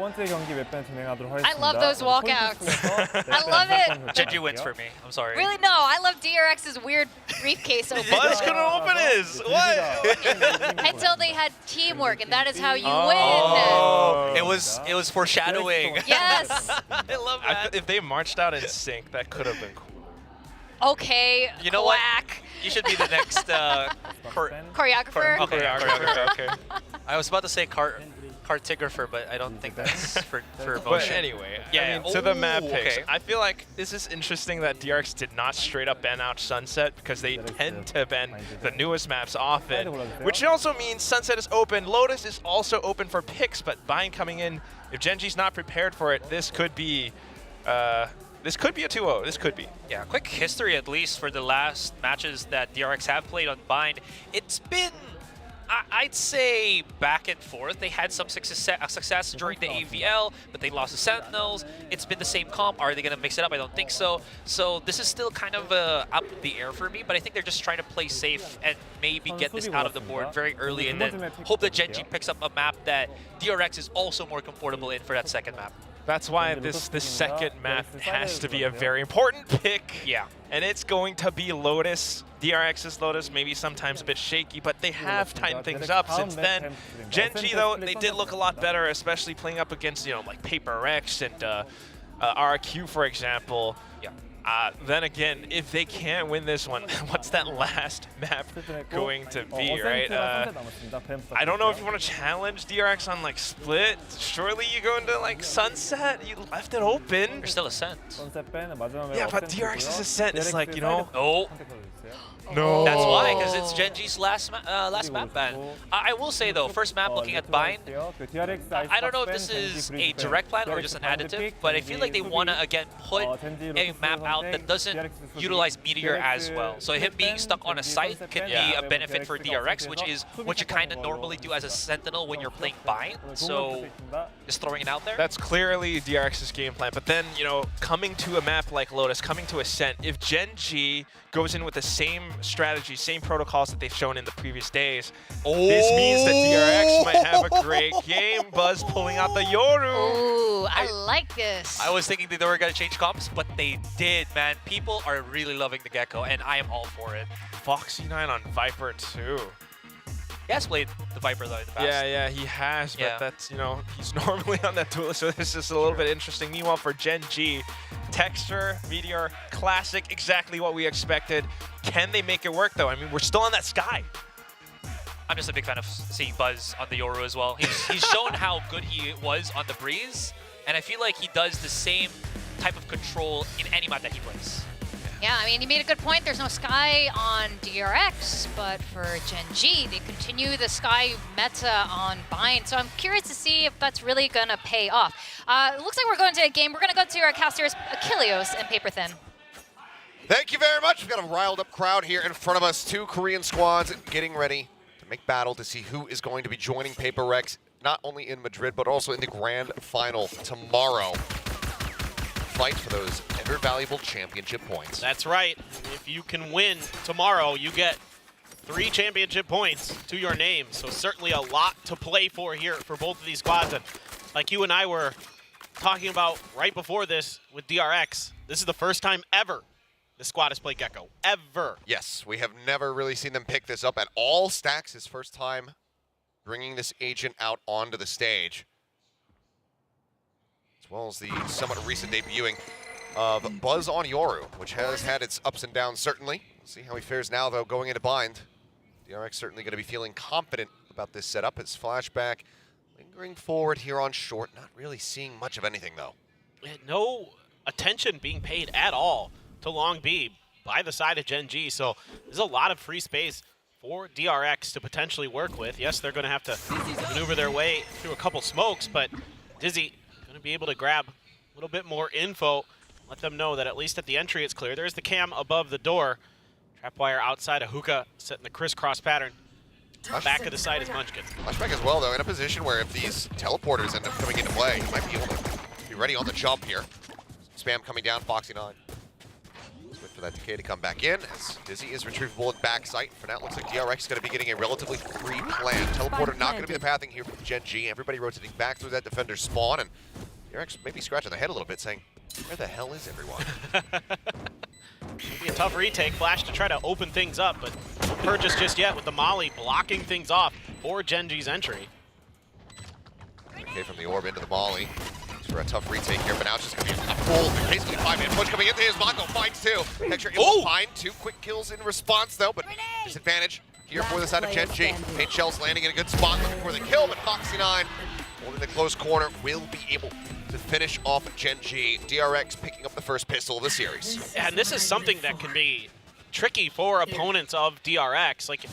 번째 경기 맵밴 진행하도록 하겠습니다. I love those walkouts. I love it. Genji wins for me. I'm sorry. Really? No, I love DRX's weird briefcase opening. Buzz couldn't open his. What? Until they had teamwork, and that is how you Oh. It was foreshadowing. win. Yes. I love that. If they marched out in sync, that could have been cool. Okay. You know quack. what? You should be the next Choreographer? Okay, Choreographer, okay. I was about to say cartographer, but I don't think that's for But motion. anyway, Yeah, I mean, to the Ooh, map picks, okay. I feel like this is interesting that DRX did not straight up ban out Sunset because they tend to ban the newest maps often, which also means Sunset is open. Lotus is also open for picks, but Bind coming in, if Genji's not prepared for it, this could be a 2-0. This could be. Yeah, quick history at least for the last matches that DRX have played on Bind. It's been, I'd say, back and forth. They had some success during the AVL, but they lost the Sentinels. It's been the same comp. Are they going to mix it up? I don't think so. So this is still kind of up in the air for me, but I think they're just trying to play safe and maybe get this out of the board very early and then hope that Genji picks up a map that DRX is also more comfortable in for that second map. That's why this second map has to be a very important pick. Yeah. And it's going to be Lotus. DRX's Lotus, maybe sometimes a bit shaky, but they have tightened things up since then. Genji, though, they did look a lot better, especially playing up against, like PaperX and RQ, for example. Yeah. Then again, if they can't win this one, what's that last map going to be, right? I don't know if you want to challenge DRX on like Split. Surely you go into like Sunset. You left it open. There's still Ascent. Yeah, but DRX's Ascent is like, Oh. No. That's why, because it's Genji's last map ban. I will say though, first map looking at Bind, I don't know if this is a direct plan or just an additive, but I feel like they want to again put a map out that doesn't utilize Meteor as well. So him being stuck on a site can be a benefit for DRX, which is what you kind of normally do as a Sentinel when you're playing Bind. So just throwing it out there. That's clearly DRX's game plan. But then, coming to a map like Lotus, coming to Ascent, if Genji goes in with the same strategy, same protocols that they've shown in the previous days, this means that DRX might have a great game. Buzz pulling out the Yoru. Ooh, I like this. I was thinking that they were going to change comps, but they did, man. People are really loving the Gecko, and I am all for it. Foxy9 on Viper too. He has played the Viper though in the past. Yeah, he has, but that's, he's normally on that duelist, so this is a little bit interesting. Meanwhile, for Genji, Texture, Meteor, classic, exactly what we expected. Can they make it work though? I mean, we're still on that sky. I'm just a big fan of seeing Buzz on the Yoru as well. He's shown how good he was on the Breeze, and I feel like he does the same type of control in any map that he plays. Yeah, I mean, you made a good point. There's no Sky on DRX, but for Genji, they continue the Sky meta on Bind. So I'm curious to see if that's really going to pay off. It looks like we're going to a game. We're going to go to our casters, Achilleos and Paperthin. Thank you very much. We've got a riled up crowd here in front of us. 2 Korean squads getting ready to make battle to see who is going to be joining PaperX, not only in Madrid, but also in the grand final tomorrow. Fight for those ever valuable championship points. That's right. If you can win tomorrow, you get 3 championship points to your name. So certainly a lot to play for here for both of these squads. And like you and I were talking about right before this with DRX, this is the first time ever the squad has played Gecko. Ever. Yes, we have never really seen them pick this up at all. Stacks his first time bringing this agent out onto the stage, as well as the somewhat recent debuting of Buzz on Yoru, which has had its ups and downs, certainly. We'll see how he fares now, though, going into Bind. DRX certainly going to be feeling confident about this setup. His flashback lingering forward here on short, not really seeing much of anything, though. No attention being paid at all to Long B by the side of Genji, so there's a lot of free space for DRX to potentially work with. Yes, they're going to have to maneuver their way through a couple smokes, but Dizzy going to be able to grab a little bit more info, let them know that at least at the entry it's clear. There's the cam above the door. Trapwire outside of Hookah, setting the crisscross pattern. Back of the side is Munchkin. Flashback as well, though, in a position where if these teleporters end up coming into play, he might be able to be ready on the jump here. Spam coming down, Foxy9. Wait for that decay to come back in, as Dizzy is retrievable in backside. For now, it looks like DRX is going to be getting a relatively free plan. Teleporter not going to be the pathing here from Gen G. Everybody rotating back through that defender spawn, and DRX maybe scratching their head a little bit, saying, where the hell is everyone? Maybe a tough retake. Flash to try to open things up, but no purchase just yet with the Molly blocking things off for Gen G's entry. Okay, from the orb into the Molly. For a tough retake here, but now it's just going to be a full, basically 5-man push coming into his. Mako finds two. Texture able to find 2 quick kills in response, though, but disadvantage here for the side of Gen G. Paint Shells landing in a good spot, looking for the kill, but Foxy9 holding the close corner will be able to finish off Gen G. DRX picking up the first pistol of the series. And this is something that can be tricky for opponents of DRX. Like,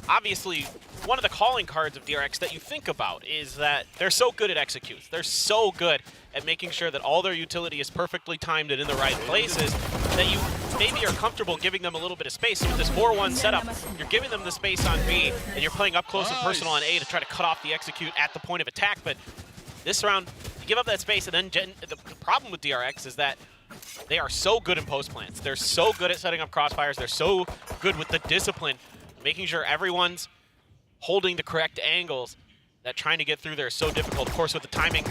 obviously, one of the calling cards of DRX that you think about is that they're so good at executes. They're so good at making sure that all their utility is perfectly timed and in the right places that you maybe are comfortable giving them a little bit of space. So with this 4-1 setup, you're giving them the space on B, and you're playing up close and personal on A to try to cut off the execute at the point of attack. But this round, you give up that space, and then the problem with DRX is that they are so good in post plants. They're so good at setting up crossfires. They're so good with the discipline, making sure everyone's holding the correct angles, that trying to get through there is so difficult. Of course, with the timing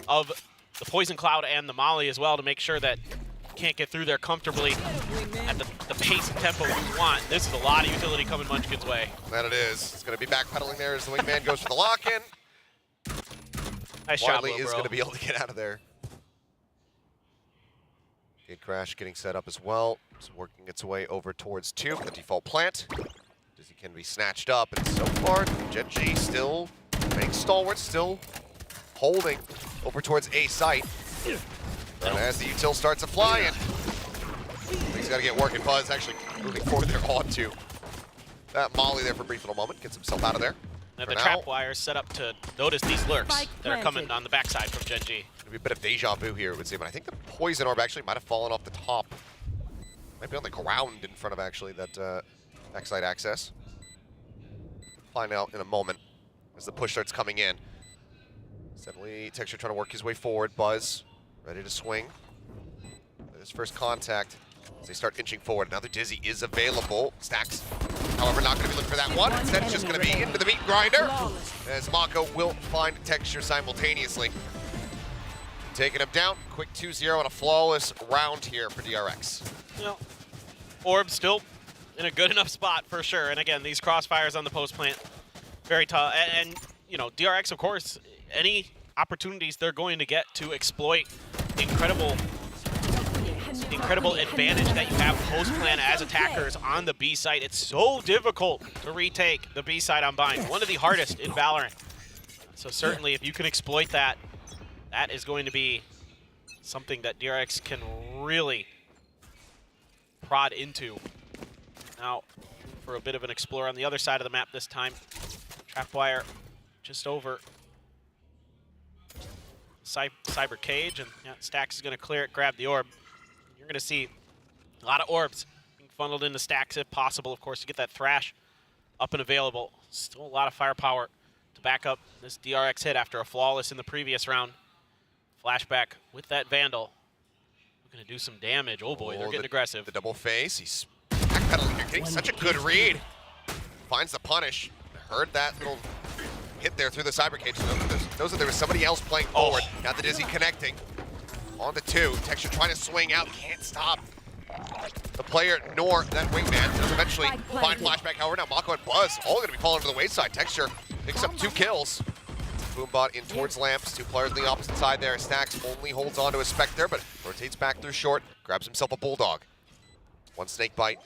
of the Poison Cloud and the Molly as well, to make sure that you can't get through there comfortably at the pace and tempo you want. This is a lot of utility coming Munchkin's way. That it is. It's going to be backpedaling there as the wingman goes for the lock-in. Nice shot, Wadley Will, is bro. going to be able to get out of there. Gate Crash getting set up as well. It's working its way over towards 2 for the default plant. Dizzy can be snatched up, and so far, Gen G still being stalwart, still holding over towards A site. And as the util starts to fly, and he's got to get working. Buzz actually moving forward there onto that Molly there for a brief little moment, gets himself out of there. Now the trap wire is set up to notice these lurks that are coming on the backside from Gen G. Gonna be a bit of deja vu here, it would seem. But I think the poison orb actually might have fallen off the top. Might be on the ground in front of actually that backside access. Find out in a moment as the push starts coming in. Steadily, Texture trying to work his way forward. Buzz ready to swing. His first contact as they start inching forward. Another Dizzy is available. Stacks, however, not going to be looking for that one. Instead, it's just going to be into the meat grinder as Mako will find Texture simultaneously. Taking him down. Quick 2-0 and a flawless round here for DRX. Well, Orb still in a good enough spot for sure. And again, these crossfires on the post plant, very tough. And you know, DRX, of course, any opportunities they're going to get to exploit the incredible advantage that you have post plant as attackers on the B site. It's so difficult to retake the B site on Bind, one of the hardest in Valorant. So certainly, if you can exploit that, that is going to be something that DRX can really prod into. Now, for a bit of an explore on the other side of the map this time. Trapwire just over Cyber Cage, and yeah, Stax is going to clear it, grab the orb. You're going to see a lot of orbs being funneled into Stax if possible, of course, to get that Thrash up and available. Still a lot of firepower to back up this DRX hit after a flawless in the previous round. Flashback with that Vandal. We're going to do some damage. Oh boy, they're getting aggressive. The double face, he's backpedaling here, getting such a good read. Finds the punish. Heard that little hit there through the Cyber Cage. Knows that there was somebody else playing forward. Now the Dizzy connecting. On the 2. Texture trying to swing out. Can't stop the player nor that wingman. Does eventually find Flashback. However, now Mako and Buzz all going to be falling to the wayside. Texture picks up 2 kills. Boombot in towards Lamps. 2 players on the opposite side there. Stacks only holds on to a Spectre, but rotates back through short. Grabs himself a Bulldog. 1 snake bite.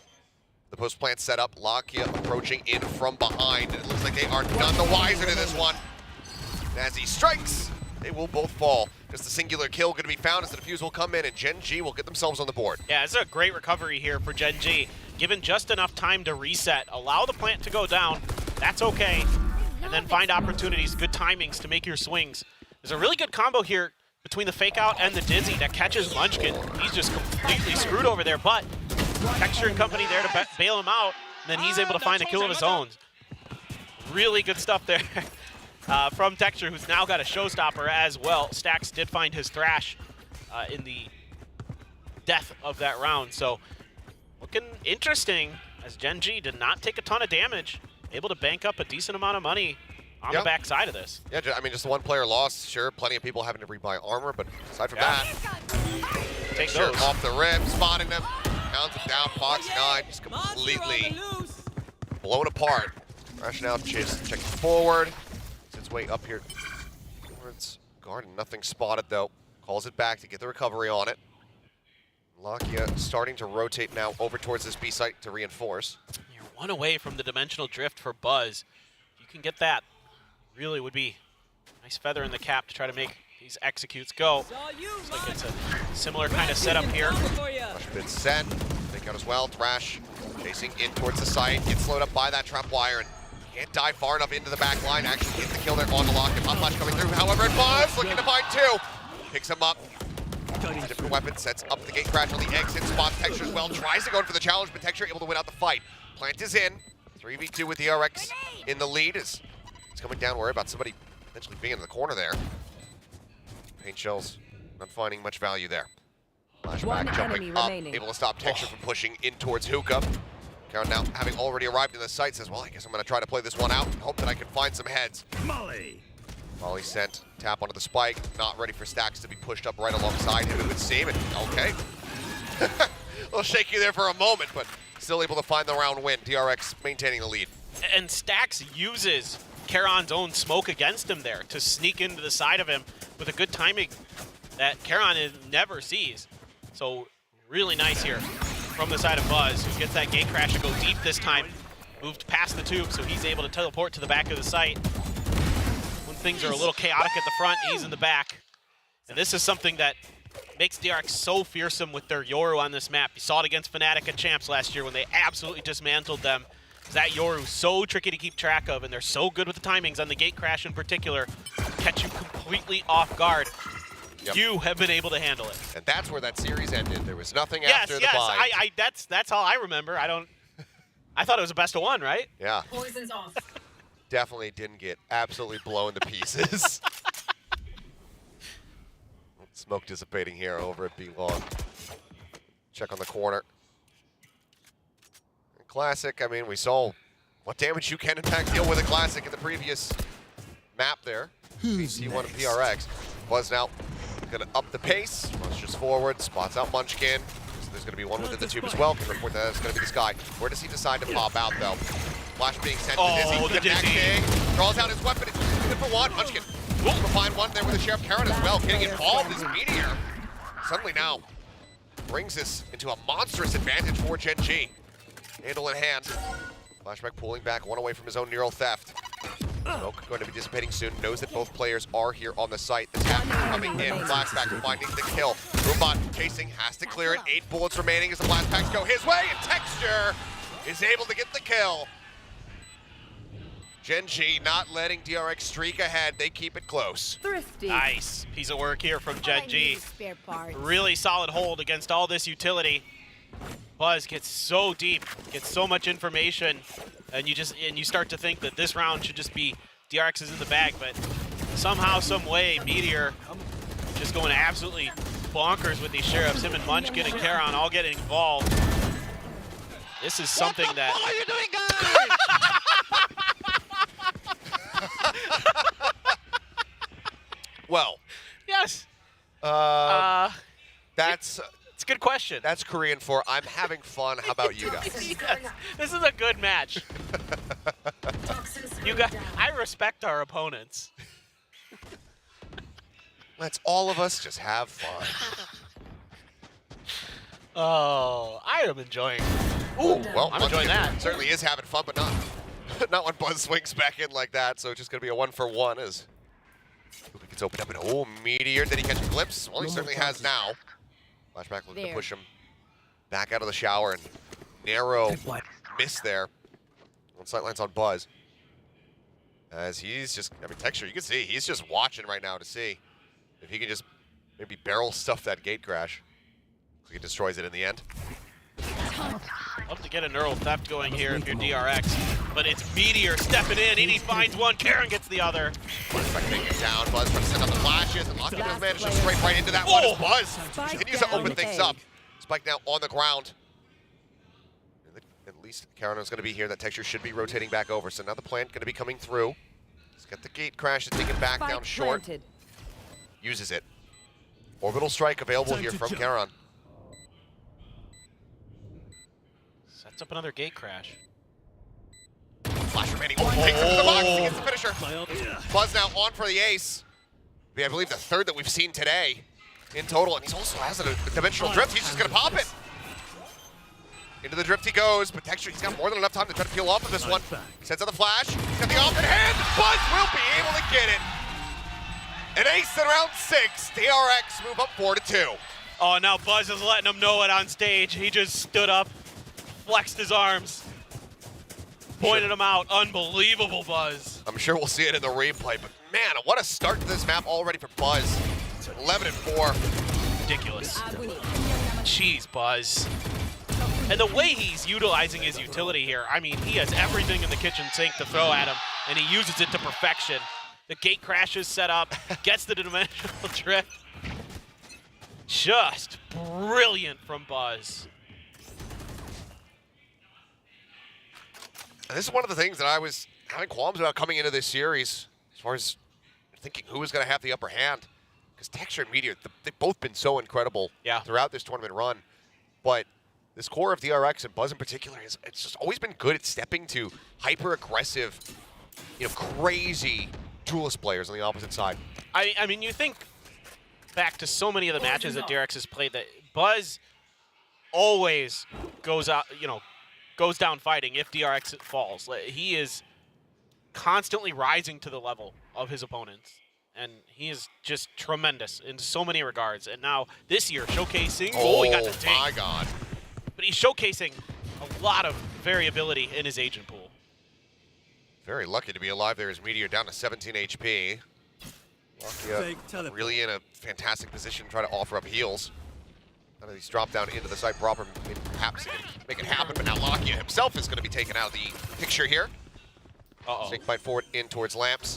The post plant set up. Lakia approaching in from behind. And it looks like they are none the wiser to this one. And as he strikes, they will both fall. Just a singular kill going to be found as the defuse will come in, and Gen G will get themselves on the board. Yeah, it's a great recovery here for Gen G. Given just enough time to reset, allow the plant to go down. That's okay. And then find opportunities, good timings to make your swings. There's a really good combo here between the fake out and the Dizzy that catches Munchkin. He's just completely screwed over there, but Texture and company there to bail him out, and then he's able to find a kill of his own. Really good stuff there from Texture, who's now got a showstopper as well. Stax did find his Thrash in the death of that round. So looking interesting as Gen G did not take a ton of damage, able to bank up a decent amount of money on the backside of this. Yeah, I mean, just the one player lost. Sure, plenty of people having to rebuy armor, but aside from that, take sure, those. off the rim, spotting them, pounds them down, Fox 9, just completely blown apart. Thresh now checking forward, sits way up here towards Garden. Nothing spotted though. Calls it back to get the recovery on it. Lakia starting to rotate now over towards this B site to reinforce. You're one away from the dimensional drift for Buzz. If you can get that, really would be a nice feather in the cap to try to make these executes go. Looks like it's a similar kind of setup here. Rush been set, take out as well. Thrash chasing in towards the site, gets slowed up by that trap wire and can't dive far enough into the back line. Actually gets the kill there on the lock. Up flash coming through. However, and Buzz looking to find two. Picks him up. Different weapon, sets up the gate crash on the exit, spots Texture as well, tries to go in for the challenge, but Texture able to win out the fight. Plant is in, 3v2 with DRX in the lead as it's coming down, worry about somebody potentially being in the corner there. Paint shells, not finding much value there. Flashback jumping up, able to stop Texture from pushing in towards Hookah. Karen now, having already arrived in the site, says, well, I guess I'm going to try to play this one out and hope that I can find some heads. Molly sent, tap onto the spike, not ready for Stacks to be pushed up right alongside him, it would seem. And okay. A little shaky there for a moment, but still able to find the round win. DRX maintaining the lead. And Stacks uses Karon's own smoke against him there to sneak into the side of him with a good timing that Karon never sees. So really nice here from the side of Buzz, who gets that gate crash to go deep this time. Moved past the tube, so he's able to teleport to the back of the site. Things are a little chaotic at the front, he's in the back. And this is something that makes DRX so fearsome with their Yoru on this map. You saw it against Fnatic at Champs last year when they absolutely dismantled them. That Yoru so tricky to keep track of, and they're so good with the timings on the gate crash in particular, catch you completely off guard. Yep. You have been able to handle it. And that's where that series ended. There was nothing after the bind. That's all I remember. I thought it was a best of one, right? Yeah. Poison's off. Definitely didn't get absolutely blown to pieces. Smoke dissipating here over at B-Long. Check on the corner. Classic, I mean, we saw what damage you can in fact deal with a Classic in the previous map there. VC1 and PRX. Buzz now gonna up the pace, rushes forward, spots out Munchkin. So there's gonna be one within the tube as well. Can report that it's gonna be this guy. Where does he decide to pop out though? Flash being sent to Dizzy, connecting, draws out his weapon, it's good for one. Munchkin will find one there with the Sheriff Karen as well, getting involved as Meteor. Suddenly now brings this into a monstrous advantage for Gen G. Handle in hand. Flashback pulling back, one away from his own neural theft. Smoke going to be dissipating soon, knows that both players are here on the site. The tap coming in, Flashback finding the kill. Robot chasing, has to clear it, 8 bullets remaining as the flashbacks go his way, and Texture is able to get the kill. Gen G not letting DRX streak ahead. They keep it close. Thrifty. Nice piece of work here from Gen G. Really solid hold against all this utility. Buzz gets so deep, gets so much information, and you start to think that this round should just be DRX is in the bag, but somehow, some way, Meteor just going absolutely bonkers with these sheriffs. Him and Munchkin and Karon all getting involved. This is something that. What are you doing, guys? Well, yes. That's. It's a good question. That's Korean for I'm having fun. How about you guys? Yes. This is a good match. I respect our opponents. Let's all of us just have fun. Oh, I am enjoying. Ooh, well, I'm enjoying that. Certainly is having fun, but not when Buzz swings back in like that. So it's just going to be a 1-for-1 as Hoopy gets opened up. And Meteor, did he catch a glimpse? Well, he certainly has now. Flashback looking to push him back out of the shower and narrow miss there. On sightlines on Buzz. As he's just, I mean, Texture, you can see, he's just watching right now to see if he can just maybe barrel stuff that gate crash. So he destroys it in the end. Love to get a neural theft going here if you're DRX, but it's Meteor stepping in, and he finds one, Karen gets the other. Flashback taking it down, Buzz trying to send out the flashes, and Locky does manage to straight right into that one as Buzz continues to open things up. Spike now on the ground. At least Carolina's going to be here. That Texture should be rotating back over. So now the plant going to be coming through. He's got the gate crash. It's taken back down short. Uses it. Orbital strike available here from Caron. Sets up another gate crash. Flash remaining. Oh, he takes it to the box. He gets the finisher. Buzz now on for the ace. I believe the third that we've seen today in total. And he also has a dimensional drift. He's just going to pop it. Into the drift he goes, but Texture, he's got more than enough time to try to peel off of this one. Sends out the flash. He's got the off in hand. Buzz will be able to get it. An ace in round 6. DRX move up 4-2. Oh, now Buzz is letting him know it on stage. He just stood up, flexed his arms, pointed him out. Unbelievable, Buzz. I'm sure we'll see it in the replay, but man, what a start to this map already for Buzz. 11-4. Ridiculous. Jeez, Buzz. And the way he's utilizing his utility here, I mean, he has everything in the kitchen sink to throw at him, and he uses it to perfection. The gate crash is set up, gets the dimensional drift. Just brilliant from Buzz. And this is one of the things that I was having qualms about coming into this series, as far as thinking who was going to have the upper hand. Because Texture and Meteor, they've both been so incredible throughout this tournament run. But this core of DRX and Buzz in particular, it's just always been good at stepping to hyper-aggressive, crazy duelist players on the opposite side. I mean, you think back to so many of the matches that DRX has played that Buzz always goes out, goes down fighting if DRX falls. He is constantly rising to the level of his opponents. And he is just tremendous in so many regards. And now this year, showcasing. Oh, he got the ding. My God. But he's showcasing a lot of variability in his agent pool. Very lucky to be alive there as Meteor down to 17 HP. Lakia really in a fantastic position to try to offer up heals. None of these drop down into the site proper, perhaps make it happen, but now Lakia himself is going to be taken out of the picture here. Snake bite forward in towards Lamps.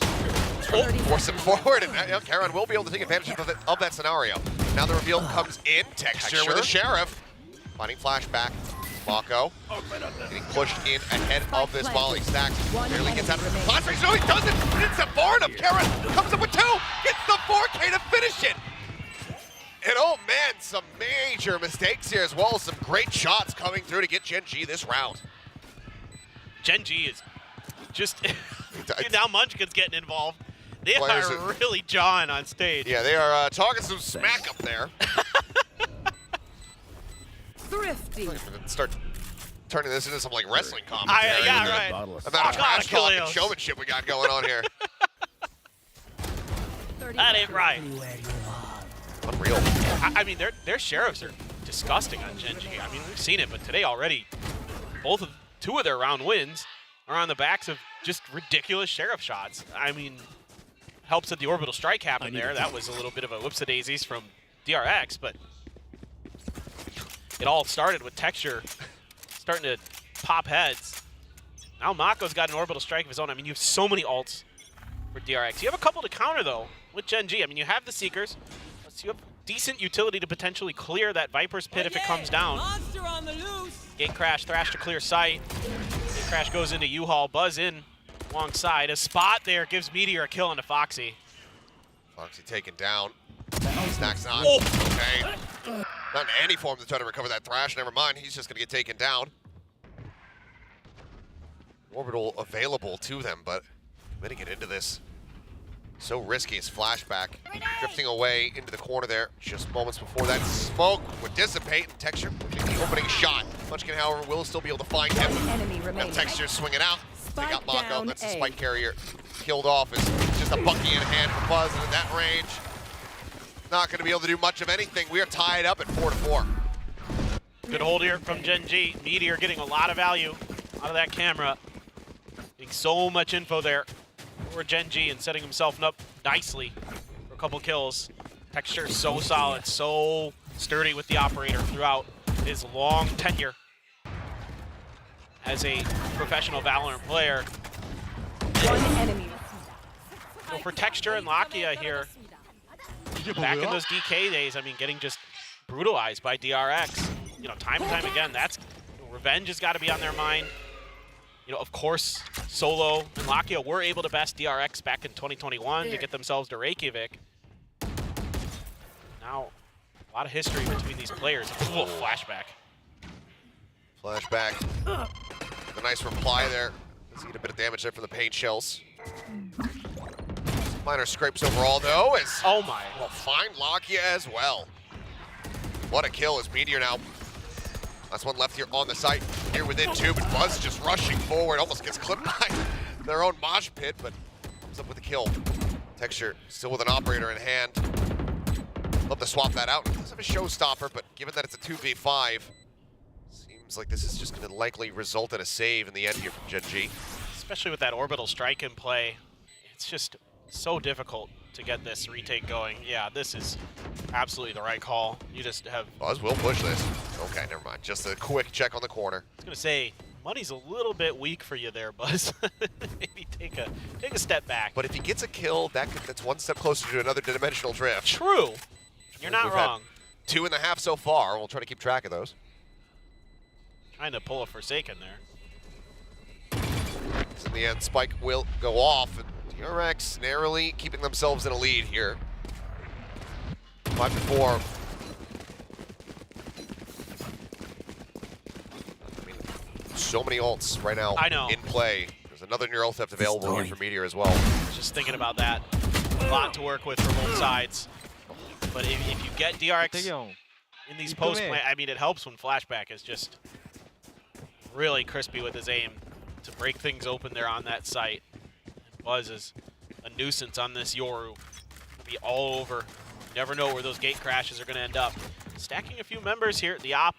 Force him forward, and Caron will be able to take advantage of that scenario. Now the reveal comes in. Texture with a Sheriff. Finding flashback. Mako getting pushed in ahead of this volley. Stacks barely gets out of it. Flashback, no, he doesn't. It's a Barnum. Caron comes up with 2. Gets the 4K to finish it. And oh man, some major mistakes here as well as some great shots coming through to get Gen G this round. Gen G is just now Munchkin's getting involved. They are really jawing on stage. Yeah, they are talking some smack up there. Thrifty. Start turning this into some like wrestling commentary. Yeah, right. About trash talk and showmanship we got going on here. That ain't right. Unreal. I mean, their sheriffs are disgusting on Gen G. I mean, we've seen it, but today already, two of their round wins are on the backs of just ridiculous sheriff shots. I mean, helps that the orbital strike happened there. That was a little bit of a whoopsie-daisies from DRX, but it all started with Texture starting to pop heads. Now Mako's got an orbital strike of his own. I mean, you have so many ults for DRX. You have a couple to counter, though, with Gen G. I mean, you have the Seekers. You have decent utility to potentially clear that Viper's Pit if it comes down. Monster on the loose. Gate crash, Thrash to clear sight. Gate crash goes into U-Haul. Buzz in alongside. A spot there gives Meteor a kill onto Foxy. Foxy taken down. Stacks on. Okay. Not in any form to try to recover that Thrash. Never mind. He's just going to get taken down. Orbital available to them, but letting it into this. So risky as flashback. Drifting away into the corner there. Just moments before that smoke would dissipate and Texture the opening shot. Munchkin, however, will still be able to find him. Now Texture swinging out. They got Mako. That's the spike carrier killed off. It's just a bucky in hand for Buzz, and at that range, not going to be able to do much of anything. We are tied up at 4-4. Good hold here from Gen G. Meteor getting a lot of value out of that camera. Getting so much info there for Gen G and setting himself up nicely for a couple kills. Texture so solid, so sturdy with the operator throughout his long tenure as a professional Valorant player. So for Texture and Lakia here, back in those DK days, I mean, getting just brutalized by DRX. you know, time and time again, that's revenge has got to be on their mind. You know, of course, Solo and Lakia were able to best DRX back in 2021 to get themselves to Reykjavik. Now, a lot of history between these players. Oh, flashback. Flashback. A nice reply there. Let's get a bit of damage there from the paint shells. Minor scrapes overall, though, as oh my, well, find Lakia as well. What a kill as Meteor now. Last one left here on the site. Here within two, but Buzz just rushing forward. Almost gets clipped by their own mosh pit, but comes up with a kill. Texture still with an operator in hand. Love to swap that out. It does have a showstopper, but given that it's a 2v5, seems like this is just going to likely result in a save in the end here from Gen G. Especially with that orbital strike in play, it's just so difficult to get this retake going. Yeah, this is absolutely the right call. You just have... Buzz will push this. Okay, never mind. Just a quick check on the corner. I was going to say, money's a little bit weak for you there, Buzz. Maybe take a step back. But if he gets a kill, that's one step closer to another dimensional drift. True. You're not wrong. 2.5 so far. We'll try to keep track of those. Trying to pull a Forsaken there. So in the end, Spike will go off. And DRX narrowly keeping themselves in a lead here. 5-4. I mean, so many ults right now I know. in play. There's another neural theft available here for Meteor as well. Just thinking about that. A lot to work with for both sides. But if you get DRX in these post-play, I mean, it helps when Flashback is just really crispy with his aim to break things open there on that site. And Buzz is a nuisance on this Yoru. He'll be all over. You never know where those gate crashes are going to end up. Stacking a few members here at the op,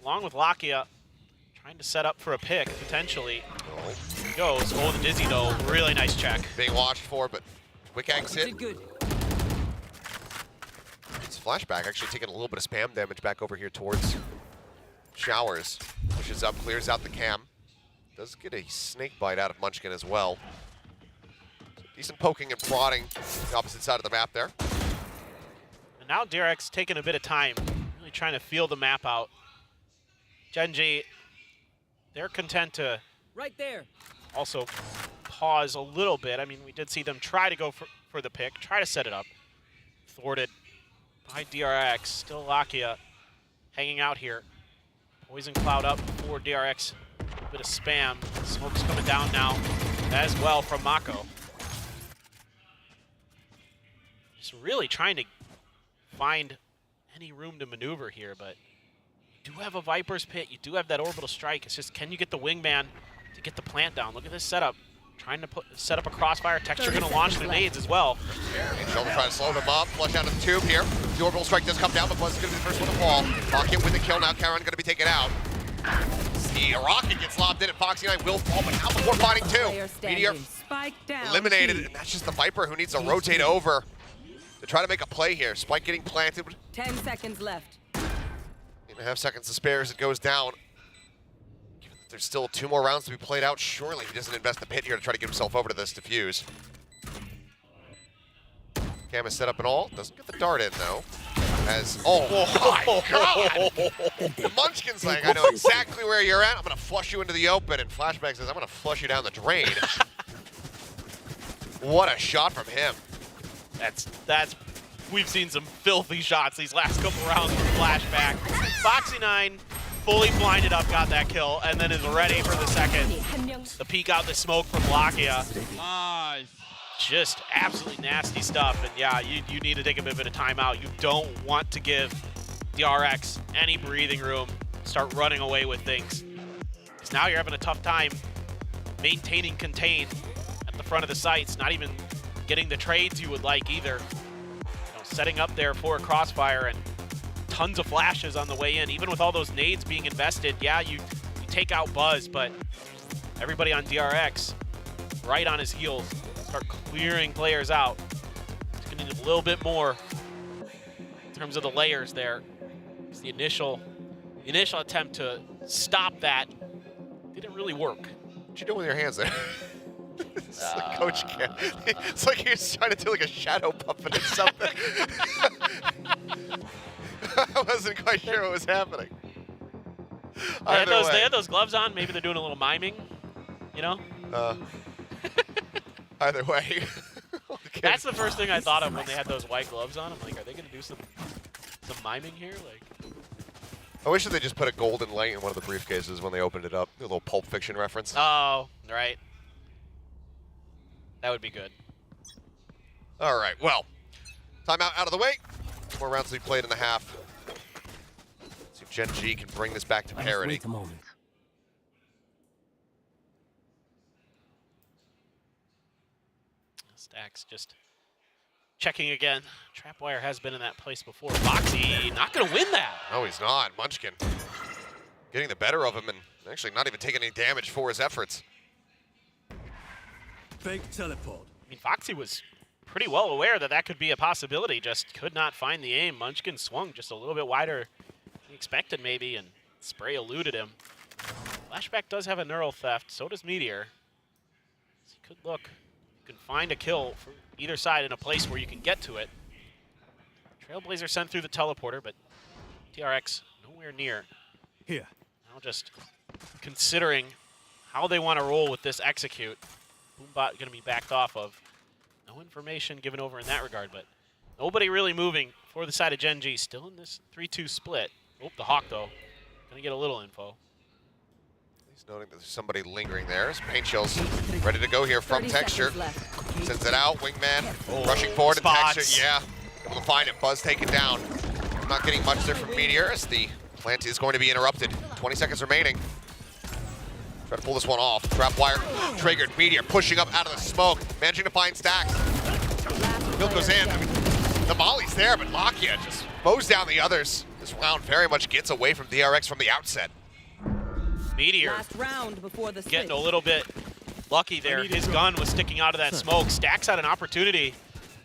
along with Lakia, trying to set up for a pick, potentially. Here he goes. Oh, the Dizzy, though. Really nice check. Being watched for, but quick exit. Flashback actually taking a little bit of spam damage back over here towards Showers. Pushes up, clears out the cam. Does get a snake bite out of Munchkin as well. Decent poking and prodding the opposite side of the map there. And now DRX taking a bit of time, really trying to feel the map out. Gen G, they're content to right there. Also pause a little bit. I mean, we did see them try to go for the pick, try to set it up. Thwarted by DRX, still Lakia hanging out here. Poison cloud up for DRX. A bit of spam. Smoke's coming down now as well from Mako. Just really trying to find any room to maneuver here, but you do have a Viper's Pit. You do have that orbital strike. It's just, can you get the wingman to get the plant down? Look at this setup. Trying to set up a crossfire. Texture going to launch the nades as well. Sheldon trying to slow him up. Flush out of the tube here. The orbital strike does come down, but Buzz is going to be the first one to fall. Rocket with the kill now. Karen going to be taken out. See, a Rocket gets lobbed in, and Foxy9 will fall, but now before finding two. Meteor eliminated, and that's just the Viper who needs to rotate over to try to make a play here. Spike getting planted. 10 seconds left. 8.5 seconds to spare as it goes down. There's still 2 more rounds to be played out. Surely he doesn't invest the pit here to try to get himself over to this defuse. Cam is set up and all. Doesn't get the dart in, though. As, oh my God! The Munchkin's saying, I know exactly where you're at. I'm going to flush you into the open. And Flashback says, I'm going to flush you down the drain. What a shot from him. That's we've seen some filthy shots these last couple rounds from Flashback. Foxy9 fully blinded up, got that kill, and then is ready for the second. The peek out the smoke from Lakia. Nice. Just absolutely nasty stuff. And yeah, you need to take a bit of timeout. You don't want to give DRX any breathing room. Start running away with things. Because now you're having a tough time maintaining contain at the front of the sites. Not even getting the trades you would like either. You know, setting up there for a crossfire and tons of flashes on the way in. Even with all those nades being invested, yeah, you take out Buzz, but everybody on DRX right on his heels. Start clearing players out. It's going to need a little bit more in terms of the layers there. Because the initial attempt to stop that didn't really work. What you doing with your hands there? It's like Coach Cam. It's like he's trying to do like a shadow puppet or something. I wasn't quite sure what was happening. They had those gloves on. Maybe they're doing a little miming, you know? Either way. That's the first thing I thought of when they had those white gloves on. I'm like, are they going to do some miming here? Like, I wish that they just put a golden light in one of the briefcases when they opened it up. A little Pulp Fiction reference. Oh, right. That would be good. All right, well, timeout out of the way. More rounds to be played in the half. See if Gen G can bring this back to parity. Wait a moment. Stacks just checking again. Trapwire has been in that place before. Foxy not going to win that. No, he's not. Munchkin getting the better of him and actually not even taking any damage for his efforts. Fake teleport. I mean, Foxy was pretty well aware that that could be a possibility, just could not find the aim. Munchkin swung just a little bit wider than he expected maybe, and Spray eluded him. Flashback does have a neural theft, so does Meteor. So you could look. You can find a kill for either side in a place where you can get to it. Trailblazer sent through the teleporter, but DRX nowhere near. Here. Now just considering how they want to roll with this execute. Boombot going to be backed off of. No information given over in that regard, but nobody really moving for the side of Gen G. Still in this 3-2 split. Oh, the Hawk, though. Going to get a little info. He's noting that there's somebody lingering there. His Paint Shell's ready to go here from Texture. Sends it out. Wingman rushing forward and Texture. Yeah, able to find it. Buzz taken down. Not getting much there from Meteor as the plant is going to be interrupted. 20 seconds remaining. Try to pull this one off. Trapwire triggered. Meteor pushing up out of the smoke. Managing to find Stacks. Kill goes in. I mean, the volley's there, but Lakia just mows down the others. This round very much gets away from DRX from the outset. Meteor getting a little bit lucky there. His gun was sticking out of that smoke. Stacks had an opportunity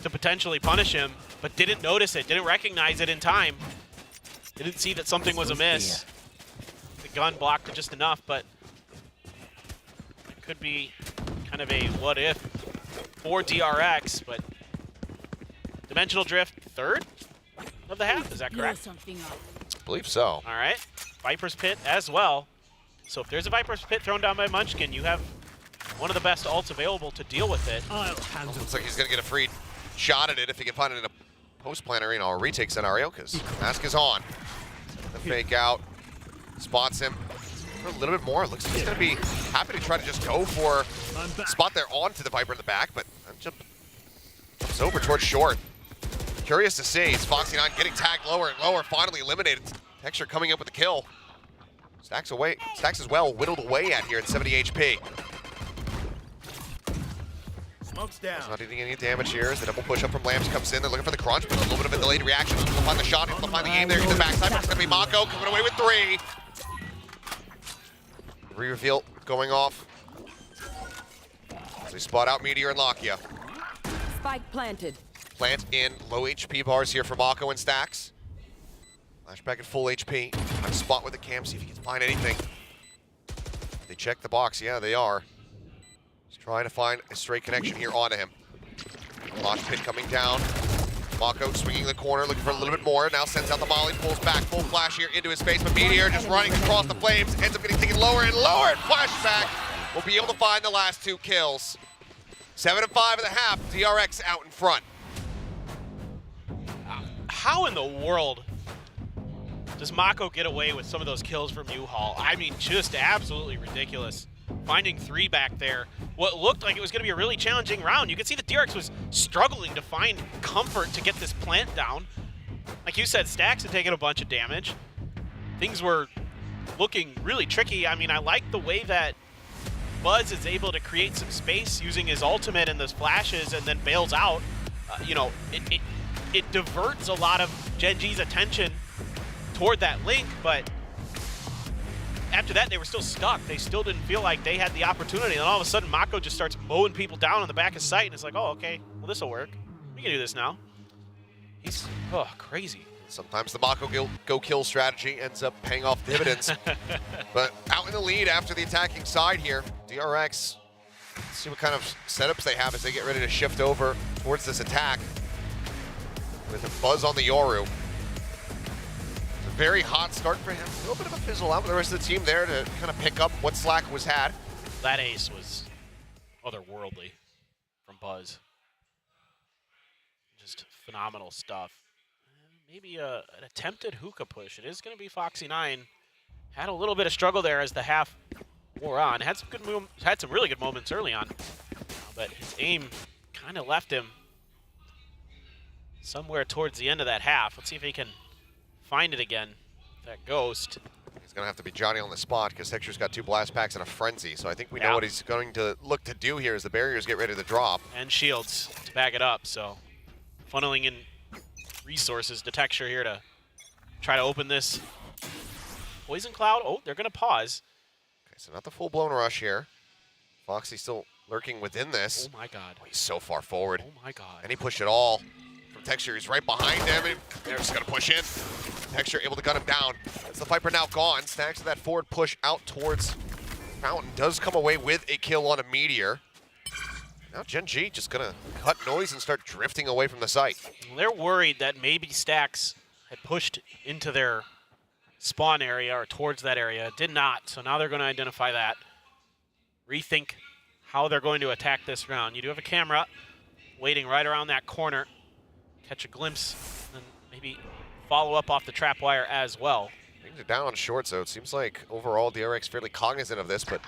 to potentially punish him, but didn't notice it, didn't recognize it in time. Didn't see that something was amiss. The gun blocked it just enough, but it could be kind of a what if for DRX, but Dimensional Drift third of the half, is that correct? I believe so. All right, Viper's Pit as well. So if there's a Viper's Pit thrown down by Munchkin, you have one of the best ults available to deal with it. Looks like he's going to get a free shot at it if he can find it in a post-plant arena or retake scenario, because Mask is on. The fake out, spots him for a little bit more. Looks like he's going to be happy to try to just go for spot there onto the Viper in the back, but jumps over towards short. Curious to see, is Foxy9 getting tagged lower and lower, finally eliminated. Texture coming up with the kill. Stacks as well, whittled away at here at 70 HP. Smoke's down. Not doing any damage here as the double push up from Lambs comes in. They're looking for the crunch, but a little bit of a delayed reaction. They'll find the shot, they'll find the aim there. Get the backside, but it's going to be Mako coming away with 3. Re-reveal going off. So they spot out Meteor and Lakia. Spike planted. Plant in low HP bars here for Mako and Stacks. Flashback at full HP. Trying to spot with the cam, see if he can find anything. They check the box. Yeah, they are. Just trying to find a straight connection here onto him. Mosh pit coming down. Mako swinging the corner, looking for a little bit more. Now sends out the volley, pulls back, full flash here into his face. But Meteor just running across the flames, ends up getting taken lower and lower. And Flashback will be able to find the last 2 kills. 7-5 at the half. DRX out in front. How in the world does Mako get away with some of those kills from U-Haul? I mean, just absolutely ridiculous. Finding 3 back there. What looked like it was going to be a really challenging round. You could see that DRX was struggling to find comfort to get this plant down. Like you said, Stacks had taken a bunch of damage. Things were looking really tricky. I mean, I like the way that Buzz is able to create some space using his ultimate and those flashes and then bails out. You know, it diverts a lot of Gen G's attention toward that link, but after that, they were still stuck. They still didn't feel like they had the opportunity. And all of a sudden, Mako just starts mowing people down on the back of sight, and it's like, oh, okay, well, this will work. We can do this now. He's, crazy. Sometimes the Mako go kill strategy ends up paying off dividends. But out in the lead after the attacking side here, DRX, let's see what kind of setups they have as they get ready to shift over towards this attack. With a Buzz on the Yoru. very hot start for him. A little bit of a fizzle out with the rest of the team there to kind of pick up what slack was had. That ace was otherworldly from Buzz. Just phenomenal stuff. Maybe an attempted hookah push. It is going to be Foxy9. Had a little bit of struggle there as the half wore on. Had some really good moments early on, but his aim kind of left him somewhere towards the end of that half. Let's see if he can find it again. That ghost. He's going to have to be Johnny on the spot because Texture's got 2 blast packs and a frenzy. So I think we know what he's going to look to do here as the barriers get ready to drop. And shields to back it up. So funneling in resources to Texture here to try to open this Poison Cloud. Oh, they're going to pause. Okay, so not the full-blown rush here. Foxy still lurking within this. Oh my god. Oh, he's so far forward. Oh my god. And he pushed it all. From Texture, he's right behind him. And they're just going to push in. Texture able to gun him down. As the Viper now gone, Stacks with that forward push out towards Fountain. Does come away with a kill on a Meteor. Now Gen G just going to cut noise and start drifting away from the site. They're worried that maybe Stacks had pushed into their spawn area or towards that area. Did not, so now they're going to identify that. Rethink how they're going to attack this round. You do have a camera waiting right around that corner. Catch a glimpse and maybe follow up off the trap wire as well. Things are down on short, so it seems like overall DRX fairly cognizant of this, but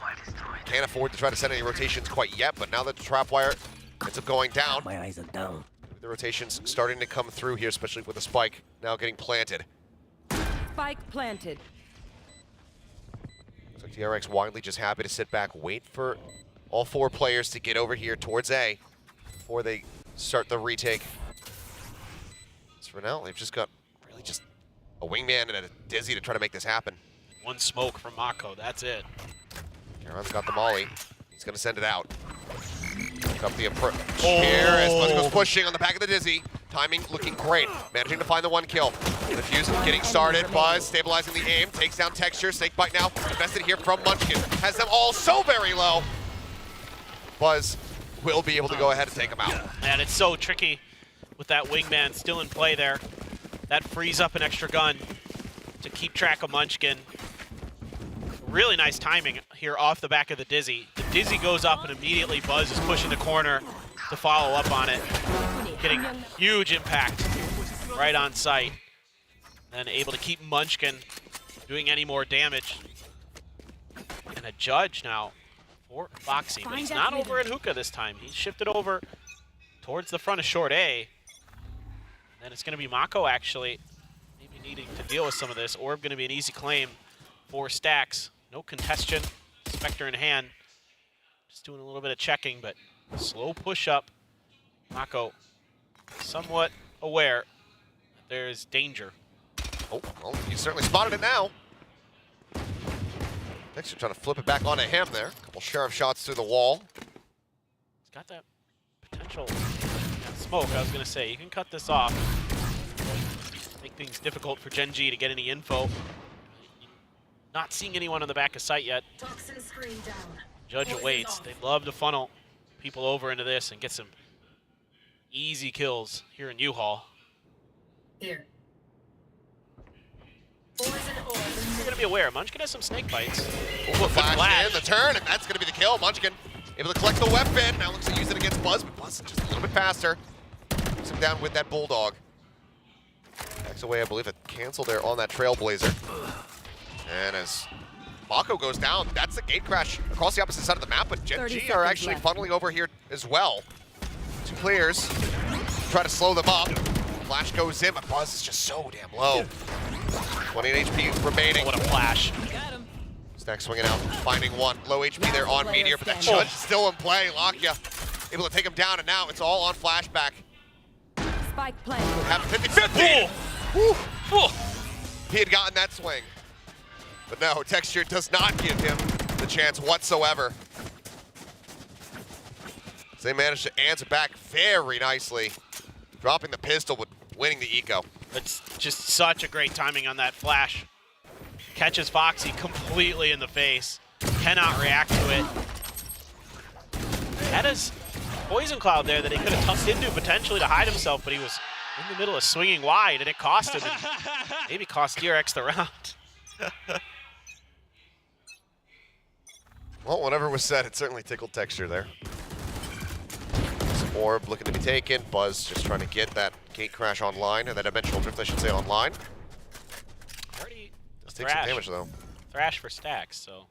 can't afford to try to send any rotations quite yet. But now that the trap wire ends up going down, My eyes are down. the rotations starting to come through here, especially with the spike now getting planted. Spike planted. Looks like DRX widely just happy to sit back, wait for all 4 players to get over here towards A before they start the retake. So for now, they've just got really just a wingman and a Dizzy to try to make this happen. One smoke from Mako, that's it. Karon's got the molly. He's going to send it out. Pick up the approach here as Buzz goes pushing on the back of the Dizzy. Timing looking great. Managing to find the 1 kill. The fuse getting started. Buzz stabilizing the aim. Takes down Texture. Snakebite now invested here from Munchkin. Has them all so very low. Buzz will be able to go ahead and take them out. And it's so tricky with that wingman still in play there. That frees up an extra gun to keep track of Munchkin. Really nice timing here off the back of the Dizzy. The Dizzy goes up and immediately Buzz is pushing the corner to follow up on it. Getting huge impact right on site. Then able to keep Munchkin doing any more damage. And a judge now for Foxy, but he's not over at Hookah this time. He's shifted over towards the front of short A. Then it's going to be Mako actually maybe needing to deal with some of this. Orb going to be an easy claim for Stacks. No contestion, Spectre in hand. Just doing a little bit of checking, but slow push up. Mako somewhat aware that there is danger. Oh, well, you certainly spotted it now. Texture trying to flip it back onto him there. Couple Sheriff shots through the wall. He's got that potential smoke, I was going to say. You can cut this off. Make things difficult for Gen G to get any info. Not seeing anyone on the back of sight yet. Judge awaits. They'd love to funnel people over into this and get some easy kills here in U-Haul. Here. You're going to be aware, Munchkin has some snake bites. Oh, flash in the turn, and that's going to be the kill. Munchkin able to collect the weapon. Now looks like use it against Buzz, but Buzz just a little bit faster. Takes him down with that Bulldog. Backs away, I believe, it canceled there on that Trailblazer. And as Mako goes down, that's the gate crash across the opposite side of the map, but Gen G are actually funneling over here as well. 2 players try to slow them up. Flash goes in, but Buzz is just so damn low. 28 HP remaining. What a flash. Stack swinging out, finding 1. Low HP there on Meteor, but that Judge is still in play. Lakia able to take him down, and now it's all on flashback. Spike planted. Have 50-50. He had gotten that swing. But no, Texture does not give him the chance whatsoever. So they managed to answer back very nicely, dropping the pistol but winning the eco. It's just such a great timing on that flash. Catches Foxy completely in the face. Cannot react to it. Had his Poison Cloud there that he could have tucked into potentially to hide himself, but he was in the middle of swinging wide, and it cost him. And maybe cost DRX the round. Well, whatever was said, it certainly tickled Texture there. Some orb looking to be taken. Buzz just trying to get that gate crash online, or that dimensional drift, I should say, online. Already Does take some damage, though. Thrash for stacks, so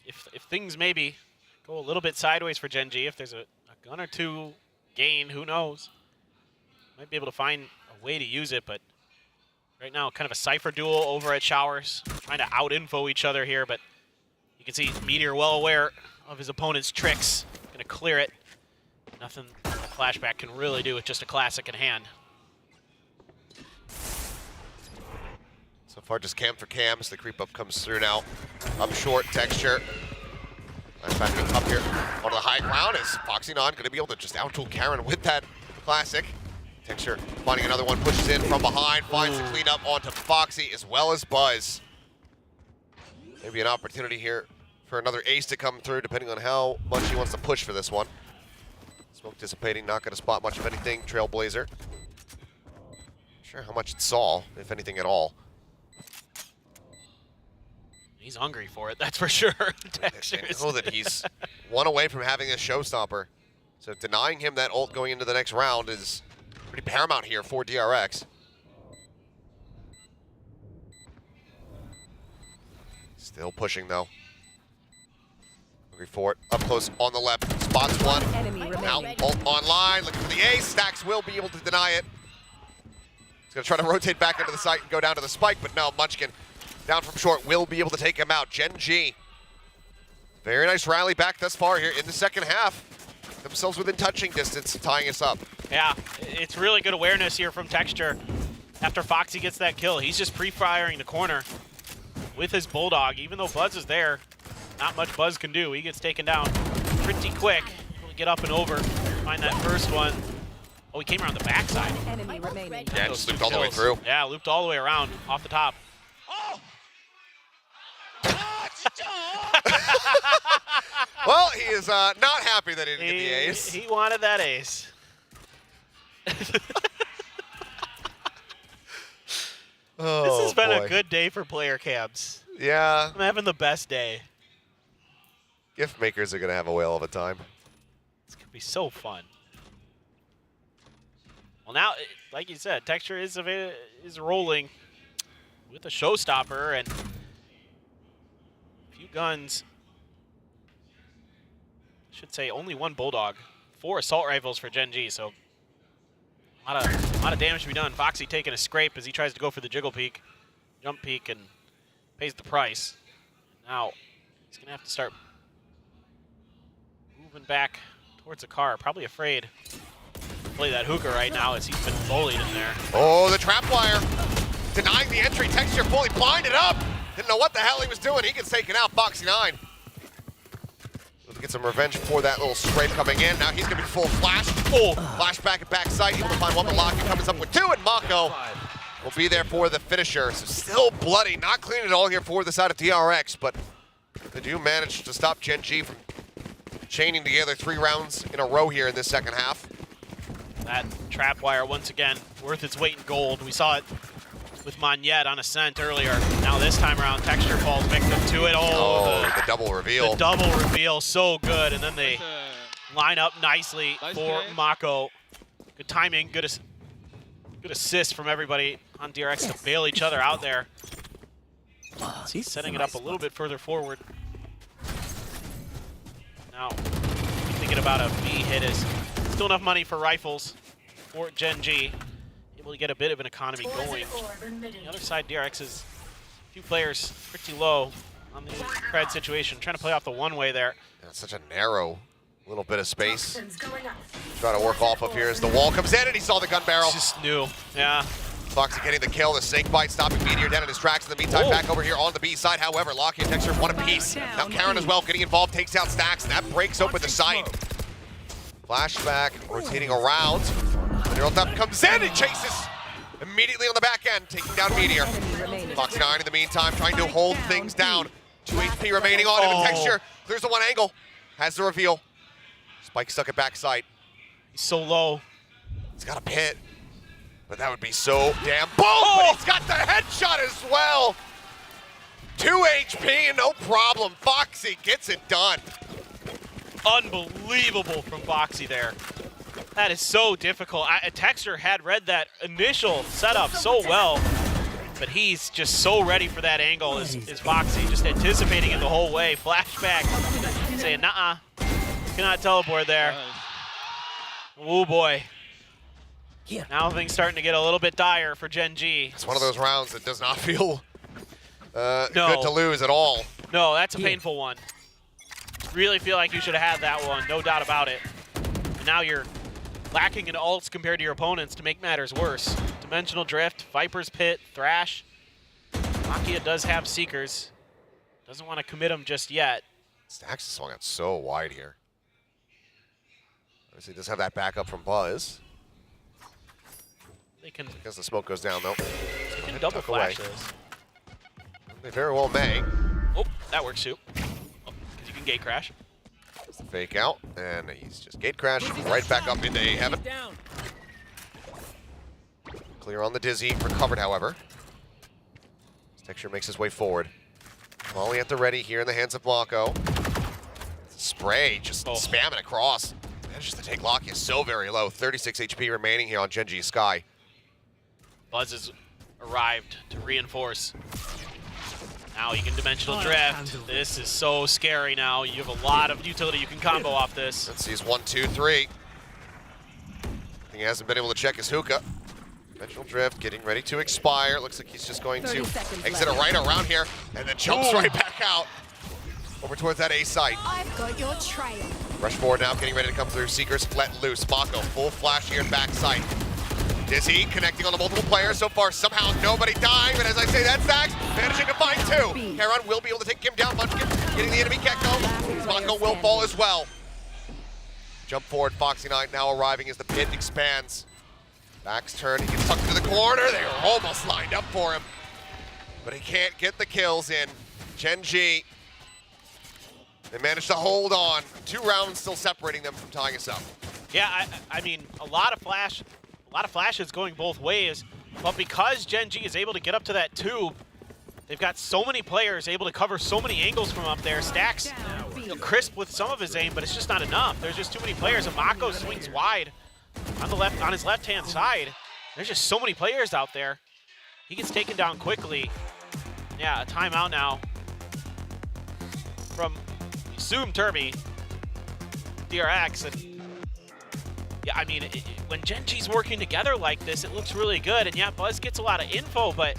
if things maybe go a little bit sideways for Gen G, if there's a gun or two gain, who knows? Might be able to find a way to use it, but right now, kind of a Cypher duel over at Showers, trying to out-info each other here, but you can see Meteor well aware of his opponent's tricks. Gonna clear it. Nothing a Flashback can really do with just a classic in hand. So far, just cam for cam as the creep up comes through now. Up short, Texture. Flashback up here onto the high ground. Is Foxy Non going to be able to just out-duel Karen with that classic? Texture finding another one, pushes in from behind, finds the cleanup onto Foxy as well as Buzz. Maybe an opportunity here for another ace to come through, depending on how much he wants to push for this one. Smoke dissipating, not going to spot much of anything. Trailblazer. Sure how much it saw, if anything at all. He's hungry for it, that's for sure. I know that he's one away from having a showstopper. So denying him that ult going into the next round is pretty paramount here for DRX. Still pushing though. Hungry for it. Up close on the left. Spots one. Now ult online. Looking for the ace. Stacks will be able to deny it. He's going to try to rotate back into the site and go down to the spike, but no, Munchkin down from short will be able to take him out. Gen G. Very nice rally back thus far here in the second half. Themselves within touching distance, tying us up. Yeah, it's really good awareness here from Texture. After Foxy gets that kill, he's just pre-firing the corner with his Bulldog. Even though Buzz is there, not much Buzz can do. He gets taken down pretty quick. He'll get up and over, find that first one. Oh, he came around the backside. Enemy remaining. Yeah, just looped all the way through. Yeah, looped all the way around, off the top. Well, he is not happy that he didn't get the ace. He wanted that ace. Oh, this has been boy. a good day for player cams. Yeah. I'm having the best day. Gift makers are going to have a whale of a time. It's going to be so fun. Well, now, like you said, Texture is rolling with a showstopper and a few guns. I should say only one Bulldog, 4 assault rifles for Gen G, so a lot of damage to be done. Foxy taking a scrape as he tries to go for the jump peek, and pays the price. Now he's gonna have to start moving back towards the car, probably afraid to play that hookah right now as he's been bullied in there. Oh, the trap wire. Denying the entry. Texture fully blinded up. Didn't know what the hell he was doing. He gets taken out. Foxy 9. Get some revenge for that little scrape coming in. Now he's going to be full flash. Oh, flashback at backside. Able to find one, but Locky comes up with 2, and Mako will be there for the finisher. So still bloody. Not clean at all here for the side of DRX, but they do manage to stop Gen G from chaining together 3 rounds in a row here in this second half. That trap wire, once again, worth its weight in gold. We saw it with Monyet on Ascent earlier. Now this time around, Texture falls victim to it. Oh, the double reveal. The double reveal, so good. And then they line up nicely for Mako. Good timing, good assist from everybody on DRX to bail each other out there. He's setting it up a little bit further forward. Now, thinking about a B hit is still enough money for rifles for Gen G. Able to get a bit of an economy going. On the other side, DRX is a few players pretty low on the cred situation. Trying to play off the one-way there. Yeah, it's such a narrow little bit of space. Trying to work off of here as the wall comes in, and he saw the gun barrel. Just knew, yeah. Foxy getting the kill, the snake bite, stopping Meteor down in his tracks. In the meantime, back over here on the B side. However, Locky and Texture one apiece. Now Karen as well getting involved, takes out Stacks, and that breaks open the site. Flashback, rotating around. The up comes in and chases immediately on the back end, taking down Meteor. Foxy 9 in the meantime, trying to hold things down. 2 HP remaining on him, and Texture clears the one angle, has the reveal. Spike stuck at backside. He's so low. He's got a pit. But that would be so damn boom! But he's got the headshot as well! 2 HP, no problem. Foxy gets it done. Unbelievable from Foxy there. That is so difficult. Texture had read that initial setup so well, but he's just so ready for that angle is Foxy, just anticipating it the whole way. Flashback, saying, nah, cannot teleport there. Oh boy. Now things starting to get a little bit dire for Gen G. It's one of those rounds that does not feel good to lose at all. No, that's a painful one. Really feel like you should have had that one, no doubt about it. And now you're lacking in ults compared to your opponents to make matters worse. Dimensional Drift, Viper's Pit, Thrash. Makia does have Seekers. Doesn't want to commit them just yet. Stax has swung out so wide here. Obviously does have that backup from Buzz. They can, because the smoke goes down though. They can double flash this. They very well may. Oh, that works too. Because you can gate crash. Fake out, and he's just gate crash right back up into heaven. Clear on the Dizzy, recovered however. Texture makes his way forward. Molly at the ready here in the hands of Mako. Spray just spamming across. Manages to take Lakia so very low. 36 HP remaining here on Gen G Sky. Buzz has arrived to reinforce. Now you can dimensional drift. This is so scary now. You have a lot of utility you can combo off this. Let's see, he's 1, 2, 3. He hasn't been able to check his hookah. Dimensional drift getting ready to expire. Looks like he's just going to exit it right around here and then jumps right back out over towards that A site. I've got your trail. Rush forward now, getting ready to come through. Seekers let loose. Mako full flash here in back site. Dizzy connecting on the multiple players. So far, somehow nobody dying. But as I say, that's Zax managing to find 2. Heron will be able to take him down. Munchkin getting the enemy Gecko. Mako will fall as well. Jump forward, Foxy Knight now arriving as the pit expands. Back's turn, he gets tucked into the corner. They are almost lined up for him. But he can't get the kills in. Gen G, they managed to hold on. 2 rounds still separating them from tying us up. Yeah, I mean, a lot of flashes going both ways, but because Gen G is able to get up to that tube, they've got so many players able to cover so many angles from up there. Stax, crisp with some of his aim, but it's just not enough. There's just too many players, and Mako swings wide on his left-hand side. There's just so many players out there. He gets taken down quickly. Yeah, a timeout now from Zoom Turby, DRX, and yeah, I mean, when Gen G's working together like this, it looks really good. And yeah, Buzz gets a lot of info, but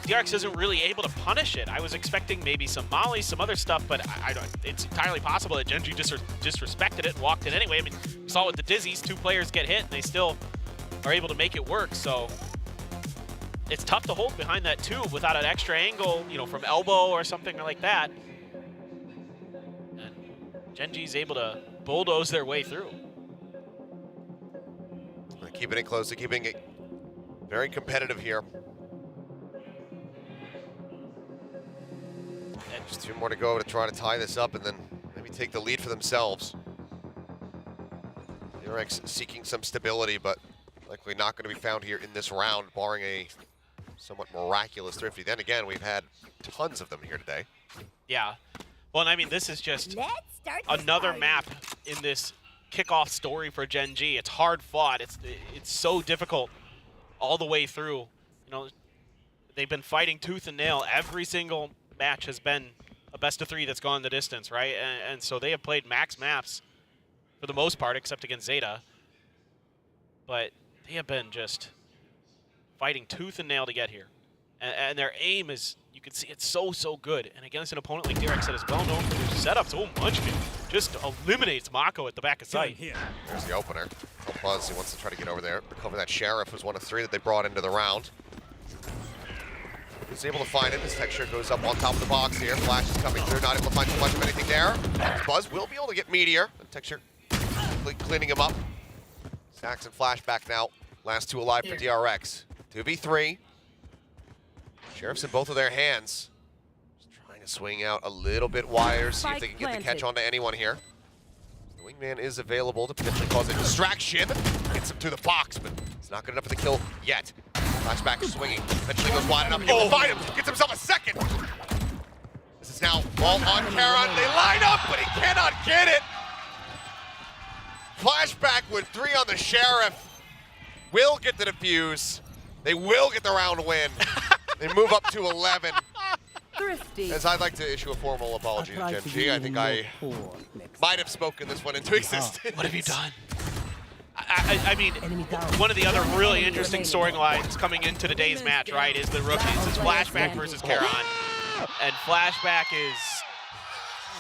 DRX isn't really able to punish it. I was expecting maybe some mollies, some other stuff, but I don't. It's entirely possible that Gen G disrespected it and walked it anyway. I mean, we saw with the Dizzies, 2 players get hit, and they still are able to make it work. So it's tough to hold behind that tube without an extra angle, you know, from elbow or something like that. And Gen G's able to bulldoze their way through. Keeping it close, keeping it very competitive here. And just 2 more to go to try to tie this up and then maybe take the lead for themselves. DRX seeking some stability, but likely not going to be found here in this round, barring a somewhat miraculous Thrifty. Then again, we've had tons of them here today. Yeah. Well, and I mean, this is just another map in this kickoff story for Gen G. It's hard fought. It's so difficult all the way through. You know, they've been fighting tooth and nail. Every single match has been a best-of-3 that's gone the distance, right? And so they have played max maps for the most part, except against Zeta. But they have been just fighting tooth and nail to get here. And their aim is, you can see it's so good. And against an opponent like DRX that is well known for their setups, Munchkin just eliminates Mako at the back of sight. There's the opener. Buzz, he wants to try to get over there, recover that Sheriff, who's 1 of 3 that they brought into the round. He's able to find it. His Texture goes up on top of the box here. Flash is coming through, not able to find too much of anything there. Buzz will be able to get Meteor. The Texture cleaning him up. Stacks and Flashback now. Last 2 alive for DRX. 2v3. Sheriff's in both of their hands. Just trying to swing out a little bit wider, see if they can get the catch onto anyone here. The wingman is available to potentially cause a distraction. Gets him through the box, but it's not good enough for the kill yet. Flashback swinging. Eventually goes wide enough. Able to find him. Gets himself a second. This is now ball on Karan. They line up, but he cannot get it. Flashback with 3 on the Sheriff. Will get the defuse. They will get the round win. They move up to 11. As I'd like to issue a formal apology to Gen G. I think I might have spoken this one into existence. What have you done? I mean, one of the other really interesting storylines coming into today's match, right, is the rookies. It's Flashback versus Karan. And Flashback is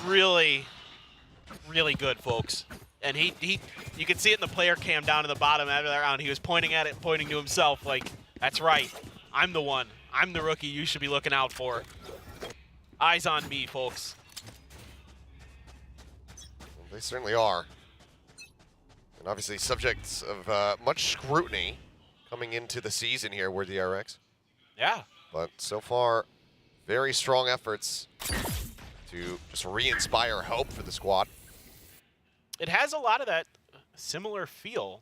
really, really good, folks. And you can see it in the player cam down in the bottom after that round. He was pointing at it, pointing to himself like, that's right, I'm the one. I'm the rookie you should be looking out for. Eyes on me, folks. Well, they certainly are. And obviously subjects of much scrutiny coming into the season here, we're DRX. Yeah. But so far, very strong efforts to just re-inspire hope for the squad. It has a lot of that similar feel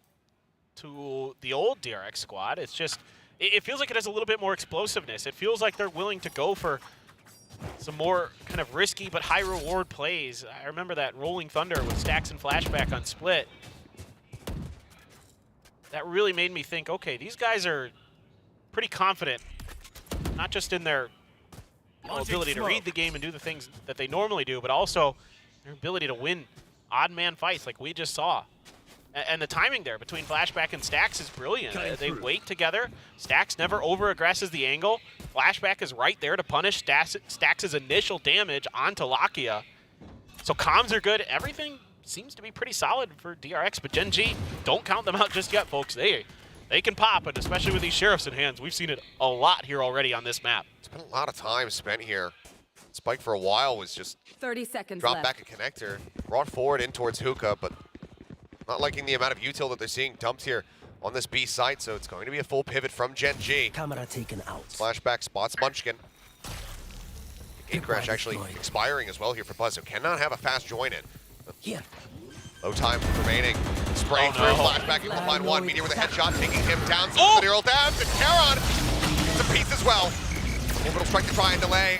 to the old DRX squad. It's just, it feels like it has a little bit more explosiveness. It feels like they're willing to go for some more kind of risky but high reward plays. I remember that Rolling Thunder with Stacks and Flashback on Split. That really made me think, okay, these guys are pretty confident, not just in their ability to read the game and do the things that they normally do, but also their ability to win odd man fights like we just saw. And the timing there between Flashback and Stacks is brilliant. They wait together. Stacks never over-aggresses the angle. Flashback is right there to punish Stacks' initial damage onto Lakia. So comms are good. Everything seems to be pretty solid for DRX, but Gen G, don't count them out just yet, folks. They can pop, and especially with these Sheriffs in hands, we've seen it a lot here already on this map. It's been a lot of time spent here. Spike for a while was just 30 seconds drop left. back a connector, brought forward in towards Hookah, but not liking the amount of util that they're seeing dumped here on this B site, so it's going to be a full pivot from Gen G. Camera taken out. Flashback spots Munchkin. Gate crash actually expiring as well here for Buzz, who cannot have a fast join in. Here. Low time remaining. Spraying through, Flashback able to find one. Meteor with a headshot, taking him down. The Earl down, and Karan gets a piece as well. Orbital strike to try and delay.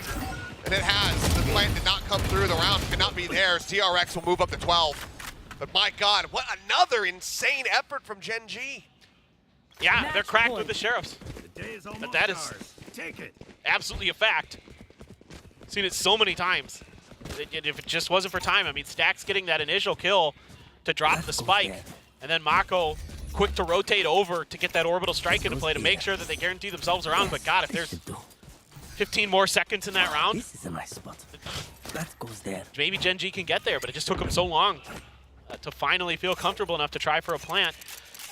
And it has. The plant did not come through. The round could not be theirs. DRX will move up to 12. But my God, what another insane effort from Gen G. Yeah, they're cracked with the Sheriffs. But that is absolutely a fact. Seen it so many times. If it just wasn't for time, I mean, Stacks getting that initial kill to drop the spike, and then Mako quick to rotate over to get that orbital strike into play to make sure that they guarantee themselves around. But God, if there's 15 more seconds in that round, This is a nice spot. That goes there. maybe Gen G can get there, but it just took them so long to finally feel comfortable enough to try for a plant.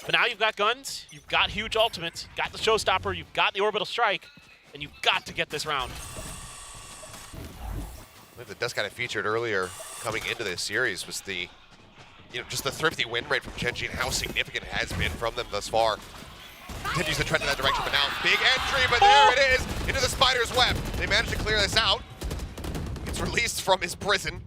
But now you've got guns, you've got huge ultimates, got the showstopper, you've got the orbital strike, and you've got to get this round. The Dust kind of featured earlier coming into this series was the, just the thrifty win rate from Gen G and how significant it has been from them thus far. Continues to trend in that direction, but now big entry, but there it is, into the spider's web. They managed to clear this out. Gets released from his prison.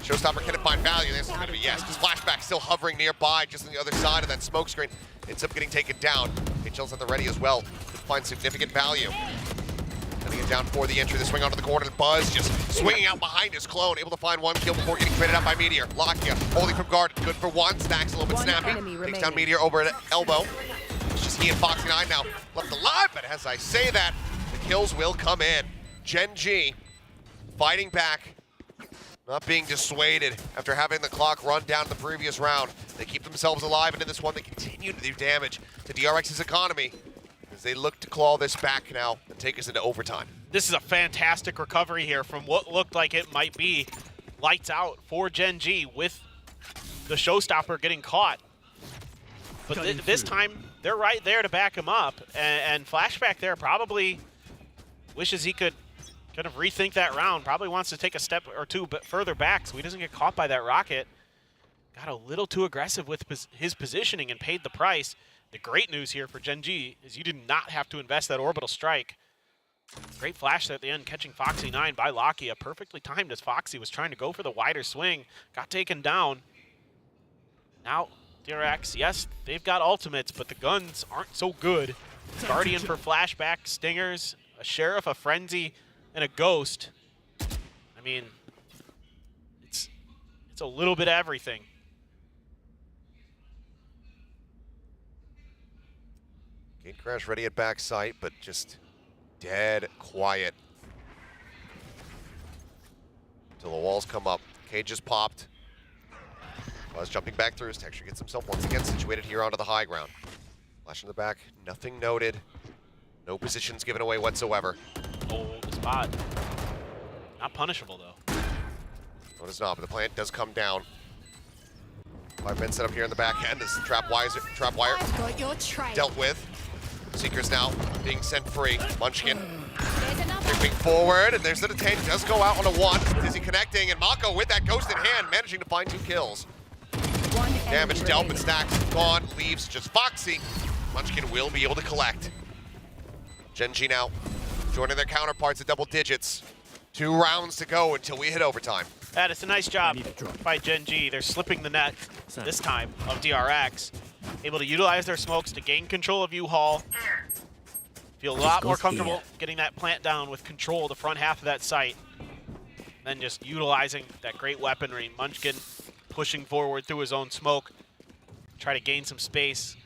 Showstopper can it find value? The answer is going to be yes, because Flashback still hovering nearby, just on the other side of that smoke screen. Ends up getting taken down. HL's at the ready as well to find significant value. Cutting it down for the entry, the swing onto the corner, and Buzz just swinging out behind his clone, able to find one kill before getting critted out by Meteor. Lakia holding from guard, good for one. Stacks a little bit snappy. Takes down Meteor over at elbow. It's just he and Foxy9 now left alive, but as I say that, the kills will come in. Gen G fighting back, not being dissuaded after having the clock run down the previous round. They keep themselves alive, and in this one, they continue to do damage to DRX's economy as they look to claw this back now and take us into overtime. This is a fantastic recovery here from what looked like it might be lights out for Gen G with the showstopper getting caught. But this time, they're right there to back him up, and Flashback there probably wishes he could kind of rethink that round, probably wants to take a step or two further back so he doesn't get caught by that rocket. Got a little too aggressive with his positioning and paid the price. The great news here for Gen G is you did not have to invest that orbital strike. Great flash at the end, catching Foxy9 by Lakia. Perfectly timed as Foxy was trying to go for the wider swing. Got taken down. Now, DRX, yes, they've got ultimates, but the guns aren't so good. Guardian for flashback, stingers, a sheriff, a frenzy, and a ghost. I mean, it's a little bit of everything. Gate crash ready at backside, but just dead quiet. Until the walls come up. Cage just popped. Buzz jumping back through. His Texture gets himself once again situated here onto the high ground. Flash in the back, nothing noted. No positions given away whatsoever. Oh, the spot. Not punishable, though. No, it is not, but the plant does come down. 5 men set up here in the back end. This trap wire dealt with. Seekers now being sent free. Munchkin creeping forward, and there's the detain. Does go out on a 1. Dizzy connecting, and Mako with that ghost in hand, managing to find 2 kills. Damage dealt, but Stacks gone. Leaves just Foxy. Munchkin will be able to collect. Gen.G now joining their counterparts at double digits. 2 rounds to go until we hit overtime. That is a nice job by Gen.G. They're slipping the net this time of DRX. Able to utilize their smokes to gain control of U-Haul. Feel a lot more comfortable getting that plant down with control of the front half of that site. Then just utilizing that great weaponry. Munchkin pushing forward through his own smoke. Try to gain some space,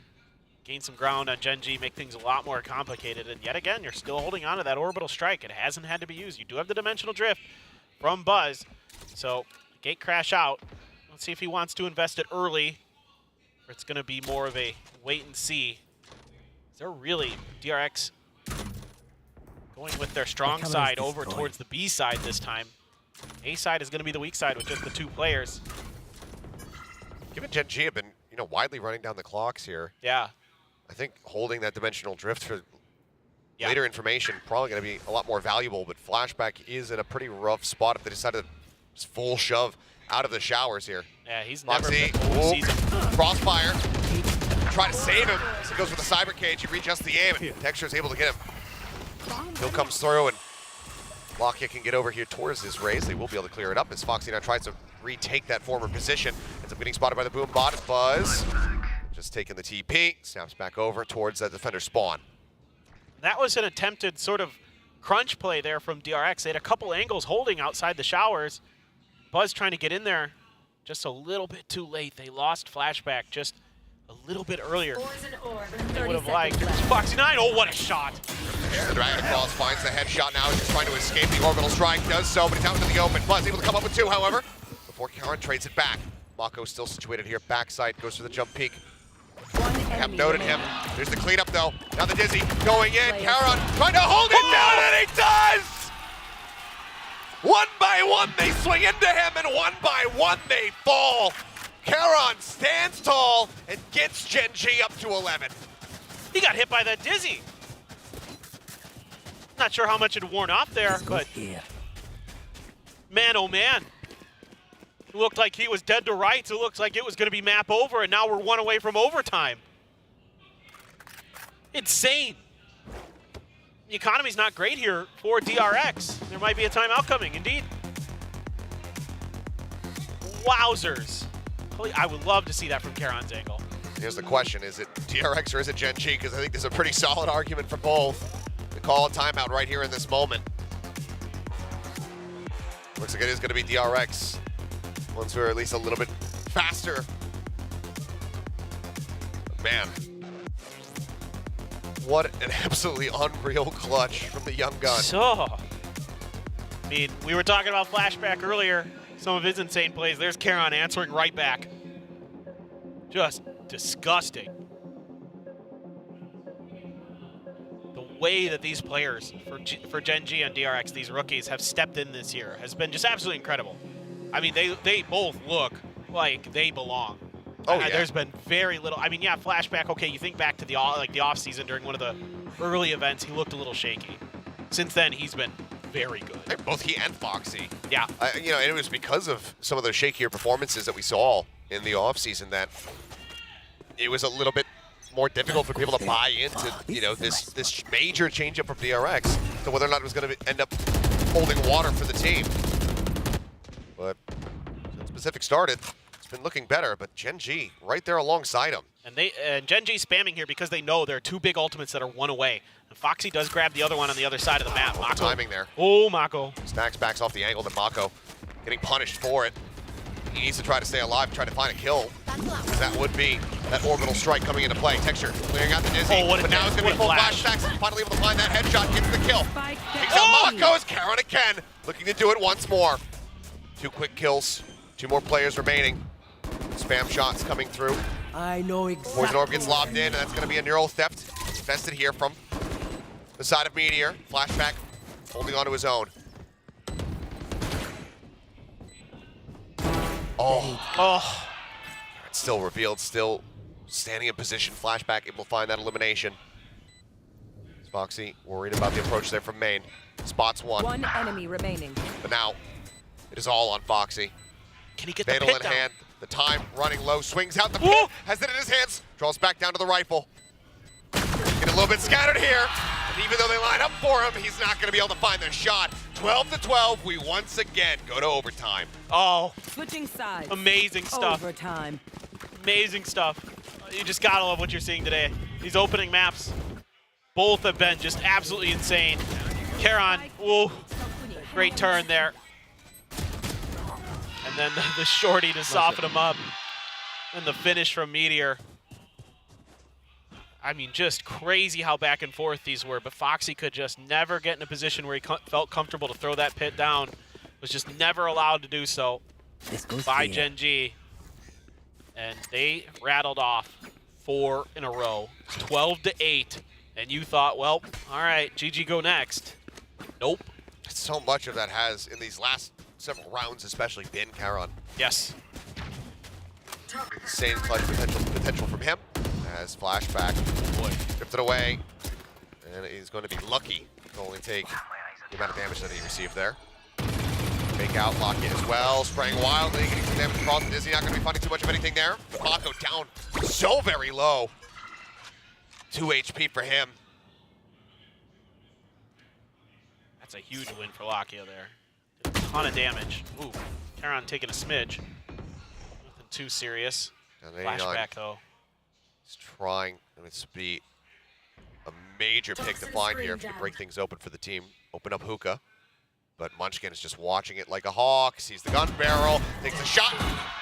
gain some ground on Gen.G, make things a lot more complicated. And yet again, you're still holding on to that orbital strike. It hasn't had to be used. You do have the dimensional drift from Buzz. So, gate crash out. Let's see if he wants to invest it early, or it's going to be more of a wait and see. They're really, DRX, going with their strong side over towards the B side this time. A side is going to be the weak side with just the 2 players. Given Gen.G have been, widely running down the clocks here. Yeah. I think holding that dimensional drift for later information probably going to be a lot more valuable, but Flashback is in a pretty rough spot if they decide to just full shove out of the showers here. Yeah, he's Foxy, crossfire. Try to save him as he goes with the cyber cage. He readjusts the aim, and Texture is able to get him. Kill comes through, and Lockya can get over here towards his raise. They will be able to clear it up as Foxy now tries to retake that former position. Ends up getting spotted by the boom bot. Buzz just taking the TP, snaps back over towards that defender spawn. That was an attempted sort of crunch play there from DRX. They had a couple angles holding outside the showers. Buzz trying to get in there just a little bit too late. They lost Flashback just a little bit earlier. They would have liked. Foxy 9, oh, what a shot. The Dragon Cross finds the headshot now. He's just trying to escape the orbital strike. Does so, but he's out into the open. Buzz able to come up with 2, however, before Karen trades it back. Mako still situated here. Backside goes for the jump peek. Have noted him. There's the cleanup though. Now the Dizzy going in. Karen trying to hold it down, and he does! 1 by 1 they swing into him, and 1 by 1 they fall. Karen stands tall and gets Gen.G up to 11. He got hit by that Dizzy. Not sure how much it worn off there, but man, oh man. It looked like he was dead to rights. It looks like it was going to be map over, and now we're 1 away from overtime. Insane. The economy's not great here for DRX. There might be a timeout coming, indeed. Wowzers. I would love to see that from Karon's angle. Here's the question, is it DRX or is it Gen.G? Because I think there's a pretty solid argument for both. To call a timeout right here in this moment. Looks like it is going to be DRX. Ones who are at least a little bit faster. But man, what an absolutely unreal clutch from the young gun. So, I mean, we were talking about Flashback earlier, some of his insane plays. There's Karon answering right back. Just disgusting. The way that these players for Gen.G and DRX, these rookies, have stepped in this year has been just absolutely incredible. I mean, they both look like they belong. Oh, yeah. There's been very little. I mean, yeah, Flashback. Okay, you think back to the off season during one of the early events, he looked a little shaky. Since then, he's been very good. Hey, both he and Foxy. Yeah. And it was because of some of those shakier performances that we saw in the off season that it was a little bit more difficult for people to buy into, this major changeup from DRX. So whether or not it was going to end up holding water for the team. But since Pacific started, it's been looking better, but Gen G right there alongside him. And Gen G spamming here because they know there are 2 big ultimates that are 1 away. And Foxy does grab the other one on the other side of the map. Mako. Timing there. Oh, Mako. Stacks backs off the angle, then Mako getting punished for it. He needs to try to stay alive, try to find a kill. That would be that orbital strike coming into play. Texture clearing out the Dizzy, but now it's going to be full flash. Stacks finally able to find that headshot, gets the kill. Takes out Mako's Karon again, looking to do it once more. 2 quick kills, 2 more players remaining. Spam shots coming through. I know exactly. Poison Orb gets lobbed in, and that's going to be a neural theft. Invested here from the side of Meteor. Flashback, holding on to his own. Oh. It's still revealed, still standing in position. Flashback able to find that elimination. Foxy worried about the approach there from main. Spots one. One enemy remaining. But now it is all on Foxy. Can he get Fatal the pit in down? hand. The time running low, swings out the pit, has it in his hands, draws back down to the rifle. Get a little bit scattered here, and even though they line up for him, he's not going to be able to find the shot. 12-12, we once again go to overtime. Oh, switching sides. Amazing stuff. Overtime. Amazing stuff. You just gotta love what you're seeing today. These opening maps, both have been just absolutely insane. Karon, ooh, great turn there. And then the shorty to soften him up. And the finish from Meteor. I mean, just crazy how back and forth these were, but Foxy could just never get in a position where he felt comfortable to throw that pit down. Was just never allowed to do so by Gen G. And they rattled off 4 in a row, 12-8. And you thought, well, all right, GG go next. Nope. So much of that has, in these last several rounds especially, been Karon. Yes. Insane clutch potential from him. As Flashback drifted away. And he's going to be lucky to only take the amount of damage that he received there. Fake out, lock in as well. Spraying wildly, getting some damage across. Dizzy not going to be finding too much of anything there. Mako down so very low. 2 HP for him. That's a huge win for Lakia there. Did a ton of damage. Ooh, Karon taking a smidge. Nothing too serious. Flashback though. He's trying, and it's be a major pick to find here if you break things open for the team. Open up Hookah. But Munchkin is just watching it like a hawk. Sees the gun barrel, takes a shot.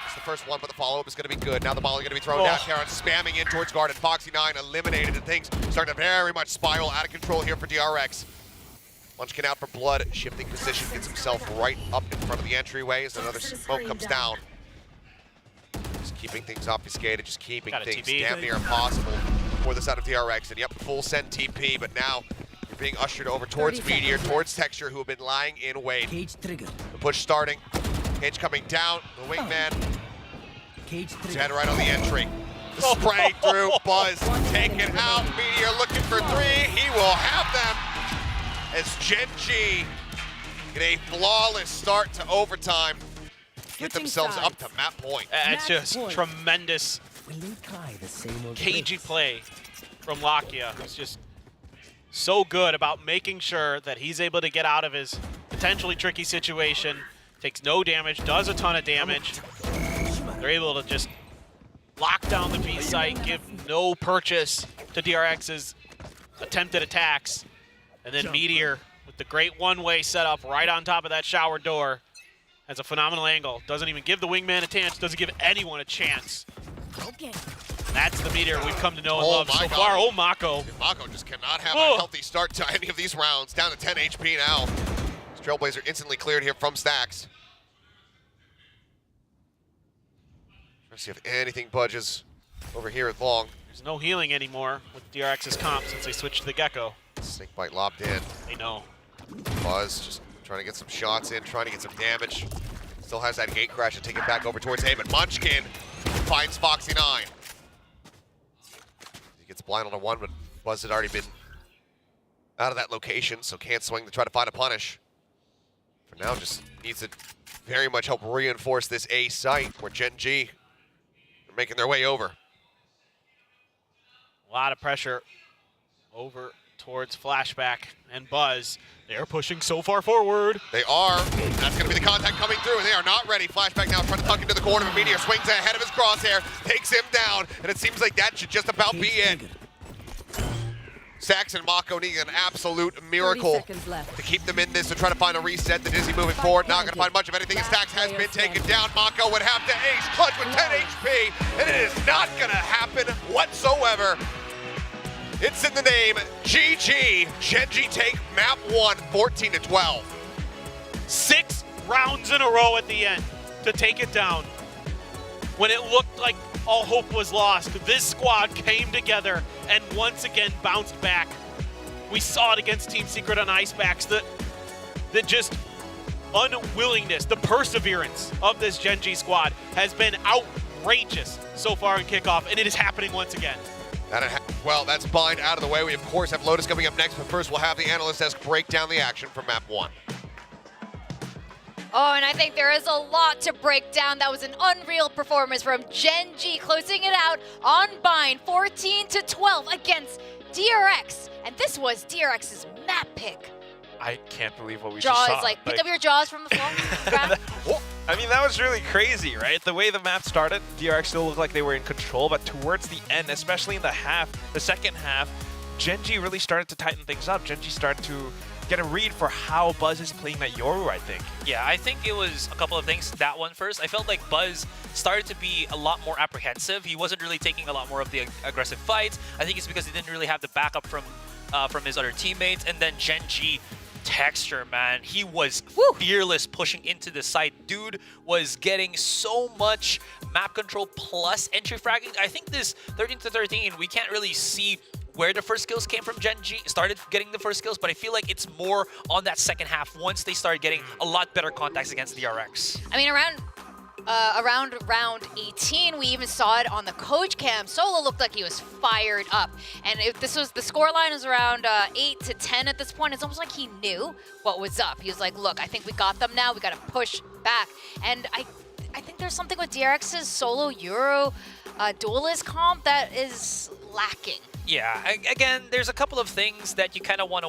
It's the first one, but the follow-up is going to be good. Now the ball is going to be thrown down. Karon spamming in towards guard, and Foxy9 eliminated, and things starting to very much spiral out of control here for DRX. Munchkin out for blood, shifting position, gets himself right up in front of the entryway as another smoke comes down. Just keeping things obfuscated, just keeping things damn near impossible for the side of DRX. And yep, full send TP, but now you're being ushered over towards Meteor, towards Texture, who have been lying in wait. Cage trigger. The push starting. Cage coming down. The wingman. Cage His head right on the entry. The spray through. Buzz taken out. Meteor looking for 3. He will have them as Gen G get a flawless start to overtime. Get themselves up to map point. It's just tremendous cagey play from Lakia, who's just so good about making sure that he's able to get out of his potentially tricky situation, takes no damage, does a ton of damage. They're able to just lock down the B site, give no purchase to DRX's attempted attacks. And then Meteor with the great one-way setup right on top of that shower door. Has a phenomenal angle. Doesn't even give the wingman a chance. Doesn't give anyone a chance. Okay. That's the Meteor we've come to know and love so far. Oh, Mako. Mako just cannot have a healthy start to any of these rounds. Down to 10 HP now. Trailblazer instantly cleared here from Stacks. Trying to see if anything budges over here at Long. There's no healing anymore with DRX's comp since they switched to the Gecko. Snake bite lobbed in. They know. Buzz just trying to get some shots in, trying to get some damage. Still has that gate crash to take it back over towards Haven. Munchkin finds Foxy9. He gets blind on a 1, but Buzz had already been out of that location, so can't swing to try to find a punish. For now, just needs to very much help reinforce this A site where Gen G are making their way over. A lot of pressure over towards Flashback and Buzz. They are pushing so far forward. They are. That's going to be the contact coming through, and they are not ready. Flashback now trying to tuck into the corner, but Meteor swings ahead of his crosshair, takes him down, and it seems like that should just about be it. Stax and Mako need an absolute miracle to keep them in this, to try to find a reset. The Dizzy moving forward, not going to find much of anything, and Stax has been taken down. Mako would have to ace clutch with 10 HP, and it is not going to happen whatsoever. It's in the name, GG. Gen.G take map 1, 14-12. 6 rounds in a row at the end to take it down. When it looked like all hope was lost, this squad came together and once again bounced back. We saw it against Team Secret on Icebacks, the just unwillingness, the perseverance of this Gen.G squad has been outrageous so far in Kickoff, and it is happening once again. Well, that's Bind out of the way. We, of course, have Lotus coming up next, but first we'll have the Analyst Desk break down the action from map 1. Oh, and I think there is a lot to break down. That was an unreal performance from Gen.G, closing it out on Bind, 14-12 against DRX. And this was DRX's map pick. I can't believe what we just saw. Jaws, like, pick up your jaws from the floor. I mean, that was really crazy, right? The way the map started, DRX still looked like they were in control, but towards the end, especially in the second half, Gen.G really started to tighten things up. Gen.G started to get a read for how Buzz is playing that Yoru, I think. Yeah, I think it was a couple of things. That one first, I felt like Buzz started to be a lot more apprehensive. He wasn't really taking a lot more of the aggressive fights. I think it's because he didn't really have the backup from his other teammates. And then Gen.G, Texture, man, he was fearless pushing into the site. Dude was getting so much map control plus entry fragging. I think this 13-13, we can't really see where the first skills came from. Gen.G started getting the first skills, but I feel like it's more on that second half once they started getting a lot better contacts against DRX. I mean, around round 18, we even saw it on the coach cam. Solo looked like he was fired up. And if this was, the scoreline is around 8-10 at this point. It's almost like he knew what was up. He was like, look, I think we got them now. We got to push back. And I think there's something with DRX's Solo Euro duelist comp that is lacking. Yeah, again, there's a couple of things that you kind of want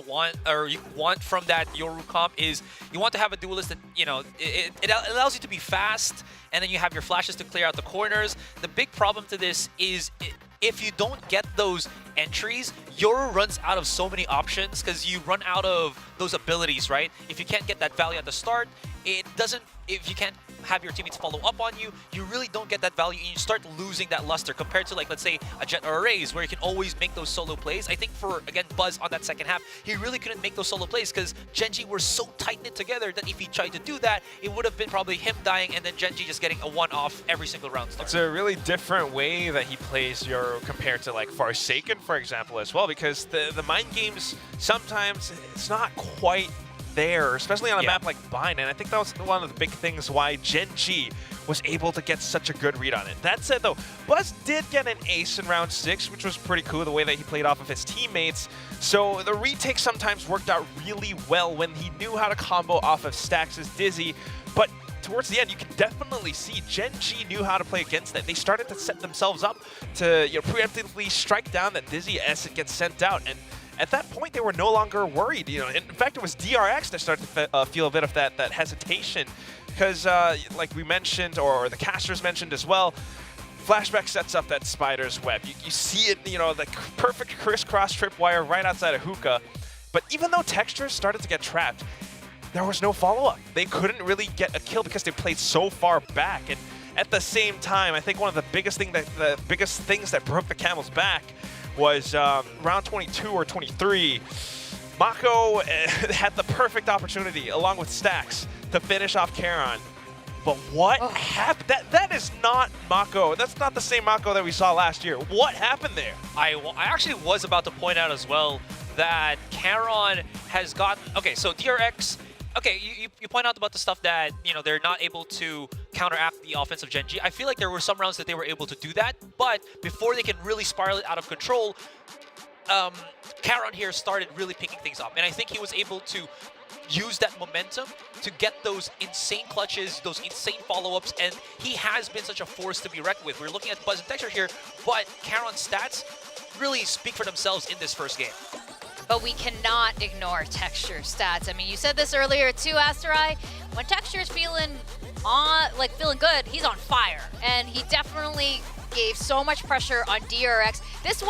from that Yoru comp is you want to have a duelist that, you know, it allows you to be fast, and then you have your flashes to clear out the corners. The big problem to this is if you don't get those entries, Yoru runs out of so many options because you run out of those abilities, right? If you can't get that value at the start, if you can't have your teammates follow up on you, you really don't get that value and you start losing that luster compared to, like, let's say a Jet or a Raze where you can always make those solo plays. I think for, again, Buzz on that second half, he really couldn't make those solo plays because Gen.G were so tight-knit together that if he tried to do that, it would have been probably him dying and then Gen.G just getting a one-off every single round start. It's a really different way that he plays Yoru compared to, like, Forsaken, for example, as well, because the mind games, sometimes it's not quite there, especially on a map like Bind, and I think that was one of the big things why Gen.G was able to get such a good read on it. That said, though, Buzz did get an ace in round 6, which was pretty cool, the way that he played off of his teammates. So the retake sometimes worked out really well when he knew how to combo off of Stax' Dizzy, but towards the end, you can definitely see Gen.G knew how to play against that. They started to set themselves up to, you know, preemptively strike down that Dizzy as it gets sent out, and at that point, they were no longer worried. You know, in fact, it was DRX that started to feel a bit of that hesitation, because, like we mentioned, or the casters mentioned as well, Flashback sets up that spider's web. You see it, you know, the perfect crisscross tripwire right outside of Hookah. But even though Textures started to get trapped, there was no follow-up. They couldn't really get a kill because they played so far back. And at the same time, I think one of the biggest things that broke the camel's back was round 22 or 23. Mako had the perfect opportunity, along with Stax, to finish off Charon. But what happened? That is not Mako. That's not the same Mako that we saw last year. What happened there? I actually was about to point out as well that Charon has got... Okay, so DRX... Okay, you point out about the stuff that, you know, they're not able to counteract the offense of Gen.G. I feel like there were some rounds that they were able to do that, but before they can really spiral it out of control, Charon here started really picking things up. And I think he was able to use that momentum to get those insane clutches, those insane follow-ups, and he has been such a force to be reckoned with. We're looking at Buzz and Texture here, but Charon's stats really speak for themselves in this first game. but we cannot ignore Texture stats. I mean, you said this earlier too, Asterai. When Texture's feeling good, he's on fire, and he definitely gave so much pressure on DRX. This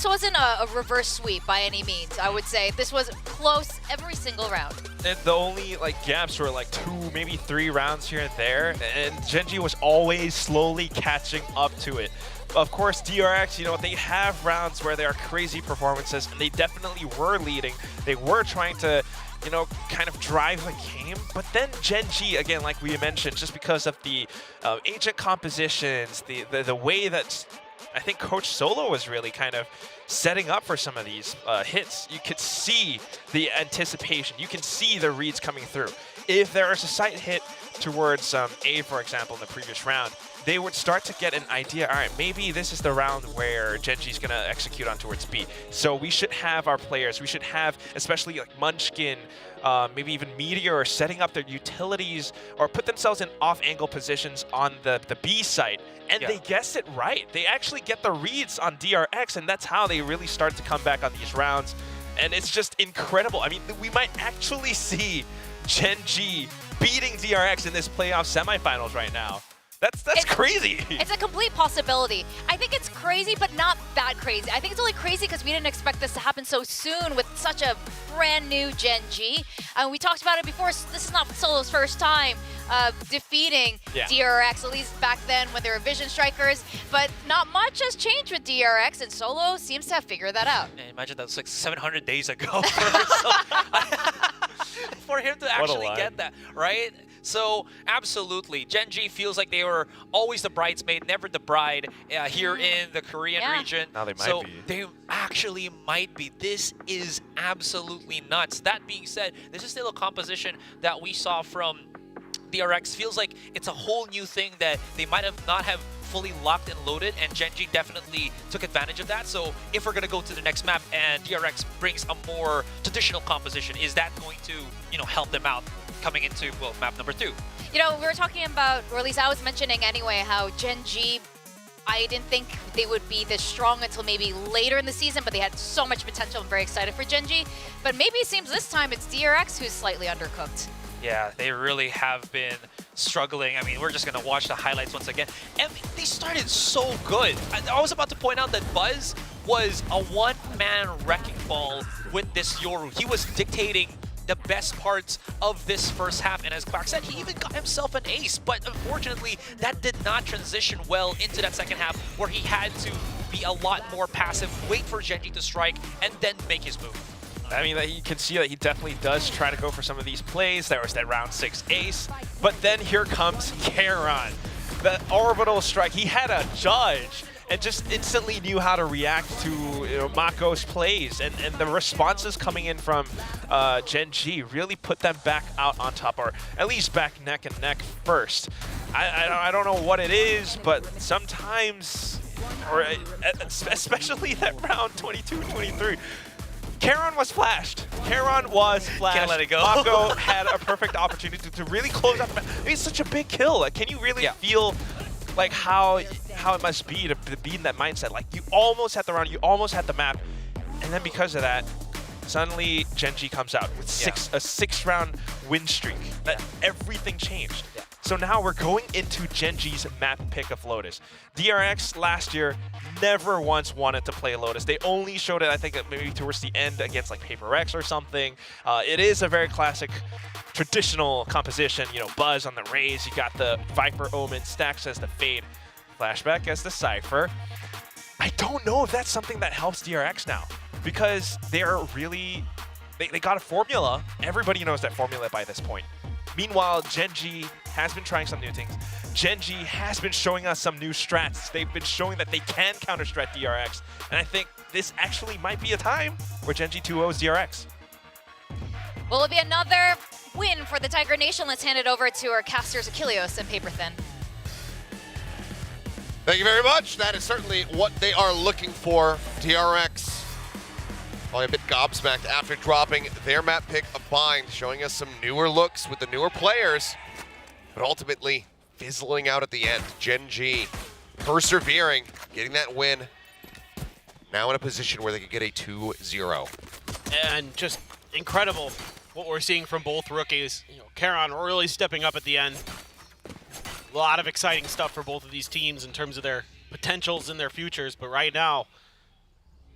wasn't a reverse sweep by any means. I would say this was close every single round. And the only gaps were 2, maybe 3 rounds here and there, and Gen.G was always slowly catching up to it. Of course, DRX, they have rounds where there are crazy performances, and they definitely were leading. They were trying to, kind of drive the game. But then Gen.G, again, like we mentioned, just because of the agent compositions, the way that I think Coach Solo was really kind of setting up for some of these hits. You could see the anticipation. You can see the reads coming through. If there is a side hit towards A, for example, in the previous round, they would start to get an idea, all right, maybe this is the round where Gen.G's going to execute on towards B. So we should have our players, we should have, especially Munchkin, maybe even Meteor, setting up their utilities or put themselves in off-angle positions on the B site. And they guessed it right. They actually get the reads on DRX, and that's how they really start to come back on these rounds. And it's just incredible. I mean, we might actually see Gen.G beating DRX in this playoff semifinals right now. That's crazy. It's a complete possibility. I think it's crazy, but not that crazy. I think it's only crazy because we didn't expect this to happen so soon with such a brand new Gen.G. We talked about it before. This is not Solo's first time defeating DRX, at least back then when they were Vision Strikers. But not much has changed with DRX, and Solo seems to have figured that out. Man, imagine that was 700 days ago for him to actually get that, right? So absolutely, Gen.G feels like they were always the bridesmaid, never the bride here in the Korean region. Now they might be. They actually might be. This is absolutely nuts. That being said, this is still a composition that we saw from DRX. Feels like it's a whole new thing that they might have not have fully locked and loaded, and Gen.G definitely took advantage of that. So if we're going to go to the next map and DRX brings a more traditional composition, is that going to, help them out coming into, map number 2? We were talking about, or at least I was mentioning anyway, how Gen.G, I didn't think they would be this strong until maybe later in the season, but they had so much potential. I'm very excited for Gen.G. But maybe it seems this time it's DRX who's slightly undercooked. Yeah, they really have been struggling. I mean, we're just going to watch the highlights once again. And they started so good. I was about to point out that Buzz was a one-man wrecking ball with this Yoru. He was dictating the best parts of this first half, and as Clark said, he even got himself an ace, but unfortunately that did not transition well into that second half, where he had to be a lot more passive, wait for Gen.G to strike, and then make his move. I mean, you can see that he definitely does try to go for some of these plays. There was that round 6 ace, but then here comes Karon. The orbital strike, he had a judge and just instantly knew how to react to Mako's plays, and the responses coming in from Gen.G really put them back out on top, or at least back neck and neck first. I don't know what it is, but sometimes, or especially that round 22-23, Karon was flashed. Karon was flashed. Can't let it go. Mako had a perfect opportunity to really close out the map. It's such a big kill. Can you really feel how it must be to be in that mindset? You almost had the round, you almost had the map, and then because of that, suddenly Gen.G comes out with a 6-round win streak. Everything changed. So now we're going into Gen.G's map pick of Lotus. DRX last year never once wanted to play Lotus. They only showed it, I think, maybe towards the end against Paper X or something. It is a very classic traditional composition. Buzz on the Raze, you got the Viper Omen, Stacks as the Fade, Flashback as the Cypher. I don't know if that's something that helps DRX now, because they're really, they got a formula. Everybody knows that formula by this point. Meanwhile, Gen.G has been trying some new things. Gen.G has been showing us some new strats. They've been showing that they can counter-strat DRX, and I think this actually might be a time where Gen.G 2-0s DRX. Will it be another win for the Tiger Nation? Let's hand it over to our casters, Achilleos and Paper Thin. Thank you very much. That is certainly what they are looking for. DRX probably a bit gobsmacked after dropping their map pick of Bind, showing us some newer looks with the newer players, but ultimately fizzling out at the end. Gen.G persevering, getting that win. now in a position where they could get a 2-0. And just incredible what we're seeing from both rookies. You know, Karon really stepping up at the end. A lot of exciting stuff for both of these teams in terms of their potentials and their futures, but right now,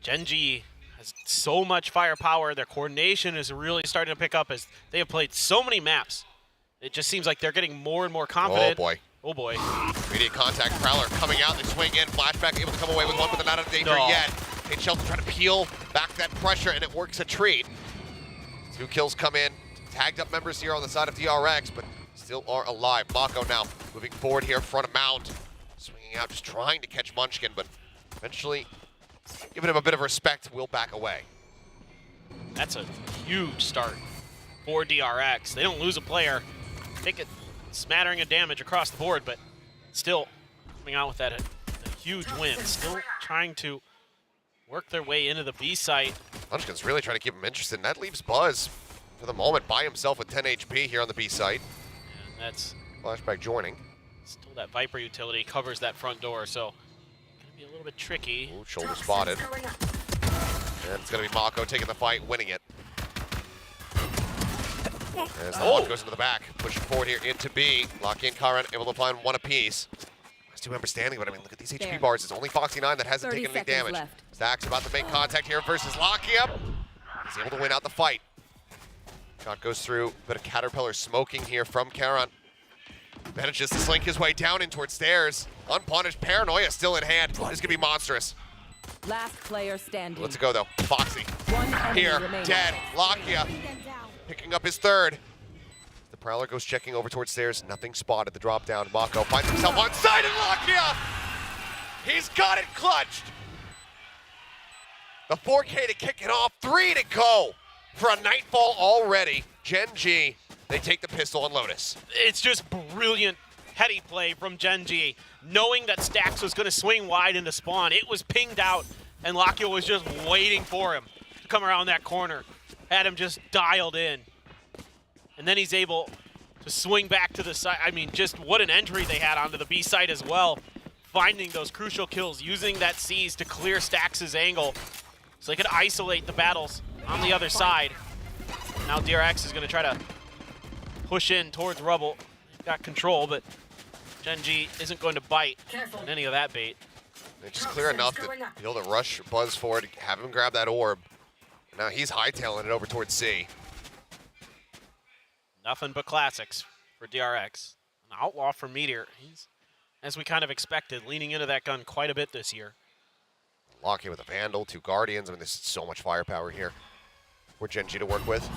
Gen.G has so much firepower. Their coordination is really starting to pick up as they have played so many maps. It just seems like they're getting more and more confident. Oh boy. Oh boy. Immediate contact. Prowler coming out. They swing in. Flashback able to come away with one, but they're not out of danger yet. Kate Shelton trying to peel back that pressure, and it works a treat. 2 kills come in. Tagged up members here on the side of DRX, but still are alive. Mako now moving forward here, front of Mount. Swinging out, just trying to catch Munchkin, but eventually, giving him a bit of respect, will back away. That's a huge start for DRX. They don't lose a player. Take a smattering of damage across the board, but still coming out with that a huge win. Still trying to work their way into the B site. Munchkin's really trying to keep him interested, and that leaves Buzz, for the moment, by himself with 10 HP here on the B site. And that's Flashback joining. still that Viper utility covers that front door, so gonna be a little bit tricky. Ooh, shoulder spotted. And it's gonna be Mako taking the fight, winning it. As the one goes into the back, pushing forward here into B. Lock in Karan, able to find one apiece. There's 2 members standing, but I mean, look at these HP bars. It's only Foxy9 that hasn't taken any damage. Stack's about to make contact here versus Lakia. He's able to win out the fight. Shot goes through, bit of Caterpillar smoking here from Karan. Manages to slink his way down in towards stairs. Unpunished, Paranoia still in hand. This is gonna be monstrous. Last player standing. Let's go though. Foxy. One enemy Here, remaining. dead. Lakia picking up his 3rd. The Prowler goes checking over towards stairs. Nothing spotted. The drop down. Mako finds himself on side, and Lakia! He's got it clutched. The 4K to kick it off. 3 to go for a Nightfall already. Gen.G, they take the pistol on Lotus. It's just brilliant heady play from Gen.G. Knowing that Stax was going to swing wide into spawn, it was pinged out, and Lakia was just waiting for him to come around that corner. Had him just dialed in. And then he's able to swing back to the side. I mean, just what an entry they had onto the B side as well. Finding those crucial kills, using that C's to clear Stax's angle so they could isolate the battles on the other side. Now DRX is going to try to push in towards Rubble. They've got control, but Gen.G isn't going to bite on any of that bait. They're just clear enough to be able to rush Buzz forward, have him grab that orb. Now he's hightailing it over towards C. Nothing but classics for DRX. An outlaw for Meteor. He's, as we kind of expected, leaning into that gun quite a bit this year. Locking with a Vandal, 2 Guardians. I mean, there's so much firepower here for Gen.G to work with.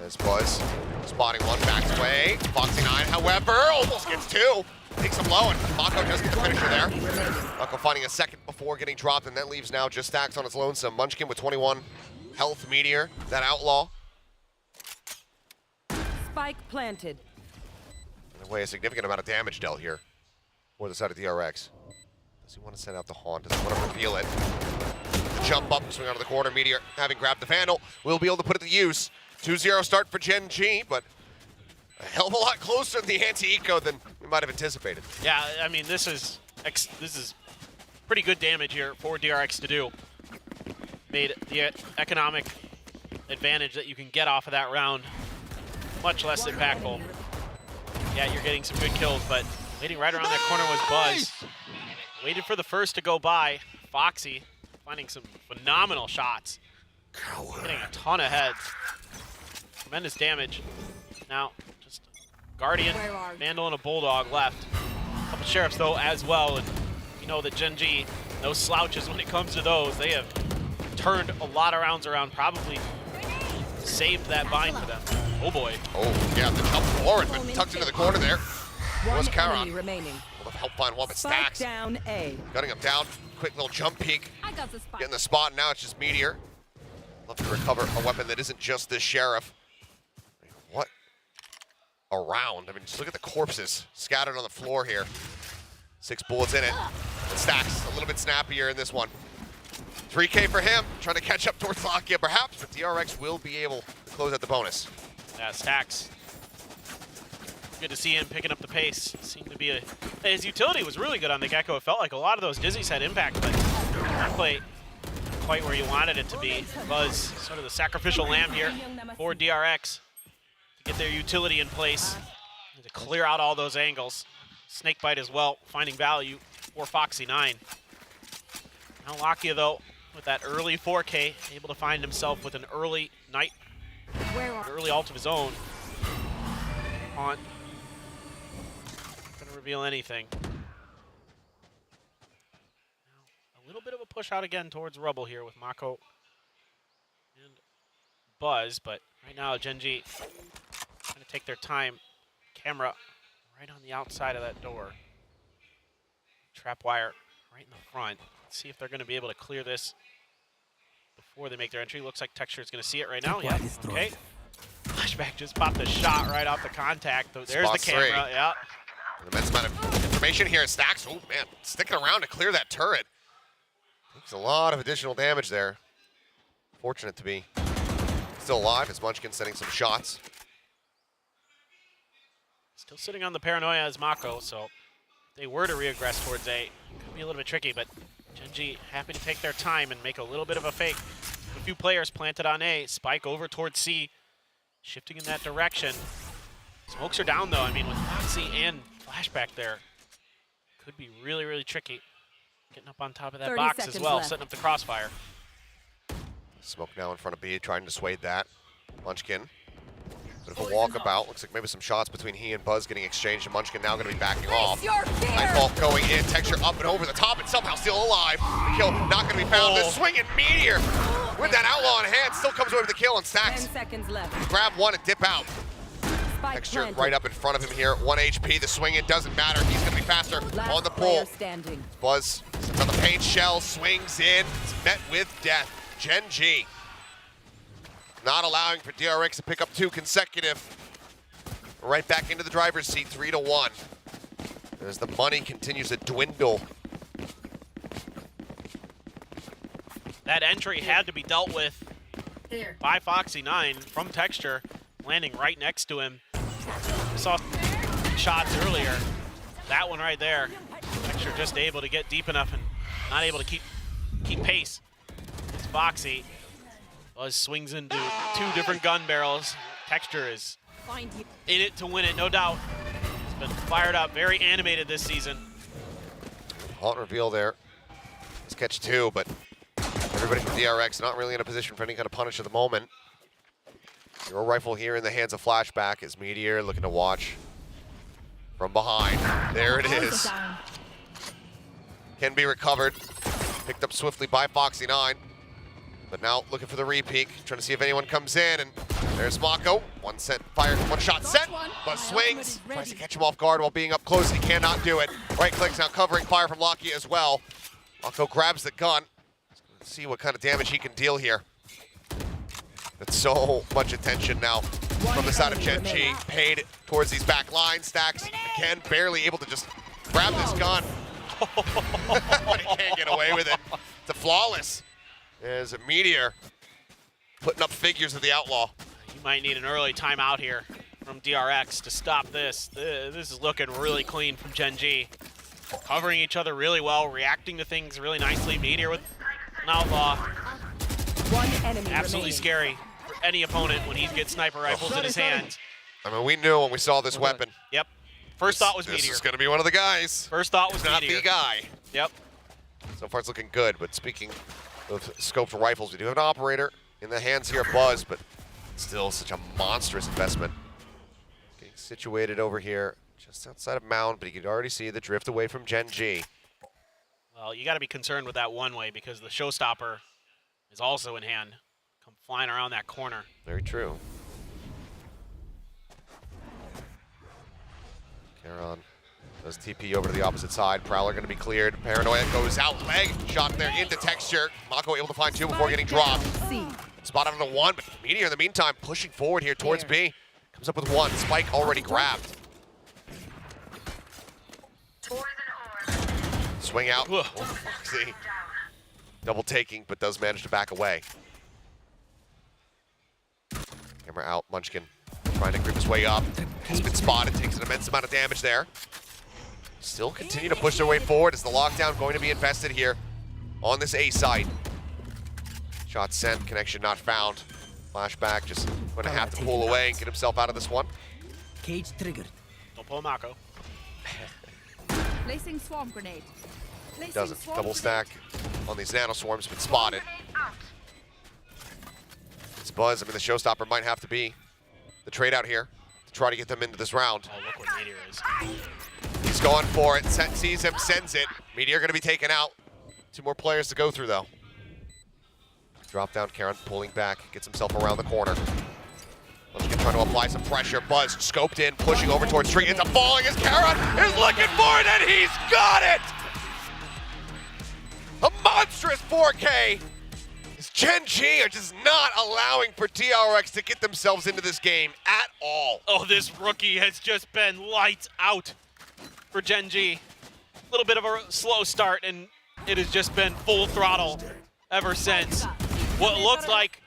As Buzz spotting one, backs away. Foxy9, however, almost gets 2. Takes him low, and Mako does get the finisher there. Mako finding a 2nd before getting dropped, and that leaves now just Stax on its lonesome. Munchkin with 21 health. Meteor, that outlaw. Spike planted. In a way, a significant amount of damage dealt here for the side of DRX. Does he want to send out the Haunt? Does he want to reveal it? Jump up, swing out of the corner. Meteor, having grabbed the Vandal, will be able to put it to use. 2-0 start for Gen.G, but a hell of a lot closer to the anti-eco than we might have anticipated. Yeah, I mean, this is pretty good damage here for DRX to do. Made the economic advantage that you can get off of that round much less impactful. Yeah, you're getting some good kills, but waiting right around that corner was Buzz. Waited for the first to go by. Foxy finding some phenomenal shots. Getting a ton of heads. Tremendous damage. Now, just Guardian, Vandal, and a Bulldog left. A couple Sheriffs, though, as well. And you know that Gen.G, no slouches when it comes to those. They have turned a lot of rounds around, probably saved that bind for them. Oh, boy. Oh, yeah, the jump forward, but tucked into the corner there. Was Karon. Remaining. Will help find one, but Spike Stax. down A. Cutting him down. Quick little jump peek. Getting the spot, and now it's just Meteor. Love to recover a weapon that isn't just this Sheriff. What a round. I mean, just look at the corpses scattered on the floor here. 6 bullets in it. And Stax a little bit snappier in this one. 3K for him, trying to catch up towards Lakia perhaps, but DRX will be able to close out the bonus. Yeah, Stax. Good to see him picking up the pace. Seemed to be his utility was really good on the Gecko. It felt like a lot of those Dizzies had impact, but that play quite where you wanted it to be. Buzz, sort of the sacrificial lamb here for DRX to get their utility in place and to clear out all those angles. Snakebite as well, finding value for Foxy9. Now Lakia, though, with that early 4K, able to find himself with an early Knight, an early ult of his own. Not gonna reveal anything. Now, a little bit of a push out again towards Rubble here with Mako and Buzz, but right now Gen.G trying to take their time. Camera right on the outside of that door. Trap wire right in the front. Let's see if they're going to be able to clear this before they make their entry. Looks like Texture is going to see it right now. Yeah, okay. Flashback just popped a shot right off the contact. There's the camera, yeah. An immense amount of information here. Stacks, oh man, sticking around to clear that turret. Takes a lot of additional damage there. Fortunate to be still alive as Munchkin sending some shots. Still sitting on the paranoia as Mako, so if they were to reaggress towards A, it could be a little bit tricky, but Gen.G happy to take their time and make a little bit of a fake. A few players planted on A, Spike over towards C, shifting in that direction. Smokes are down though, I mean with Foxy and Flashback there, could be really, really tricky. Getting up on top of that box as well, setting up the crossfire. Smoke now in front of B, trying to dissuade that. Munchkin, bit of a walkabout. Looks like maybe some shots between he and Buzz getting exchanged, and Munchkin now going to be backing off. Nightfall going in, Texture up and over the top, and somehow still alive. The kill not going to be found. The swinging Meteor with that Outlaw in hand still comes away with the kill, and Stacks 10 seconds left. grab one and dip out. Texture right up in front of him here. 1 HP, the swing in doesn't matter. He's going to be faster on the pull. Buzz sits on the paint shell, swings in. It's met with death. Gen.G not allowing for DRX to pick up 2 consecutive. Right back into the driver's seat, 3-1. As the money continues to dwindle. That entry had to be dealt with by Foxy9 from Texture, landing right next to him. We saw shots earlier. That one right there. Texture just able to get deep enough and not able to keep pace. It's Foxy. Buzz swings into 2 different gun barrels. Texture is in it to win it, no doubt. It's been fired up, very animated this season. Haunt reveal there. Let's catch 2, but everybody from DRX not really in a position for any kind of punish at the moment. Your rifle here in the hands of Flashback as Meteor looking to watch from behind. There it is. Can be recovered. Picked up swiftly by Foxy9. But now looking for the repeat, trying to see if anyone comes in, and there's Mako. One shot set, but swings. Tries to catch him off guard while being up close. He cannot do it. Right clicks now covering fire from Lakia as well. Mako grabs the gun. Let's see what kind of damage he can deal here. But so much attention now from the side of Gen.G. Paid towards these back lines. Stacks, again, barely able to just grab this gun. But he can't get away with it. It's a flawless. There's a Meteor putting up figures of the Outlaw. You might need an early timeout here from DRX to stop this. This is looking really clean from Gen.G. Covering each other really well, reacting to things really nicely. Meteor with an Outlaw. One enemy Absolutely scary for any opponent when he gets sniper rifles in his hands. I mean, we knew when we saw this weapon. Yep. First thought was Meteor. This is going to be one of the guys. First thought was not Meteor. the guy. Yep. So far it's looking good, but speaking of scoped rifles, we do have an operator in the hands here of Buzz, but still such a monstrous investment. Getting situated over here just outside of Mound, but you can already see the drift away from Gen.G. Well, you got to be concerned with that one way because the showstopper is also in hand. Come flying around that corner. Very true. Caron does TP over to the opposite side. Prowler going to be cleared. Paranoia goes out. Leg shot there into Texture. Mako able to find 2 before getting dropped. Spotted on the 1, but Meteor in the meantime pushing forward here towards B. Comes up with 1. Spike already grabbed. Swing out. Oh, Foxy. Double taking, but does manage to back away. Camera out. Munchkin trying to creep his way up. Has been spotted. Takes an immense amount of damage there. Still continue to push their way forward. Is the lockdown going to be invested here on this A side? Shot sent, connection not found. Flashback, just going to have to pull away and get himself out of this one. Cage triggered. Don't pull Mako. Placing swarm grenade. Doesn't. Double stack on these nano swarms, been spotted. It's Buzz. I mean, the showstopper might have to be the trade out here to try to get them into this round. Oh, look where Meteor is. He's going for it. Sees him, sends it. Meteor going to be taken out. 2 more players to go through, though. Drop down, Karen pulling back, gets himself around the corner. Munchkin trying to apply some pressure. Buzz scoped in, pushing over towards Tree. Ends up falling as Karen is looking for it, and he's got it! A monstrous 4K. Gen G are just not allowing for DRX to get themselves into this game at all. Oh, this rookie has just been lights out for Gen G. A little bit of a slow start, and it has just been full throttle ever since. What looks like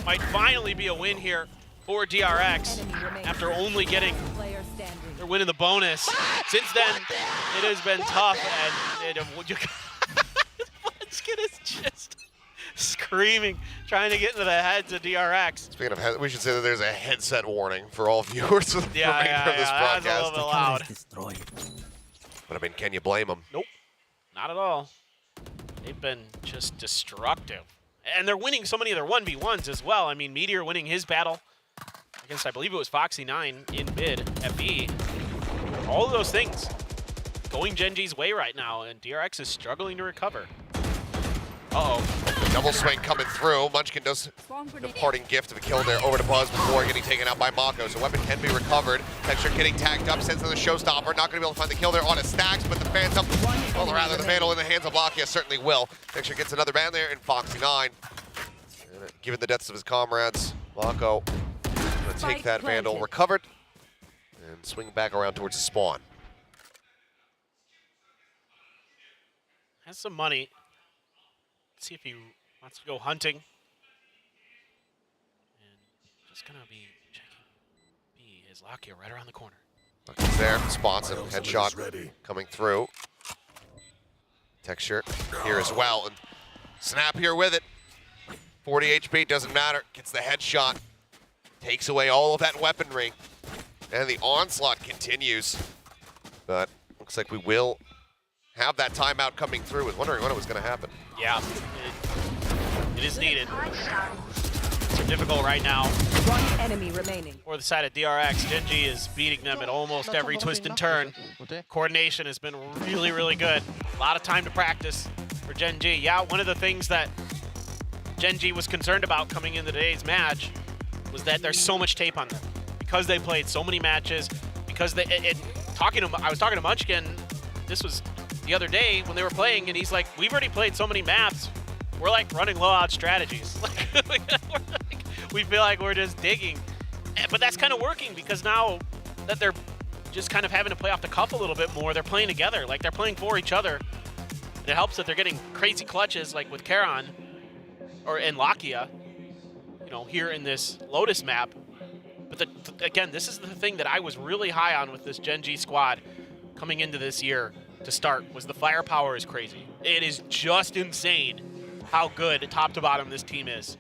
might finally be a win here for DRX after only getting their win in the bonus. Since then, it has been tough, and Munchkin is just screaming, trying to get into the heads of DRX. Speaking of, we should say that there's a headset warning for all viewers for the remainder of this broadcast. That's a little bit loud. But I mean, can you blame them? Nope, not at all. They've been just destructive. And they're winning so many of their 1v1s as well. I mean, Meteor winning his battle against, I believe it was Foxy9 in mid at B. All of those things going Gen G's way right now, and DRX is struggling to recover. Uh-oh. Double swing coming through. Munchkin does the parting gift of a kill there over to Buzz before getting taken out by Mako. So weapon can be recovered. Texture getting tagged up, sends another showstopper. Not going to be able to find the kill there on his stacks, but the Phantom, well, rather the Vandal in the hands of Lakia certainly will. Texture gets another ban there in Foxy9. Given the deaths of his comrades, Mako going to take that Vandal recovered and swing back around towards the spawn. Has some money. Let's see if he wants to go hunting. And just gonna be checking B. Is Lakia right around the corner? Lakia's there, spots him, headshot coming through. Texture here as well, and Snap here with it. 40 HP, doesn't matter, gets the headshot. Takes away all of that weaponry. And the onslaught continues. But looks like we will have that timeout coming through. I was wondering when it was going to happen. Yeah, it is needed. It's difficult right now. One enemy remaining. For the side of DRX, Gen G is beating them at almost every twist and turn. Coordination has been really, really good. A lot of time to practice for Gen G. Yeah, one of the things that Gen G was concerned about coming into today's match was that there's so much tape on them. Because they played so many matches, because they, I was talking to Munchkin, this was the other day when they were playing, and he's like, we've already played so many maps, we're like running low-out strategies. We feel like we're just digging. But that's kind of working because now that they're just kind of having to play off the cuff a little bit more, they're playing together, like they're playing for each other. And it helps that they're getting crazy clutches like with Karon and Lakia, you know, here in this Lotus map. But again, this is the thing that I was really high on with this Gen G squad coming into this year to start, was the firepower is crazy. It is just insane how good top to bottom this team is.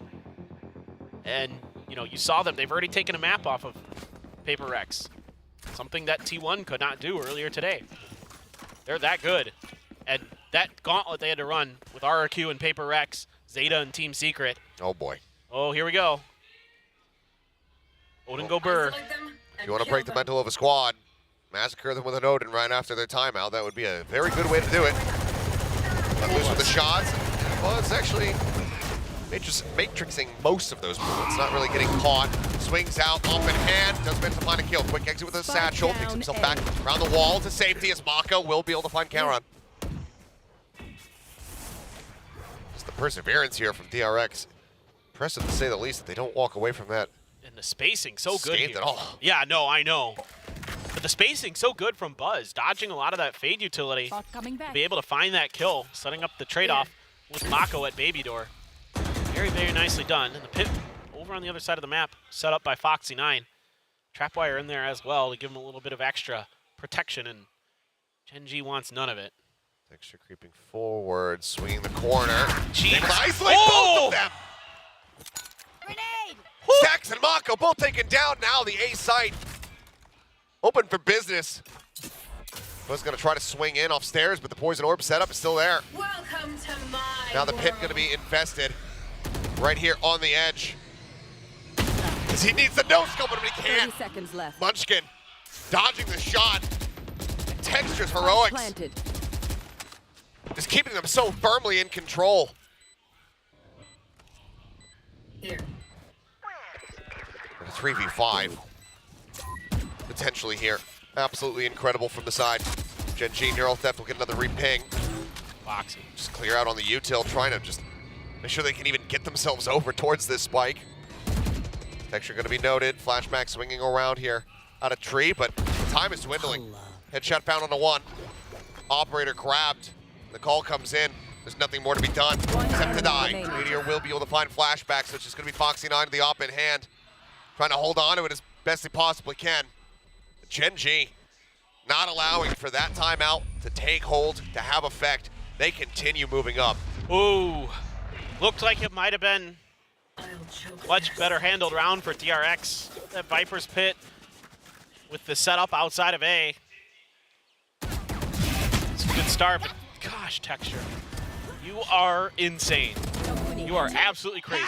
And, you know, you saw them. They've already taken a map off of Paper Rex, something that T1 could not do earlier today. They're that good. And that gauntlet they had to run with RRQ and Paper Rex, Zeta and Team Secret. Oh, boy. Oh, here we go. Odin go Burr. If you want to break the mental of a squad, massacre them with an Odin right after their timeout. That would be a very good way to do it. Let loose with the shots. Well, it's actually matrixing most of those bullets, not really getting caught. Swings out, off in hand, does manage to find a kill. Quick exit with a satchel, takes himself back around the wall to safety as Mako will be able to find Karon. Just the perseverance here from DRX. Impressive to say the least that they don't walk away from that. And the spacing so good Scathed here. at all. Yeah, no, I know. But the spacing so good from Buzz, dodging a lot of that fade utility to be able to find that kill, setting up the trade-off with Mako at Baby Door. Very, very nicely done. And the pit over on the other side of the map, set up by Foxy9. Trapwire in there as well to give him a little bit of extra protection, and Gen G wants none of it. Texture creeping forward, swinging the corner. Jeez. They isolate both of them! Stacks and Mako both taken down now. The A site open for business. Was going to try to swing in off stairs, but the poison orb setup is still there. Welcome to my Now the pit going to be invested right here on the edge. Because he needs the no-scope, but he can't. 30 seconds left. Munchkin dodging the shot. Texture's heroics. Planted. Just keeping them so firmly in control. Here. And a 3v5. Potentially here. Absolutely incredible from the side. Gen G, Neural Theft will get another reping. Foxy. Just clear out on the util, trying to just make sure they can even get themselves over towards this spike. Texture going to be noted. Flashback swinging around here out of tree, but time is dwindling. Headshot found on the one. Operator grabbed. The call comes in. There's nothing more to be done except to die. Meteor will be able to find flashbacks, so it's just going to be Foxy 9 to the op in hand. Trying to hold on to it as best he possibly can. Gen G not allowing for that timeout to take hold, to have effect. They continue moving up. Ooh, looked like it might have been much better handled round for DRX. That Viper's Pit with the setup outside of A. It's a good start, but gosh, Texture, you are insane. You are absolutely crazy.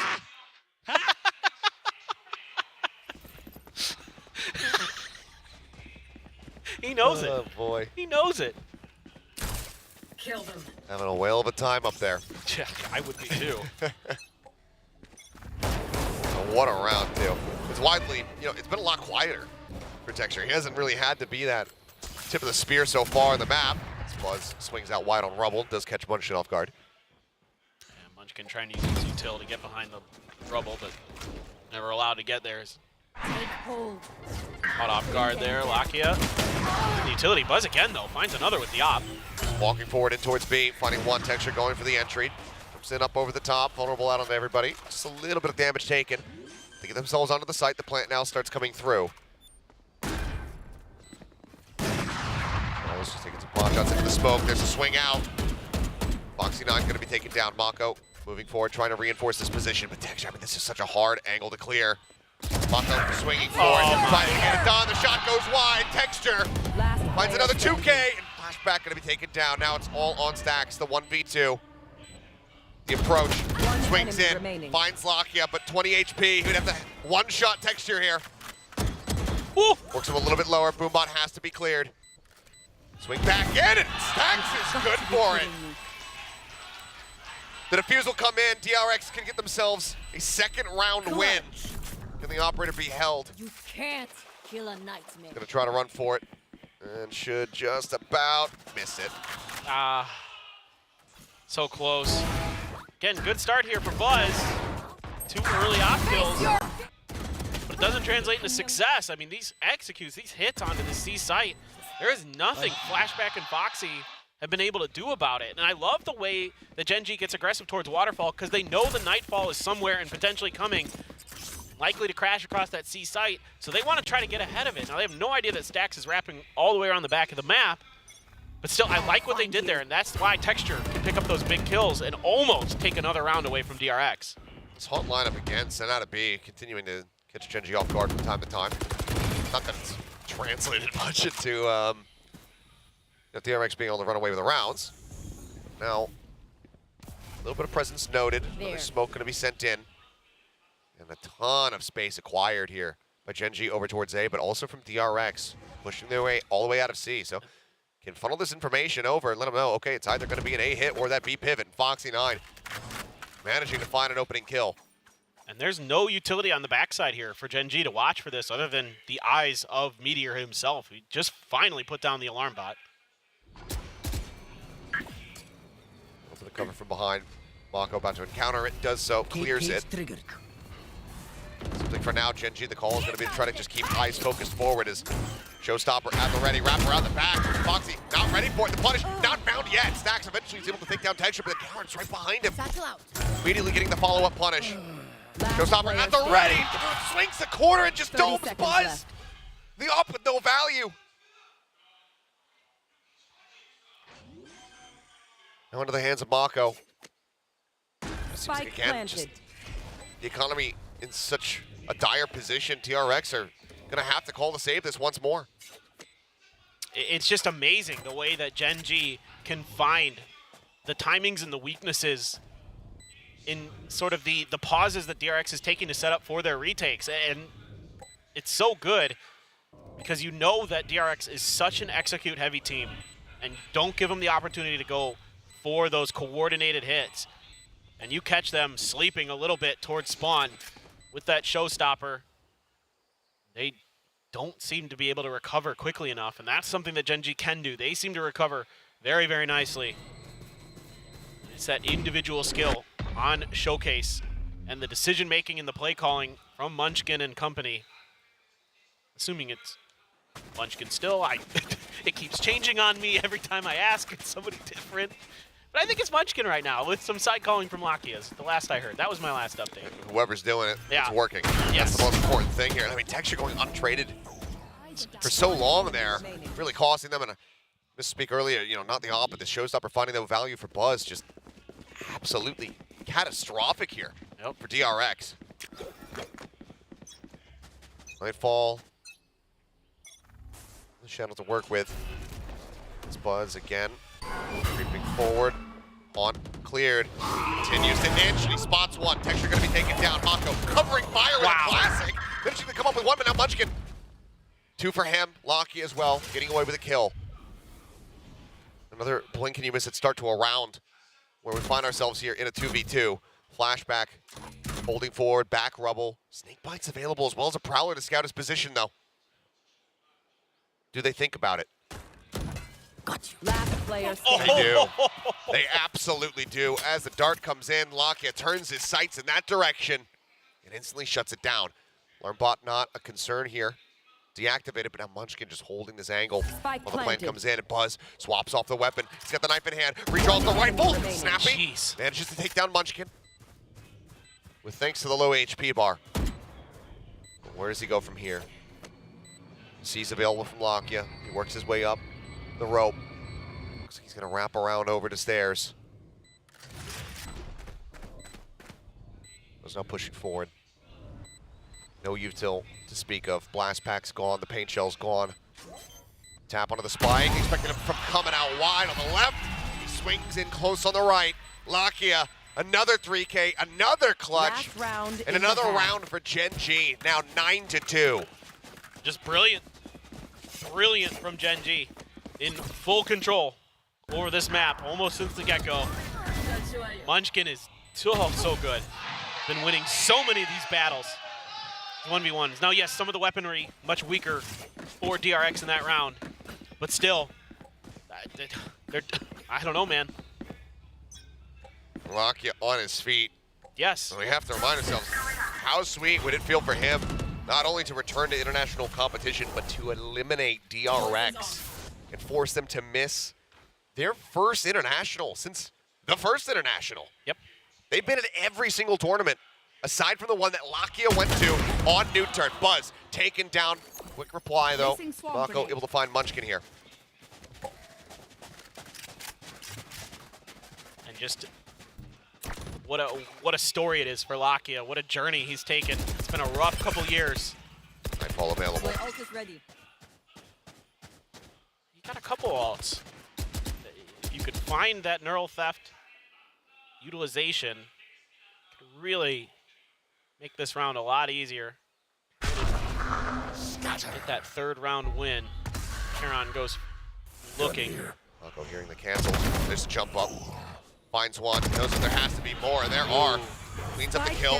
He knows it. Oh boy. He knows it. Kill them. Having a whale of a time up there. Yeah, I would be too. What a round, too. It's widely, it's been a lot quieter for Texture. He hasn't really had to be that tip of the spear so far in the map. As Buzz swings out wide on Rubble, does catch Munchkin off guard. Yeah, Munchkin trying to use his util to get behind the Rubble, but never allowed to get there. Caught off guard there, Lakia. The utility. Buzz again, though. Finds another with the op. Walking forward in towards B, finding one. Texture going for the entry. Comes in up over the top, vulnerable out on everybody. Just a little bit of damage taken. They get themselves onto the site. The plant now starts coming through. Always just taking some pot shots into the smoke. There's a swing out. Foxy 9 going to be taken down. Mako moving forward, trying to reinforce this position. But Texture, this is such a hard angle to clear. Mako swinging forward, trying to get it done. The shot goes wide. Texture finds another 2K, and Flashback going to be taken down. Now it's all on Stacks, the 1v2. The approach, swings in, finds Lakia, but 20 HP. He'd have to one-shot Texture here. Ooh. Works him a little bit lower. Boombot has to be cleared. Swing back in, and Stacks is good for it. The defuse will come in. DRX can get themselves a second round win. Can the operator be held? You can't kill a nightmare. Gonna try to run for it, and should just about miss it. So close. Again, good start here for Buzz. 2 early op kills, but it doesn't translate into success. I mean, these executes, these hits onto the C site, there is nothing Flashback and Foxy have been able to do about it. And I love the way that Gen G gets aggressive towards Waterfall, because they know the Nightfall is somewhere and potentially coming, likely to crash across that C site, so they want to try to get ahead of it. Now, they have no idea that Stacks is wrapping all the way around the back of the map, but still, I like what they did there, and that's why Texture can pick up those big kills and almost take another round away from DRX. This hot lineup again, sent out of B, continuing to catch Gen G off guard from time to time. Not that it's translated much into DRX being able to run away with the rounds. Now, a little bit of presence noted. Another smoke going to be sent in. And a ton of space acquired here by Gen G over towards A, but also from DRX, pushing their way all the way out of C. So can funnel this information over and let them know, okay, it's either going to be an A hit or that B pivot. And Foxy 9 managing to find an opening kill. And there's no utility on the backside here for Gen G to watch for this other than the eyes of Meteor himself. He just finally put down the alarm bot. Open the cover from behind. Mako about to encounter it, does so, clears it. Seems like for now, Gen G, the call is going to be to try to just keep eyes focused forward as Showstopper at the ready, wrap around the back. Foxy not ready for it. The punish not found yet. Stacks eventually is able to take down Texture, but the Gallant's right behind him. Immediately getting the follow-up punish. Showstopper at the ready. Swings the corner and just domes Buzz. The up with no value. Now into the hands of Mako. Spike planted. the economy in such a dire position, DRX are going to have to call to save this once more. It's just amazing the way that Gen G can find the timings and the weaknesses in sort of the pauses that DRX is taking to set up for their retakes. And it's so good because you know that DRX is such an execute-heavy team, and don't give them the opportunity to go for those coordinated hits. And you catch them sleeping a little bit towards spawn with that showstopper. They don't seem to be able to recover quickly enough, and that's something that Gen G can do. They seem to recover very, very nicely. It's that individual skill on Showcase and the decision-making and the play calling from Munchkin and company. Assuming it's Munchkin still. It keeps changing on me every time I ask. It's somebody different. But I think it's Munchkin right now with some side calling from Lakia's, the last I heard. That was my last update. Whoever's doing it, yeah, it's working. Yes. That's the most important thing here. I mean, Texture going untraded for so long there, really costing them. And I misspoke earlier, you know, not the op, but the showstopper finding no value for Buzz. Just absolutely catastrophic here for DRX. Nightfall. The Shadow to work with. It's Buzz again. Creeping forward. On. Cleared. Continues to inch. He spots one. Texture going to be taken down. Mako covering fire with a classic. Finishing to come up with one, but now Munchkin. 2 for him. Locky as well. Getting away with a kill. Another blink and you miss it start to a round where we find ourselves here in a 2v2. Flashback. Holding forward. Back rubble. Snake bites available as well as a Prowler to scout his position though. Do they think about it? Last player They do. They absolutely do. As the dart comes in, Lakia turns his sights in that direction and instantly shuts it down. Alarmbot not a concern here. Deactivated, but now Munchkin just holding this angle while the plant comes in, and Buzz swaps off the weapon. He's got the knife in hand, redraws the rifle, snappy. Jeez. Manages to take down Munchkin with thanks to the low HP bar. But where does he go from here? Sees available from Lakia. He works his way up the rope. Looks like he's going to wrap around over to stairs. Was now pushing forward. No util to speak of. Blast pack's gone. The paint shell's gone. Tap onto the spike. Expecting him from coming out wide on the left. He swings in close on the right. Lakia, another 3K, another clutch, and another round for Gen G. Now 9-2. Just brilliant. Brilliant from Gen G. In full control over this map, almost since the get-go. Munchkin is so good. Been winning so many of these battles. 1v1s. Now, yes, some of the weaponry much weaker for DRX in that round, but still, I don't know, man. Lakia on his feet. Yes. And we have to remind ourselves, how sweet would it feel for him, not only to return to international competition, but to eliminate DRX and force them to miss their first international since the first international. Yep. They've been at every single tournament, aside from the one that Lakia went to on New Turn. Buzz taken down. Quick reply, though. Mako able to find Munchkin here. And just what a story it is for Lakia. What a journey he's taken. It's been a rough couple years. Nightfall available. ready. You got a couple ults. If you could find that neural theft utilization, could really make this round a lot easier. Get that third round win. Charon goes looking. Mako hearing the cancel. This jump up. Finds one. Knows that there has to be more, and there are. Cleans up the kill.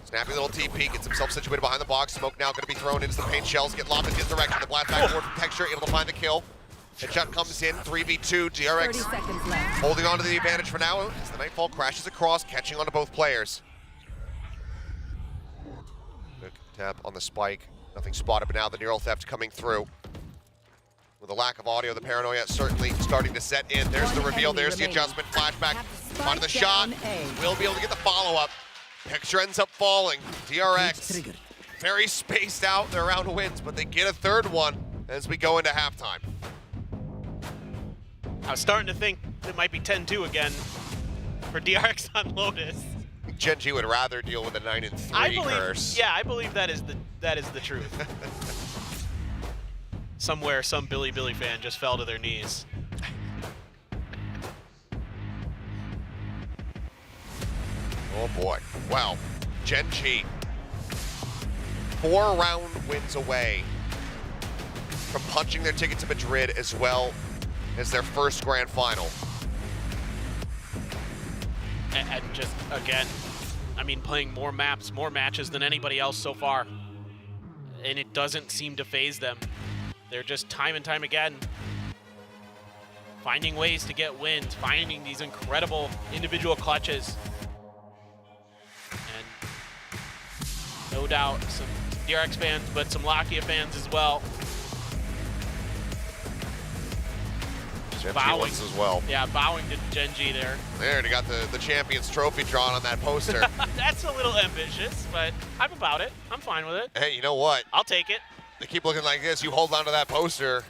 Snappy little TP. Gets himself situated behind the box. Smoke now going to be thrown into the paint shells. Get lobbed in his direction. The blast back forward from Texture. Able to find the kill. Headshot comes in. 3v2. DRX holding on to the advantage for now as the Nightfall crashes across, catching onto both players. Quick tap on the spike. Nothing spotted, but now the neural theft coming through. With a lack of audio, the paranoia certainly starting to set in. There's the reveal, there's the adjustment. Flashback, onto the shot. Will be able to get the follow-up. Texture ends up falling. DRX, very spaced out their round wins, but they get a third one as we go into halftime. I was starting to think it might be 10-2 again for DRX on Lotus. Gen G would rather deal with a 9-3 curse. Yeah, I believe that is the truth. Somewhere, some Billy fan just fell to their knees. Oh boy. Well, Gen G, 4-round wins away from punching their ticket to Madrid as well as their first grand final. And just, again, I mean, playing more maps, more matches than anybody else so far. And it doesn't seem to phase them. They're just time and time again finding ways to get wins, finding these incredible individual clutches. And no doubt some DRX fans, but some Lakia fans as well. Bowing as well. Yeah, bowing to Gen G there. There, they got the Champions Trophy drawn on that poster. That's a little ambitious, but I'm about it. I'm fine with it. Hey, you know what? I'll take it. They keep looking like this. You hold on to that poster.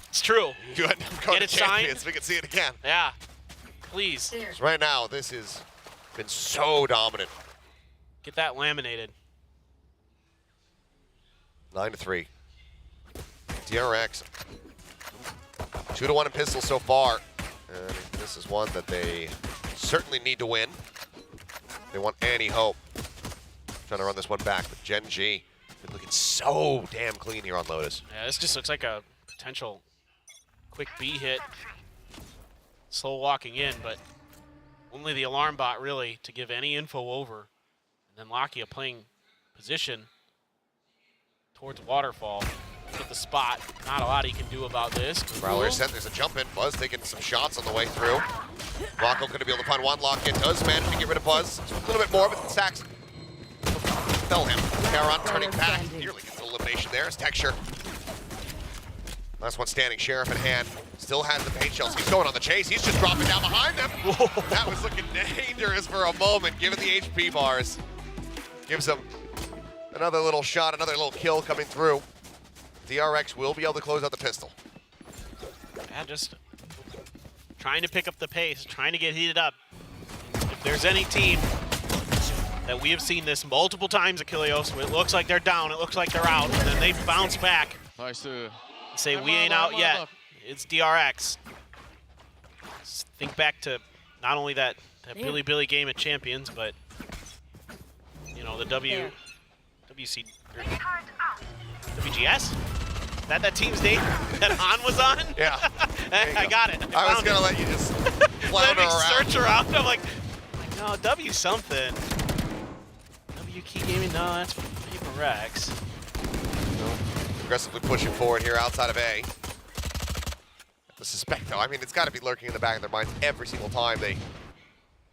It's true. You end up going Get to it Champions. signed? We can see it again. Yeah. Please. So right now, this has been so dominant. Get that laminated. 9-3. DRX. 2-1 in pistol so far. And this is one that they certainly need to win. They want any hope. Trying to run this one back, but Gen G been looking so damn clean here on Lotus. Yeah, this just looks like a potential quick B hit. Slow walking in, but only the alarm bot really to give any info over. And then Lakia playing position towards Waterfall. Look at the spot. Not a lot he can do about this. Prowler sent, there's a jump in. Buzz taking some shots on the way through. Rocco going to be able to find one lock in. Does manage to get rid of Buzz. A little bit more, but Stacks fell him. Caron turning back. Nearly gets the elimination there. His Texture. Last one standing. Sheriff in hand. Still has the paint shells. He's going on the chase. He's just dropping down behind them. That was looking dangerous for a moment, given the HP bars. Gives him another little shot, another little kill coming through. DRX will be able to close out the pistol. Yeah, just trying to pick up the pace, trying to get heated up. If there's any team that we have seen this multiple times, Achilleos, it looks like they're down, it looks like they're out, and then they bounce back and say, we ain't out yet. It's DRX. Just think back to not only that Billy game at Champions, but you know, the WGS? That team's name that Han was on? Yeah. I got it. I was going to let you just flounder around. Search around. I'm like, no, W something. W Key Gaming? No, that's Paper X. Aggressively pushing forward here outside of A. The suspect, though, I mean, it's got to be lurking in the back of their minds every single time they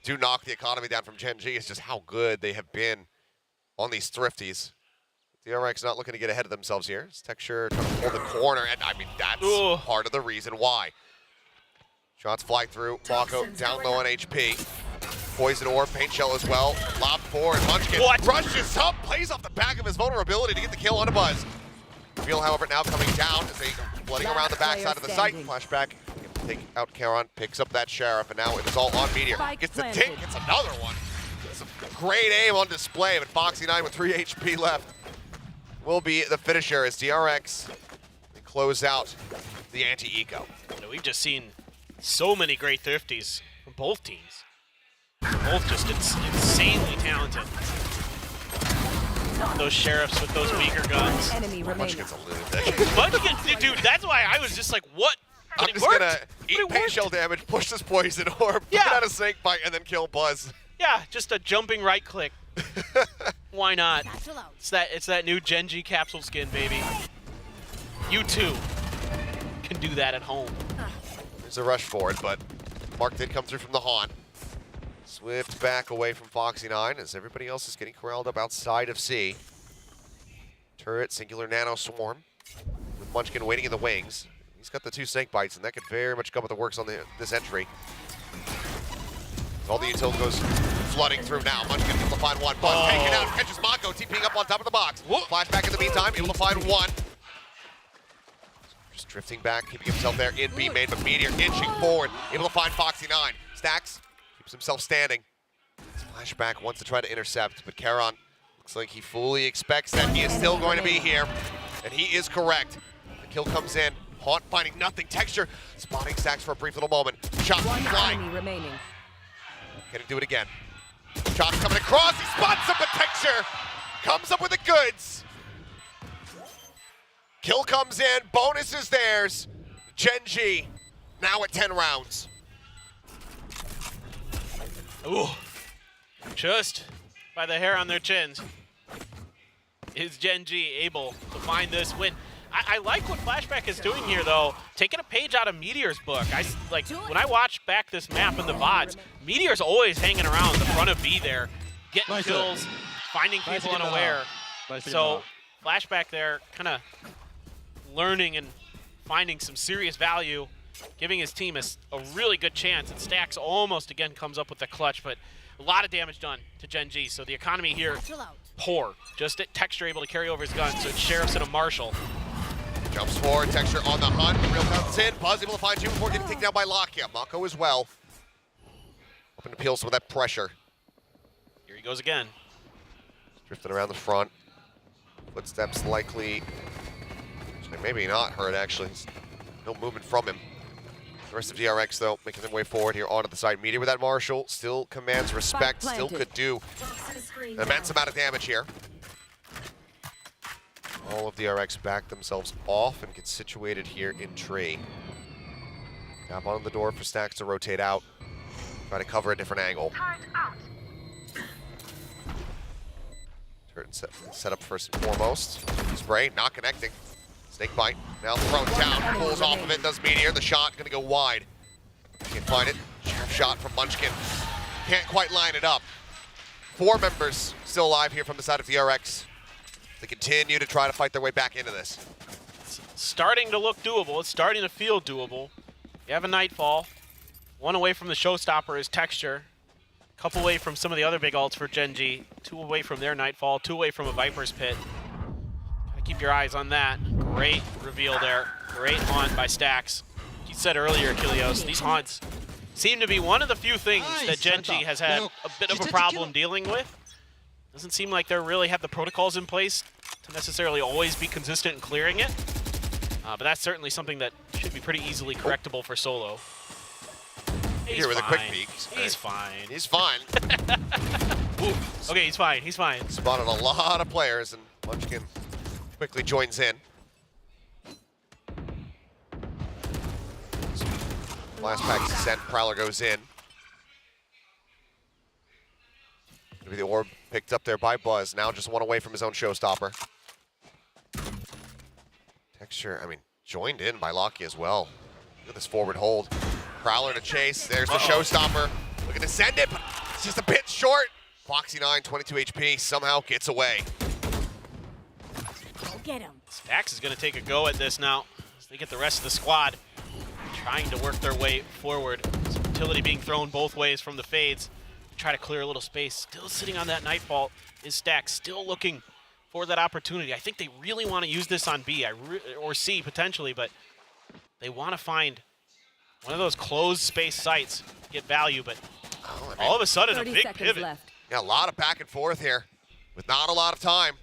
do knock the economy down from Gen G. It's just how good they have been on these thrifties. DRX not looking to get ahead of themselves here. It's Texture trying to pull the corner, and I mean, that's part of the reason why. Shots fly through. Mako down low on HP. Poison Orb, Paint Shell as well. Lob forward, Munchkin rushes up, plays off the back of his vulnerability to get the kill on a Buzz. Feel, however, now coming down as they flooding around the backside of the site. Flashback, take out Caron, picks up that Sheriff, and now it is all on Meteor. Gets the dink, gets another one. It's a great aim on display, but Foxy9 with 3 HP left will be the finisher as DRX close out the anti-eco. You know, we've just seen so many great thrifties from both teams. Both just insanely talented. Those sheriffs with those weaker guns. Munchkin's a lunatic. Munchkin, dude, that's why I was just like, what? I'm just going to eat paint shell damage, push this poison orb, put out a snake bite, and then kill Buzz. Yeah, just a jumping right click. Why not? It's that new Gen G capsule skin, baby. You too can do that at home. There's a rush for it, but Mark did come through from the haunt. Swift back away from Foxy9 as everybody else is getting corralled up outside of C. Turret, singular nano swarm. With Munchkin waiting in the wings. He's got the 2 snake bites, and that could very much come with the works on this entry. All the util goes flooding through now. Munchkin able to find one. Buzz taken out, catches Mako, TPing up on top of the box. Flashback in the meantime, able to find one. Just drifting back, keeping himself there in B main, but Meteor inching forward, able to find Foxy9. Stacks, keeps himself standing. Flashback wants to try to intercept, but Karon looks like he fully expects that he is still going to be here, and he is correct. The kill comes in. Haunt finding nothing. Texture spotting Stacks for a brief little moment. Shot flying. remaining. Can he do it again? Shot coming across. He spots him, but Texture comes up with the goods. Kill comes in. Bonus is theirs. Gen G now at 10 rounds. Ooh. Just by the hair on their chins. Is Gen G able to find this win? I like what Flashback is doing here, though. Taking a page out of Meteor's book. When I watch back this map in the VODs, Meteor's always hanging around the front of B there, getting kills, finding people unaware. So Flashback there kind of learning and finding some serious value, giving his team a really good chance. And Stacks almost again comes up with the clutch, but a lot of damage done to Gen G. So the economy here, poor. Just Texture able to carry over his gun, so it's Sheriff's and a Marshall. Jumps forward, Texture on the hunt. Real comes in. Buzz able to find you before getting taken down by Lakia. Mako as well. Hoping to peel some of that pressure. Here he goes again. Drifting around the front. Footsteps likely. Maybe not hurt, actually. No movement from him. The rest of DRX, though, making their way forward here onto the side. Meteor with that Marshall. Still commands respect. Still could do an immense amount of damage here. All of DRX back themselves off and get situated here in tree. Tap on the door for Stacks to rotate out. Try to cover a different angle. Turret set up first and foremost. Spray, not connecting. Snake bite, now thrown down. Pulls off of it, does Meteor. The shot gonna go wide. Can't find it. Shot from Munchkin. Can't quite line it up. 4 members still alive here from the side of DRX. They continue to try to fight their way back into this. It's starting to look doable. It's starting to feel doable. You have a Nightfall. 1 away from the showstopper is Texture. A couple away from some of the other big ults for Gen G. 2 away from their Nightfall. 2 away from a Viper's Pit. Gotta keep your eyes on that. Great reveal there. Great haunt by Stacks. You said earlier, Kilios, these haunts seem to be one of the few things that Gen G has had a bit of a problem dealing with. Doesn't seem like they really have the protocols in place to necessarily always be consistent in clearing it. But that's certainly something that should be pretty easily correctable for Solo. He's here with fine. a quick peek. He's fine. He's fine. Okay, he's fine. He's fine. Spotted a lot of players, and Munchkin quickly joins in. Flashback sent. Prowler goes in. Maybe the orb picked up there by Buzz. Now just 1 away from his own showstopper. Texture, joined in by Locky as well. Look at this forward hold. Prowler to chase. There's the showstopper. Looking to send it, but it's just a bit short. Foxy9, 22 HP, somehow gets away. Get him. Stacks is going to take a go at this now as they get the rest of the squad trying to work their way forward. Some utility being thrown both ways from the fades. Try to clear a little space. Still sitting on that Nightfall is Stacks, still looking for that opportunity. I think they really want to use this on B, or C potentially, but they want to find one of those closed space sites to get value, but all of a sudden a big pivot. Yeah, a lot of back and forth here with not a lot of time.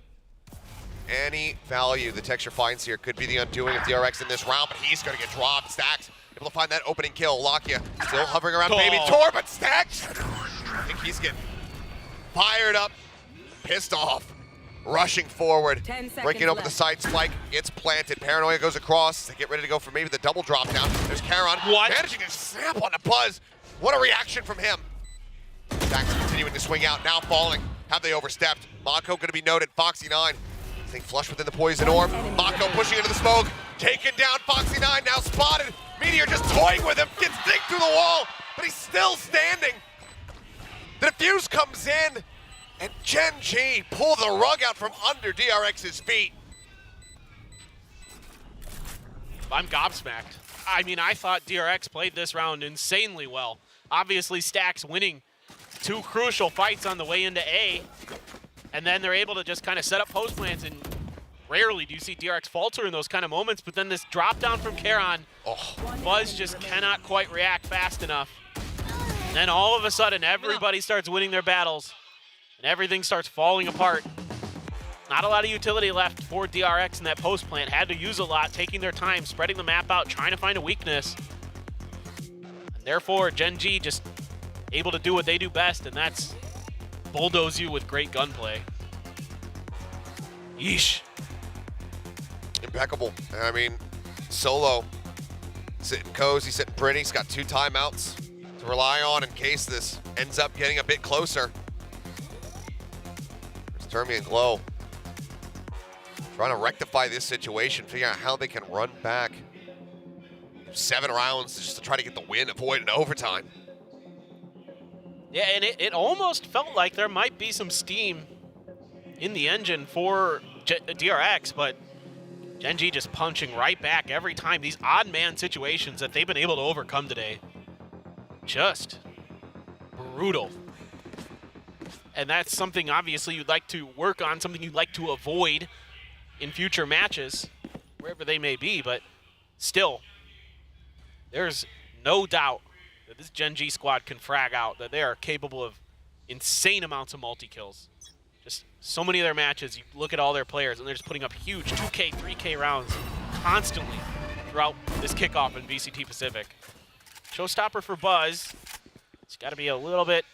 Any value the Texture finds here could be the undoing of DRX in this round, but he's going to get dropped. Stacks able to find that opening kill. Lakia still hovering around Baby Tor, but Stacks, I think he's getting fired up, pissed off, rushing forward, breaking open the side. Spike gets planted. Paranoia goes across. They get ready to go for maybe the double drop down. There's Karon managing to snap on the Buzz. What a reaction from him. Stacks continuing to swing out, now falling. Have they overstepped? Mako going to be noted. Foxy9 staying flush within the poison orb. Mako pushing into the smoke. Taken down. Foxy9 now spotted. Meteor just toying with him. Gets digged through the wall, but he's still standing. The defuse comes in, and Gen G pull the rug out from under DRX's feet. I'm gobsmacked. I thought DRX played this round insanely well. Obviously, Stacks winning 2 crucial fights on the way into A, and then they're able to just kind of set up post plans, and rarely do you see DRX falter in those kind of moments, but then this drop down from Karon, Buzz just cannot quite react fast enough. And then all of a sudden, everybody starts winning their battles, and everything starts falling apart. Not a lot of utility left for DRX in that post plant. Had to use a lot, taking their time, spreading the map out, trying to find a weakness. And therefore, Gen G just able to do what they do best, and that's bulldoze you with great gunplay. Yeesh. Impeccable. I mean, Solo sitting cozy, sitting pretty. He's got 2 timeouts to rely on in case this ends up getting a bit closer. There's Termi and Glow trying to rectify this situation, figure out how they can run back 7 rounds just to try to get the win, avoid an overtime. Yeah, and it almost felt like there might be some steam in the engine for DRX, but Gen G just punching right back every time. These odd man situations that they've been able to overcome today, just brutal. And that's something obviously you'd like to work on, something you'd like to avoid in future matches, wherever they may be, but still, there's no doubt that this Gen G squad can frag out, that they are capable of insane amounts of multi-kills. Just so many of their matches, you look at all their players, and they're just putting up huge 2K, 3K rounds constantly throughout this kickoff in VCT Pacific. Showstopper for Buzz. He's got to be a little bit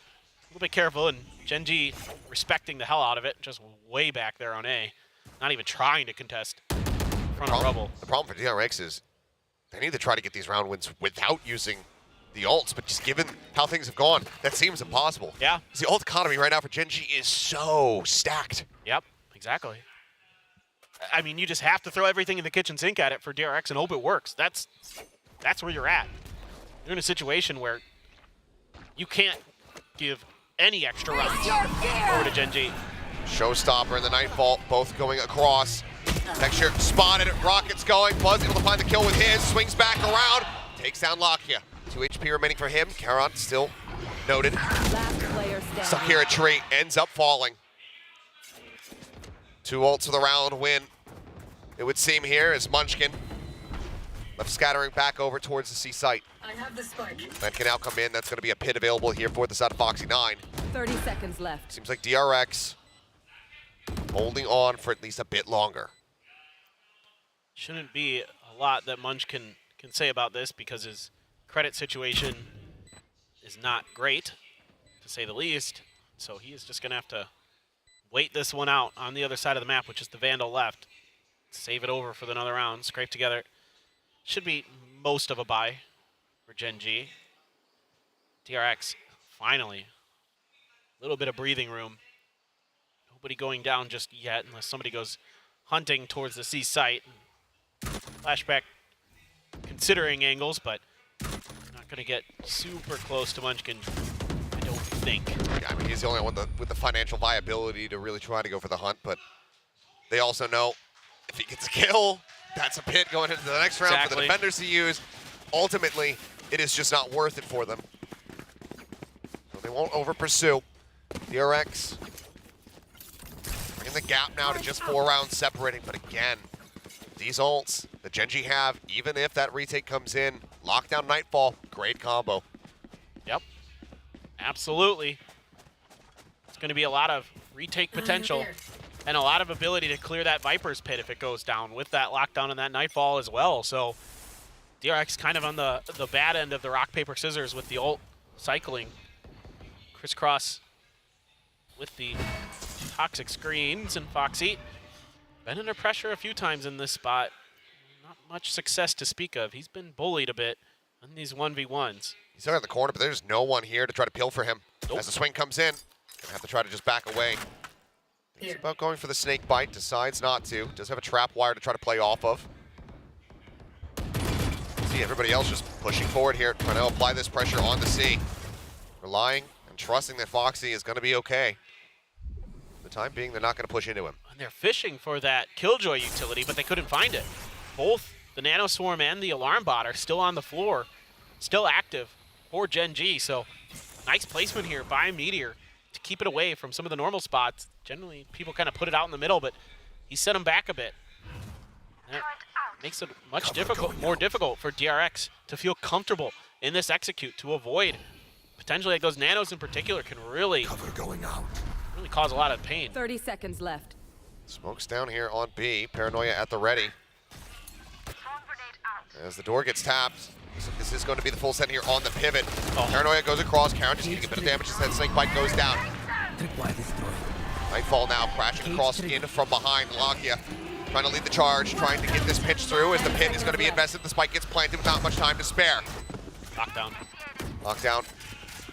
careful, and Gen G respecting the hell out of it, just way back there on A. Not even trying to contest in front of Rubble. The problem for DRX is they need to try to get these round wins without using the ults, but just given how things have gone, that seems impossible. Yeah. The ult economy right now for Gen G is so stacked. Yep, exactly. I mean, you just have to throw everything in the kitchen sink at it for DRX and hope it works. That's where you're at. You're in a situation where you can't give any extra rounds over to Gen G. Showstopper and the Nightfall both going across. Texture spotted it, Rocket's going. Buzz able to find the kill with his, swings back around, takes down Lakia. 2 HP remaining for him. Karon still noted. Stuck here at tree, ends up falling. 2 ults for the round win, it would seem here, as Munchkin left scattering back over towards the C site. I have the spike. That can now come in. That's going to be a pit available here for the side of Foxy 9. 30 seconds left. Seems like DRX holding on for at least a bit longer. Shouldn't be a lot that Munchkin can say about this because his credit situation is not great, to say the least. So he is just going to have to wait this one out on the other side of the map, which is the Vandal left. Save it over for another round, scrape together. Should be most of a buy for Gen G. DRX, finally, a little bit of breathing room. Nobody going down just yet unless somebody goes hunting towards the C site. Flashback considering angles, but not going to get super close to Munchkin, I don't think. Yeah, I mean, he's the only one with the financial viability to really try to go for the hunt, but they also know if he gets a kill, that's a pit going into the next round for the defenders to use. Ultimately, it is just not worth it for them. So they won't over-pursue. DRX bringing the gap now to just 4 rounds separating, but again, these ults that Gen G have, even if that retake comes in, lockdown Nightfall, great combo. Yep, absolutely. It's going to be a lot of retake potential and a lot of ability to clear that Viper's pit if it goes down with that lockdown and that Nightfall as well. So DRX kind of on the bad end of the rock, paper, scissors with the ult cycling. Crisscross with the toxic screens, and Foxy been under pressure a few times in this spot. Not much success to speak of. He's been bullied a bit on these 1v1s. He's out in the corner, but there's no one here to try to pilfer him. Nope. As the swing comes in, gonna have to try to just back away. Thinks about going for the snake bite, decides not to. Does have a trap wire to try to play off of. See everybody else just pushing forward here, trying to apply this pressure on the C. Relying and trusting that Foxy is gonna be okay. For the time being, they're not gonna push into him. And they're fishing for that Killjoy utility, but they couldn't find it. Both the Nano Swarm and the Alarm Bot are still on the floor, still active for Gen G. So nice placement here by Meteor to keep it away from some of the normal spots. Generally, people kind of put it out in the middle, but he set him back a bit. And it makes it much more difficult for DRX to feel comfortable in this execute, to avoid potentially like those nanos in particular can really cause a lot of pain. 30 seconds left. Smokes down here on B. Paranoia at the ready. As the door gets tapped, this is going to be the full set here on the pivot. Paranoia goes across. Karen just getting a bit of damage as that snake bite goes down. Nightfall now crashing across in from behind. Lakia trying to lead the charge, trying to get this pitch through as the pit is going to be invested. The spike gets planted without much time to spare. Lockdown. Lockdown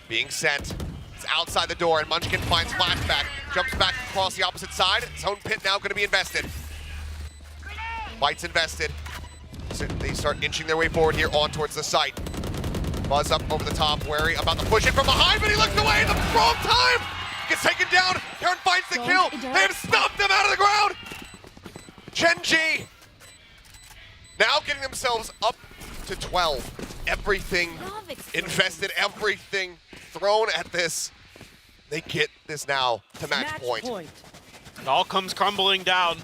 being sent. It's outside the door, and Munchkin finds flashback. Jumps back across the opposite side. His own pit now going to be invested. Bite's invested. So they start inching their way forward here on towards the site. Buzz up over the top, wary about the push in from behind, but he looks away in the wrong time. Gets taken down. Karen finds the kill. They have stopped him out of the ground. Gen.G now getting themselves up to 12. Everything invested, everything thrown at this. They get this now to match point. It all comes crumbling down.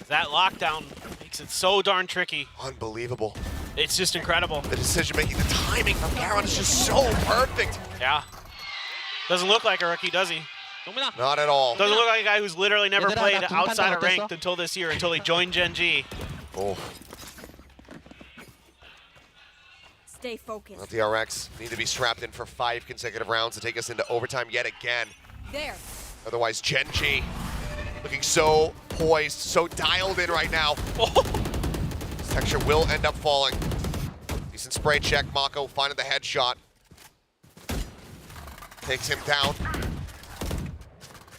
That lockdown makes it so darn tricky. Unbelievable. It's just incredible. The decision making, the timing from Karen is just so perfect. Yeah. Doesn't look like a rookie, does he? Not at all. Doesn't look like a guy who's literally never played outside of ranked until this year, until he joined Gen.G. Oh. Stay focused. Well, DRX need to be strapped in for 5 consecutive rounds to take us into overtime yet again. There. Otherwise, Gen.G looking so poised, so dialed in right now. This texture will end up falling. Decent spray check. Mako finding the headshot. Takes him down.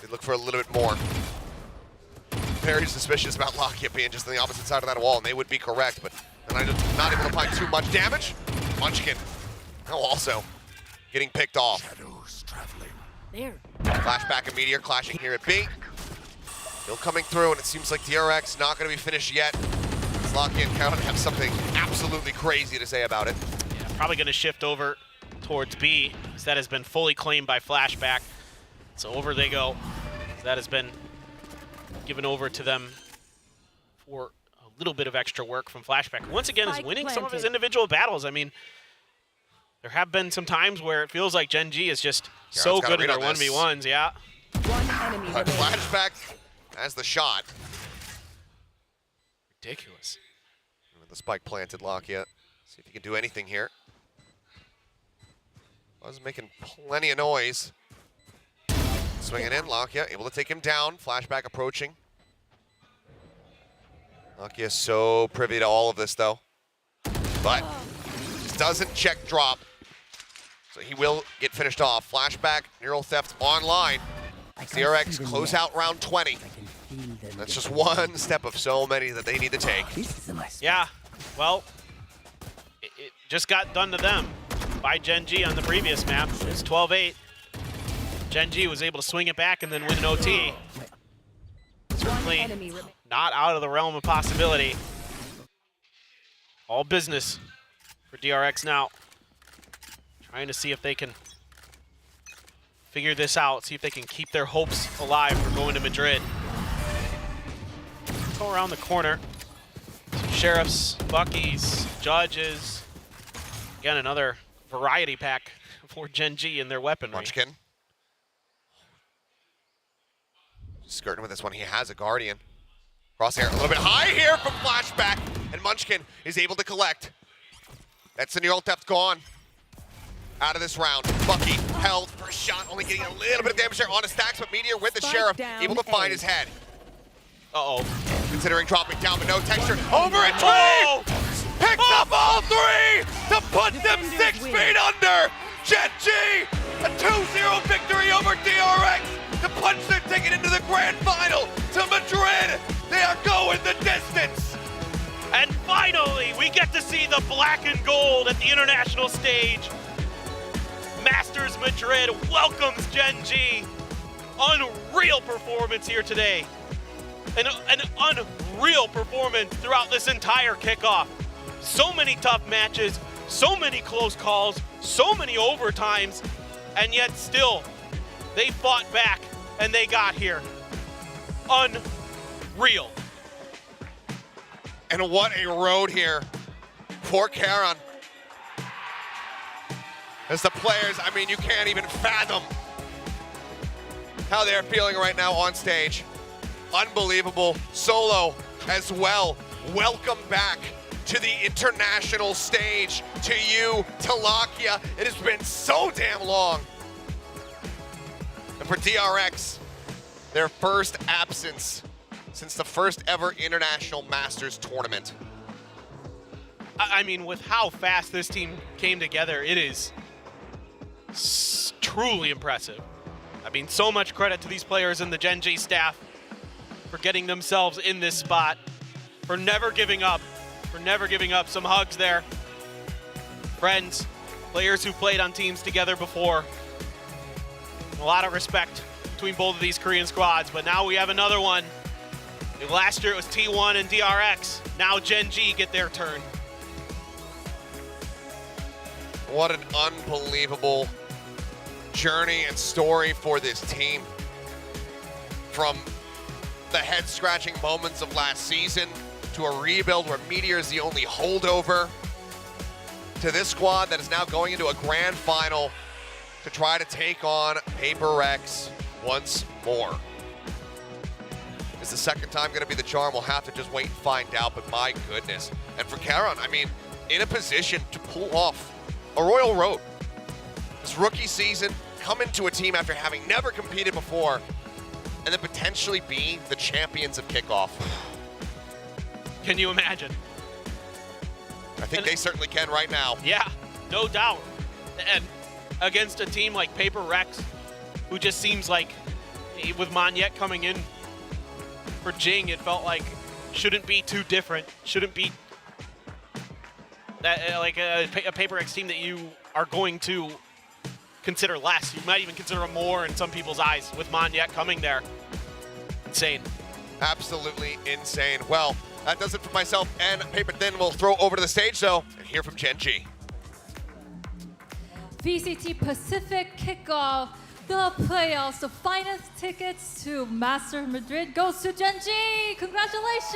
They look for a little bit more. Very suspicious about Lakia being just on the opposite side of that wall, and they would be correct, but they're not able to apply too much damage. Munchkin now also getting picked off. There. Flashback and Meteor clashing here at B. Still coming through, and it seems like DRX not going to be finished yet. Lakia and Karen have something absolutely crazy to say about it. Yeah, probably going to shift over towards B, as that has been fully claimed by Flashback. So over they go. That has been given over to them for a little bit of extra work from Flashback. Once again, is winning some of his individual battles. I mean, there have been some times where it feels like Gen.G is just so good in their 1v1s, yeah. One enemy But Flashback has the shot. Ridiculous. With the spike planted, Lakia. See if he can do anything here. Was making plenty of noise. Swinging in, Lakia able to take him down. Flashback approaching. Lakia so privy to all of this, though. But just doesn't check drop. So he will get finished off. Flashback, Neural Theft online. DRX close out round 20. That's just one step of so many that they need to take. Yeah, well, it just got done to them by Gen.G on the previous map. It's 12-8. Gen.G was able to swing it back and then win an OT. Certainly not out of the realm of possibility. All business for DRX now. Trying to see if they can figure this out, see if they can keep their hopes alive for going to Madrid. Let's go around the corner. Some sheriffs, Buckies, judges. Again, another variety pack for Gen.G and their weaponry. Munchkin. Skirting with this one, he has a Guardian. Crosshair a little bit high here from Flashback, and Munchkin is able to collect. That's the Neural Theft gone. Out of this round. Bucky held first shot, only getting a little bit of damage there on his stacks, but Meteor with the Sheriff, able to find his head. Uh-oh. Considering dropping down, but no texture. Over at tree! Picks up all 3 to put them 6 feet under! Gen.G, a 2-0 victory over DRX to punch their ticket into the grand final to Madrid. They are going the distance. And finally, we get to see the black and gold at the international stage. Masters Madrid welcomes Gen.G. Unreal performance here today. An unreal performance throughout this entire kickoff. So many tough matches, so many close calls, so many overtimes, and yet still, they fought back and they got here. Unreal. And what a road here for Karen. As the players, I mean, you can't even fathom how they're feeling right now on stage. Unbelievable. Solo as well. Welcome back to the international stage. To you, to Lakia. It has been so damn long. And for DRX, their first absence since the first ever International Masters tournament. I mean, with how fast this team came together, it is truly impressive. I mean, so much credit to these players and the Gen G staff for getting themselves in this spot, for never giving up, Some hugs there. Friends, players who played on teams together before. A lot of respect between both of these Korean squads, but now we have another one. Last year it was T1 and DRX. Now Gen G get their turn. What an unbelievable journey and story for this team. From the head-scratching moments of last season to a rebuild where Meteor is the only holdover, to this squad that is now going into a grand final to try to take on PaperX once more. Is the second time going to be the charm? We'll have to just wait and find out, but my goodness. And for Karon, I mean, in a position to pull off a Royal Road. This rookie season, come into a team after having never competed before, and then potentially being the champions of Kickoff. Can you imagine? I think they certainly can right now. Yeah, no doubt. And against a team like PaperX, who just seems like, with Monyet coming in for Jing, it felt like shouldn't be too different. Shouldn't be that like a PaperX team that you are going to consider less. You might even consider them more in some people's eyes with Monyet coming there. Insane. Absolutely insane. Well, that does it for myself and Paper Thin. We'll throw over to the stage, though, and hear from Gen G. VCT Pacific Kickoff, the playoffs, the finest tickets to Master Madrid goes to Gen G. Congratulations!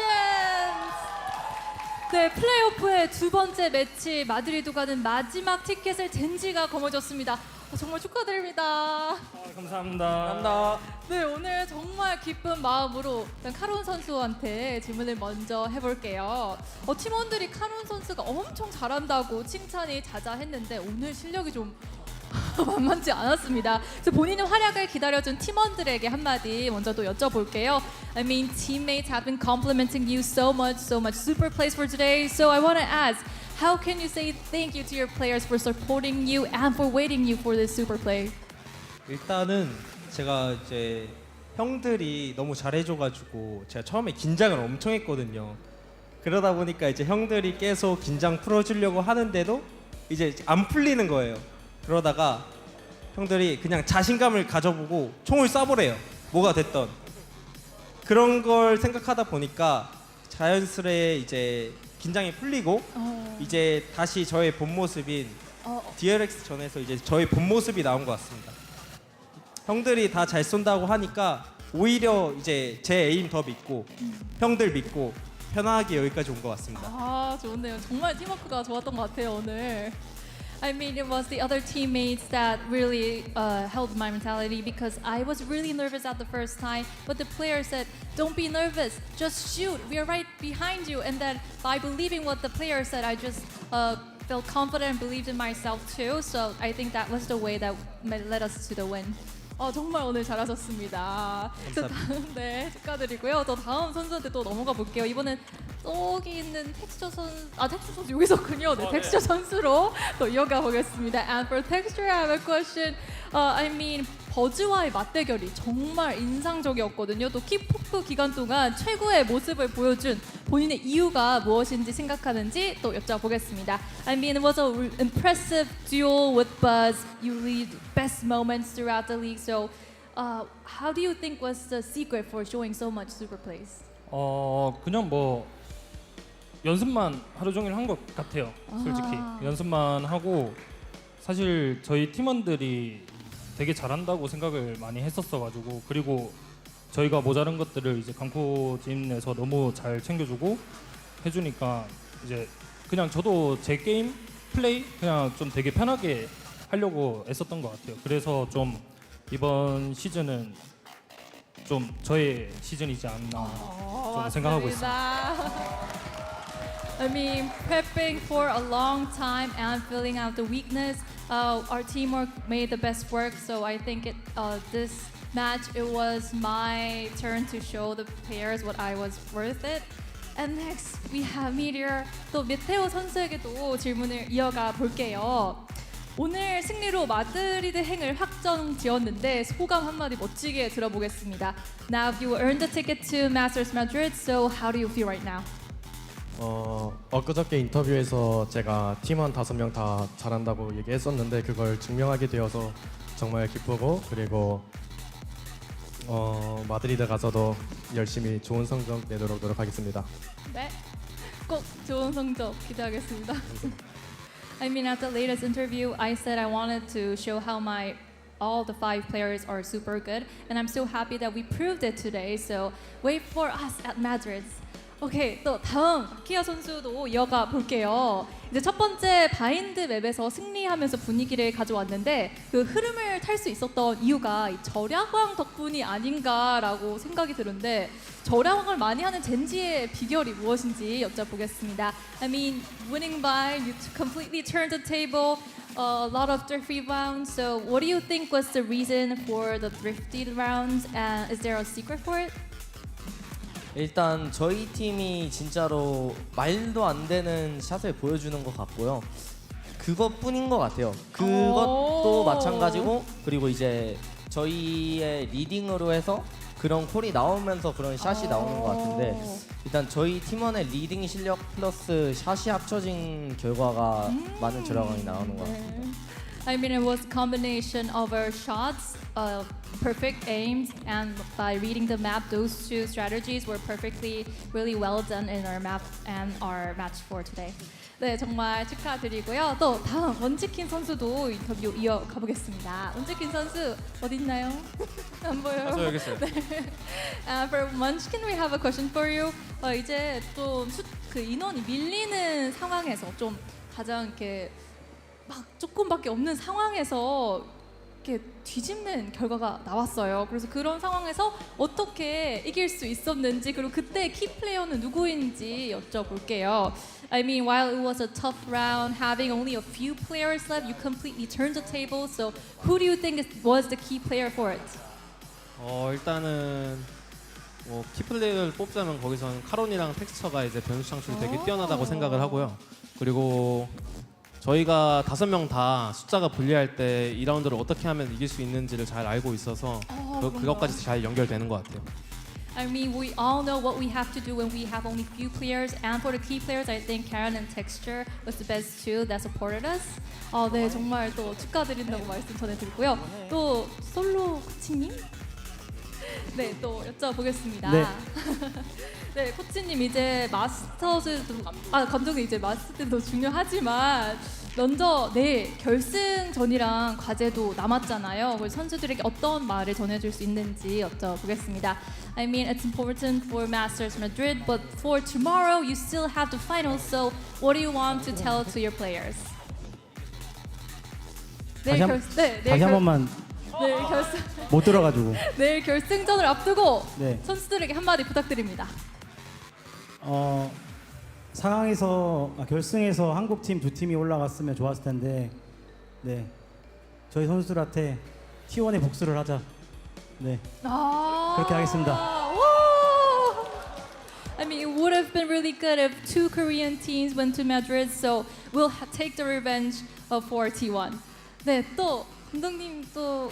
네, 플레이오프의 두 번째 매치 마드리드 가는 마지막 티켓을 젠지가 거머쥐었습니다. 정말 축하드립니다. 감사합니다. 네, 오늘 정말 기쁜 마음으로 일단 카론 선수한테 질문을 먼저 해볼게요. 팀원들이 카론 선수가 엄청 잘한다고 칭찬이 자자했는데 오늘 실력이 좀 만만치 않았습니다. 그래서 본인의 활약을 기다려준 팀원들에게 한마디 먼저 또 여쭤볼게요. I mean, teammates have been complimenting you so much super plays for today. So I want to ask, how can you say thank you to your players for supporting you and for waiting you for this super play? 일단은 제가 이제 형들이 너무 잘해줘가지고 제가 처음에 긴장을 엄청 했거든요. 그러다 보니까 이제 형들이 계속 긴장 풀어주려고 하는데도 이제 안 풀리는 거예요. 그러다가 형들이 그냥 자신감을 가져보고 총을 쏴보래요. 뭐가 됐던. 그런 걸 생각하다 보니까 자연스레 이제 긴장이 풀리고 이제 다시 저의 본 모습인 DRX 전에서 이제 저의 본 모습이 나온 것 같습니다. 형들이 다 잘 쏜다고 하니까 오히려 이제 제 에임 더 믿고 형들 믿고 편하게 여기까지 온 것 같습니다. 아, 좋네요. 정말 팀워크가 좋았던 것 같아요, 오늘. I mean, it was the other teammates that really held my mentality because I was really nervous at the first time. But the player said, "Don't be nervous, just shoot. We are right behind you." And then by believing what the player said, I just felt confident and believed in myself too. So I think that was the way that led us to the win. 정말 오늘 잘하셨습니다. 감사합니다. 네, 축하드리고요. 또 다음 선수한테 또 넘어가 볼게요. 이번엔 저기 있는 텍스처 선수 여기 있었군요. 네, 텍스처 선수로 또 이어가 보겠습니다. And for texture, I have a question. I mean, 버즈와의 맞대결이 정말 인상적이었거든요. 또 킥오프 기간 동안 최고의 모습을 보여준 본인의 이유가 무엇인지 생각하는지 또 여쭤보겠습니다. I mean, it was an impressive duel with Buzz. You lead best moments throughout the league. So, how do you think was the secret for showing so much super plays? 그냥 뭐 연습만 하루 종일 한 것 같아요. 솔직히 연습만 하고 사실 저희 팀원들이 되게 잘한다고 생각을 많이 했었어가지고 그리고 저희가 모자란 것들을 이제 강코팀에서 너무 잘 챙겨주고 해주니까 이제 그냥 저도 제 게임 플레이 그냥 좀 되게 편하게 하려고 애썼던 것 같아요. 그래서 좀 이번 시즌은 좀 저의 시즌이지 않나 좀 생각하고 있습니다. I mean, prepping for a long time and filling out the weakness. Our teamwork made the best work. So I think this match it was my turn to show the players what I was worth it. And next we have Meteor. 또 메테오 선수에게도 질문을 이어가 볼게요. 오늘 승리로 마드리드 행을 확정 지었는데 소감 한마디 멋지게 들어보겠습니다. Now you earned the ticket to Masters Madrid, so how do you feel right now? 엊그저께 인터뷰에서 제가 팀원 5명 다 잘한다고 얘기했었는데 그걸 증명하게 되어서 정말 기쁘고 그리고 마드리드 가서도 열심히 좋은 성적 내도록 노력하겠습니다. 네, 꼭 좋은 성적 기대하겠습니다. I mean, at the latest interview, I said I wanted to show how all the 5 players are super good, and I'm so happy that we proved it today. So wait for us at Madrid. 오케이, 또 다음 키아 선수도 이어가 볼게요. 이제 첫 번째 바인드 맵에서 승리하면서 분위기를 가져왔는데 그 흐름을 탈 수 있었던 이유가 이 절약왕 덕분이 아닌가라고 생각이 드는데 절약왕을 많이 하는 젠지의 비결이 무엇인지 여쭤보겠습니다. I mean, winning by you completely turned the table. A lot of thrifty rounds. So, what do you think was the reason for the thrifty rounds? And is there a secret for it? 일단 저희 팀이 진짜로 말도 안 되는 샷을 보여주는 것 같고요. 그것뿐인 것 같아요. 그것도 마찬가지고 그리고 이제 저희의 리딩으로 해서 그런 콜이 나오면서 그런 샷이 나오는 것 같은데 일단 저희 팀원의 리딩 실력 플러스 샷이 합쳐진 결과가 많은 절약왕이 나오는 것 같습니다. I mean, it was a combination of our shots, perfect aims, and by reading the map, those two strategies were really well done in our map and our match for today. 네, 정말 축하드리고요. 또 다음 원치킨 선수도 인터뷰 이어가 보겠습니다. 원치킨 선수 어디 있나요? 안 보여요. 저 여기 있어요. 네. For Munchkin, we have a question for you. 이제 또 그 인원이 밀리는 상황에서 좀 가장 이렇게 막 조금밖에 없는 상황에서 이렇게 뒤집는 결과가 나왔어요. 그래서 그런 상황에서 어떻게 이길 수 있었는지 그리고 그때 키 플레이어는 누구인지 여쭤볼게요. I mean, while it was a tough round, having only a few players left, you completely turned the table. So, who do you think was the key player for it? 일단은 키플레이어를 뽑자면 거기서는 카론이랑 텍스처가 이제 변수 창출이 되게 뛰어나다고 생각을 하고요. 그리고 저희가 5명 다 숫자가 불리할 때 2라운드를 어떻게 하면 이길 수 있는지를 잘 알고 있어서 그것까지 잘 연결되는 것 같아요. I mean, we all know what we have to do when we have only few players. And for the key players, I think Karen and Texture was the best two that supported us. 네, 정말 또 축하드린다고 말씀 전해드리고요. 또 솔로 코치님? 네, 또 여쭤보겠습니다. 네. 네, 코치님 이제 마스터즈도 감독님 이제 마스터즈도 중요하지만 먼저 내일 결승전이랑 과제도 남았잖아요. 그래서 선수들에게 어떤 말을 전해줄 수 있는지 여쭤보겠습니다. I mean, it's important for Masters Madrid, but for tomorrow you still have the finals. So, what do you want to tell to your players? 다시 한 번만 내일 결승 못 들어가지고. 내일 결승전을 앞두고 네. 선수들에게 한마디 부탁드립니다. 상황에서 결승에서 한국 팀 2팀이 올라갔으면 좋았을 텐데, 네, 저희 선수들한테 T1의 복수를 하자. 네, 그렇게 하겠습니다. I mean, it would have been really good if 2 Korean teams went to Madrid, so we'll take the revenge for T1. 네, 또 감독님 또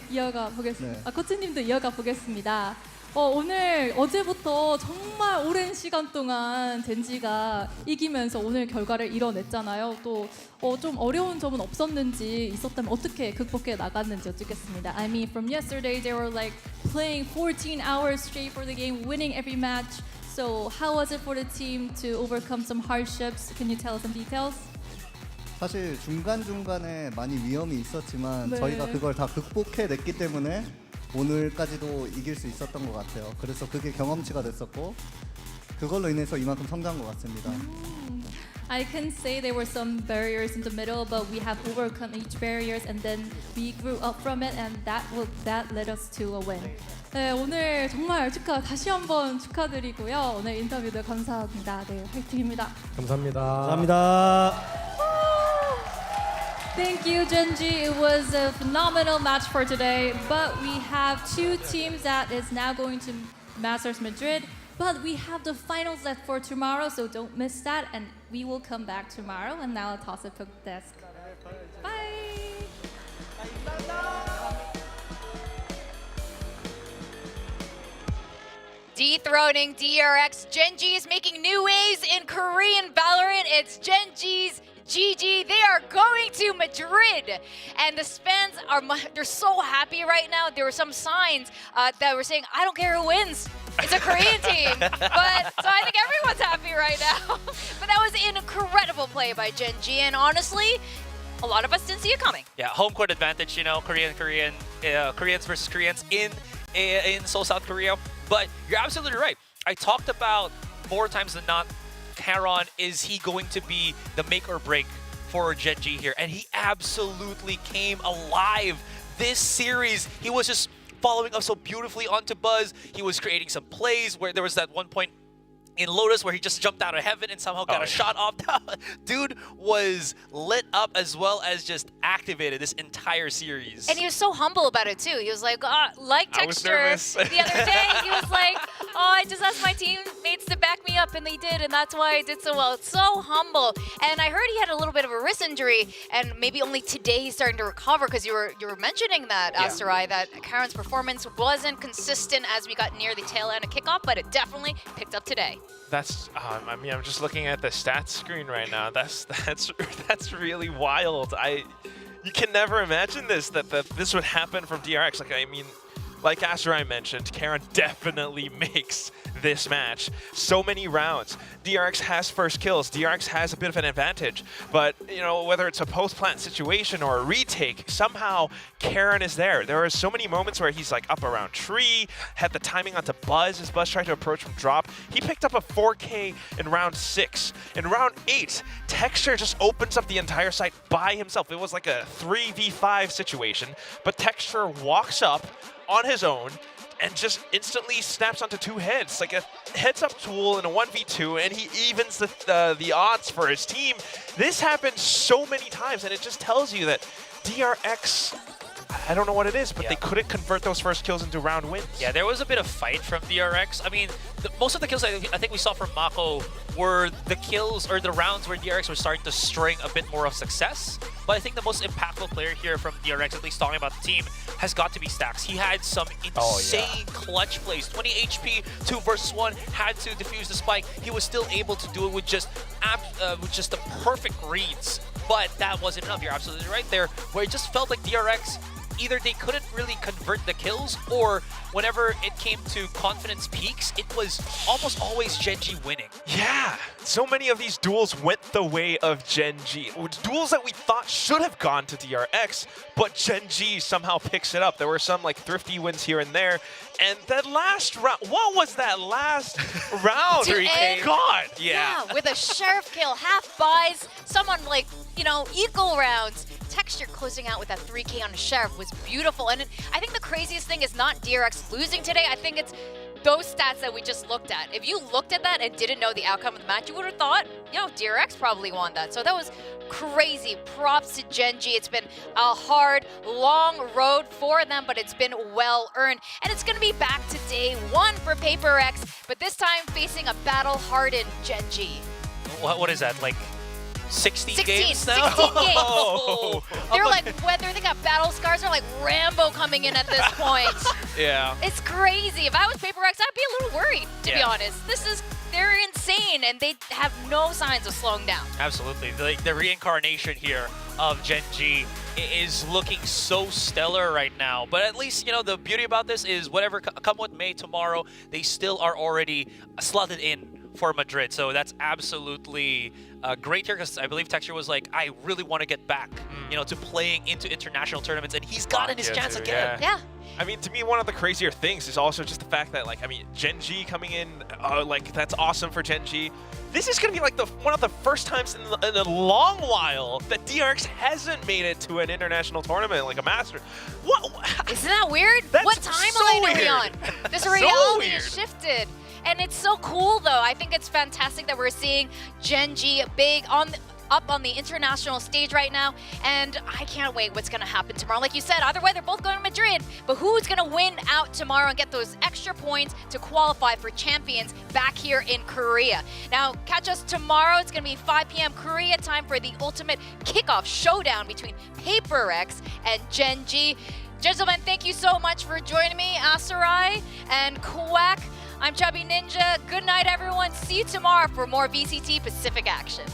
이어가 보겠습니다. 네. 코치님도 이어가 보겠습니다. 오늘 어제부터 정말 오랜 시간 동안 젠지가 이기면서 오늘 결과를 이뤄냈잖아요. 또 좀 어려운 점은 없었는지 있었다면 어떻게 극복해 나갔는지 여쭙겠습니다. I mean, from yesterday they were like playing 14 hours straight for the game, winning every match. So how was it for the team to overcome some hardships? Can you tell us some details? 사실 중간중간에 많이 위험이 있었지만 네. 저희가 그걸 다 극복해냈기 때문에 오늘까지도 이길 수 있었던 것 같아요. 그래서 그게 경험치가 됐었고 그걸로 인해서 이만큼 성장한 것 같습니다. I can say there were some barriers in the middle, but we have overcome each barriers, and then we grew up from it, and that led us to a win. 네, 오늘 정말 다시 한번 축하드리고요. 오늘 인터뷰도 감사합니다. 네, 화이팅입니다. 감사합니다. 감사합니다. Thank you, Genji. It was a phenomenal match for today, but we have two teams that is now going to Masters Madrid, but we have the finals left for tomorrow, so don't miss that, and we will come back tomorrow. And now I'll toss it to the desk. Bye. Dethroning DRX, Genji is making new waves in Korean Valorant. It's Genji's GG. They are going to Madrid, and the fans they're so happy right now. There were some signs that were saying, "I don't care who wins. It's a Korean team." But so I think everyone's happy right now. But that was an incredible play by Genji, and honestly, a lot of us didn't see it coming. Yeah, home court advantage. You know, Koreans versus Koreans in Seoul, South Korea. But you're absolutely right. I talked about more times than not, Karon, is he going to be the make or break for Genji here? And he absolutely came alive this series. He was just following up so beautifully onto Buzz. He was creating some plays where there was that one point in Lotus where he just jumped out of heaven and somehow got a shot off. Dude was lit up as well as just activated this entire series. And he was so humble about it too. He was like, like Texture the other day, he was like, I just asked my teammates to back me up, and they did, and that's why I did so well. It's so humble. And I heard he had a little bit of a wrist injury, and maybe only today he's starting to recover, because you were mentioning that, Asterai, that Karen's performance wasn't consistent as we got near the tail end of Kickoff, but it definitely picked up today. That's, I mean, I'm just looking at the stats screen right now. That's really wild. You can never imagine this, that this would happen from DRX. Like, I mean, like Asterai mentioned, Karen definitely makes this match. So many rounds. DRX has first kills. DRX has a bit of an advantage. But, you know, whether it's a post-plant situation or a retake, somehow Karen is there. There are so many moments where he's like up around tree, had the timing onto Buzz as Buzz tried to approach from drop. He picked up a 4K in round 6. In round 8, Texture just opens up the entire site by himself. It was like a 3v5 situation, but Texture walks up on his own and just instantly snaps onto 2 heads, like a heads-up tool in a 1v2, and he evens the odds for his team. This happened so many times, and it just tells you that DRX, I don't know what it is, but they couldn't convert those first kills into round wins. Yeah, there was a bit of fight from DRX. I mean, most of the kills I think we saw from Mako were the kills or the rounds where DRX was starting to string a bit more of success. But I think the most impactful player here from DRX, at least talking about the team, has got to be Stax. He had some insane clutch plays. 20 HP, 2 versus 1, had to defuse the spike. He was still able to do it with just the perfect reads. But that wasn't enough. You're absolutely right there, where it just felt like DRX, either they couldn't really convert the kills, or whenever it came to confidence peaks, it was almost always Genji winning. Yeah, so many of these duels went the way of Genji. Duels that we thought should have gone to DRX, but Genji somehow picks it up. There were some like thrifty wins here and there. And that last round, what was that last round? God, yeah, with a Sheriff kill, half buys, someone like, you know, equal rounds. Texture closing out with that 3K on a Sheriff was beautiful. And I think the craziest thing is not DRX losing today. I think it's those stats that we just looked at. If you looked at that and didn't know the outcome of the match, you would have thought, you know, DRX probably won that. So that was crazy. Props to Genji. It's been a hard, long road for them, but it's been well earned. And it's going to be back to day 1 for PaperX, but this time facing a battle-hardened Genji. What is that, like 16 games now? 16 games. Oh. They're like, whether they got battle scars or like Rambo coming in at this point. Yeah. It's crazy. If I was PaperX, I'd be a little worried, to be honest. They're insane, and they have no signs of slowing down. Absolutely. The reincarnation here of Genji is looking so stellar right now. But at least, you know, the beauty about this is whatever come what may tomorrow, they still are already slotted in for Madrid. So that's absolutely great here, because I believe Texture was like, I really want to get back, you know, to playing into international tournaments, and he's gotten his chance again. Yeah. I mean, to me, one of the crazier things is also just the fact that, like, I mean, Gen G coming in, like, that's awesome for Gen G. This is going to be, like, one of the first times in a long while that DRX hasn't made it to an international tournament, like a Master. What? Isn't that weird? That's What timeline are we weird. on? This So reality weird. has shifted. And it's so cool, though. I think it's fantastic that we're seeing Gen G up on the international stage right now, and I can't wait what's going to happen tomorrow. Like you said, either way, they're both going to Madrid, but who's going to win out tomorrow and get those extra points to qualify for champions back here in Korea? Now, catch us tomorrow. It's going to be 5 p.m. Korea time for the ultimate kickoff showdown between PaperX and Gen G. Gentlemen, thank you so much for joining me, Asarai and Quack. I'm Chubby Ninja. Good night, everyone. See you tomorrow for more VCT Pacific action.